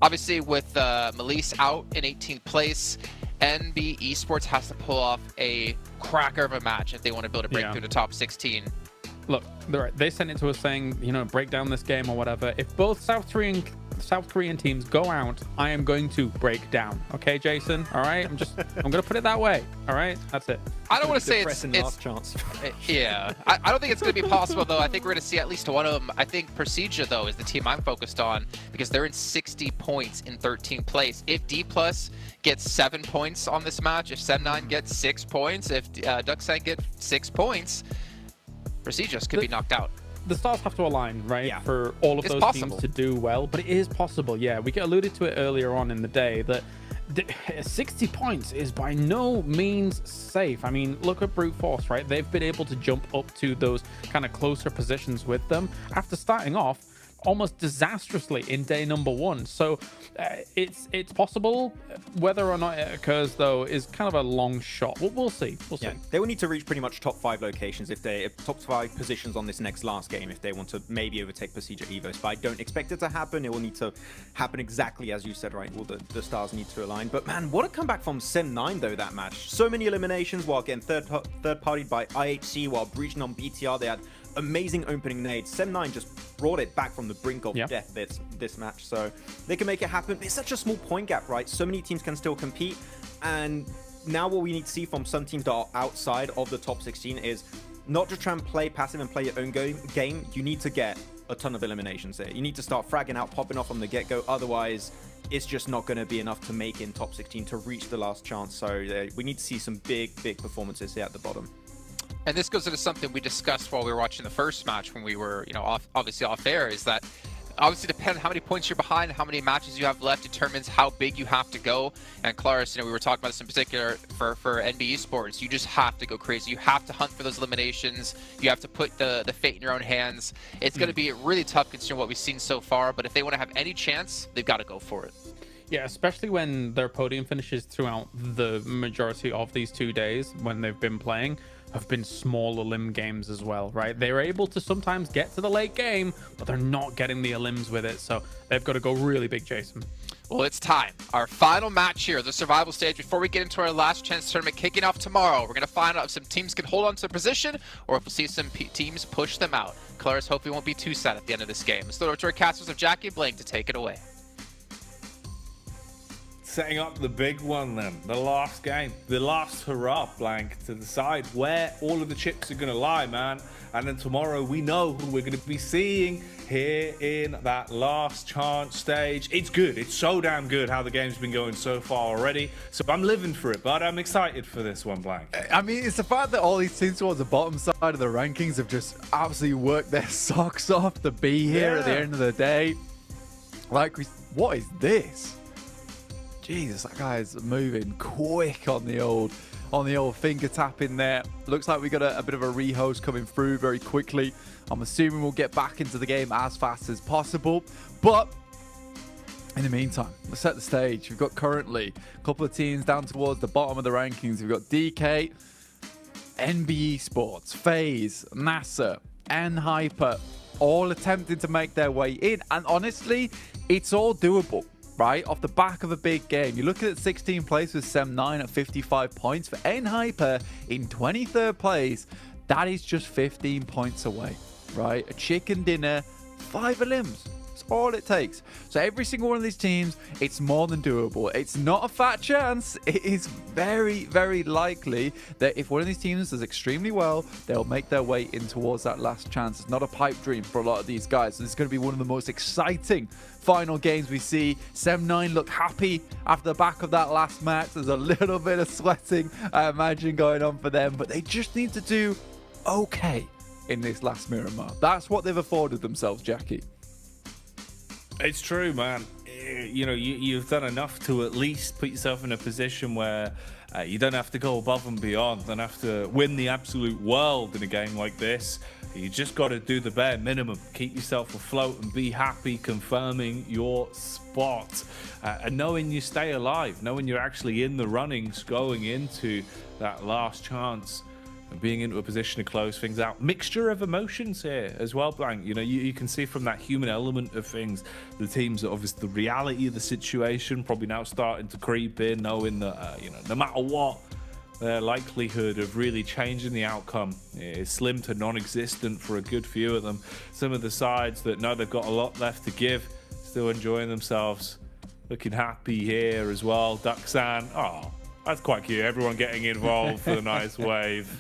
obviously with Melise out in 18th place, NB Esports has to pull off a cracker of a match if they want to build a break through the top 16. Look, they sent it to us saying, you know, break down this game or whatever. If both South Korean teams go out, I am going to break down. Okay, Jason? All right? I'm going to put it that way. All right? That's it. I don't want to say it's chance. Yeah. I don't think it's going to be possible, though. I think we're going to see at least one of them. I think Prestige, though, is the team I'm focused on because they're in 60 points in 13th place. If D+ gets 7 points on this match, if Sem9 gets 6 points, if Duxan gets 6 points, Prestige could be knocked out. The stars have to align, right? Yeah. For all of those teams to do well, but it is possible. Yeah, we alluded to it earlier on in the day that 60 points is by no means safe. I mean, look at Brute Force, right? They've been able to jump up to those kind of closer positions with them after starting off almost disastrously in day number 1. So it's possible. Whether or not it occurs, though, is kind of a long shot. We'll see. We'll see. They will need to reach pretty much top 5 locations if they top 5 positions on this next last game if they want to maybe overtake Prestige Evos. But I don't expect it to happen. It will need to happen exactly as you said, right? Well, the stars need to align. But man, what a comeback from Sem9 though, that match. So many eliminations while getting third-partied by IHC while breaching on BTR. They had amazing opening nades. Sem9 just brought it back from the brink of death this match, so they can make it happen. It's such a small point gap, right? So many teams can still compete, and now what we need to see from some teams that are outside of the top 16 is not just try and play passive and play your own game. You need to get a ton of eliminations there. You need to start fragging out, popping off on the get-go, otherwise it's just not going to be enough to make in top 16 to reach the last chance. So we need to see some big performances here at the bottom. And this goes into something we discussed while we were watching the first match when we were, you know, obviously off air, is that obviously depends on how many points you're behind, how many matches you have left determines how big you have to go. And Claris, you know, we were talking about this in particular for NB Esports. You just have to go crazy. You have to hunt for those eliminations. You have to put the fate in your own hands. It's going to be really tough considering what we've seen so far, but if they want to have any chance, they've got to go for it. Yeah, especially when their podium finishes throughout the majority of these 2 days when they've been playing have been smaller limb games as well, right? They're able to sometimes get to the late game, but they're not getting the elims with it, so they've got to go really big, Jason. Well, it's time. Our final match here, the survival stage, before we get into our last chance tournament kicking off tomorrow. We're going to find out if some teams can hold on to the position or if we'll see some teams push them out. Colors hopefully won't be too sad at the end of this game. Let's throw it to our casters of Jackie and Blaine to take it away. Setting up the big one then, the last game, the last hurrah, Blank, to decide where all of the chips are going to lie, man. And then tomorrow we know who we're going to be seeing here in that last chance stage. It's good. It's so damn good how the game's been going so far already. So I'm living for it, but I'm excited for this one, Blank. I mean, it's the fact that all these teams towards the bottom side of the rankings have just absolutely worked their socks off to be here at the end of the day. Like, what is this? Jesus, that guy's moving quick on the old finger tap in there. Looks like we got a bit of a rehost coming through very quickly. I'm assuming we'll get back into the game as fast as possible. But in the meantime, let's set the stage. We've got currently a couple of teams down towards the bottom of the rankings. We've got DK, NB Esports, FaZe, NASA, and Hyper, all attempting to make their way in. And honestly, it's all doable. Right, off the back of a big game. You're looking at 16th place with Sem9 at 55 points. For N-Hyper in 23rd place, that is just 15 points away, right? A chicken dinner, 5 limbs. That's all it takes. So every single one of these teams, it's more than doable. It's not a fat chance. It is very, very likely that if one of these teams does extremely well, they'll make their way in towards that last chance. It's not a pipe dream for a lot of these guys. So this is going to be one of the most exciting final games we see. Sem9 look happy after the back of that last match. There's a little bit of sweating, I imagine, going on for them, but they just need to do okay in this last Miramar. That's what they've afforded themselves, Jackie. It's true, man. You know, you've done enough to at least put yourself in a position where you don't have to go above and beyond, don't have to win the absolute world in a game like this. You just got to do the bare minimum, keep yourself afloat and be happy, confirming your spot and knowing you stay alive, knowing you're actually in the runnings going into that last chance and being into a position to close things out. Mixture of emotions here as well, Blank. You know, you can see from that human element of things, the teams that obviously the reality of the situation probably now starting to creep in, knowing that, you know, no matter what, their likelihood of really changing the outcome is slim to non-existent for a good few of them. Some of the sides that know they've got a lot left to give, still enjoying themselves, looking happy here as well. Duxan, oh, that's quite cute. Everyone getting involved for the nice wave.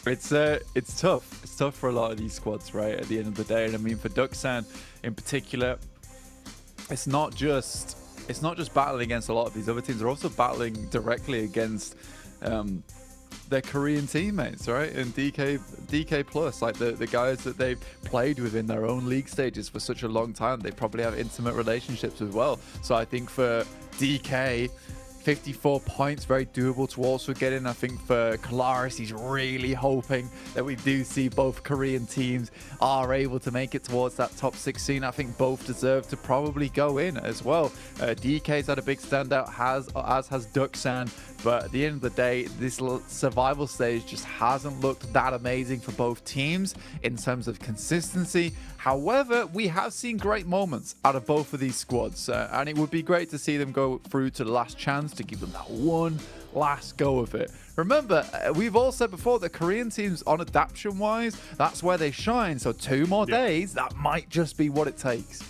It's tough. It's tough for a lot of these squads, right, at the end of the day. And I mean, for Duxan in particular, it's not just battling against a lot of these other teams. They're also battling directly against their Korean teammates, right? And DK Plus, like the guys that they've played with in their own league stages for such a long time. They probably have intimate relationships as well. So I think for DK, 54 points, very doable to also get in. I think for Kalaris, he's really hoping that we do see both Korean teams are able to make it towards that top 16. I think both deserve to probably go in as well. DK's had a big standout, as has Duxan, but at the end of the day, this survival stage just hasn't looked that amazing for both teams in terms of consistency. However, we have seen great moments out of both of these squads, and it would be great to see them go through to the last chance to give them that one last go of it. Remember, we've all said before that Korean teams on adaptation wise, that's where they shine. So 2 more days, that might just be what it takes.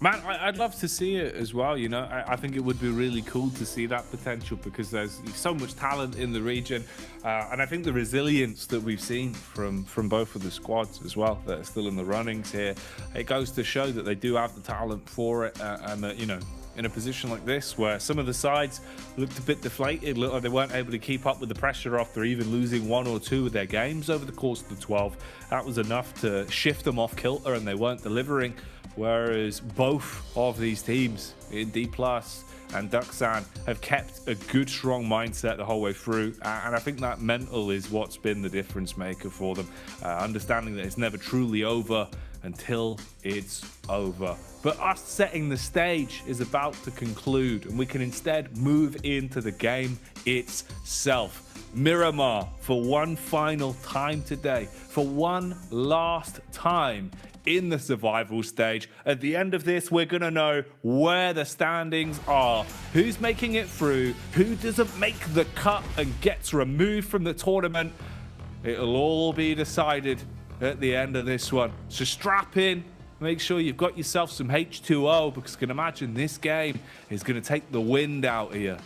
Man, I'd love to see it as well, you know. I think it would be really cool to see that potential because there's so much talent in the region. And I think the resilience that we've seen from both of the squads as well that are still in the runnings here, it goes to show that they do have the talent for it and that, you know, in a position like this where some of the sides looked a bit deflated, looked like they weren't able to keep up with the pressure after even losing 1 or 2 of their games over the course of the 12. That was enough to shift them off kilter and they weren't delivering. Whereas both of these teams in D+ and Duxan have kept a good, strong mindset the whole way through. And I think that mental is what's been the difference maker for them. Understanding that it's never truly over until it's over. But us setting the stage is about to conclude and we can instead move into the game itself. Miramar, for one final time today, for one last time in the survival stage. At the end of this, we're going to know where the standings are, who's making it through, who doesn't make the cut and gets removed from the tournament. It'll all be decided at the end of this one. So strap in, make sure you've got yourself some H2O, because I can imagine this game is going to take the wind out of you.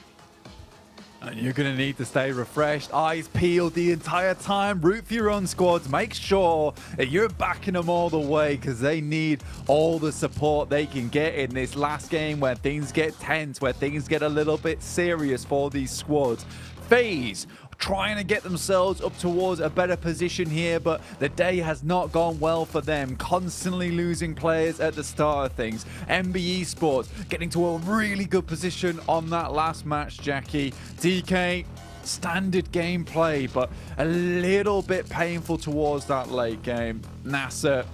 And you're going to need to stay refreshed, eyes peeled the entire time, root for your own squads, make sure that you're backing them all the way, because they need all the support they can get in this last game where things get tense, where things get a little bit serious for these squads. FaZe trying to get themselves up towards a better position here, but the day has not gone well for them, constantly losing players at the start of things. MB Esports getting to a really good position on that last match, Jackie. DK, standard gameplay, but a little bit painful towards that late game. NASA,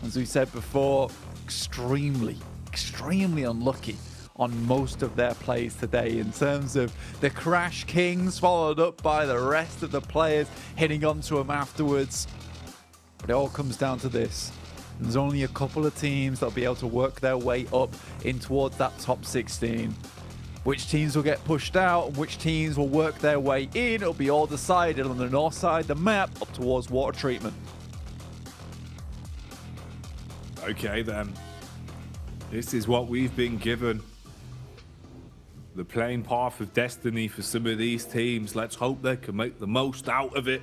as we said before, extremely unlucky on most of their plays today in terms of the Crash Kings, followed up by the rest of the players hitting onto them afterwards. But it all comes down to this. There's only a couple of teams that'll be able to work their way up in towards that top 16. Which teams will get pushed out and which teams will work their way in, it'll be all decided on the north side of the map up towards water treatment. Okay then. This is what we've been given. The playing path of destiny for some of these teams. Let's hope they can make the most out of it.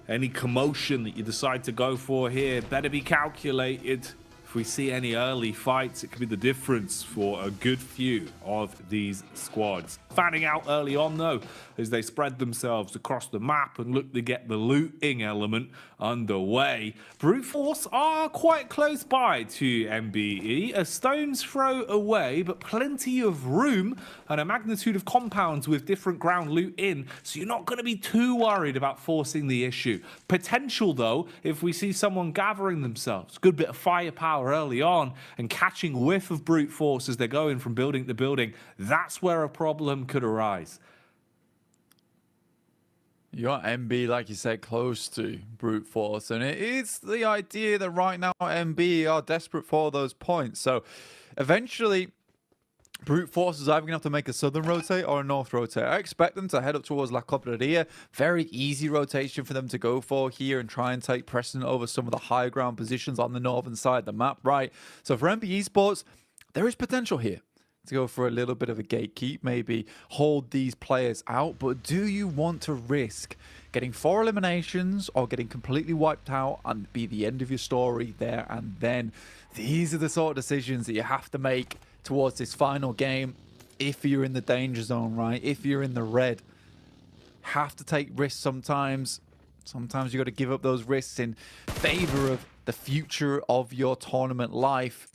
Any commotion that you decide to go for here better be calculated. If we see any early fights, it could be the difference for a good few of these squads. Fanning out early on though, as they spread themselves across the map and look to get the looting element underway. Brute Force are quite close by to MBE, a stone's throw away, but plenty of room and a magnitude of compounds with different ground loot in, so you're not going to be too worried about forcing the issue. Potential though, if we see someone gathering themselves, good bit of firepower early on and catching whiff of Brute Force as they're going from building to building, that's where a problem could arise. You got MB, like you said, close to Brute Force, and it is the idea that right now MB are desperate for those points. So eventually Brute Force is either going to have to make a southern rotate or a north rotate. I expect them to head up towards La Cobraderia. Very easy rotation for them to go for here and try and take precedent over some of the high ground positions on the northern side of the map, right? So for MB Esports, there is potential here to go for a little bit of a gatekeep, maybe hold these players out, but do you want to risk getting 4 eliminations or getting completely wiped out and be the end of your story there and then? These are the sort of decisions that you have to make towards this final game if you're in the danger zone, right? If you're in the red. Have to take risks sometimes. Sometimes you got to give up those risks in favor of the future of your tournament life.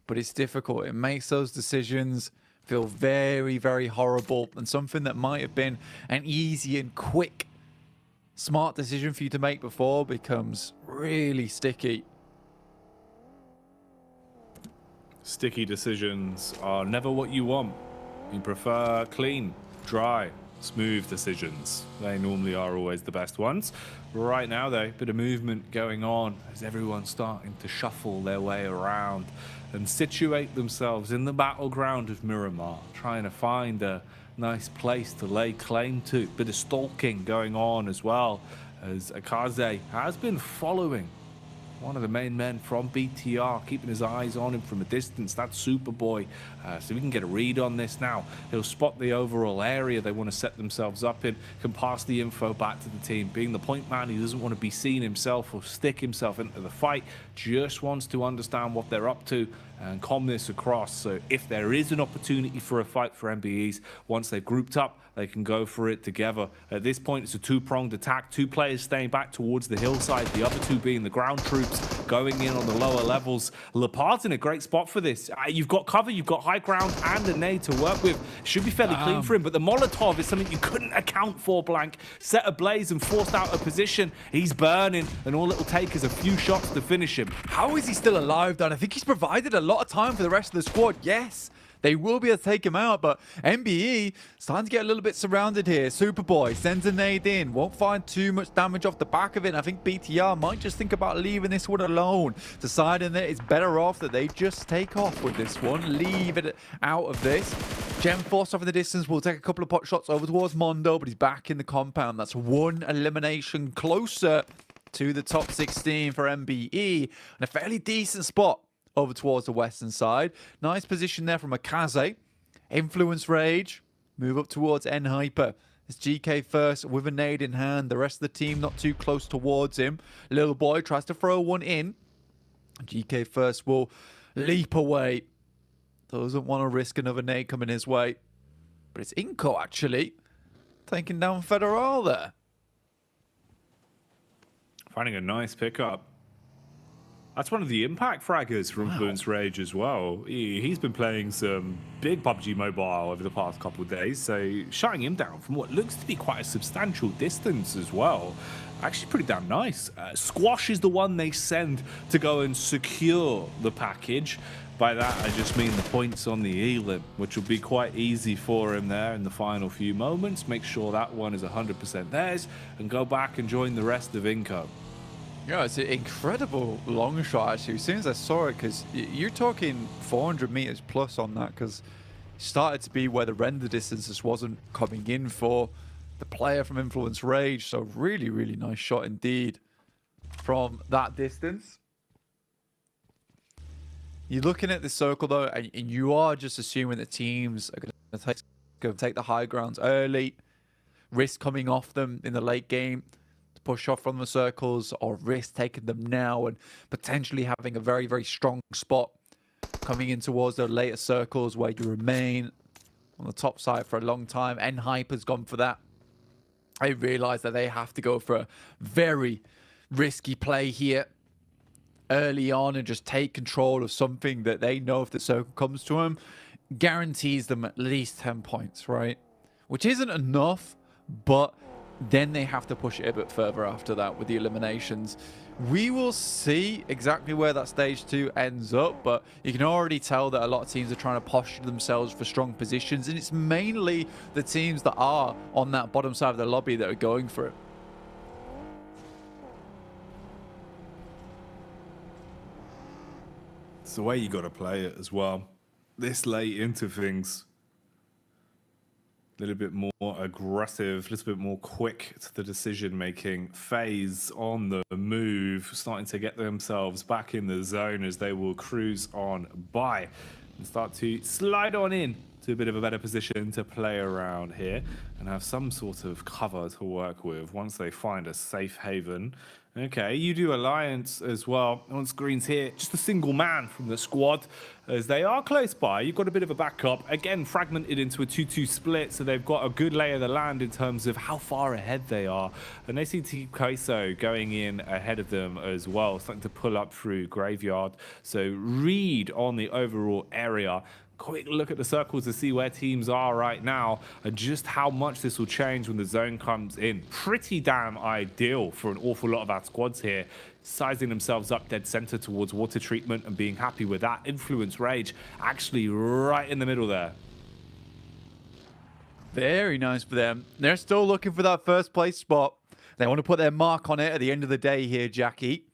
But it's difficult. It makes those decisions feel very, very horrible. And something that might have been an easy and quick, smart decision for you to make before becomes really sticky. Sticky decisions are never what you want. You prefer clean, dry, smooth decisions. They normally are always the best ones. Right now though, a bit of movement going on as everyone's starting to shuffle their way around and situate themselves in the battleground of Miramar, trying to find a nice place to lay claim to. Bit of stalking going on as well, as Akaze has been following one of the main men from BTR, keeping his eyes on him from a distance. That's Superboy. So we can get a read on this now. He'll spot the overall area they want to set themselves up in, can pass the info back to the team. Being the point man, he doesn't want to be seen himself or stick himself into the fight, just wants to understand what they're up to and calm this across. So if there is an opportunity for a fight for MBEs, once they've grouped up, they can go for it together. At this point, it's a two-pronged attack. 2 players staying back towards the hillside, the other 2 being the ground troops going in on the lower levels. Leopard's in a great spot for this. You've got cover, you've got high ground and a nade to work with. Should be fairly clean for him, but the Molotov is something you couldn't account for, Blank. Set ablaze and forced out of position. He's burning, and all it'll take is a few shots to finish him. How is he still alive, Dan? I think he's provided a lot of time for the rest of the squad. Yes, they will be able to take him out, but MBE starting to get a little bit surrounded here. Superboy sends a nade in, won't find too much damage off the back of it. And I think BTR might just think about leaving this one alone, deciding that it's better off that they just take off with this one, leave it out of this. Gem Force off in the distance will take a couple of pot shots over towards Mondo, but he's back in the compound. That's one elimination closer to the top 16 for MBE, and a fairly decent spot over towards the western side. Nice position there from Akaze. Influence Rage. Move up towards N-Hyper. It's GK first with a nade in hand. The rest of the team not too close towards him. Little boy tries to throw one in. GK first will leap away. Doesn't want to risk another nade coming his way. But it's Inko actually taking down Federal there. Finding a nice pickup. That's one of the impact fraggers for Influence Rage as well. He's been playing some big PUBG Mobile over the past couple of days, so shutting him down from what looks to be quite a substantial distance as well. Actually pretty damn nice. Squash is the one they send to go and secure the package. By that, I just mean the points on the elim, which will be quite easy for him there in the final few moments. Make sure that one is 100% theirs, and go back and join the rest of Inco. Yeah, it's an incredible long shot, actually. As soon as I saw it, because you're talking 400 meters plus on that, because it started to be where the render distance just wasn't coming in for the player from Influence Rage. So really, really nice shot indeed from that distance. You're looking at the circle, though, and you are just assuming that teams are going to take the high grounds early, risk coming off them in the late game, push off from the circles, or risk taking them now and potentially having a very, very strong spot coming in towards the later circles where you remain on the top side for a long time. N-Hyper's gone for that. They realize that they have to go for a very risky play here early on and just take control of something that they know if the circle comes to them, guarantees them at least 10 points, right? Which isn't enough, but then they have to push it a bit further after that with the eliminations. We will see exactly where that stage 2 ends up, but you can already tell that a lot of teams are trying to posture themselves for strong positions, and it's mainly the teams that are on that bottom side of the lobby that are going for it. It's the way you got to play it as well. This late into things. A little bit more aggressive, a little bit more quick to the decision-making. FaZe on the move, starting to get themselves back in the zone as they will cruise on by and start to slide on in to a bit of a better position to play around here and have some sort of cover to work with once they find a safe haven. Okay, you do Alliance as well on screens here. Just a single man from the squad as they are close by. You've got a bit of a backup. Again, fragmented into a 2-2 split, so they've got a good lay of the land in terms of how far ahead they are. And they see Team Kaiso going in ahead of them as well, starting to pull up through Graveyard. So read on the overall area. Quick look at the circles to see where teams are right now and just how much this will change when the zone comes in. Pretty damn ideal for an awful lot of our squads here, sizing themselves up dead center towards water treatment and being happy with that. Influence Rage actually right in the middle there. Very nice for them. They're still looking for that first place spot. They want to put their mark on it at the end of the day here, Jackie.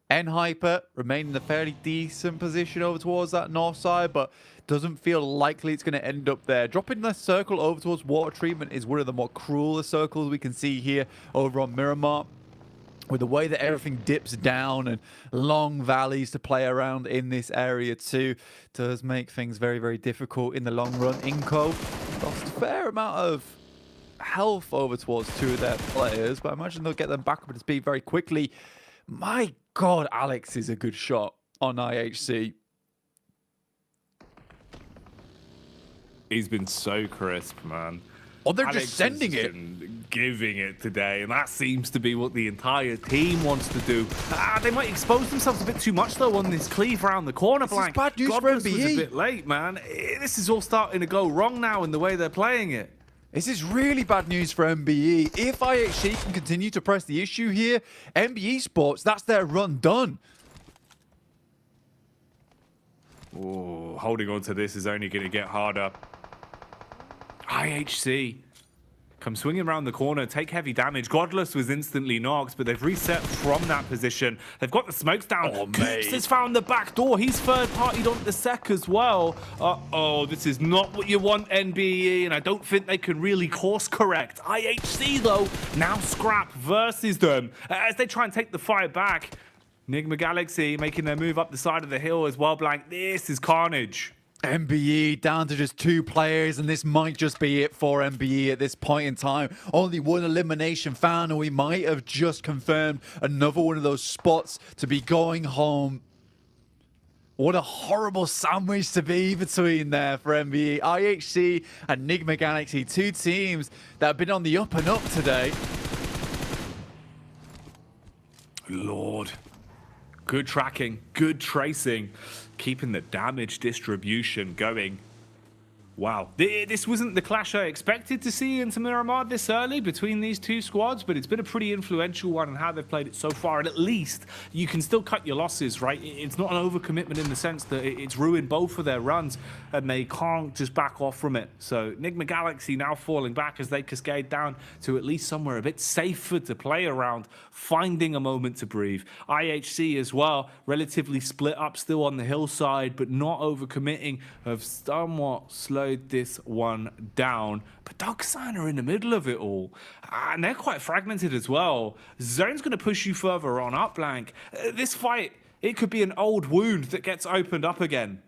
N-Hyper remain in a fairly decent position over towards that north side, but doesn't feel likely it's going to end up there. Dropping the circle over towards water treatment is one of the more crueler circles we can see here over on Miramar. With the way that everything dips down and long valleys to play around in this area too, does make things very, very difficult in the long run. Inco lost a fair amount of health over towards two of their players, but I imagine they'll get them back up to speed very quickly. My God, Alex is a good shot on IHC. He's been so crisp, man. Oh, they're Alex just sending has it. been giving it today, and that seems to be what the entire team wants to do. They might expose themselves a bit too much, though, on this cleave around the corner. This is bad news for Godless MBE. was a bit late, man. This is all starting to go wrong now in the way they're playing it. This is really bad news for MBE. If IHC can continue to press the issue here, MBE Sports, that's their run done. Oh, holding on to this is only going to get harder. IHC come swinging around the corner, take heavy damage. Godless was instantly knocked, but they've reset from that position. They've got the smokes down. Coops has found the back door. He's third-partied on the sec as well. Uh-oh, this is not what you want, NBE, and I don't think they can really course correct. IHC, though, now Scrap versus them as they try and take the fight back. Enigma Galaxy making their move up the side of the hill as well, Blank. This is carnage. MBE down to just 2 players, and this might just be it for MBE at this point in time. Only one elimination found, and we might have just confirmed another one of those spots to be going home. What a horrible sandwich to be between there for MBE. IHC and Enigma Galaxy, 2 teams that have been on the up and up today. Lord. Good tracking, good tracing, keeping the damage distribution going. Wow, this wasn't the clash I expected to see in Miramar this early between these 2 squads, but it's been a pretty influential one on how they've played it so far, and at least you can still cut your losses, right? It's not an overcommitment in the sense that it's ruined both of their runs, and they can't just back off from it. So Enigma Galaxy now falling back as they cascade down to at least somewhere a bit safer to play around, finding a moment to breathe. IHC as well, relatively split up still on the hillside, but not overcommitting, have somewhat slowed this one down. But Darksign are in the middle of it all, and they're quite fragmented as well. Zone's going to push you further on up, Blank. This fight, it could be an old wound that gets opened up again.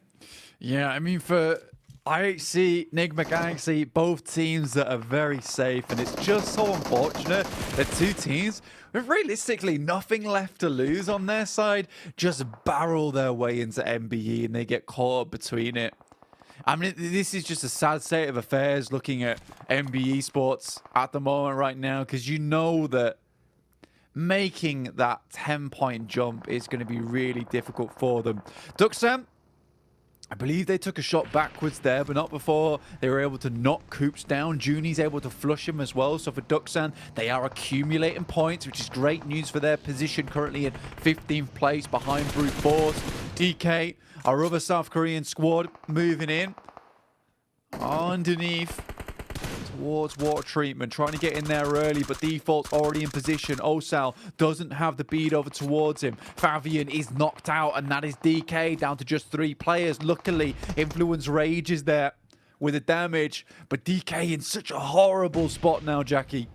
Yeah, I mean, for IHC, Enigma Galaxy, both teams that are very safe, and it's just so unfortunate that 2 teams with realistically nothing left to lose on their side just barrel their way into MBE, and they get caught up between it. I mean, this is just a sad state of affairs looking at MBE Esports at the moment right now, because you know that making that 10-point jump is going to be really difficult for them. Duxam, I believe they took a shot backwards there, but not before they were able to knock Coops down. Junie's able to flush him as well. So for Duxan, they are accumulating points, which is great news for their position currently in 15th place behind Brute Force. DK, our other South Korean squad, moving in underneath towards water treatment, trying to get in there early, but Default's already in position. Osal doesn't have the bead over towards him. Favian is knocked out, and that is DK down to just 3 players. Luckily, Influence Rage is there with the damage, but DK in such a horrible spot now, Jackie.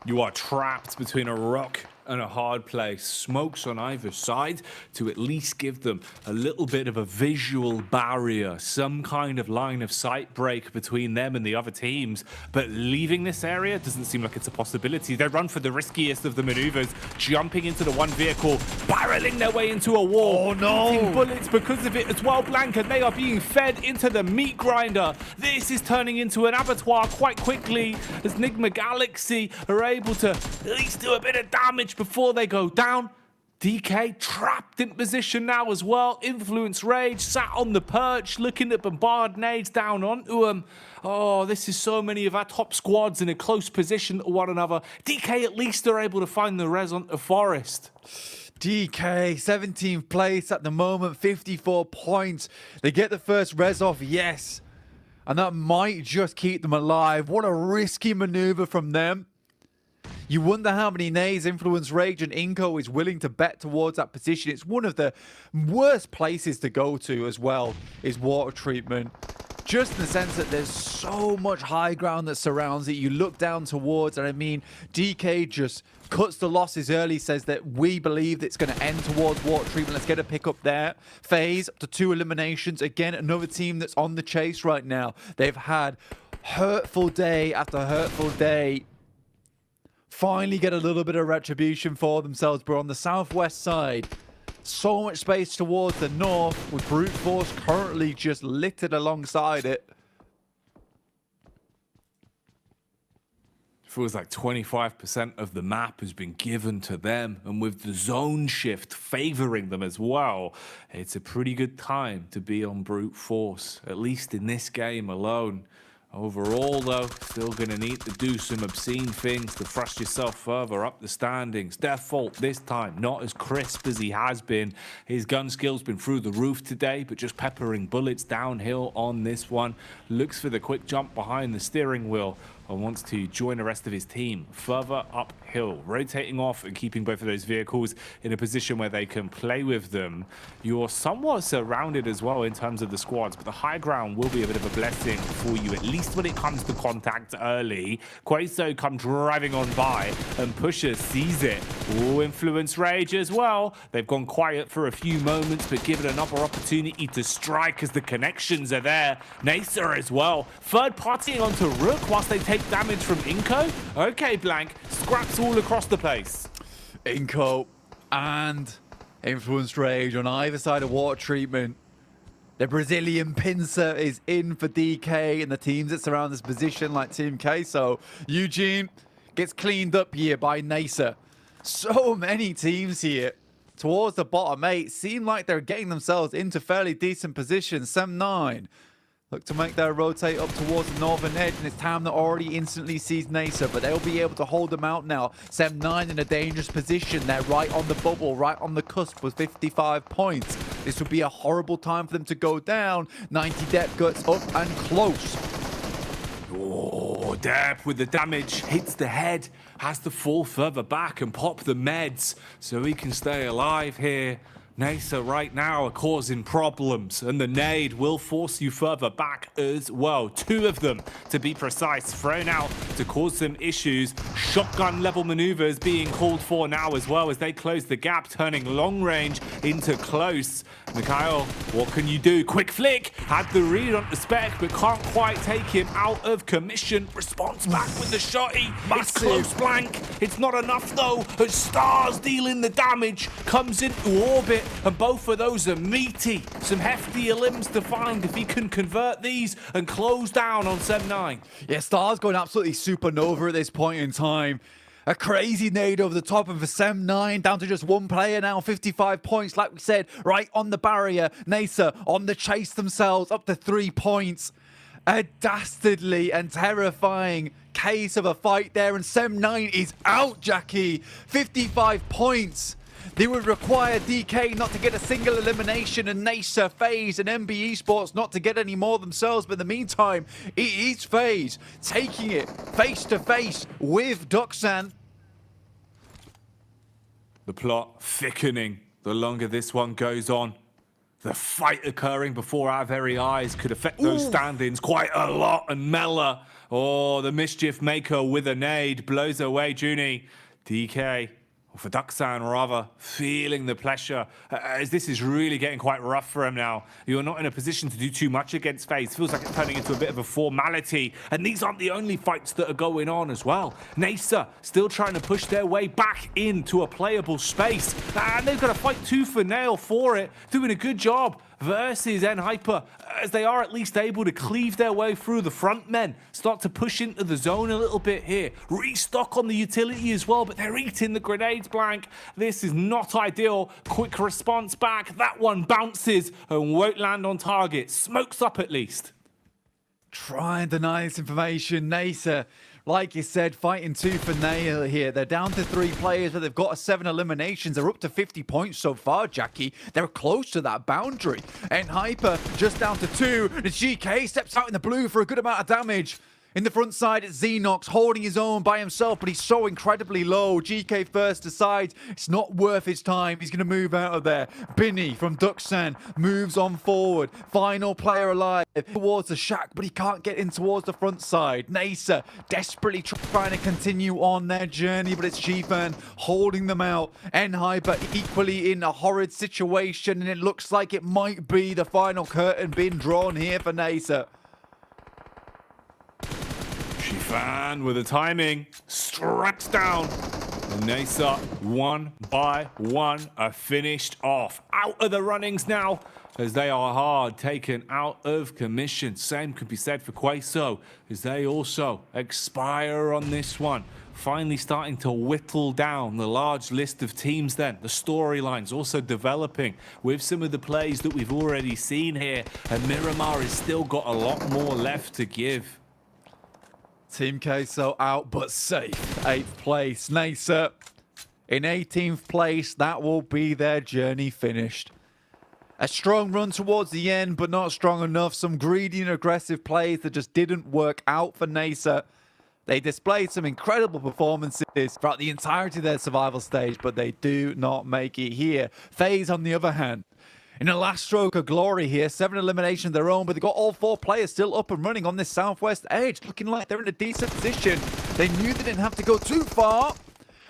You are trapped between a rock and a hard place. Smokes on either side to at least give them a little bit of a visual barrier, some kind of line of sight break between them and the other teams. But leaving this area doesn't seem like it's a possibility. They run for the riskiest of the maneuvers, jumping into the one vehicle, barreling their way into a wall. Oh no! Eating bullets because of it as well, Blank, and they are being fed into the meat grinder. This is turning into an abattoir quite quickly as Enigma Galaxy are able to at least do a bit of damage before they go down. DK trapped in position now as well. Influence Rage sat on the perch looking at bombard nades down onto him. Oh, this is so many of our top squads in a close position to one another. DK at least are able to find the res onto Forest. DK, 17th place at the moment, 54 points. They get the first res off, yes. And that might just keep them alive. What a risky maneuver from them. You wonder how many nades Influence Rage and Inko is willing to bet towards that position. It's one of the worst places to go to as well, is water treatment. Just in the sense that there's so much high ground that surrounds it. You look down towards, and I mean, DK just cuts the losses early, says that we believe it's going to end towards water treatment. Let's get a pick up there. FaZe up to 2 eliminations. Again, another team that's on the chase right now. They've had hurtful day after hurtful day. Finally get a little bit of retribution for themselves, but on the southwest side, so much space towards the north, with Brute Force currently just littered alongside it. Feels like 25% of the map has been given to them, and with the zone shift favoring them as well, it's a pretty good time to be on Brute Force, at least in this game alone. Overall, though, still going to need to do some obscene things to thrust yourself further up the standings. Default this time, not as crisp as he has been. His gun skill's been through the roof today, but just peppering bullets downhill on this one. Looks for the quick jump behind the steering wheel and wants to join the rest of his team further uphill, rotating off and keeping both of those vehicles in a position where they can play with them. You're somewhat surrounded as well in terms of the squads, but the high ground will be a bit of a blessing for you, at least when it comes to contact early. Queso come driving on by, and Pusher sees it. Ooh, Influence Rage as well. They've gone quiet for a few moments, but given another opportunity to strike as the connections are there. Nasa as well. Third partying onto Rook whilst they take damage from Inko. Okay, Blank. Scraps all across the place. Inko and Influence Rage on either side of water treatment. The Brazilian pincer is in for DK and the teams that surround this position like Team K. So Eugene gets cleaned up here by Nasa. So many teams here towards the bottom 8 seem like they're getting themselves into fairly decent positions. Sem9 look to make their rotate up towards the northern edge, and it's Tam that already instantly sees Nasa, but they'll be able to hold them out now. Sem9 in a dangerous position. They're right on the bubble, right on the cusp with 55 points. This would be a horrible time for them to go down. 90 depth guts up and close. Oh, Depp with the damage, hits the head, has to fall further back and pop the meds so he can stay alive here. Nasa right now are causing problems, and the nade will force you further back as well. 2 of them, to be precise, thrown out to cause some issues. Shotgun level maneuvers being called for now as well as they close the gap, turning long range into close. Mikhail, what can you do? Quick flick, had the read on the spec, but can't quite take him out of commission. Response back with the shotty. It's close, Blank. It's not enough though, as Stars dealing the damage, comes into orbit. And both of those are meaty. Some heftier limbs to find if he can convert these and close down on Sem9. Yeah, Star's going absolutely supernova at this point in time. A crazy nade over the top of a Sem9, down to just 1 player now, 55 points, like we said, right on the barrier. Nasa on the chase themselves, up to 3 points. A dastardly and terrifying case of a fight there, and Sem9 is out, Jackie. 55 points. They would require DK not to get a single elimination, and Nasa, FaZe, and MB Esports not to get any more themselves. But in the meantime, it is FaZe taking it face to face with Duxan. The plot thickening the longer this one goes on. The fight occurring before our very eyes could affect those standings quite a lot. And Mela, oh, the mischief maker with a nade, blows away Junie. DK, or for Duxan rather, feeling the pressure as this is really getting quite rough for him now. You're not in a position to do too much against FaZe. Feels like it's turning into a bit of a formality. And these aren't the only fights that are going on as well. Nasa still trying to push their way back into a playable space. And they've got to fight tooth and nail for it. Doing a good job versus N-Hyper, as they are at least able to cleave their way through the front men, start to push into the zone a little bit here, restock on the utility as well, but they're eating the grenades, Blank. This is not ideal. Quick response back, that one bounces and won't land on target. Smokes up at least. Try and deny this information. Nasa, like you said, fighting tooth and nail here. They're down to 3 players, but they've got 7 eliminations. They're up to 50 points so far, Jackie. They're close to that boundary. And Hyper just down to 2. The GK steps out in the blue for a good amount of damage. In the front side, it's Xenox holding his own by himself, but he's so incredibly low. GK first decides it's not worth his time. He's going to move out of there. Binny from Duxan moves on forward. Final player alive towards the shack, but he can't get in towards the front side. Nasa desperately trying to continue on their journey, but it's G-Fan holding them out. N-Hyper equally in a horrid situation, and it looks like it might be the final curtain being drawn here for Nasa. Shifan with the timing, strikes down. And Nasa, 1 by 1, are finished off. Out of the runnings now, as they are hard taken out of commission. Same could be said for Queso, as they also expire on this one. Finally starting to whittle down the large list of teams then. The storylines also developing with some of the plays that we've already seen here. And Miramar has still got a lot more left to give. Team Queso out, but safe. 8th place. Nasa in 18th place. That will be their journey finished. A strong run towards the end, but not strong enough. Some greedy and aggressive plays that just didn't work out for Nasa. They displayed some incredible performances throughout the entirety of their survival stage, but they do not make it here. FaZe, on the other hand, in a last stroke of glory here, 7 eliminations of their own, but they've got all 4 players still up and running on this southwest edge, looking like they're in a decent position. They knew they didn't have to go too far,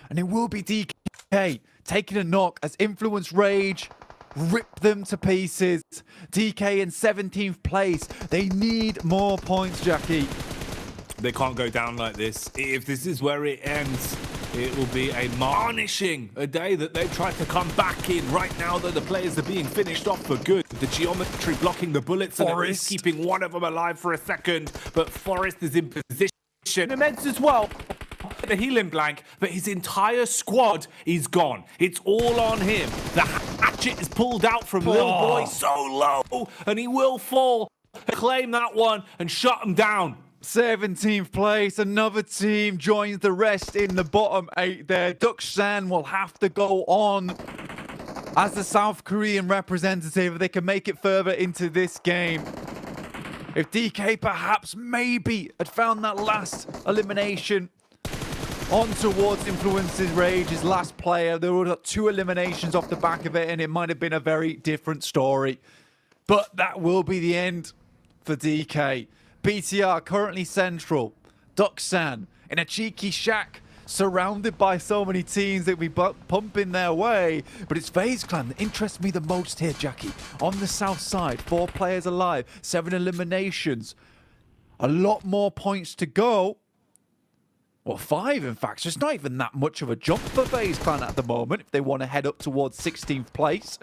and it will be DK taking a knock as Influence Rage rip them to pieces. DK in 17th place. They need more points, Jackie. They can't go down like this. If this is where it ends, it will be a tarnishing a day that they've tried to come back in. Right now, though, the players are being finished off for good. The geometry blocking the bullets and at least keeping one of them alive for a second. But Forest is in position. Immense as well. The healing blank, but his entire squad is gone. It's all on him. The hatchet is pulled out from Lil Boy so low, and he will fall, claim that one, and shut him down. 17th place, another team joins the rest in the bottom 8 there. Dukshan will have to go on as the South Korean representative if they can make it further into this game. If DK perhaps maybe had found that last elimination on towards Influence's Rage, his last player, there were 2 eliminations off the back of it, and it might have been a very different story. But that will be the end for DK. BTR currently central. Duxan in a cheeky shack, surrounded by so many teams that we pumping their way. But it's FaZe Clan that interests me the most here, Jackie. On the south side, 4 players alive, 7 eliminations. A lot more points to go. Well, 5 in fact, so it's not even that much of a jump for FaZe Clan at the moment if they want to head up towards 16th place.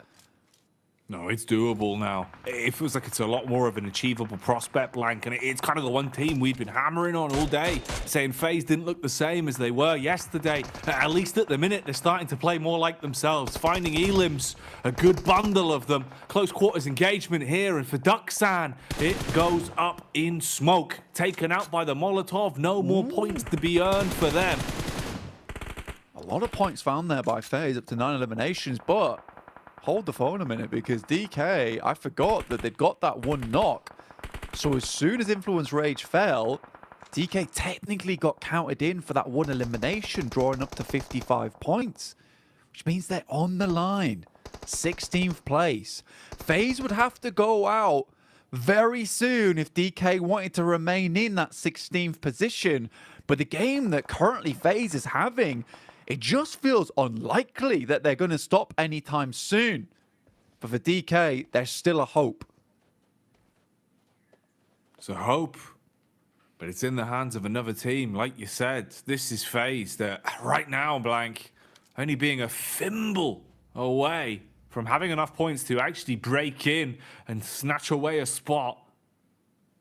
No, it's doable now. It feels like it's a lot more of an achievable prospect blank, and it's kind of the one team we've been hammering on all day, saying FaZe didn't look the same as they were yesterday. At least at the minute, they're starting to play more like themselves, finding elims, a good bundle of them. Close quarters engagement here, and for Duxan, it goes up in smoke. Taken out by the Molotov, no more points to be earned for them. A lot of points found there by FaZe, up to 9 eliminations, but hold the phone a minute, because DK, I forgot that they'd got that 1 knock. So as soon as Influence Rage fell, DK technically got counted in for that 1 elimination, drawing up to 55 points, which means they're on the line. 16th place. FaZe would have to go out very soon if DK wanted to remain in that 16th position. But the game that currently FaZe is having, it just feels unlikely that they're going to stop anytime soon. But for DK, there's still a hope. It's a hope, but it's in the hands of another team. Like you said, this is FaZe that right now, blank, only being a thimble away from having enough points to actually break in and snatch away a spot.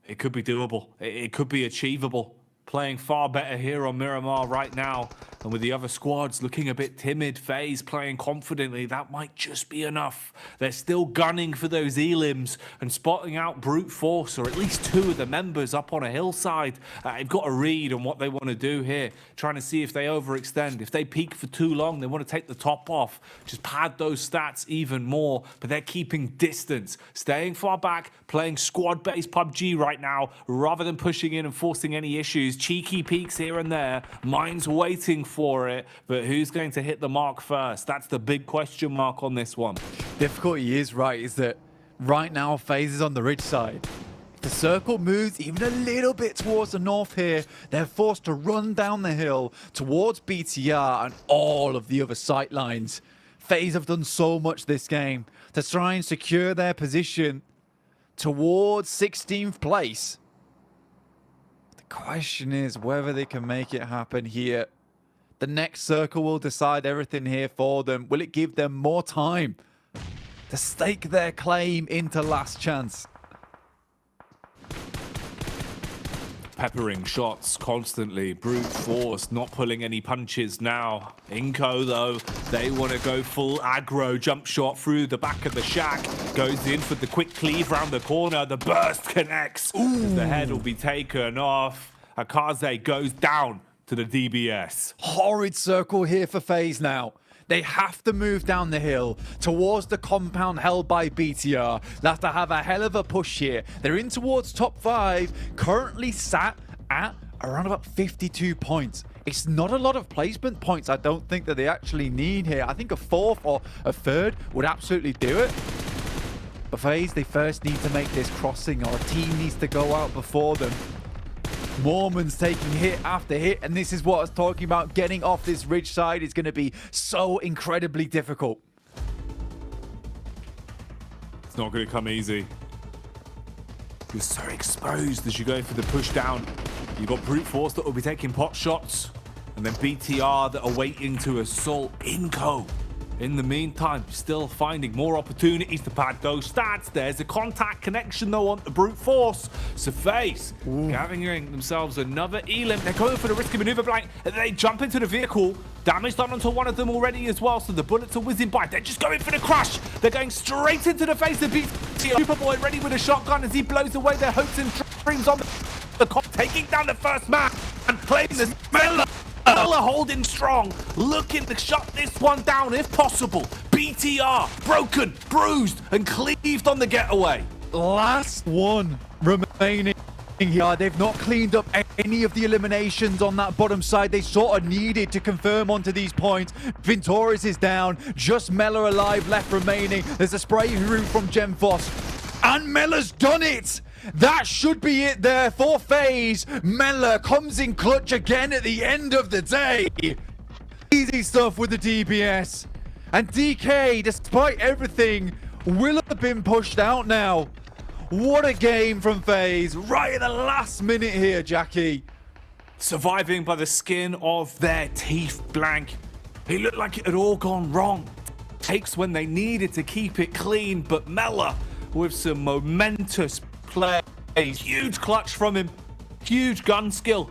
It could be doable. It could be achievable. Playing far better here on Miramar right now. And with the other squads looking a bit timid, FaZe playing confidently, that might just be enough. They're still gunning for those elims and spotting out brute force, or at least 2 of the members up on a hillside. They've got a read on what they want to do here, trying to see if they overextend. If they peak for too long, they want to take the top off, just pad those stats even more. But they're keeping distance, staying far back, playing squad-based PUBG right now, rather than pushing in and forcing any issues. Cheeky peeks here and there, Mind's waiting for it, but who's going to hit the mark first? That's the big question mark on this one. Difficulty is that right now FaZe is on the ridge side. If the circle moves even a little bit towards the north here, they're forced to run down the hill towards BTR and all of the other sight lines. FaZe have done so much this game to try and secure their position towards 16th place. The question is whether they can make it happen here. The next circle will decide everything here for them. Will it give them more time to stake their claim into last chance? Peppering shots constantly, brute force, not pulling any punches now. Inco, though, they want to go full aggro. Jump shot through the back of the shack. Goes in for the quick cleave round the corner. The burst connects. Ooh. The head will be taken off. Akaze goes down to the DBS. Horrid circle here for FaZe now. They have to move down the hill towards the compound held by BTR. They have to have a hell of a push here. They're in towards top 5, currently sat at around about 52 points. It's not a lot of placement points I don't think that they actually need here. I think a 4th or a 3rd would absolutely do it. But FaZe, they first need to make this crossing, or a team needs to go out before them. Mormon's taking hit after hit, and this is what I was talking about. Getting off this ridge side is going to be so incredibly difficult. It's not going to come easy. You're so exposed as you go for the push down. You've got Brute Force that will be taking pot shots, and then BTR that are waiting to assault Inco. In the meantime, still finding more opportunities to pad those stats. There's a contact connection though on the Brute Force. So FaZe gathering themselves another elim. They're going for the risky maneuver blank. They jump into the vehicle. Damage done onto one of them already as well, so the bullets are whizzing by. They're just going for the crush. They're going straight into the face of BTR. Superboy ready with a shotgun as he blows away their hopes and dreams on the cop, taking down the first man and playing the Miller. Miller holding strong, looking to shut this one down if possible. BTR broken, bruised, and cleaved on the getaway. Last one remaining here. They've not cleaned up any of the eliminations on that bottom side. They sort of needed to confirm onto these points. Vintoris is down, just Mella alive left remaining. There's a spray through from Gemfos, and Mella's done it. That should be it there for FaZe. Mella comes in clutch again at the end of the day. Easy stuff with the DBS. And DK, despite everything, will have been pushed out now. What a game from FaZe. Right at the last minute here, Jackie. Surviving by the skin of their teeth blank. It looked like it had all gone wrong. Takes when they needed to keep it clean, but Mella with some momentous play. Huge clutch from him, huge gun skill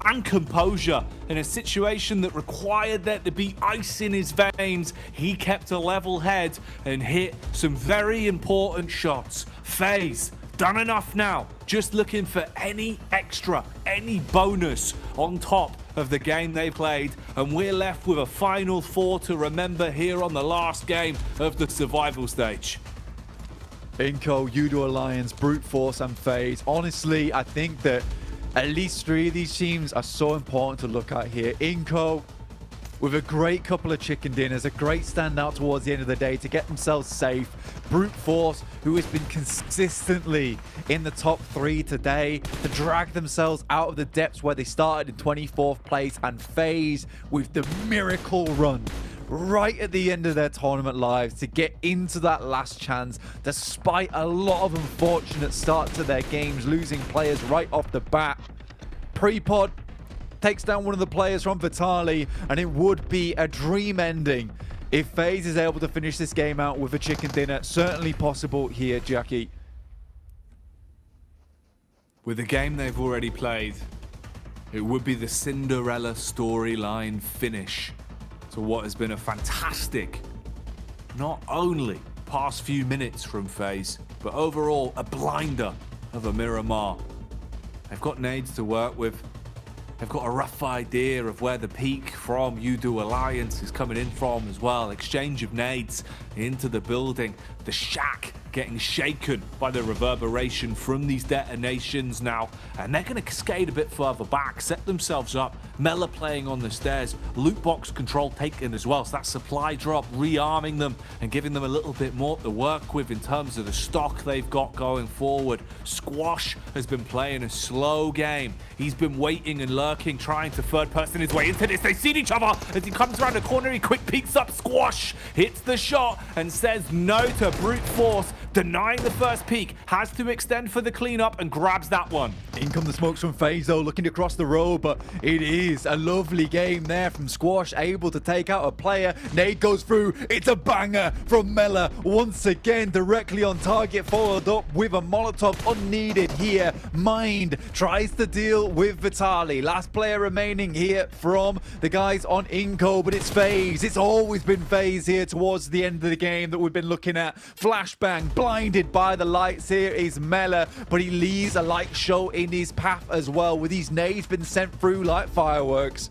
and composure in a situation that required there to be ice in his veins. He kept a level head and hit some very important shots. FaZe done enough now, just looking for any extra, any bonus on top of the game they played, and we're left with a final 4 to remember here on the last game of the survival stage. Inco, Udo Alliance, Brute Force, and FaZe. Honestly, I think that at least 3 of these teams are so important to look at here. Inco, with a great couple of chicken dinners, a great standout towards the end of the day to get themselves safe. Brute Force, who has been consistently in the top 3 today, to drag themselves out of the depths where they started in 24th place. And FaZe with the miracle run right at the end of their tournament lives to get into that last chance, despite a lot of unfortunate starts to their games, losing players right off the bat. Prepod takes down one of the players from Vitali, and it would be a dream ending if FaZe is able to finish this game out with a chicken dinner. Certainly possible here, Jackie. With the game they've already played, it would be the Cinderella storyline finish to what has been a fantastic, not only past few minutes from FaZe, but overall a blinder of a Miramar. They've got nades to work with. They've got a rough idea of where the peak from Udo Alliance is coming in from as well. Exchange of nades into the building. The shack getting shaken by the reverberation from these detonations now. And they're going to skate a bit further back, set themselves up. Mella playing on the stairs. Loot box control taken as well. So that supply drop rearming them and giving them a little bit more to work with in terms of the stock they've got going forward. Squash has been playing a slow game. He's been waiting and lurking, trying to third person his way into this. They've seen each other as he comes around the corner. He quick peeks up. Squash hits the shot and says no to Brute Force. Denying the first peek, has to extend for the cleanup and grabs that one. In come the smokes from FaZe though, looking across the road, but it is a lovely game there from Squash, able to take out a player. Nade goes through, it's a banger from Mella, once again directly on target, followed up with a Molotov unneeded here. Mind tries to deal with Vitali, last player remaining here from the guys on Inco, but it's FaZe. It's always been FaZe here towards the end of the game that we've been looking at. Flashbang, blinded by the lights. Here is Mella, but he leaves a light show in in his path as well, with his nades been sent through like fireworks.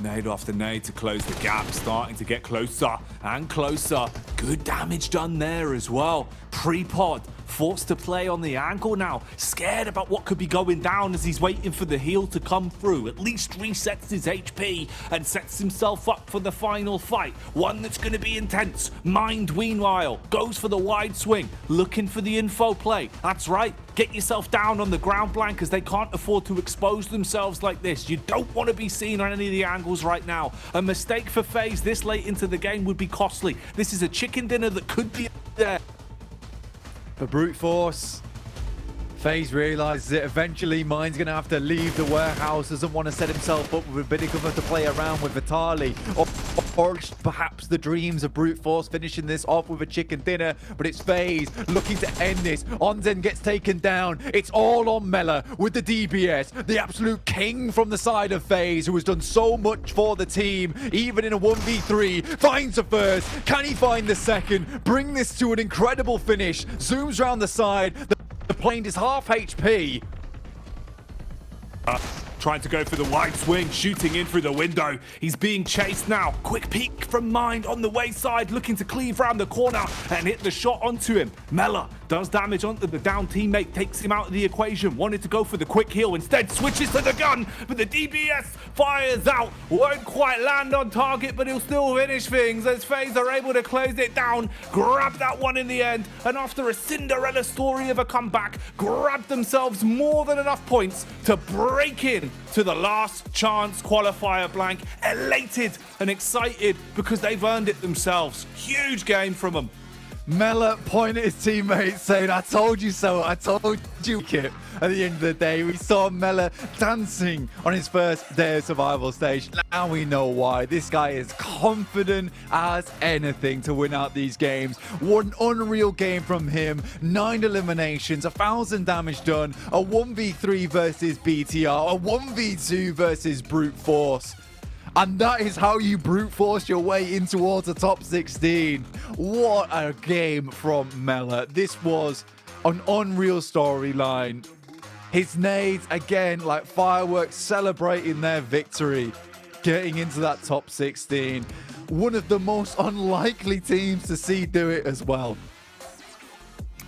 Nade after nade to close the gap, starting to get closer and closer. Good damage done there as well. Pre-pod forced to play on the angle now, scared about what could be going down as he's waiting for the heal to come through. At least resets his HP and sets himself up for the final fight, one that's going to be intense. Mind, meanwhile, goes for the wide swing, looking for the info play. That's right, get yourself down on the ground blank, as they can't afford to expose themselves like this. You don't want to be seen on any of the angles right now. A mistake for FaZe this late into the game would be costly. This is a chicken dinner that could be there. For Brute Force, FaZe realizes it. Eventually, Mine's going to have to leave the warehouse. Doesn't want to set himself up with a bit of cover to play around with Vitali. Or perhaps the dreams of Brute Force finishing this off with a chicken dinner. But it's FaZe looking to end this. Onzen gets taken down. It's all on Mela with the DBS. The absolute king from the side of FaZe, who has done so much for the team. Even in a 1v3, finds the first. Can he find the second? Bring this to an incredible finish. Zooms around the side. The plane is half HP. Trying to go for the wide swing, shooting in through the window. He's being chased now. Quick peek from Mind on the wayside, looking to cleave round the corner and hit the shot onto him. Mela does damage onto the down teammate, takes him out of the equation. Wanted to go for the quick heal, instead switches to the gun, but the DBS fires out. Won't quite land on target, but he'll still finish things as FaZe are able to close it down. Grab that one in the end, and after a Cinderella story of a comeback, grab themselves more than enough points to break in to the last chance qualifier blank. Elated and excited because they've earned it themselves. Huge game from them. Mela pointed at his teammates saying, "I told you so, I told you, Kip." At the end of the day, we saw Mela dancing on his first day of survival stage. Now we know why. This guy is confident as anything to win out these games. What an unreal game from him. 9 eliminations, 1,000 damage done, a 1v3 versus BTR, a 1v2 versus Brute Force. And that is how you brute force your way in towards the top 16. What a game from Mela. This was an unreal storyline. His nades, again, like fireworks, celebrating their victory, getting into that top 16. One of the most unlikely teams to see do it as well.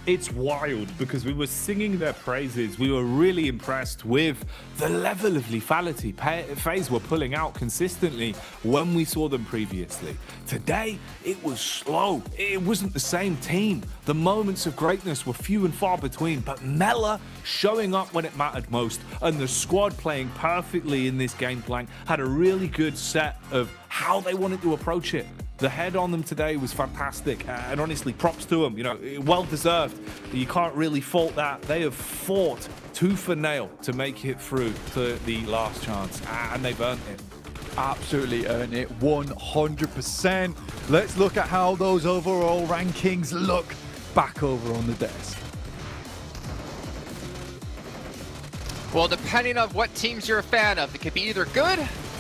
It's wild because we were singing their praises. We were really impressed with the level of lethality FaZe were pulling out consistently when we saw them previously. Today, it was slow. It wasn't the same team. The moments of greatness were few and far between, but Mela showing up when it mattered most, and the squad playing perfectly in this game plan had a really good set of how they wanted to approach it. The head on them today was fantastic, and honestly, props to them. You know, well deserved. You can't really fault that. They have fought tooth and nail to make it through to the last chance, and they've earned it. Absolutely earned it, 100%. Let's look at how those overall rankings look back over on the desk. Well, depending on what teams you're a fan of, it could be either good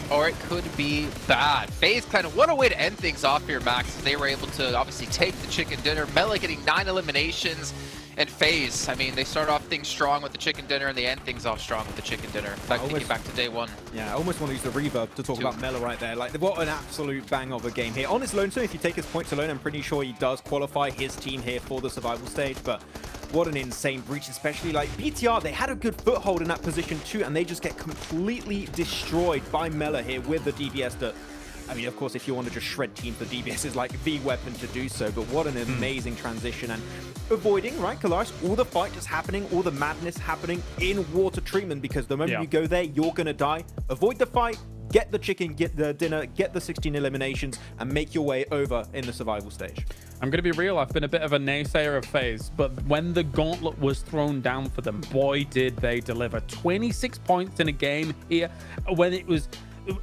or it could be bad. FaZe Clan, what a way to end things off here, Max. They were able to obviously take the chicken dinner. Mela getting 9 eliminations. And FaZe, I mean, they start off things strong with the chicken dinner and they end things off strong with the chicken dinner. In fact, thinking back to day one. Yeah, I almost want to use the reverb to talk about Mela right there. Like, what an absolute bang of a game here. On his lonesome, if you take his points alone, I'm pretty sure he does qualify his team here for the survival stage. But what an insane breach, especially like PTR. They had a good foothold in that position too, and they just get completely destroyed by Mela here with the DBS that, I mean, of course, if you want to just shred teams, the DBS is like the weapon to do so, but what an amazing transition. And avoiding, right, Kalaris, all the fight just happening, all the madness happening in water treatment, because the moment you go there, you're going to die. Avoid the fight, get the chicken, get the dinner, get the 16 eliminations, and make your way over in the survival stage. I'm going to be real, I've been a bit of a naysayer of FaZe, but when the gauntlet was thrown down for them, boy, did they deliver. 26 points in a game here when it was...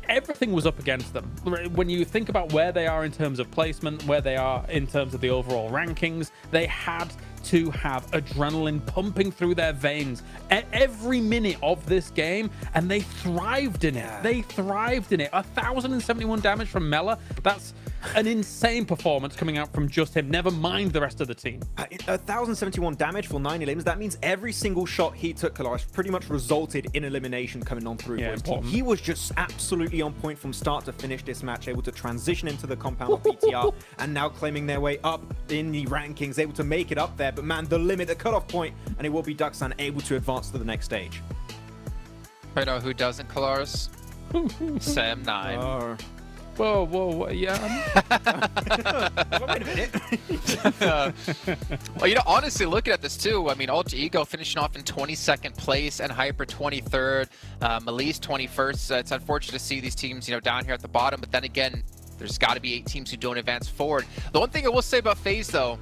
everything was up against them. When you think about where they are in terms of placement, where they are in terms of the overall rankings, they had to have adrenaline pumping through their veins at every minute of this game, and they thrived in it. They thrived in it. 1,071 damage from Mela. That's an insane performance coming out from just him, never mind the rest of the team. 1,071 damage for 9 elims. That means every single shot he took, Kalash, pretty much resulted in elimination coming on through for his team. He was just absolutely on point from start to finish this match, able to transition into the compound of PTR and now claiming their way up in the rankings, able to make it up there. But man, the limit, the cutoff point, and it will be Duxan able to advance to the next stage. I know who doesn't, Kalaris? Sam9. Whoa, yeah. Wait a minute. Well, honestly, looking at this too, I mean, Ultra Ego finishing off in 22nd place and Hyper 23rd, Melise 21st. It's unfortunate to see these teams, down here at the bottom, but then again, there's got to be 8 teams who don't advance forward. The one thing I will say about FaZe, though,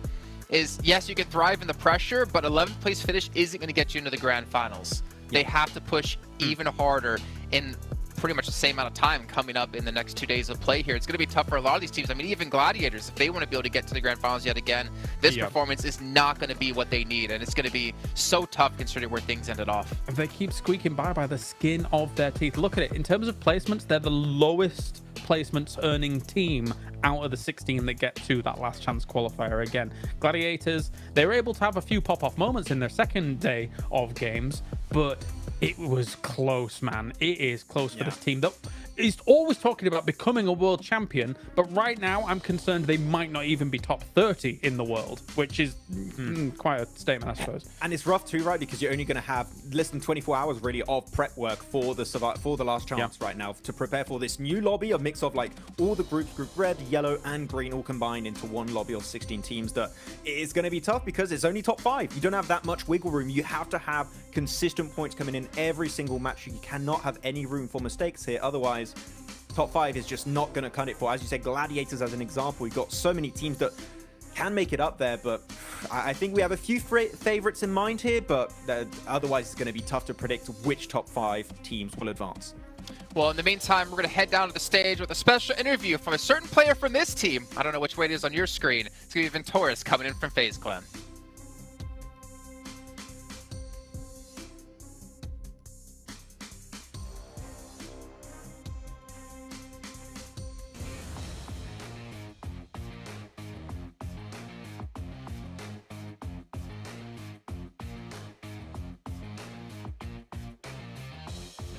is yes, you can thrive in the pressure, but 11th place finish isn't going to get you into the Grand Finals. They have to push even harder in pretty much the same amount of time coming up in the next 2 days of play here. It's going to be tough for a lot of these teams. I mean, even Gladiators, if they want to be able to get to the Grand Finals yet again, this performance is not going to be what they need, and it's going to be so tough considering where things ended off. They keep squeaking by the skin of their teeth. Look at it. In terms of placements, they're the lowest placements earning team out of the 16 that get to that last chance qualifier again. Gladiators, they were able to have a few pop-off moments in their second day of games, but it was close, man. It is close for this team that is always talking about becoming a world champion, but right now I'm concerned they might not even be top 30 in the world, which is quite a statement, I suppose. And it's rough too, right? Because you're only going to have less than 24 hours really of prep work for the last chance right now to prepare for this new lobby, a mix of like all the groups, group red, yellow, and green, all combined into one lobby of 16 teams. That is going to be tough because it's only top 5. You don't have that much wiggle room. You have to have consistent points coming in every single match. You cannot have any room for mistakes here. Otherwise, top 5 is just not going to cut it for, as you said, Gladiators as an example. We've got so many teams that can make it up there, but I think we have a few favorites in mind here, but otherwise it's going to be tough to predict which top 5 teams will advance. Well, in the meantime, we're going to head down to the stage with a special interview from a certain player from this team. I don't know which way it is on your screen. It's going to be Ventoris coming in from FaZe Clan.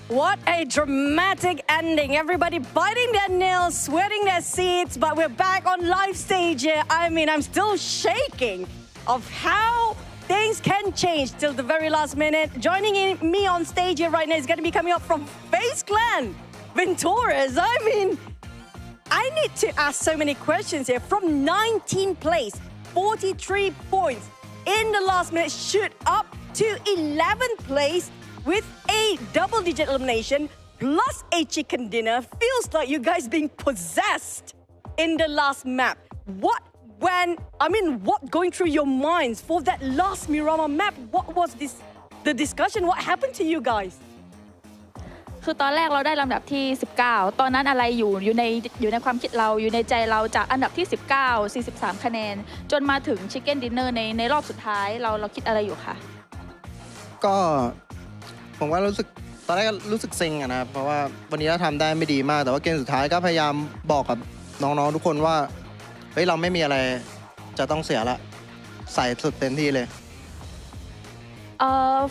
What a dramatic ending. Everybody biting their nails, sweating their seats, but we're back on live stage here. I mean, I'm still shaking of how things can change till the very last minute. Joining me on stage here right now is going to be coming up from FaZe Clan, Ventoris. I mean, I need to ask so many questions here. From 19th place, 43 points in the last minute, shoot up to 11th place with a double-digit elimination plus a chicken dinner. Feels like you guys being possessed in the last map. What going through your minds for that last Miramar map? What was the discussion? What happened to you guys? คือตอนแรกเราได้ลำดับที่19ตอนนั้นอะไรอยู่ในความคิดเราอยู่ในใจเราจากอันดับที่19 43คะแนนจนมาถึง Chicken Dinner ในรอบสุดท้ายเราคิดอะไรอยู่คะก็ผมว่าตอนแรกรู้สึกเซ็งอะนะครับเพราะว่าวันนี้เราทำได้ไม่ดีมากแต่ว่าเกมสุดท้ายก็พยายามบอกกับน้องๆทุกคนว่าเฮ้ยเราไม่มีอะไรจะต้องเสียละใส่สุดเต็มที่เลย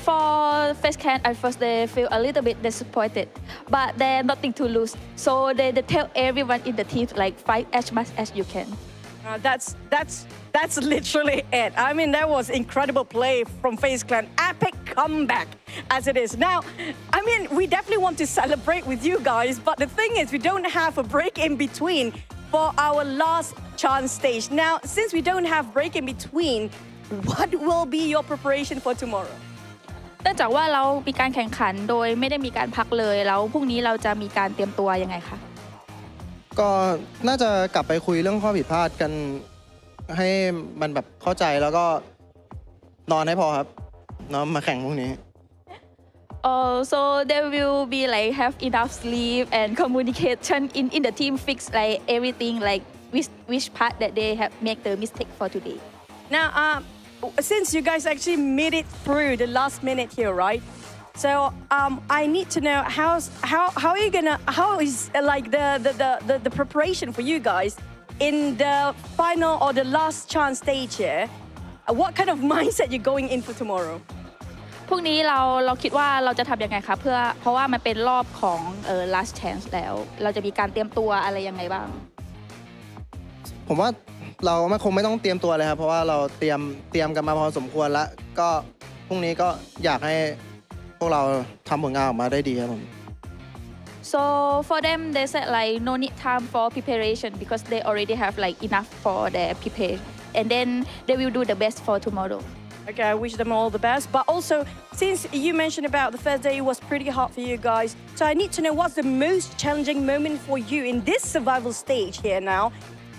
For FaZe Clan, at first they feel a little bit disappointed, but there's nothing to lose. So they tell everyone in the team like fight as much as you can. That's literally it. I mean, that was incredible play from FaZe Clan. Epic comeback as it is. Now, I mean, we definitely want to celebrate with you guys, but the thing is we don't have a break in between for our last chance stage. Now, since we don't have break in between, what will be your preparation for tomorrow? เนื่องจากว่าเรามีการแข่งขันโดยไม่ได้มีการพักเลยแล้วพรุ่งนี้เราจะมีการเตรียมตัวยังไงคะก็น่าจะกลับไปคุยเรื่องข้อผิดพลาดกันให้มันแบบเข้าใจแล้วก็นอนให้พอครับเนาะมาแข่งพรุ่งนี้ so they will be like have enough sleep and communication in the team fix like everything like which part that they have make the mistake for today. Now, since you guys actually made it through the last minute here, right? So I need to know how is like the preparation for you guys in the final or the last chance stage here, what kind of mindset you're going in for tomorrow? พรุ่งนี้เราคิดว่าเราจะทำยังไงคะเพราะว่ามันเป็นรอบของlast chance แล้วเราจะมีการเตรียมตัวอะไรยังไงบ้างผมว่าเราคงไม่ต้องเตรียมตัวเลยครับเพราะว่าเราเตรียมกันมาพอสมควรแล้วก็พรุ่งนี้ก็อยากให้พวกเราทำผลงานออกมาได้ดีครับผม So for them they said like no need time for preparation because they already have like enough for their preparation and then they will do the best for tomorrow. Okay, I wish them all the best. But also, since you mentioned about the first day, it was pretty hard for you guys. So I need to know what's the most challenging moment for you in this survival stage here now,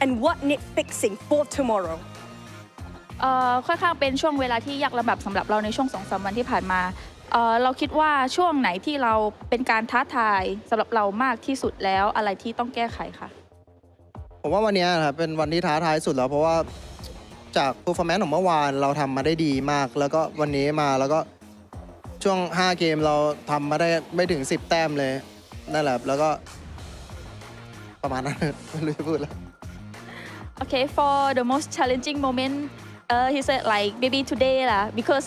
and what needs fixing for tomorrow. ค่อนข้างเป็นช่วงเวลาที่ยากลำบากสำหรับเราในช่วง 2-3 วันที่ผ่านมาเราคิดว่าช่วงไหนที่เราเป็นการท้าทายสำหรับเรามากที่สุดแล้วอะไรที่ต้องแก้ไขคะผมว่าวันนี้ครับเป็นวันที่ท้าทายสุดแล้วเพราะว่าจาก performance ของเมื่อวานเราทำมาได้ดีมากแล้วก็วันนี้มาแล้วก็ช่วง5เกมเราทำมาได้ไม่ถึง10แต้มเลยนั่นแหละแล้วก็ประมาณนั้นไม่รู้จะพูดแล้ว Okay, for the most challenging moment he said like maybe today lah because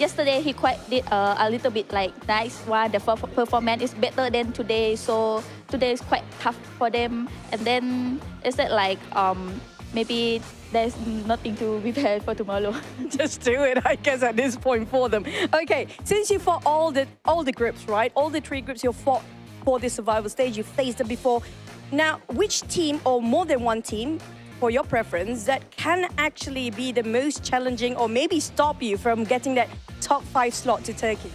yesterday he quite did a little bit like nice one the performance is better than today so today is quite tough for them and then he said like maybe there's nothing to prepare for tomorrow. Just do it, I guess, at this point for them. Okay, since you fought all the groups, right? All the 3 groups you fought for this survival stage, you faced them before. Now, which team or more than one team, for your preference, that can actually be the most challenging or maybe stop you from getting that top 5 slot to Turkey?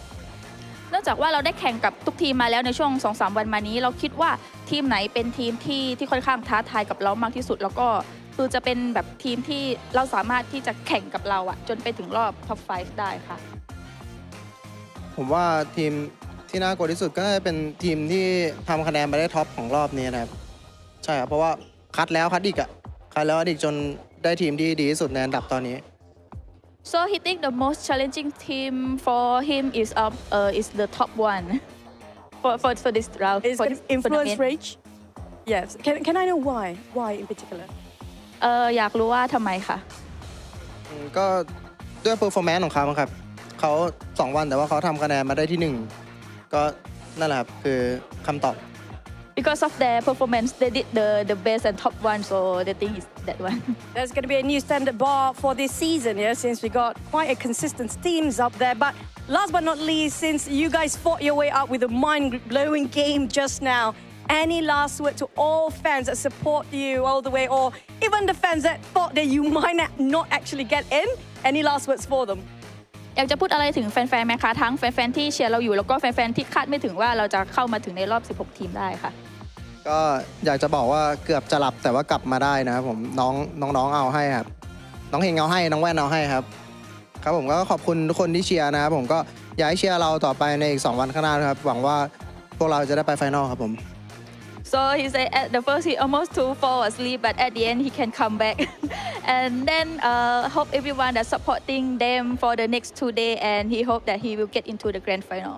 นอกจากว่าเราได้แข่งกับทุกทีมมาแล้วในช่วง 2-3 วันมานี้เราคิดว่าทีมไหนเป็นทีมที่ค่อนข้างท้าทายกับเรามากที่สุดแล้วก็คือจะเป็นแบบทีมที่เราสามารถที่จะแข่งกับเราจนไปถึงรอบ top 5 ได้ค่ะผมว่าทีมที่น่ากลัวที่สุดก็น่าจะเป็นทีมที่ทำคะแนนมาได้ท็อปของรอบนี้นะครับใช่ครับเพราะว่าคัดแล้วคัดอีกจนได้ทีมที่ดีที่สุดในอันดับตอนนี้ So he think the most challenging team for him is the top one for this round. Is Influence Rage? Yes. Can I know why? Why in particular? อยากรู้ว่าทำไมคะก็ด้วย performance ของเขาครับเขา2วันแต่ว่าเขาทำคะแนนมาได้ที่1ก็นั่นแหละครับคือคำตอบ Because of their performance, they did the best and top one, so the thing is that one. There's going to be a new standard bar for this season, yeah, since we got quite a consistent teams up there. But last but not least, since you guys fought your way up with a mind-blowing game just now, any last word to all fans that support you all the way, or even the fans that thought that you might not actually get in? Any last words for them? อยากจะพูดอะไรถึงแฟนๆไหมคะทั้งแฟนๆที่เชียร์เราอยู่แล้วก็แฟนๆที่คาดไม่ถึงว่าเราจะเข้ามาถึงในรอบ16ทีมได้ค่ะก็อยากจะบอกว่าเกือบจะหลับแต่ว่ากลับมาได้นะครับผมน้องเอาให้ครับน้องเฮงเอาให้น้องแว่นเอาให้ครับครับผมก็ขอบคุณทุกคนที่เชียร์นะครับผมก็อยากให้เชียร์เราต่อไปในอีก2วันข้างหน้าครับหวังว่าพวกเราจะได้ไปไฟนอลครับผม So he said at the first he almost to fall asleep, but at the end he can come back. And then hope everyone that supporting them for the next 2 days, and he hope that he will get into the grand final.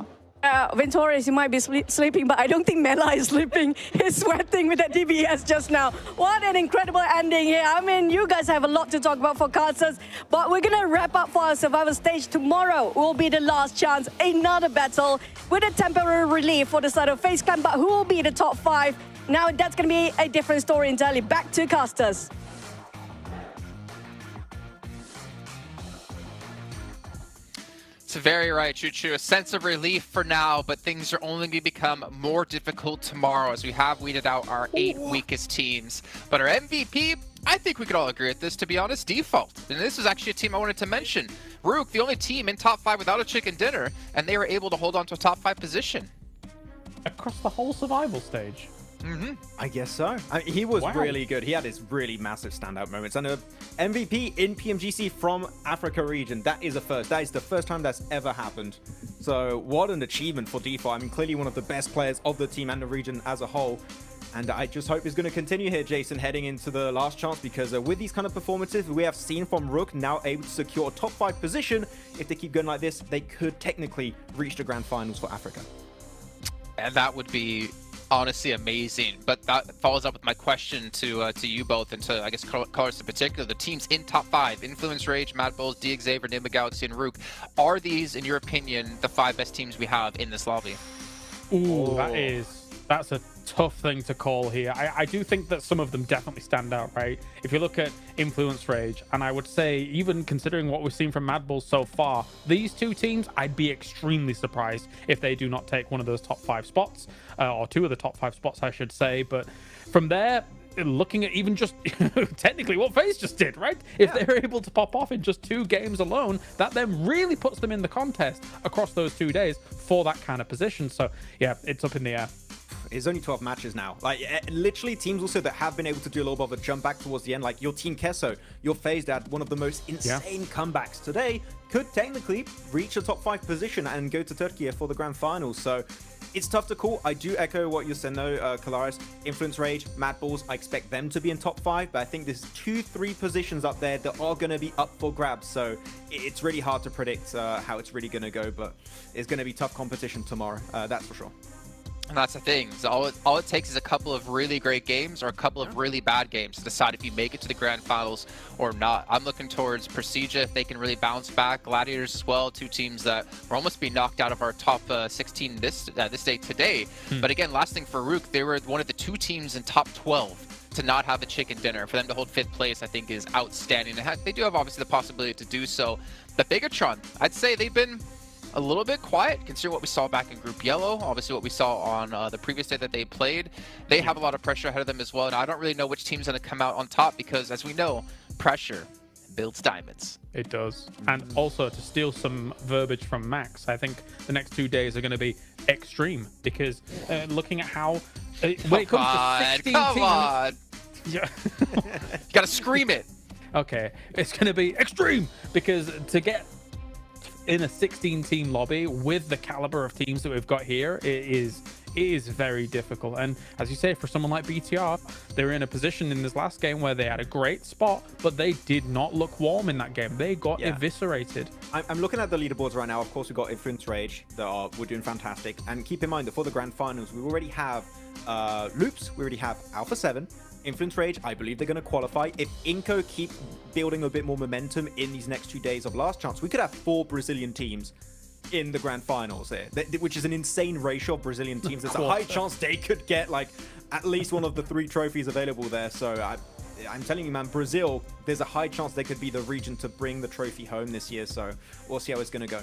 Ventorius, you might be sleeping, but I don't think Mela is sleeping. He's sweating with that DBS just now. What an incredible ending here. I mean, you guys have a lot to talk about for Kansas, but we're going to wrap up for our survival stage. Tomorrow will be the last chance, another battle with a temporary relief for the side of FaZe Clan, but who will be the top 5? Now that's going to be a different story entirely. Back to Casters. It's very right, Choo-Choo. A sense of relief for now, but things are only going to become more difficult tomorrow as we have weeded out our 8 weakest teams. But our MVP, I think we could all agree with this, to be honest, Default. And this is actually a team I wanted to mention. Rook, the only team in top 5 without a chicken dinner, and they were able to hold on to a top 5 position. Across the whole survival stage? I guess so. He was really good. He had his really massive standout moments. And MVP in PMGC from Africa region. That is a first. That is the first time that's ever happened. So what an achievement for Default. I mean, clearly one of the best players of the team and the region as a whole. And I just hope it's going to continue here, Jason, heading into the last chance, because with these kind of performances we have seen from Rook, now able to secure a top 5 position. If they keep going like this, they could technically reach the Grand Finals for Africa. And that would be honestly amazing. But that follows up with my question to you both and to, I guess, Colors in particular. The teams in top 5, Influence, Rage, Mad Bulls, DXaver, Nima Galaxy, and Rook. Are these, in your opinion, the 5 best teams we have in this lobby? Ooh, that's a tough thing to call here. I do think that some of them definitely stand out, right? If you look at Influence Rage, and I would say, even considering what we've seen from Mad Bulls so far, these 2 teams, I'd be extremely surprised if they do not take one of those top 5 spots, or 2 of the top 5 spots, I should say. But from there, looking at even just technically what FaZe just did, right? If they're able to pop off in just 2 games alone, that then really puts them in the contest across those 2 days for that kind of position. So yeah, it's up in the air. It's only 12 matches now. Like, literally, teams also that have been able to do a little bit of a jump back towards the end, like your team Kesso, your FaZe that one of the most insane comebacks today, could technically reach a top 5 position and go to Turkey for the Grand Finals. So it's tough to call. I do echo what you said, though, Kalaris. Influence Rage, Mad Bulls, I expect them to be in top 5, but I think there's 2-3 positions up there that are going to be up for grabs. So it's really hard to predict how it's really going to go, but it's going to be tough competition tomorrow. That's for sure. And that's the thing. So all it takes is a couple of really great games or a couple of really bad games to decide if you make it to the Grand Finals or not. I'm looking towards Prestige if they can really bounce back. Gladiators as well, 2 teams that were almost being knocked out of our top 16 this day today. But again, last thing for Rook, they were one of the 2 teams in top 12 to not have a chicken dinner. For them to hold 5th place, I think, is outstanding. They do have obviously the possibility to do so. But Bigatron, I'd say they've been a little bit quiet, considering what we saw back in Group Yellow, obviously what we saw on the previous day that they played. They have a lot of pressure ahead of them as well, and I don't really know which team's going to come out on top because, as we know, pressure builds diamonds. It does. And also, to steal some verbiage from Max, I think the next 2 days are going to be extreme because looking at how when it comes to 16 come teams, on. Yeah. You gotta scream it. Okay, it's going to be extreme because to get in a 16-team lobby with the caliber of teams that we've got here, it is very difficult. And as you say, for someone like BTR, they were in a position in this last game where they had a great spot, but they did not look warm in that game. They got eviscerated. I'm looking at the leaderboards right now. Of course, we've got Influence Rage that we're doing fantastic. And keep in mind that for the Grand Finals, we already have Loops, we already have Alpha 7, Influence Rage, I believe they're going to qualify. If Inco keep building a bit more momentum in these next 2 days of Last Chance, we could have 4 Brazilian teams in the Grand Finals there, which is an insane ratio of Brazilian teams. There's a high chance they could get like at least one of the 3 trophies available there. So I'm telling you, man, Brazil, there's a high chance they could be the region to bring the trophy home this year. So we'll see how it's going to go.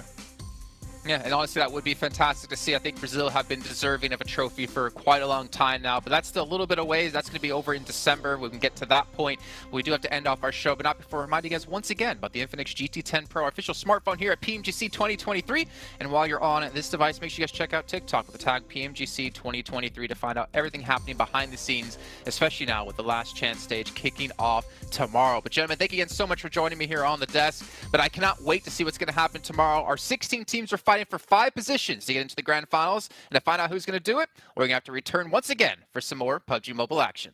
Yeah, and honestly, that would be fantastic to see. I think Brazil have been deserving of a trophy for quite a long time now, but that's still a little bit of ways. That's going to be over in December. We can get to that point. We do have to end off our show, but not before reminding you guys once again about the Infinix GT10 Pro, our official smartphone here at PMGC 2023. And while you're on this device, make sure you guys check out TikTok with the tag PMGC 2023 to find out everything happening behind the scenes, especially now with the Last Chance stage kicking off tomorrow. But gentlemen, thank you again so much for joining me here on the desk. But I cannot wait to see what's going to happen tomorrow. Our 16 teams are fighting for 5 positions to get into the Grand Finals, and to find out who's going to do it, we're going to have to return once again for some more PUBG Mobile action.